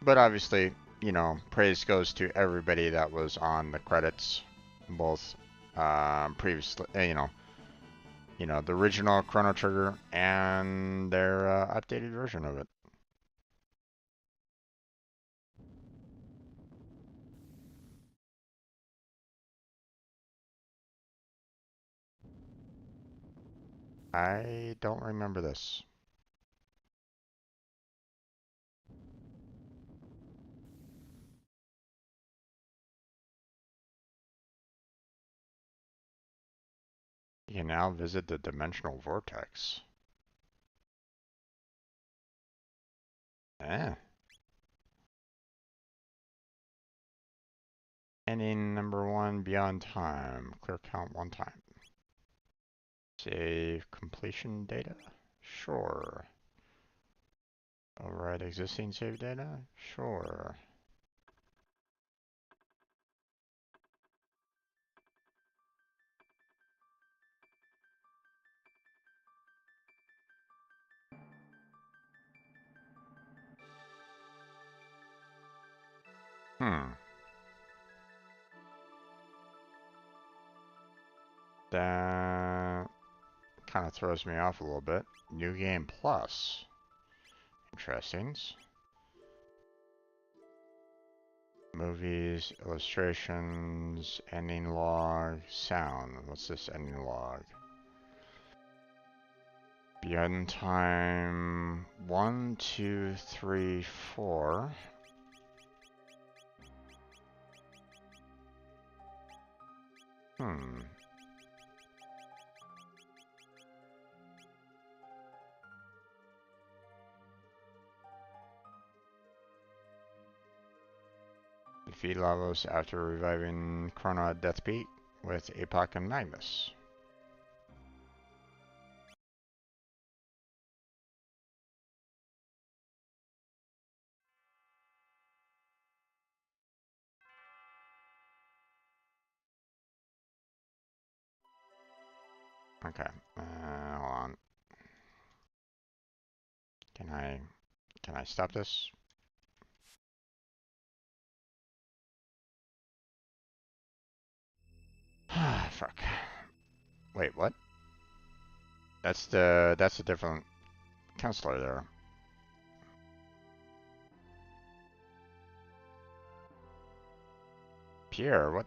But obviously, praise goes to everybody that was on the credits, both previously, the original Chrono Trigger and their updated version of it. I don't remember this. You can now visit the dimensional vortex. Eh. Ending number 1, beyond time. Clear count 1 time. Save completion data? Sure. Override existing save data? Sure. That kind of throws me off a little bit. New game plus. Interesting. Movies, illustrations, ending log, sound. What's this ending log? Beyond time 1, 2, 3, 4. Defeat Lavos after reviving Chrono at Death Peak with Apoc and Magnus. Okay, hold on. Can I stop this? Fuck. Wait, what? That's a different counselor there. Pierre, what?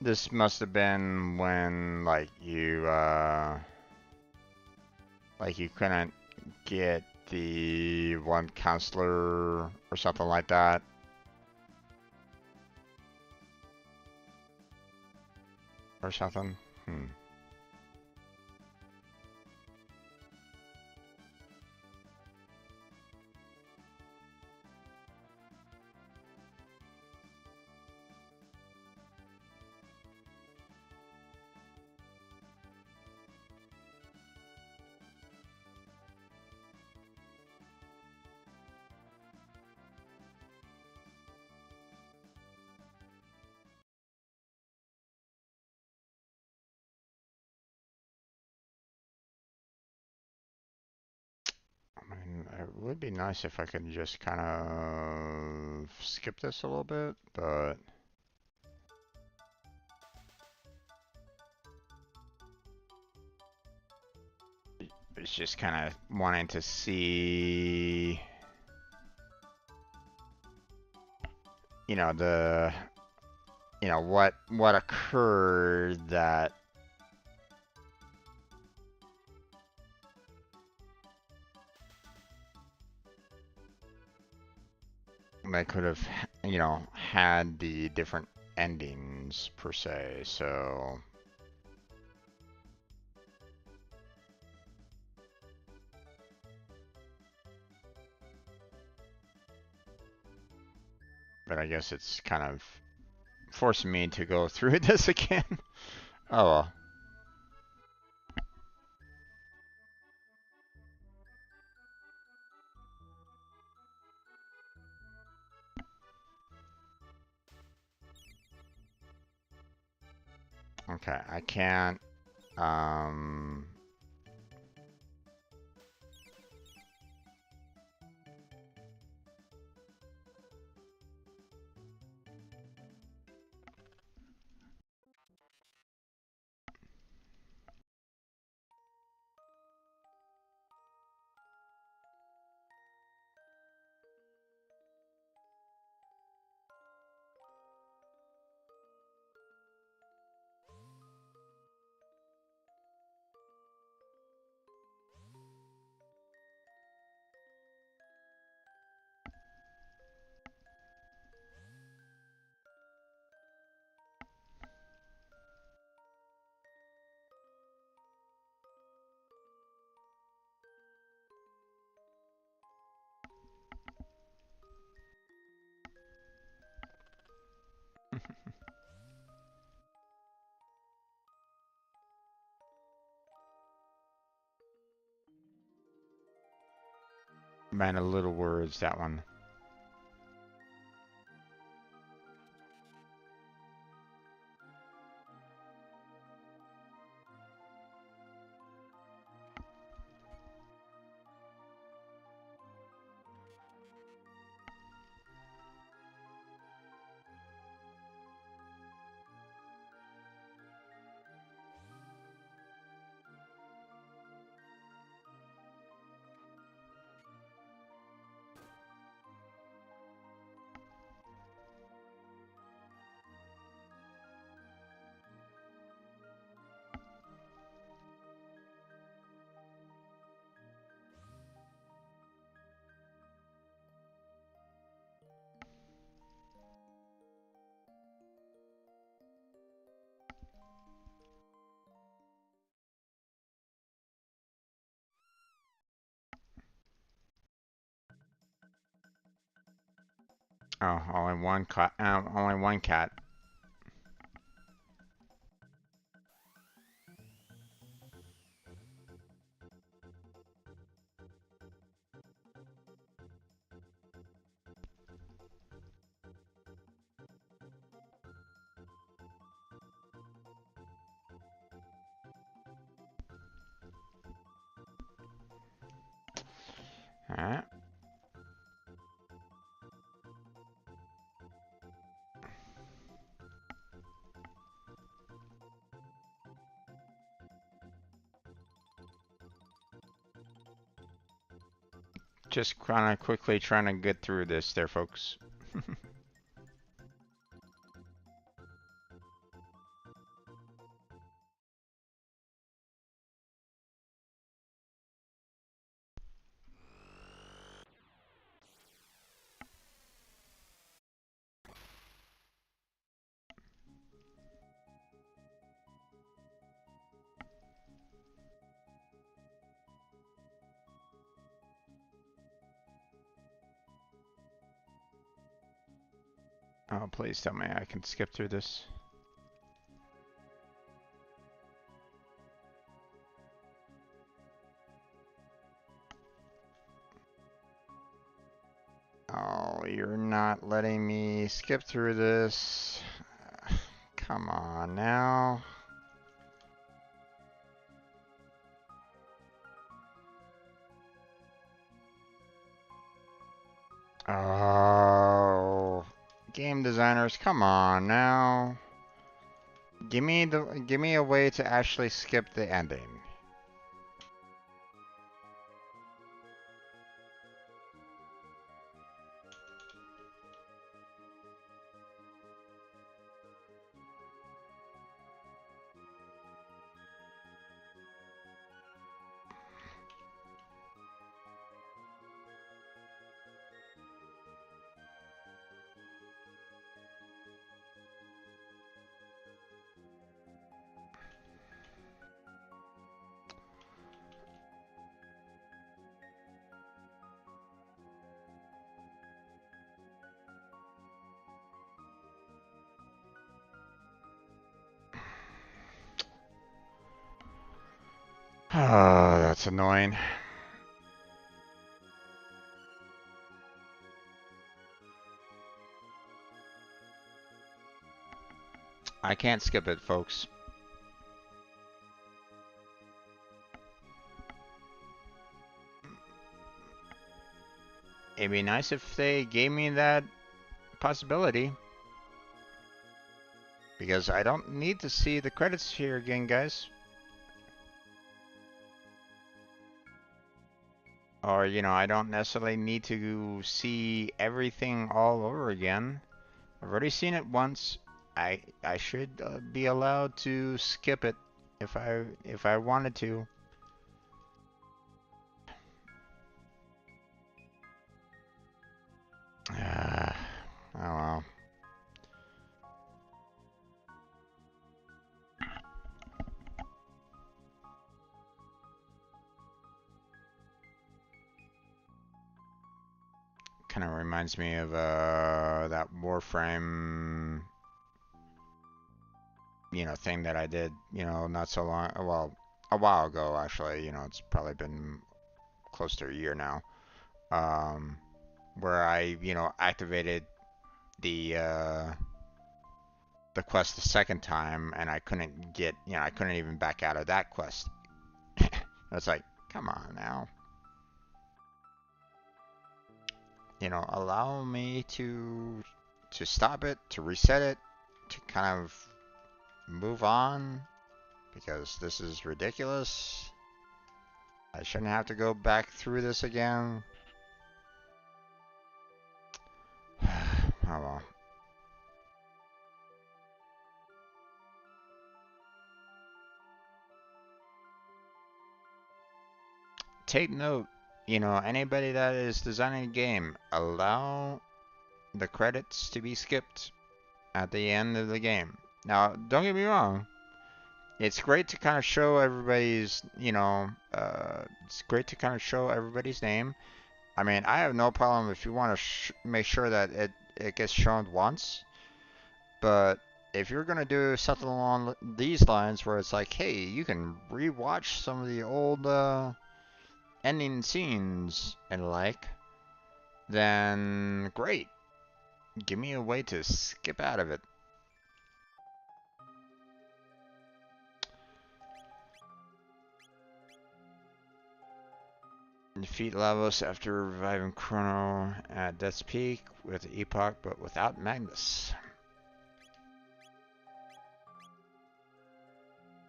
This must have been when, like, you couldn't get the one counselor or something like that. Or something. I mean, it would be nice if I could just kind of skip this a little bit, but it's just kind of wanting to see, you know, what occurred that they could have, had the different endings per se. So, but I guess it's kind of forcing me to go through this again. Oh well. Okay, I can't. Man of little words, that one. Oh, only one cat. Only one cat. Alright. Just kind of quickly trying to get through this there, folks. Oh, please tell me I can skip through this. Oh, you're not letting me skip through this. Come on now. Oh, game designers, come on now. Give me a way to actually skip the ending. Oh, that's annoying. I can't skip it, folks. it'd be nice if they gave me that possibility. Because I don't need to see the credits here again, guys. Or, you know, I don't necessarily need to see everything all over again. I've already seen it once. I should be allowed to skip it if I wanted to. Oh well. Kind of reminds me of that Warframe, you know, thing that I did, you know, not so long, well, a while ago actually. You know, it's probably been close to a year now. Um, where I, you know, activated the quest the second time, and I couldn't get, you know, I couldn't even back out of that quest. It's like, come on now. You know, allow me to stop it, to reset it, to kind of move on, because this is ridiculous. I shouldn't have to go back through this again. Oh well. Take note, you know, anybody that is designing a game, allow the credits to be skipped at the end of the game. Now, don't get me wrong. It's great to kind of show everybody's, you know, it's great to kind of show everybody's name. I mean, I have no problem if you want to make sure that it gets shown once. But if you're gonna do something along these lines where it's like, hey, you can rewatch some of the old ending scenes and like, then great. Give me a way to skip out of it. Defeat Lavos after reviving Chrono at Death's Peak with Epoch, but without Magnus.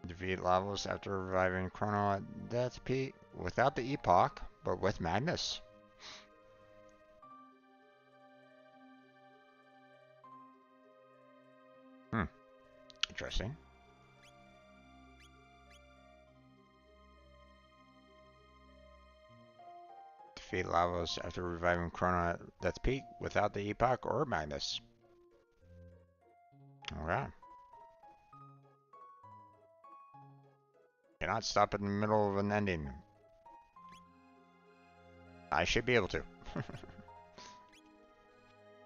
Defeat Lavos after reviving Chrono at Death's Peak without the Epoch, but with Magnus. Interesting. Defeat Lavos after reviving Chrono at Death's Peak without the Epoch or Magnus. Alright. Cannot stop in the middle of an ending. I should be able to.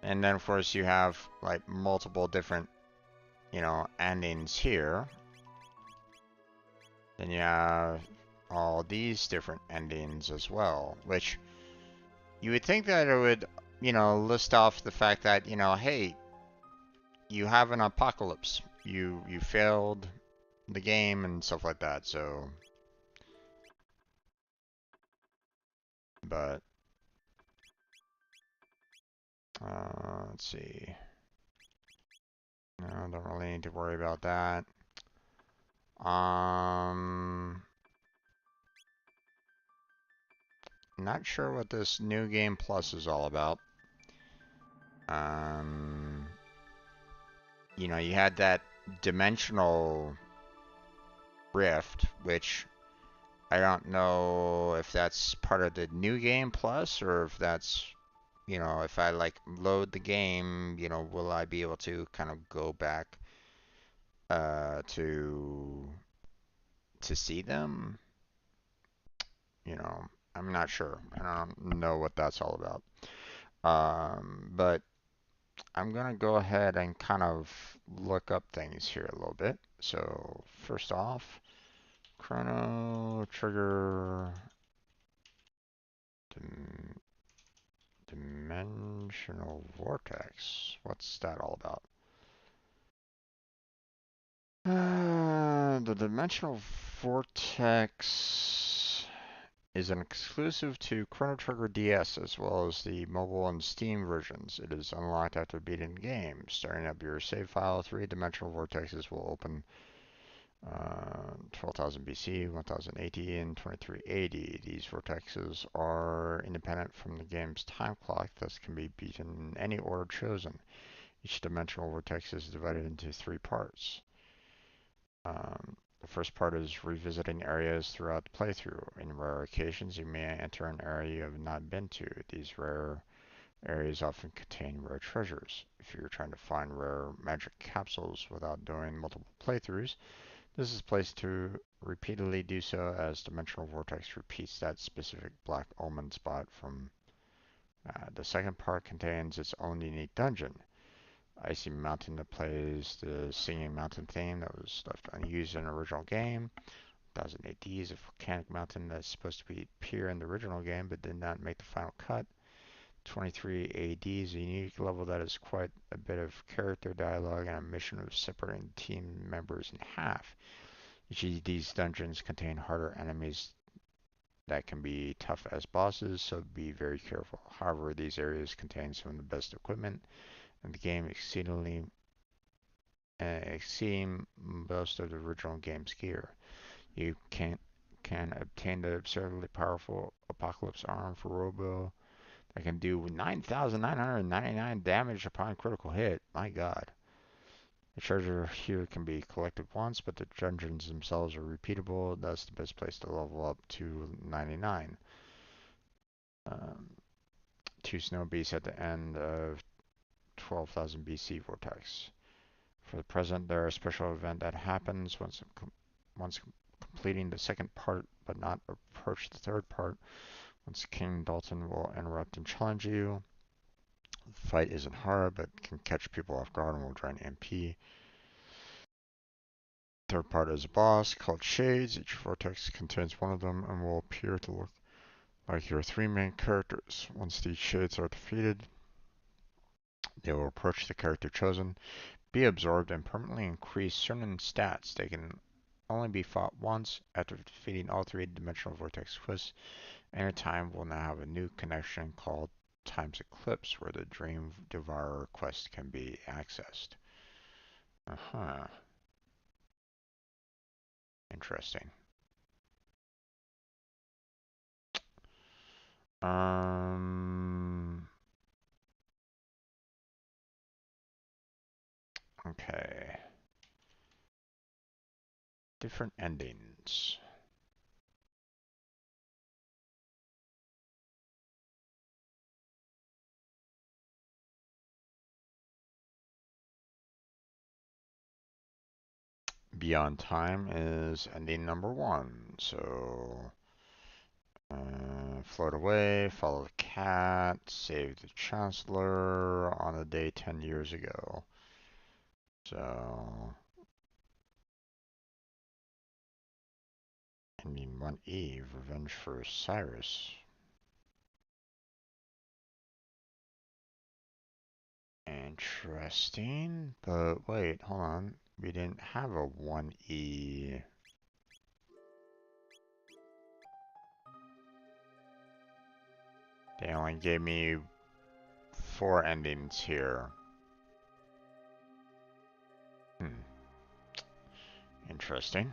And then of course you have like multiple different, you know, endings here. Then you have all these different endings as well, which you would think that it would, you know, list off the fact that, you know, hey, you have an apocalypse. You failed the game and stuff like that, so. But let's see. No, don't really need to worry about that. Not sure what this new game plus is all about. You know, you had that dimensional rift, which I don't know if that's part of the new game plus or if that's, you know, if I like load the game, you know, will I be able to kind of go back to see them? You know, I'm not sure. I don't know what that's all about. But I'm gonna go ahead and kind of look up things here a little bit. So first off, Chrono Trigger Dimensional Vortex. What's that all about? The Dimensional Vortex is an exclusive to Chrono Trigger DS as well as the mobile and Steam versions. It is unlocked after beating the game. Starting up your save file, three-dimensional vortexes will open 12,000 BC, 1000 AD, and 2380. These vortexes are independent from the game's time clock, thus can be beaten in any order chosen. Each dimensional vortex is divided into three parts. The first part is revisiting areas throughout the playthrough. In rare occasions, you may enter an area you have not been to. These rare areas often contain rare treasures. If you're trying to find rare magic capsules without doing multiple playthroughs, this is placed to repeatedly do so as Dimensional Vortex repeats that specific Black Omen spot from the second part contains its own unique dungeon. Icy Mountain that plays the Singing Mountain theme that was left unused in the original game. 1000 AD is a volcanic mountain that's supposed to appear in the original game but did not make the final cut. 23 AD is a unique level that has quite a bit of character dialogue and a mission of separating team members in half. Each of these dungeons contain harder enemies that can be tough as bosses, so be very careful. However, these areas contain some of the best equipment in the game, exceeding most of the original game's gear. You can obtain the absurdly powerful Apocalypse Arm for Robo that can do 9,999 damage upon critical hit. My god. The treasure here can be collected once, but the dungeons themselves are repeatable, thus the best place to level up to 99. Two snow beasts at the end of 12,000 BC Vortex. For the present, there is a special event that happens once completing the second part, but not approach the third part. Once King Dalton will interrupt and challenge you. The fight isn't hard, but can catch people off guard and will drain MP. Third part is a boss called Shades. Each vortex contains one of them and will appear to look like your three main characters. Once these shades are defeated, they will approach the character chosen, be absorbed, and permanently increase certain stats. They can only be fought once. After defeating all three dimensional vortex quests, Enter Time will now have a new connection called Time's Eclipse, where the Dream Devourer quest can be accessed. Interesting. Okay. Different endings. Beyond Time is ending number 1. So, float away, follow the cat, save the Chancellor on a day 10 years ago. So, ending 1E, Revenge for Cyrus. Interesting, but wait, hold on. We didn't have a 1E. They only gave me 4 endings here. Interesting.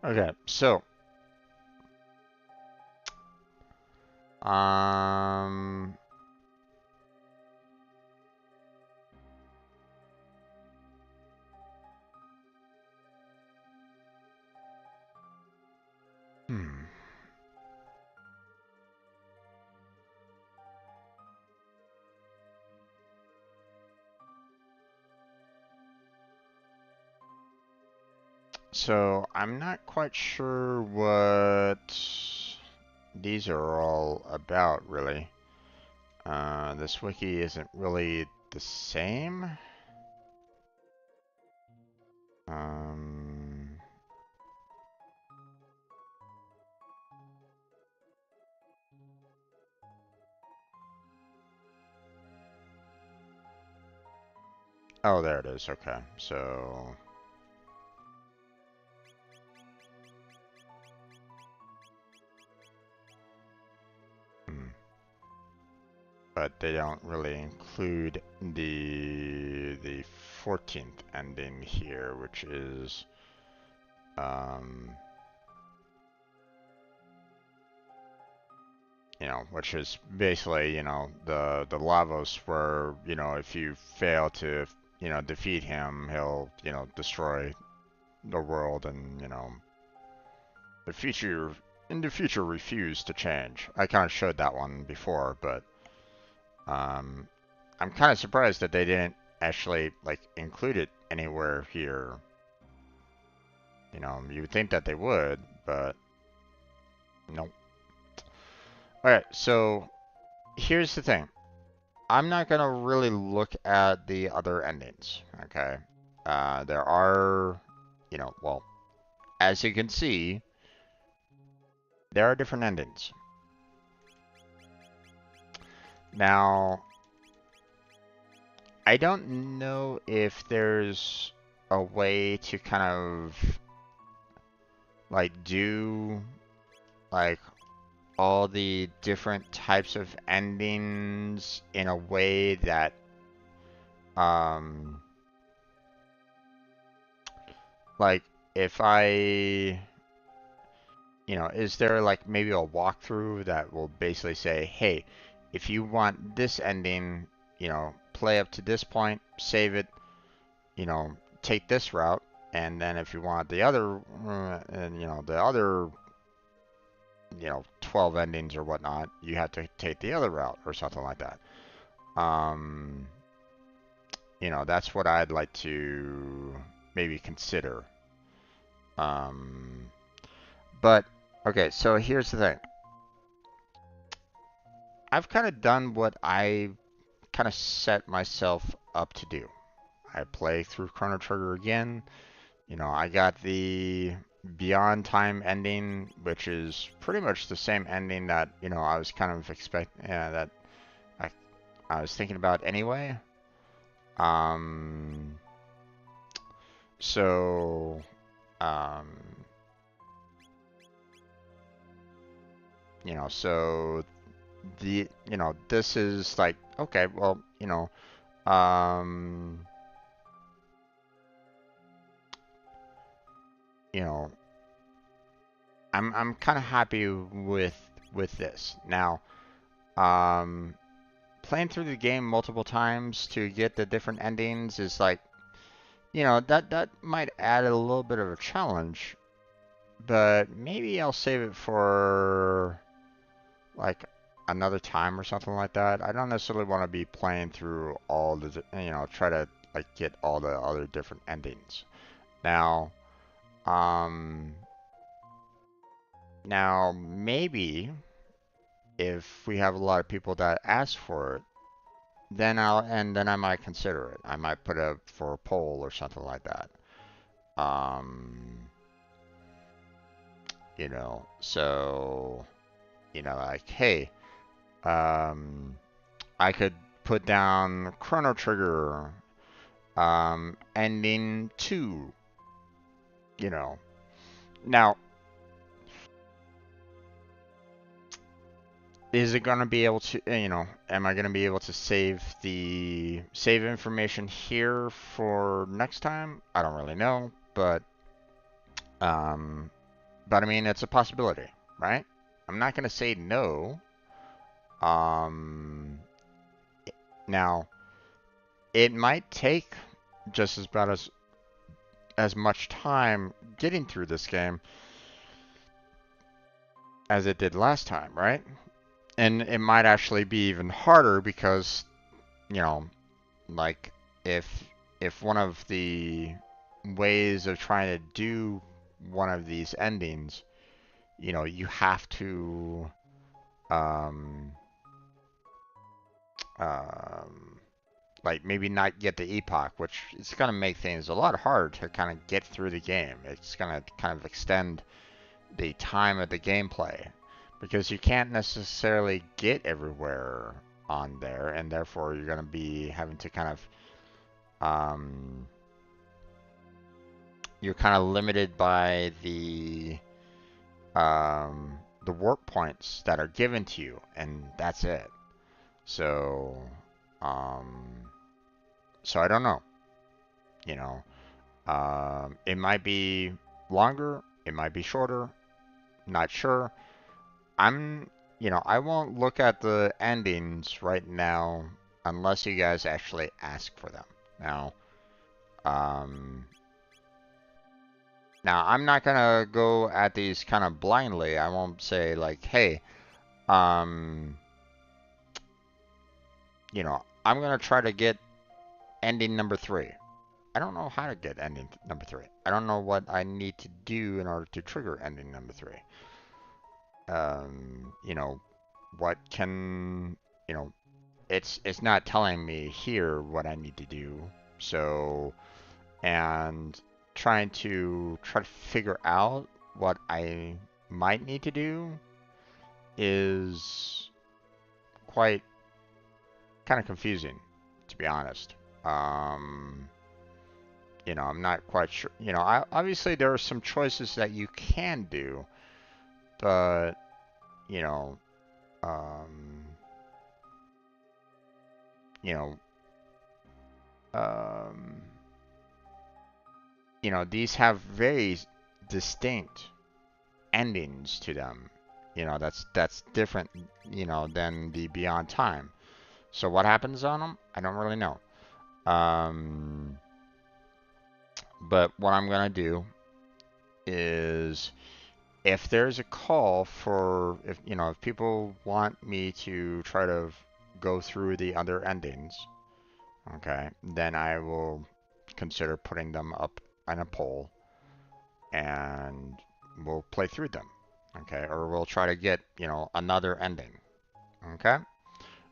Okay, so Um, hmm. So I'm not quite sure what these are all about, really. This wiki isn't really the same. Um, oh, there it is. Okay, so hmm. But they don't really include the 14th ending here, which is um, which is basically, the Lavos where, if you fail to, defeat him, he'll, destroy the world and, the future, in the future refuse to change. I kind of showed that one before, but um, I'm kind of surprised that they didn't actually, like, include it anywhere here. You would think that they would, but nope. Alright, so here's the thing. I'm not gonna really look at the other endings, okay? There are, well, as you can see, there are different endings. Now, I don't know if there's a way to kind of, like, do, like, all the different types of endings in a way that, um, like, if I, is there like maybe a walkthrough that will basically say, hey, if you want this ending, play up to this point, save it, take this route, and then if you want the other, and the other, 12 endings or whatnot, you have to take the other route or something like that. Um, that's what I'd like to maybe consider. Um, but okay, so here's the thing. I've kind of done what I kind of set myself up to do. I play through Chrono Trigger again. I got the Beyond Time ending, which is pretty much the same ending that, I was kind of that I, I was thinking about anyway. Um, so, um, so this is like, okay, well, um, you know, I'm kind of happy with this. Now, um, playing through the game multiple times to get the different endings is like, that might add a little bit of a challenge, but maybe I'll save it for like another time or something like that. I don't necessarily want to be playing through all the, try to like get all the other different endings. Now, um, now maybe if we have a lot of people that ask for it, then I might consider it. I might put it for a poll or something like that. Um, so like, hey, I could put down Chrono Trigger, ending 2, you know. Now, is it going to be able to, am I going to be able to save information here for next time? I don't really know, um, but I mean, it's a possibility, right? I'm not going to say no. Um, Now, it might take just about as much time getting through this game as it did last time, right? And it might actually be even harder because, you know, like if one of the ways of trying to do one of these endings, you know, you have to um um like maybe not get the epoch, which is going to make things a lot harder to kind of get through the game. It's going to kind of extend the time of the gameplay because you can't necessarily get everywhere on there, and therefore you're going to be having to kind of you're kind of limited by the warp points that are given to you, and that's it. So so I don't know, you know. It might be longer, it might be shorter, not sure. I'm, you know, I won't look at the endings right now unless you guys actually ask for them. Now, um, now I'm not gonna go at these kind of blindly. I won't say like, hey, um, you know, I'm gonna try to get ending number 3. I don't know how to get ending number 3. I don't know what I need to do in order to trigger ending number 3. You know, what can, you know, it's not telling me here what I need to do. So, and try to figure out what I might need to do is quite kind of confusing, to be honest. Um, you know, I'm not quite sure. You know, obviously there are some choices that you can do, but you know, um, you know, um, these have very distinct endings to them. You know, that's different, you know, than the Beyond Time. So what happens on them? I don't really know. Um, but what I'm gonna do is if there's a call for if you know if people want me to try to go through the other endings, okay, then I will consider putting them up on a poll and we'll play through them, okay, or we'll try to get another ending, okay.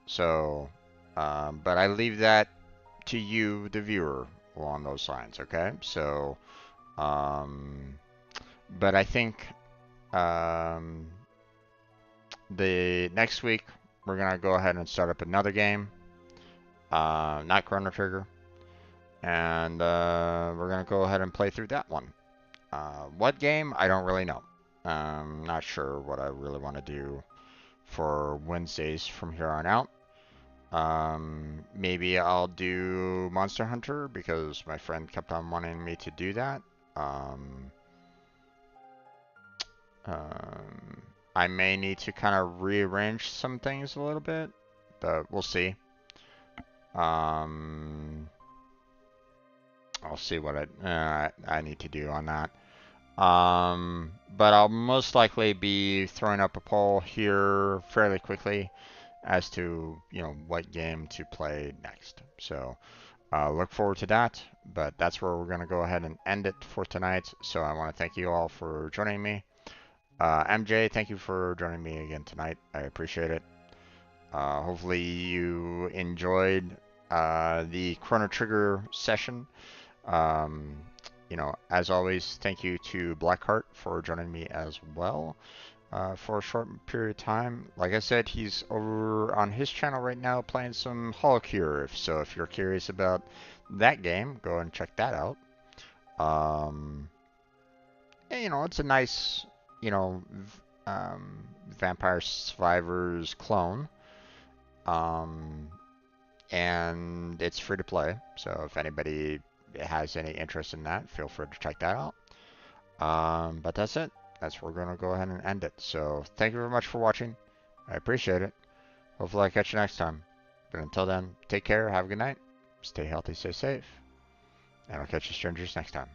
So, but I leave that to you, the viewer, along those lines, okay. So, um, but I think um, the next week we're gonna go ahead and start up another game, not Chrono Trigger, and we're gonna go ahead and play through that one. What game? I don't really know. Not sure what I really want to do for Wednesdays from here on out. Maybe I'll do Monster Hunter because my friend kept on wanting me to do that. Um, um, I may need to kind of rearrange some things a little bit, but we'll see. Um, I'll see what I need to do on that. But I'll most likely be throwing up a poll here fairly quickly as to, what game to play next. So look forward to that. But that's where we're going to go ahead and end it for tonight. So I want to thank you all for joining me. MJ, thank you for joining me again tonight. I appreciate it. Hopefully you enjoyed the Chrono Trigger session. As always, thank you to Blackheart for joining me as well for a short period of time. Like I said, he's over on his channel right now playing some Holocure. So if you're curious about that game, go and check that out. And, it's a nice, Vampire Survivors clone. And it's free to play. So if anybody has any interest in that, feel free to check that out. But that's it. That's where we're going to go ahead and end it. So thank you very much for watching. I appreciate it. Hopefully I catch you next time. But until then, take care, have a good night, stay healthy, stay safe, and I'll catch you strangers next time.